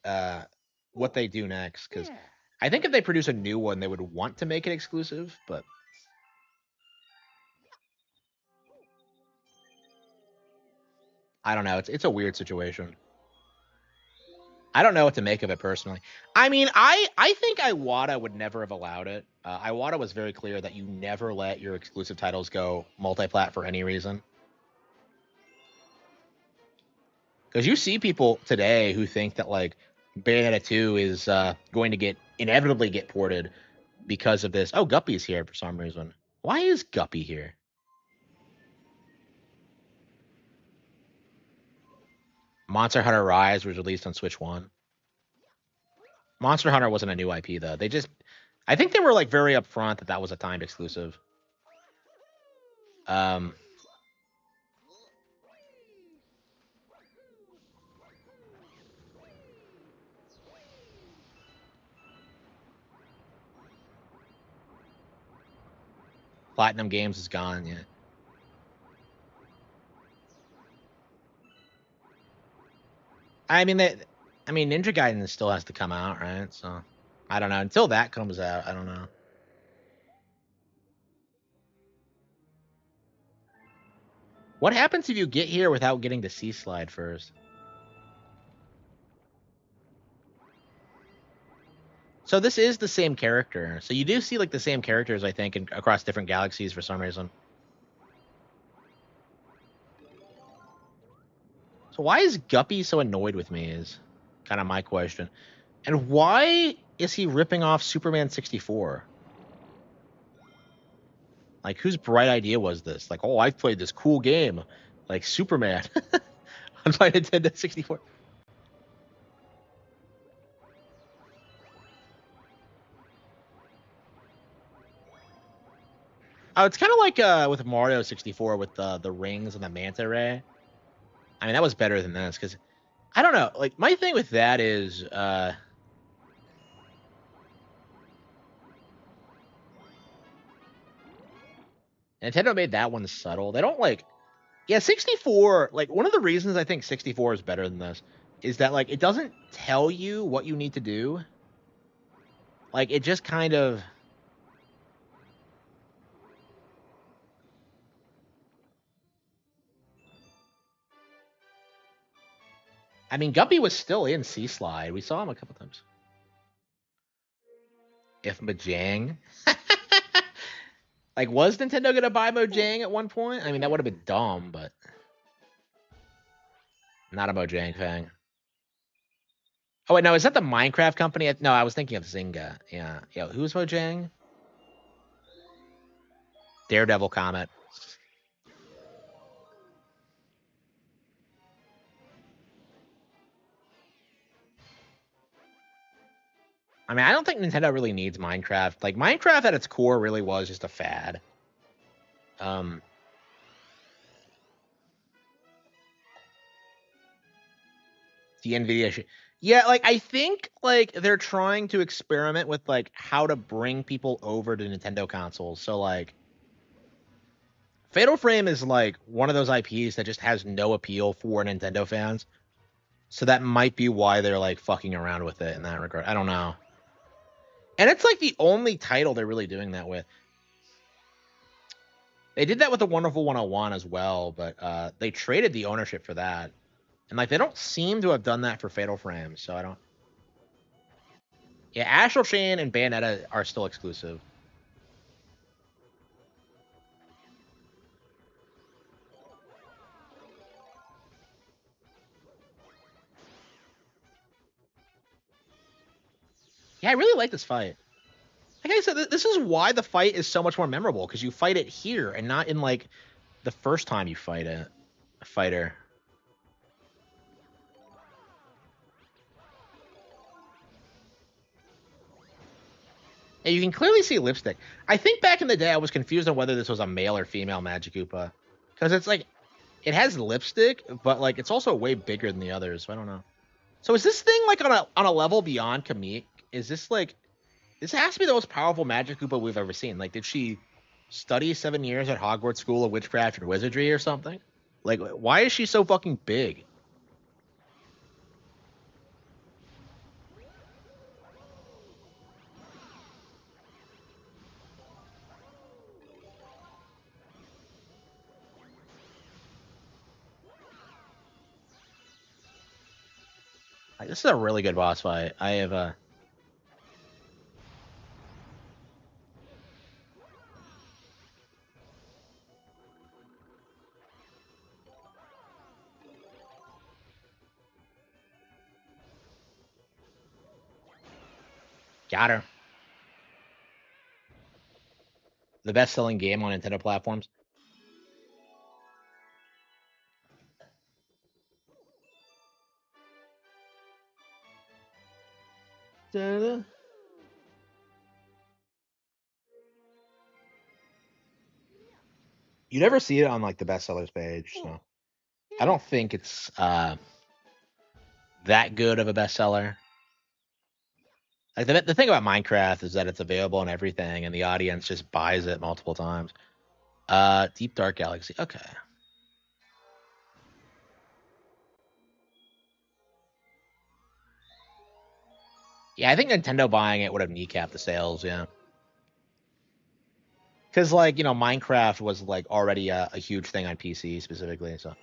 what they do next cuz I think if they produce a new one they would want to make it exclusive, but I don't know. It's a weird situation. I don't know what to make of it personally. I mean, I think Iwata would never have allowed it. Iwata was very clear that you never let your exclusive titles go multi-plat for any reason. Because you see people today who think that like Bayonetta 2 is going to inevitably get ported because of this. Oh, Guppy's here for some reason. Why is Guppy here? Monster Hunter Rise was released on Switch 1. Monster Hunter wasn't a new IP though. I think they were like very upfront that was a timed exclusive. Platinum Games is gone, yeah. I mean, Ninja Gaiden still has to come out, right? So, I don't know. Until that comes out, I don't know. What happens if you get here without getting the Sea Slide first? So this is the same character. So you do see like the same characters, I think, across different galaxies for some reason. So why is Guppy so annoyed with me is kind of my question. And why is he ripping off Superman 64? Like, whose bright idea was this? Like, oh, I've played this cool game, like Superman, on my Nintendo 64. Oh, it's kind of like with Mario 64 with the rings and the manta ray. I mean, that was better than this because I don't know. Like, my thing with that is Nintendo made that one subtle. They don't like, yeah, 64. Like, one of the reasons I think 64 is better than this is that like it doesn't tell you what you need to do. Like, it just kind of. I mean, Guppy was still in Sea Slide. We saw him a couple times. If Mojang. Like, was Nintendo going to buy Mojang at one point? I mean, that would have been dumb, but. Not a Mojang thing. Oh, wait, no, is that the Minecraft company? No, I was thinking of Zynga. Yeah. Yeah, who's Mojang? Daredevil Comet. I mean, I don't think Nintendo really needs Minecraft. Like, Minecraft at its core really was just a fad. The NVIDIA yeah, like, I think, like, they're trying to experiment with, like, how to bring people over to Nintendo consoles. So, like, Fatal Frame is, like, one of those IPs that just has no appeal for Nintendo fans. So that might be why they're, like, fucking around with it in that regard. I don't know. And it's, like, the only title they're really doing that with. They did that with the Wonderful 101 as well, but they traded the ownership for that. And, like, they don't seem to have done that for Fatal Frame, so I don't. Yeah, Astral Chain and Bayonetta are still exclusive. Yeah, I really like this fight. Like I said, this is why the fight is so much more memorable, because you fight it here and not in, like, the first time you fight a fighter. Yeah, you can clearly see lipstick. I think back in the day, I was confused on whether this was a male or female Magic Koopa. Because it's like, it has lipstick, but, like, it's also way bigger than the others, so I don't know. So is this thing, like, on a level beyond Kamik? Is this, like, this has to be the most powerful Magic Koopa we've ever seen. Like, did she study 7 years at Hogwarts School of Witchcraft and Wizardry or something? Like, why is she so fucking big? Like, this is a really good boss fight. I have Got her. The best-selling game on Nintendo platforms. Da-da. You never see it on like the bestsellers page, so I don't think it's that good of a bestseller. Like the thing about Minecraft is that it's available on everything, and the audience just buys it multiple times. Deep Dark Galaxy. Okay. Yeah, I think Nintendo buying it would have kneecapped the sales. Yeah. Because like Minecraft was like already a huge thing on PC specifically, so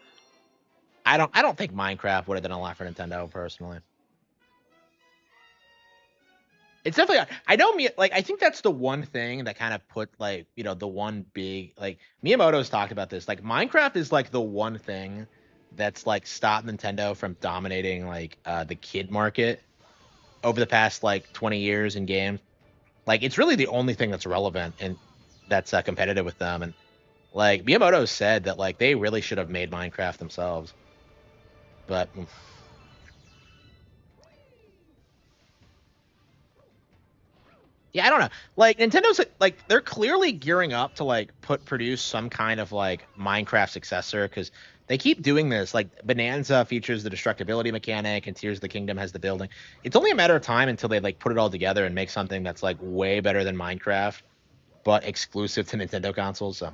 I don't think Minecraft would have done a lot for Nintendo personally. It's definitely I know me like I think that's the one thing that kind of put like the one big like Miyamoto's talked about this, like Minecraft is like the one thing that's like stopped Nintendo from dominating like the kid market over the past like 20 years in games. Like it's really the only thing that's relevant and that's competitive with them. And like Miyamoto said that like they really should have made Minecraft themselves, but yeah, I don't know. Like Nintendo's like they're clearly gearing up to like produce some kind of like Minecraft successor because they keep doing this. Like Bonanza features the destructibility mechanic, and Tears of the Kingdom has the building. It's only a matter of time until they like put it all together and make something that's like way better than Minecraft, but exclusive to Nintendo consoles. So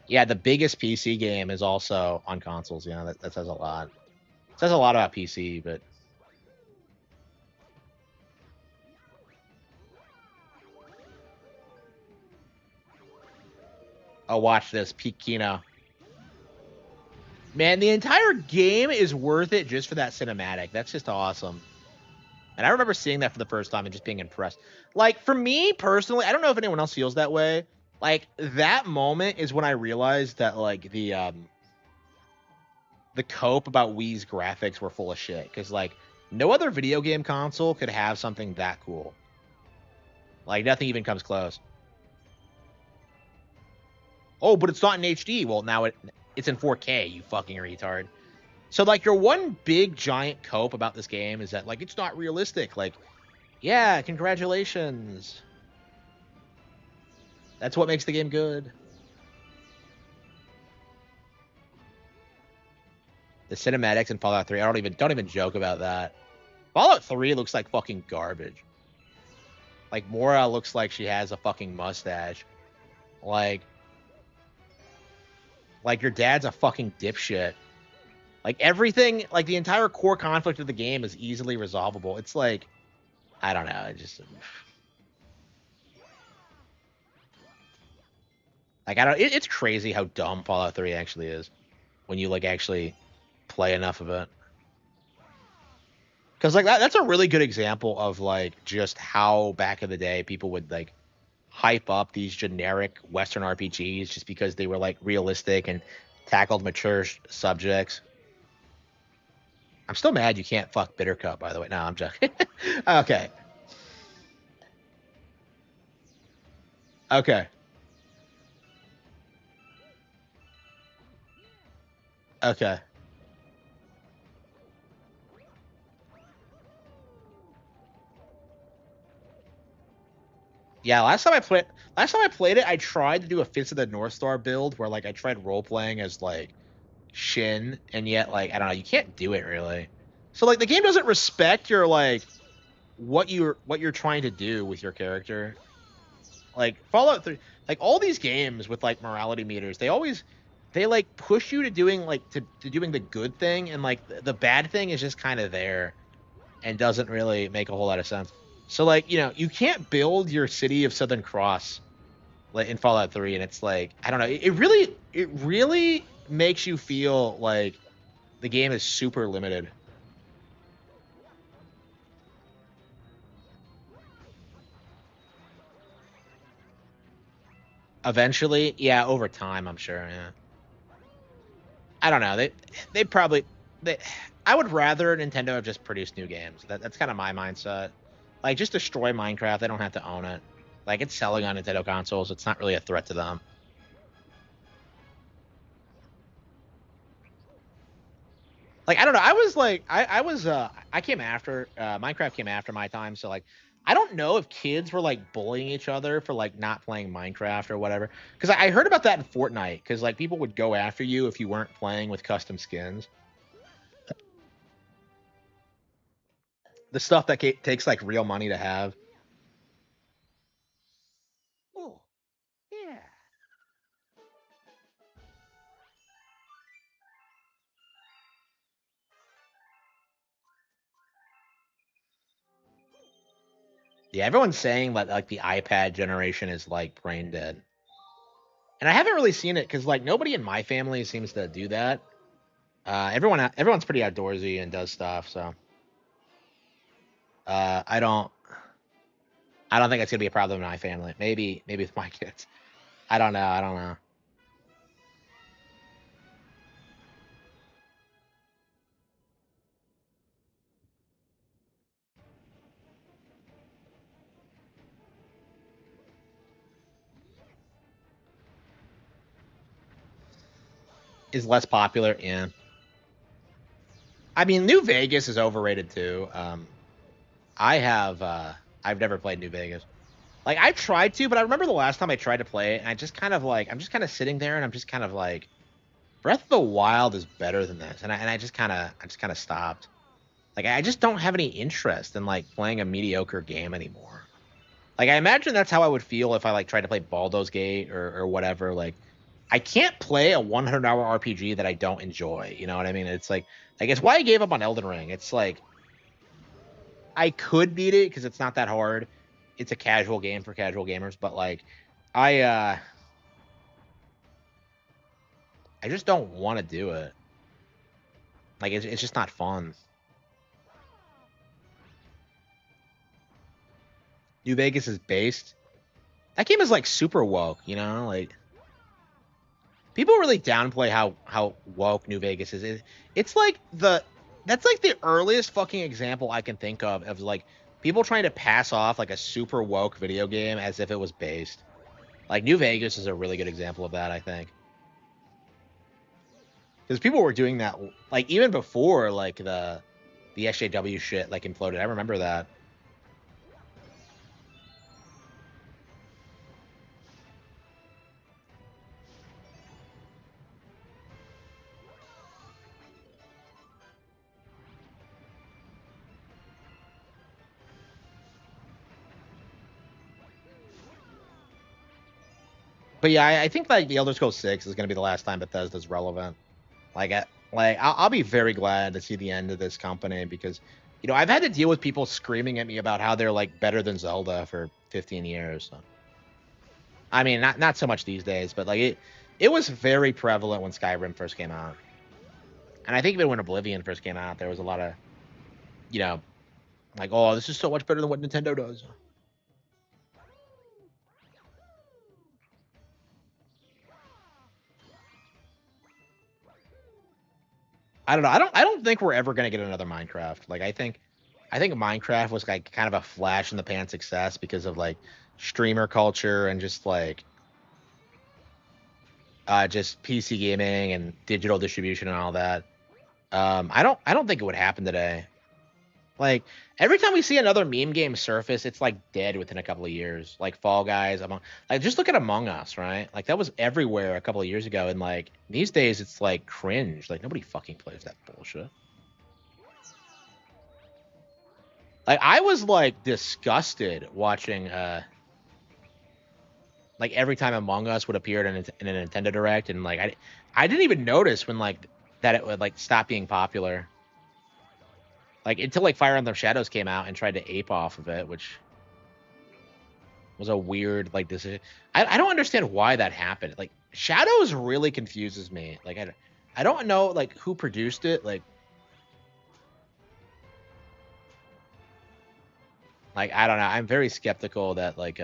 yeah, the biggest PC game is also on consoles. You know that says a lot. It says a lot about PC, but oh, watch this, Peak Kino. Man, the entire game is worth it just for that cinematic. That's just awesome. And I remember seeing that for the first time and just being impressed. Like, for me personally, I don't know if anyone else feels that way. Like, that moment is when I realized that, like, the cope about Wii's graphics were full of shit. Because, like, no other video game console could have something that cool. Like, nothing even comes close. Oh, but it's not in HD. Well, now it's in 4K, you fucking retard. So, like, your one big giant cope about this game is that, like, it's not realistic. Like, yeah, congratulations. That's what makes the game good. The cinematics in Fallout 3, I don't even joke about that. Fallout 3 looks like fucking garbage. Like, Mora looks like she has a fucking mustache. Like your dad's a fucking dipshit. Like, everything, like, the entire core conflict of the game is easily resolvable. It's like, I don't know, it just... Like, I don't... it's crazy how dumb Fallout 3 actually is when you, like, actually play enough of it. Because, like, that's a really good example of, like, just how back in the day people would, like, hype up these generic Western RPGs just because they were, like, realistic and tackled mature subjects. I'm still mad you can't fuck Bittercup, by the way. No, I'm joking. Okay. Okay. Okay. Yeah, last time I played it, I tried to do a Fist of the North Star build where like I tried role playing as like Shin, and yet like I don't know, you can't do it really. So like the game doesn't respect your like what you're trying to do with your character. Like Fallout 3, like all these games with like morality meters, they like push you to doing like to doing the good thing, and like the bad thing is just kind of there and doesn't really make a whole lot of sense. So like, you can't build your city of Southern Cross like in Fallout 3, and it's like, I don't know, it really makes you feel like the game is super limited. Eventually, yeah, over time, I'm sure, yeah. I don't know. They probably I would rather Nintendo have just produced new games. That's kind of my mindset. Like, just destroy Minecraft. They don't have to own it. Like, it's selling on Nintendo consoles. It's not really a threat to them. Like, I don't know. I was like, I came after Minecraft came after my time. So like, I don't know if kids were like bullying each other for like not playing Minecraft or whatever. Because I heard about that in Fortnite. Because like people would go after you if you weren't playing with custom skins. The stuff that takes like real money to have. Oh, yeah. Yeah, everyone's saying that like the iPad generation is like brain dead. And I haven't really seen it because like nobody in my family seems to do that. Everyone's pretty outdoorsy and does stuff, so I don't think it's gonna be a problem in my family. Maybe with my kids. I don't know. I don't know. Is less popular, yeah. I mean, New Vegas is overrated too. I've never played New Vegas. Like I tried to, but I remember the last time I tried to play it, and I just kind of like I'm just kind of sitting there, and I'm just kind of like Breath of the Wild is better than this, and I just kind of stopped. Like I just don't have any interest in like playing a mediocre game anymore. Like I imagine that's how I would feel if I like tried to play Baldur's Gate or whatever. Like I can't play a 100-hour RPG that I don't enjoy. You know what I mean? It's like it's why I gave up on Elden Ring. It's like I could beat it because it's not that hard. It's a casual game for casual gamers, but like I uh I just don't want to do it. Like it's just not fun. New Vegas is based. That game is like super woke, you know? Like people really downplay how woke New Vegas is. It's like that's like the earliest fucking example I can think of like people trying to pass off like a super woke video game as if it was based. Like New Vegas is a really good example of that, I think. Because people were doing that like even before like the SJW shit like imploded. I remember that. But yeah, I think like the Elder Scrolls 6 is gonna be the last time Bethesda's relevant. Like, I'll be very glad to see the end of this company because, you know, I've had to deal with people screaming at me about how they're like better than Zelda for 15 years. So. I mean, not so much these days, but like it was very prevalent when Skyrim first came out, and I think even when Oblivion first came out, there was a lot of, you know, like, oh, this is so much better than what Nintendo does. I don't know. I don't think we're ever gonna get another Minecraft. Like I think Minecraft was like kind of a flash in the pan success because of like streamer culture and just PC gaming and digital distribution and all that. I don't think it would happen today. Like every time we see another meme game surface, it's like dead within a couple of years. Like Fall Guys, like just look at Among Us, right? Like that was everywhere a couple of years ago, and like these days it's like cringe. Like nobody fucking plays that bullshit. Like I was like disgusted watching like every time Among Us would appear in a Nintendo Direct, and like I didn't even notice when like that it would like stop being popular. Like until like Fire Emblem Shadows came out and tried to ape off of it, which was a weird like decision. I don't understand why that happened. Like Shadows really confuses me. Like I don't know like who produced it. Like I don't know. I'm very skeptical that like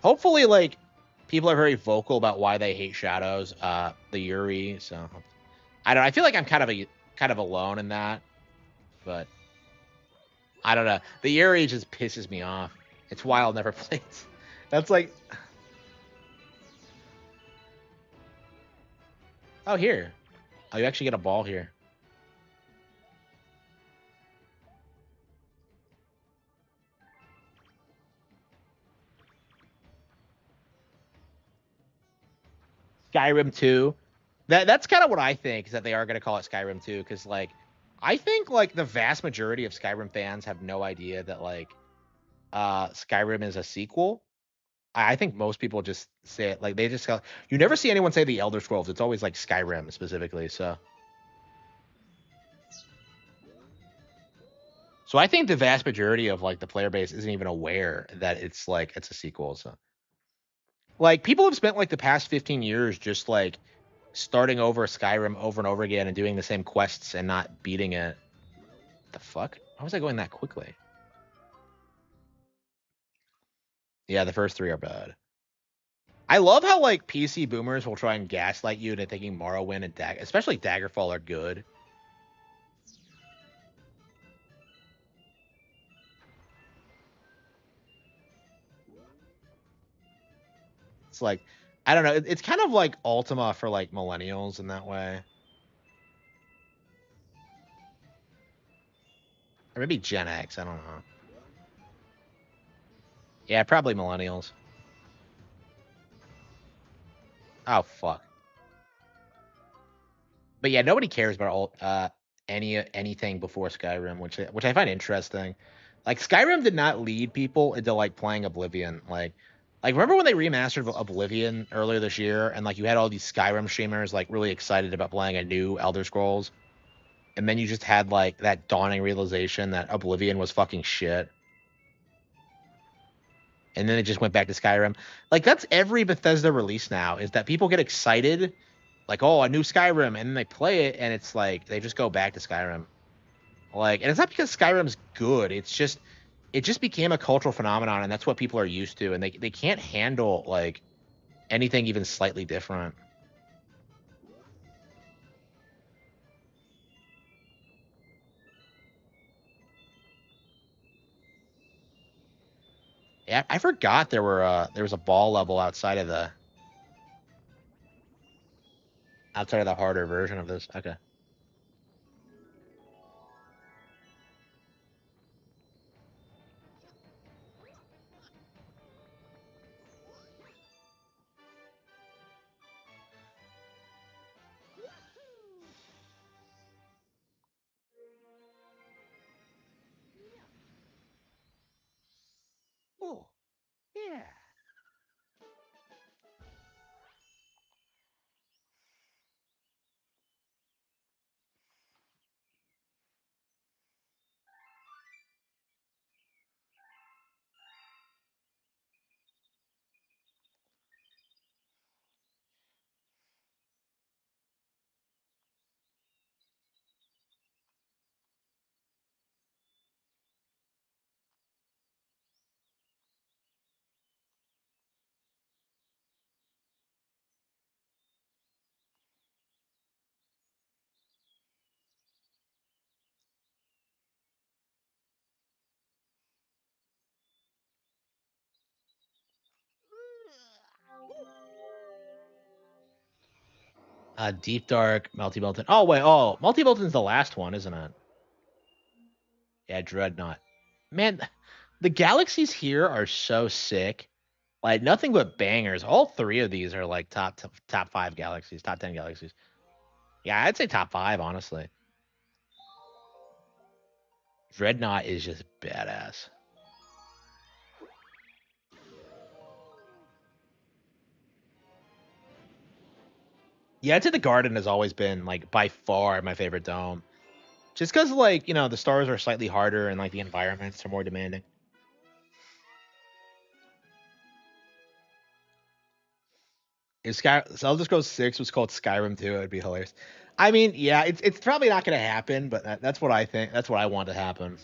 hopefully like people are very vocal about why they hate Shadows. The Yuri. So I don't know. I feel like I'm kind of alone in that, but I don't know. The area just pisses me off. It's why I'll never play it. That's like, oh here, oh you actually get a ball here. Skyrim 2. That's kind of what I think is that they are going to call it Skyrim 2 because like I think like the vast majority of Skyrim fans have no idea that like Skyrim is a sequel. I think most people just say it like they just go, you never see anyone say the Elder Scrolls. It's always like Skyrim specifically. So I think the vast majority of like the player base isn't even aware that it's like it's a sequel. So like people have spent like the past 15 years just like starting over Skyrim over and over again and doing the same quests and not beating it. The fuck? How was I going that quickly? Yeah, the first three are bad. I love how like PC boomers will try and gaslight you into thinking Morrowind and especially Daggerfall are good. It's like I don't know. It's kind of like Ultima for like millennials in that way, or maybe Gen X. I don't know. Yeah, probably millennials. Oh fuck. But yeah, nobody cares about anything before Skyrim, which I find interesting. Like Skyrim did not lead people into like playing Oblivion. Like remember when they remastered Oblivion earlier this year, and like you had all these Skyrim streamers like really excited about playing a new Elder Scrolls, and then you just had like that dawning realization that Oblivion was fucking shit, and then it just went back to Skyrim. Like that's every Bethesda release now is that people get excited, like oh a new Skyrim, and then they play it, and it's like they just go back to Skyrim. Like, and it's not because Skyrim's good. It just became a cultural phenomenon, and that's what people are used to, and they can't handle like anything even slightly different. Yeah, I forgot there was a ball level outside of the harder version of this. Okay. Oh, yeah. Deep Dark, Multi Bolton. Oh wait, Multi Bolton's the last one, isn't it? Yeah, Dreadnought. Man, the galaxies here are so sick. Like nothing but bangers. All three of these are like top 5 galaxies, top 10 galaxies. Yeah, I'd say top 5, honestly. Dreadnought is just badass. Yeah, I'd say the Garden has always been like by far my favorite dome. Just because like, the stars are slightly harder and like the environments are more demanding. If Elder Scrolls 6 was called Skyrim 2, it'd be hilarious. I mean, yeah, it's probably not gonna happen, but that's what I think. That's what I want to happen.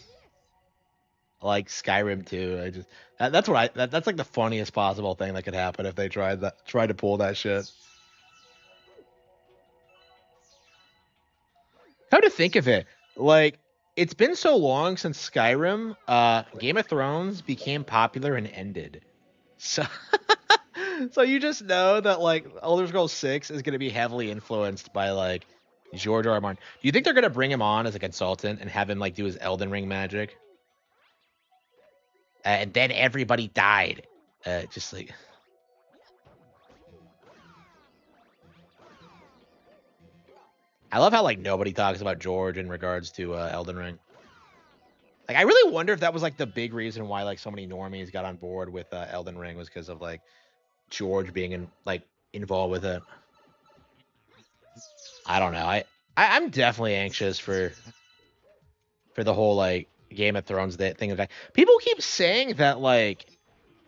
Like Skyrim 2. That's what that's like the funniest possible thing that could happen if they tried to pull that shit. Come to think of it, like it's been so long since Skyrim, Game of Thrones became popular and ended. So so you just know that like Elder Scrolls 6 is going to be heavily influenced by like George R. R. Martin. Do you think they're going to bring him on as a consultant and have him like do his Elden Ring magic? And then everybody died. Just like I love how like nobody talks about George in regards to Elden Ring. Like I really wonder if that was like the big reason why like so many normies got on board with Elden Ring was because of like George being involved with it. I don't know. I'm definitely anxious for the whole like Game of Thrones thing. Like people keep saying that like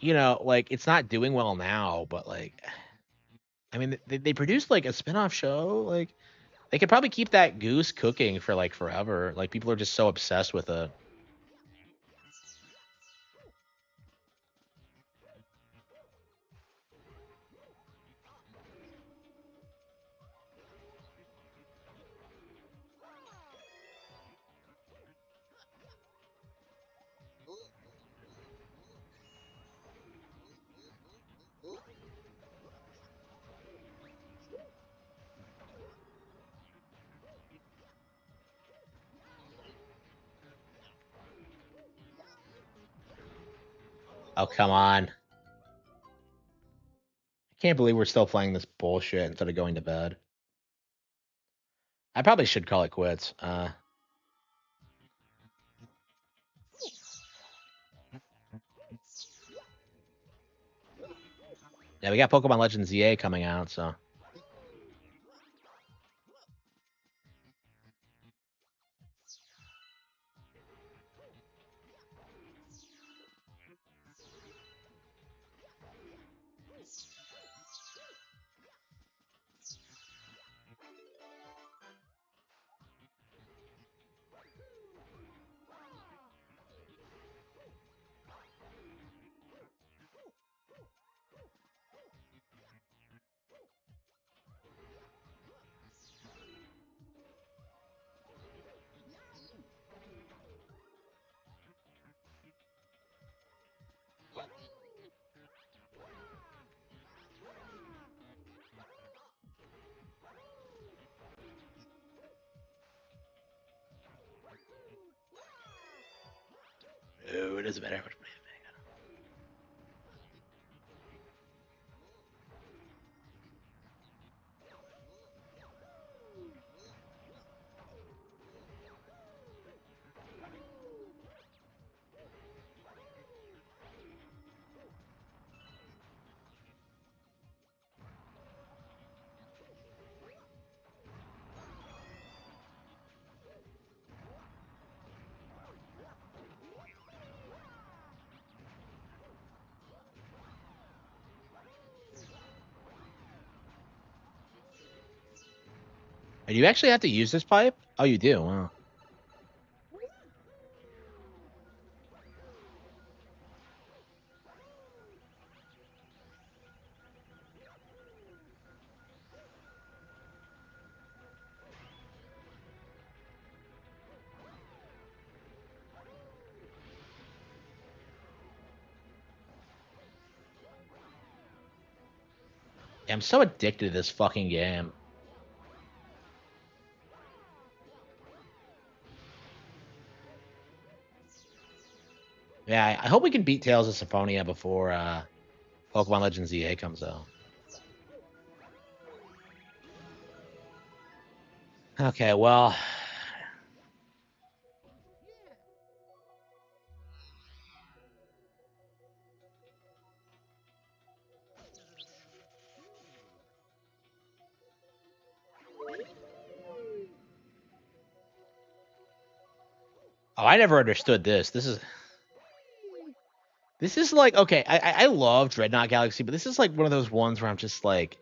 like it's not doing well now, but like I mean they produced like a spin-off show. Like they could probably keep that goose cooking for like forever. Like people are just so obsessed with it. Oh come on. I can't believe we're still playing this bullshit instead of going to bed. I probably should call it quits. Yeah, we got Pokemon Legends ZA coming out, so. Oh, it doesn't matter how much money. Do you actually have to use this pipe? Oh, you do. Wow. Yeah, I'm so addicted to this fucking game. Yeah, I hope we can beat Tales of Symphonia before Pokemon Legends ZA comes out. Okay, well. Oh, I never understood this. This is like okay. I love Dreadnought Galaxy, but this is like one of those ones where I'm just like,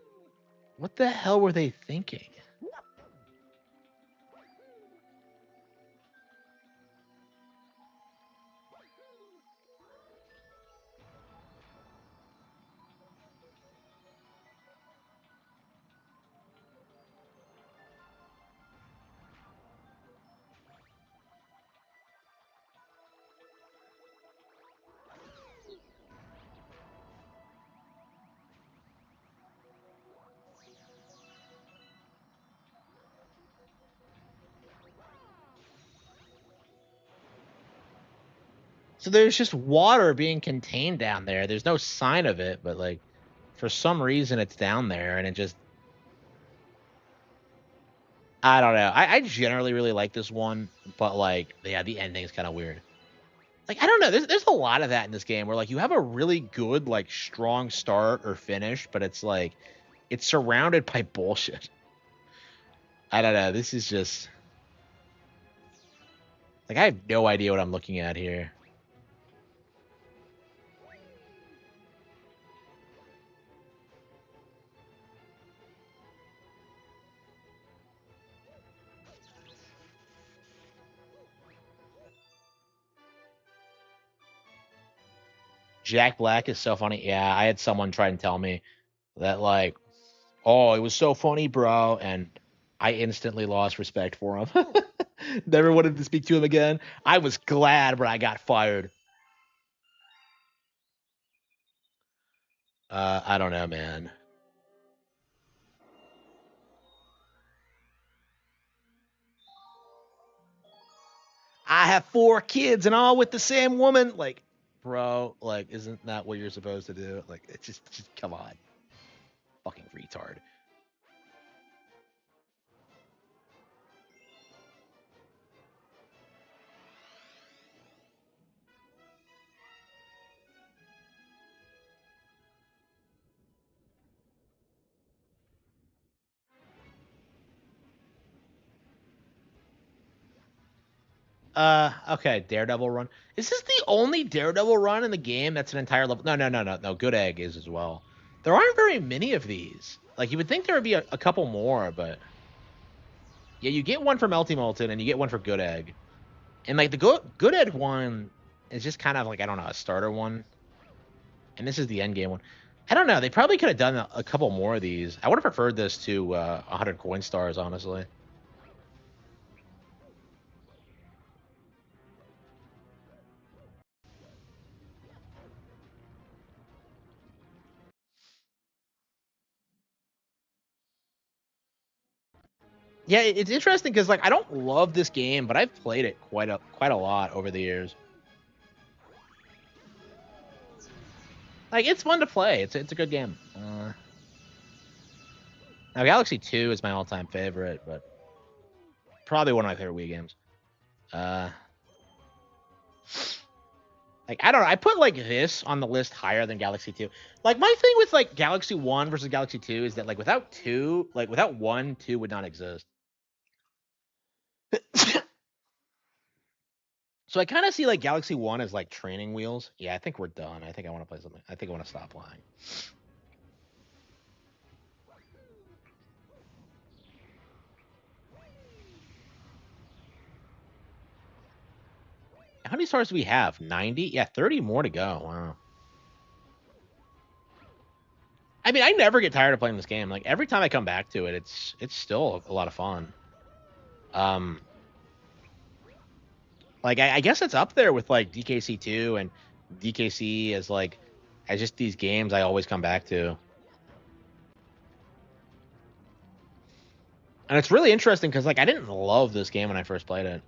what the hell were they thinking? So there's just water being contained down there. There's no sign of it, but like for some reason it's down there and it just I don't know. I generally really like this one, but like yeah, the ending's kind of weird. Like I don't know. There's a lot of that in this game where like you have a really good like strong start or finish, but it's like it's surrounded by bullshit. I don't know. This is just like I have no idea what I'm looking at here. Jack Black is so funny. Yeah, I had someone try and tell me that like, oh, it was so funny, bro, and I instantly lost respect for him. Never wanted to speak to him again. I was glad when I got fired. I don't know, man. I have 4 kids and all with the same woman. Like, bro, like, isn't that what you're supposed to do? Like, it's just come on, fucking retard. Okay, Daredevil run. Is this the only Daredevil run in the game that's an entire level? No. Good Egg is as well. There aren't very many of these. Like, you would think there would be a couple more, but yeah, you get one for Melty Molten and you get one for Good Egg. And like the Good Egg one is just kind of like, I don't know, a starter one. And this is the end game one. I don't know. They probably could have done a couple more of these. I would have preferred this to 100 coin stars, honestly. Yeah, it's interesting because like I don't love this game, but I've played it quite a lot over the years. Like it's fun to play. It's a good game. Now Galaxy 2 is my all-time favorite, but probably one of my favorite Wii games. Like I don't know, I put like this on the list higher than Galaxy 2. Like my thing with like Galaxy 1 versus Galaxy 2 is that like without 2, like without 1, 2 would not exist. So I kind of see like Galaxy 1 as like training wheels. Yeah, I think we're done. I think I want to play something. I think I want to stop playing. How many stars do we have? 90? Yeah, 30 more to go. Wow. I mean, I never get tired of playing this game. Like every time I come back to it, it's still a lot of fun. Um, like I guess it's up there with like DKC 2 and DKC as like as just these games I always come back to. And it's really interesting because like I didn't love this game when I first played it.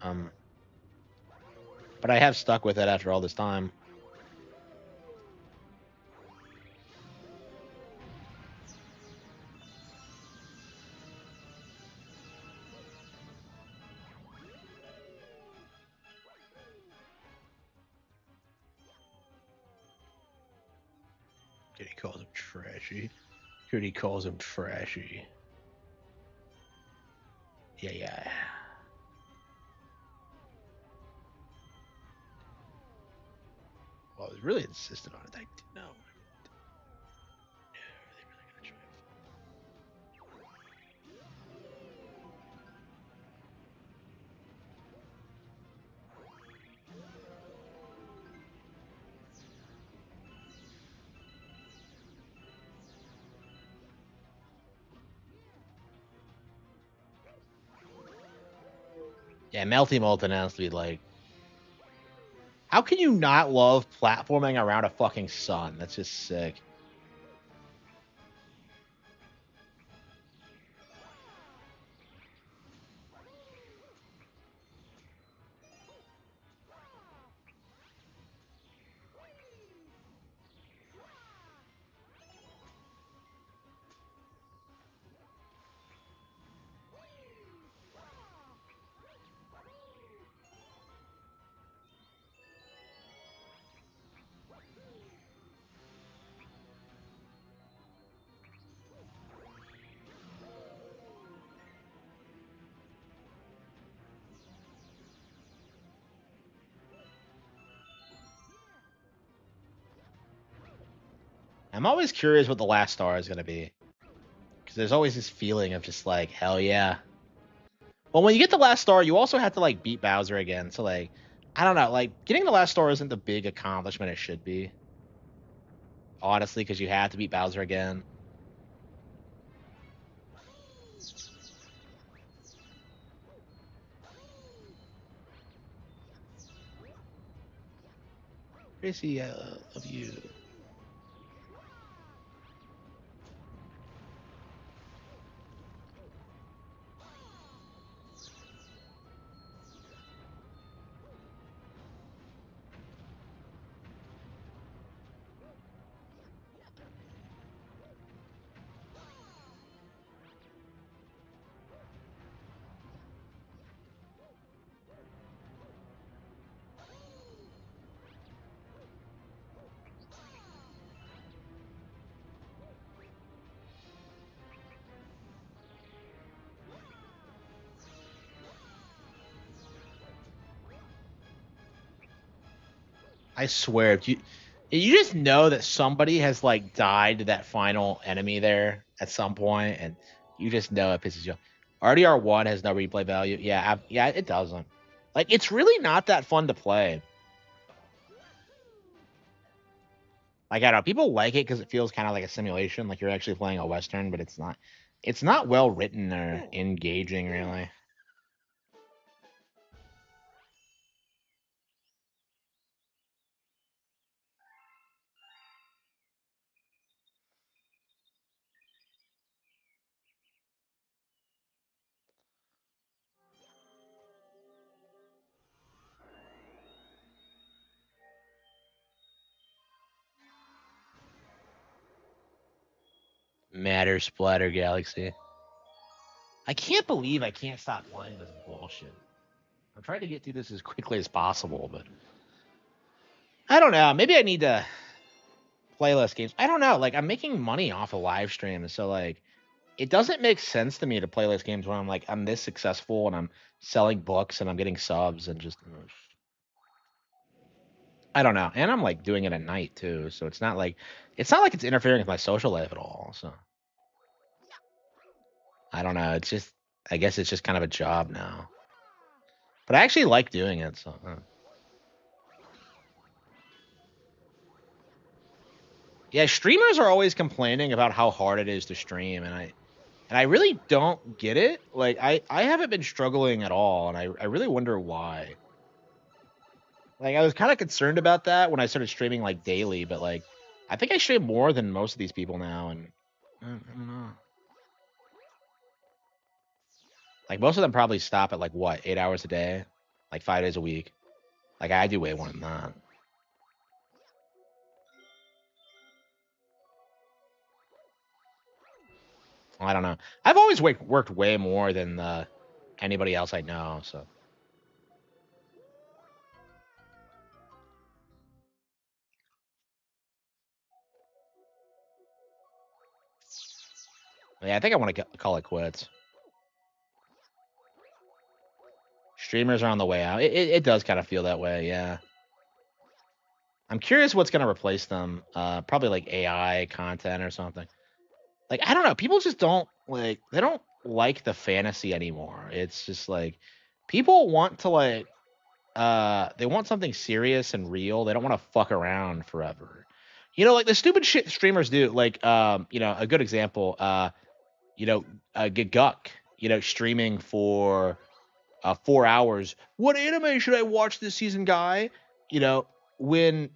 But I have stuck with it after all this time. He calls him trashy. He calls him trashy. Yeah. Well, I was really insistent on it. I didn't know. Yeah, Melty Molten has to be like, how can you not love platforming around a fucking sun? That's just sick. I'm always curious what the last star is gonna be, because there's always this feeling of just like hell yeah. Well, when you get the last star, you also have to like beat Bowser again. So like, I don't know, like getting the last star isn't the big accomplishment it should be. Honestly, because you have to beat Bowser again. Tracy, I love you. I swear, if you just know that somebody has like died to that final enemy there at some point, and you just know it pisses you off. RDR1 has no replay value. Yeah, yeah, it doesn't. Like, it's really not that fun to play. Like, I don't know, people like it because it feels kind of like a simulation, like you're actually playing a Western, but it's not. It's not well written or engaging, really. Matter Splatter Galaxy. I can't believe I can't stop playing this bullshit. I'm trying to get through this as quickly as possible, but I don't know. Maybe I need to play less games. I don't know. Like, I'm making money off of live streams, so like it doesn't make sense to me to play less games when I'm this successful and I'm selling books and I'm getting subs and just I don't know. And I'm like doing it at night too, so it's not like it's interfering with my social life at all. So I don't know. It's just I guess it's just kind of a job now. But I actually like doing it, so yeah, streamers are always complaining about how hard it is to stream, and I really don't get it. Like I haven't been struggling at all, and I really wonder why. Like I was kind of concerned about that when I started streaming like daily, but like I think I stream more than most of these people now, and I don't know. Like most of them probably stop at like what 8 hours a day, like 5 days a week. Like I do way more than that. I don't know. I've always worked way more than anybody else I know. So yeah, I think I want to call it quits. Streamers are on the way out. It does kind of feel that way, yeah. I'm curious what's going to replace them. Probably like AI content or something. Like I don't know. People just don't like. They don't like the fantasy anymore. It's just like people want to like. They want something serious and real. They don't want to fuck around forever. You know, like the stupid shit streamers do. Like, a good example. Guguk. Streaming for 4 hours. What anime should I watch this season, guy? When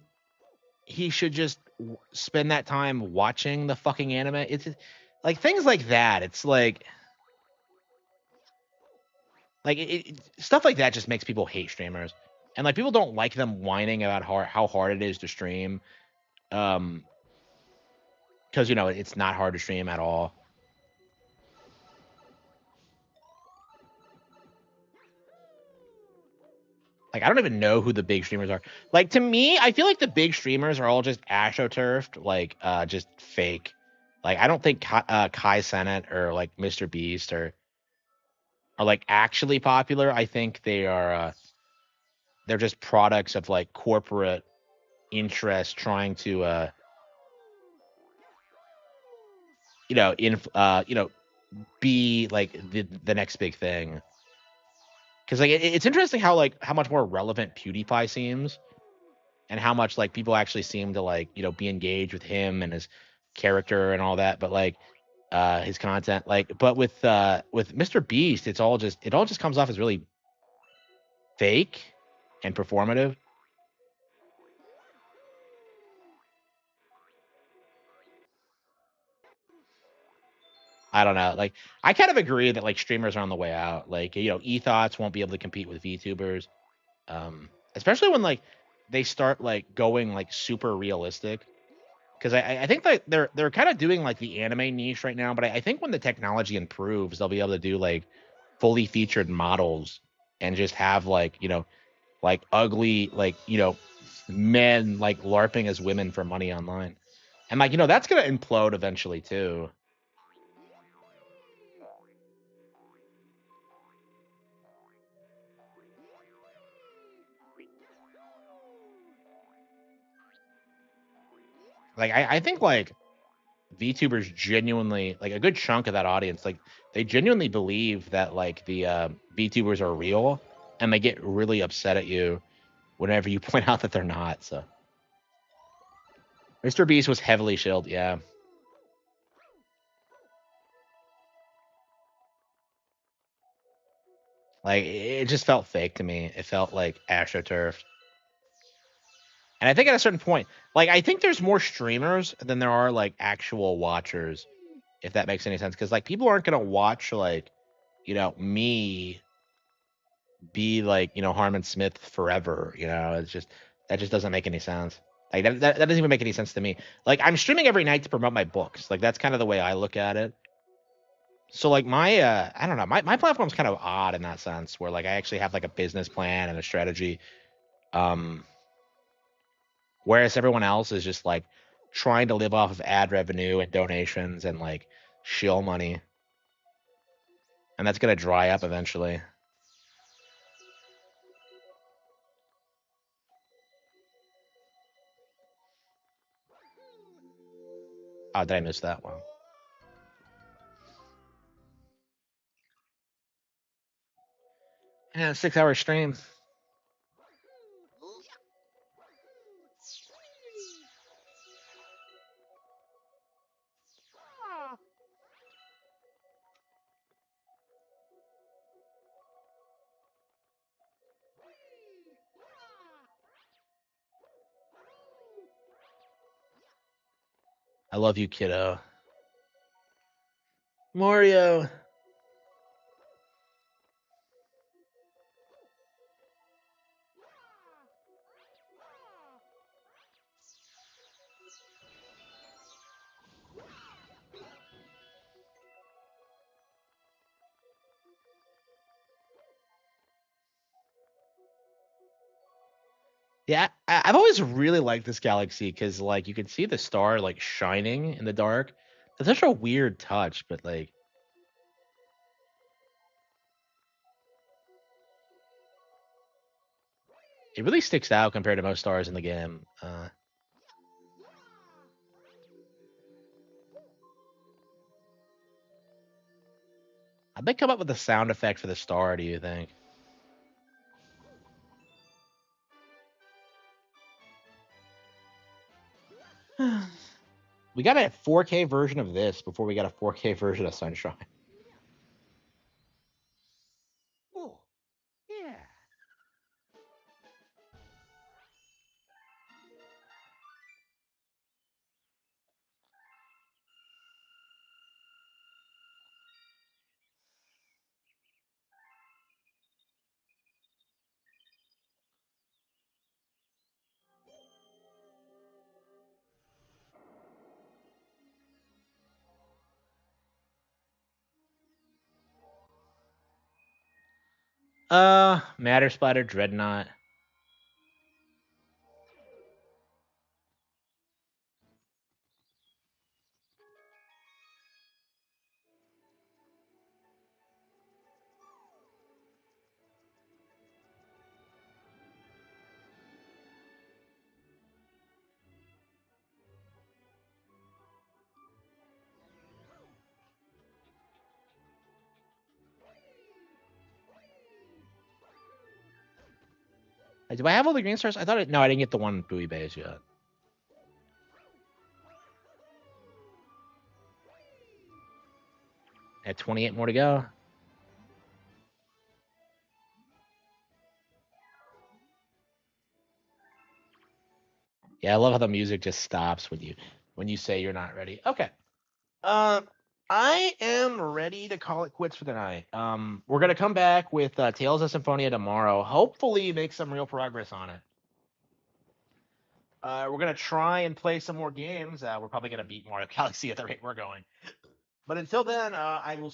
he should just spend that time watching the fucking anime. It's like things like that. It's like stuff like that just makes people hate streamers, and like people don't like them whining about how hard it is to stream, um, because it's not hard to stream at all. Like I don't even know who the big streamers are. Like to me, I feel like the big streamers are all just astroturfed, like just fake. Like I don't think Kai Cenat or like Mr. Beast are like actually popular. I think they're just products of like corporate interest trying to be like the next big thing. Because like it's interesting how like how much more relevant PewDiePie seems, and how much like people actually seem to like be engaged with him and his character and all that. But like his content, like but with Mr. Beast, it all just comes off as really fake and performative. I don't know. Like, I kind of agree that like streamers are on the way out. Like, e-thoughts won't be able to compete with VTubers, especially when like they start like going like super realistic. Because I think that they're kind of doing like the anime niche right now, but I think when the technology improves, they'll be able to do like fully featured models and just have like ugly men like larping as women for money online, and like that's gonna implode eventually too. Like I think like VTubers genuinely like a good chunk of that audience, like they genuinely believe that like the VTubers are real, and they get really upset at you whenever you point out that they're not. So Mr. Beast was heavily shilled, yeah. Like it just felt fake to me. It felt like astroturf. And I think at a certain point, like I think there's more streamers than there are like actual watchers, if that makes any sense. Because like people aren't gonna watch like, me be like, Harman Smith forever. It's just that just doesn't make any sense. Like that doesn't even make any sense to me. Like I'm streaming every night to promote my books. Like that's kind of the way I look at it. So like my I don't know, my platform's kind of odd in that sense where like I actually have like a business plan and a strategy. Um Whereas everyone else is just like trying to live off of ad revenue and donations and like shill money. And that's gonna dry up eventually. Oh, did I miss that one? Yeah, 6 hour stream. I love you, kiddo. Mario. Yeah, I've always really liked this galaxy because like you can see the star like shining in the dark. It's such a weird touch, but like it really sticks out compared to most stars in the game. How'd they come up with the sound effect for the star, do you think? We got a 4K version of this before we got a 4K version of Sunshine. Oh, yeah. Matter Splatter Dreadnought. Do I have all the green stars? No, I didn't get the one buoy base yet. At 28 more to go. Yeah, I love how the music just stops when you say you're not ready. Okay. I am ready to call it quits for the night. We're gonna come back with Tales of Symphonia tomorrow. Hopefully, make some real progress on it. We're gonna try and play some more games. We're probably gonna beat Mario Galaxy at the rate we're going. But until then, I will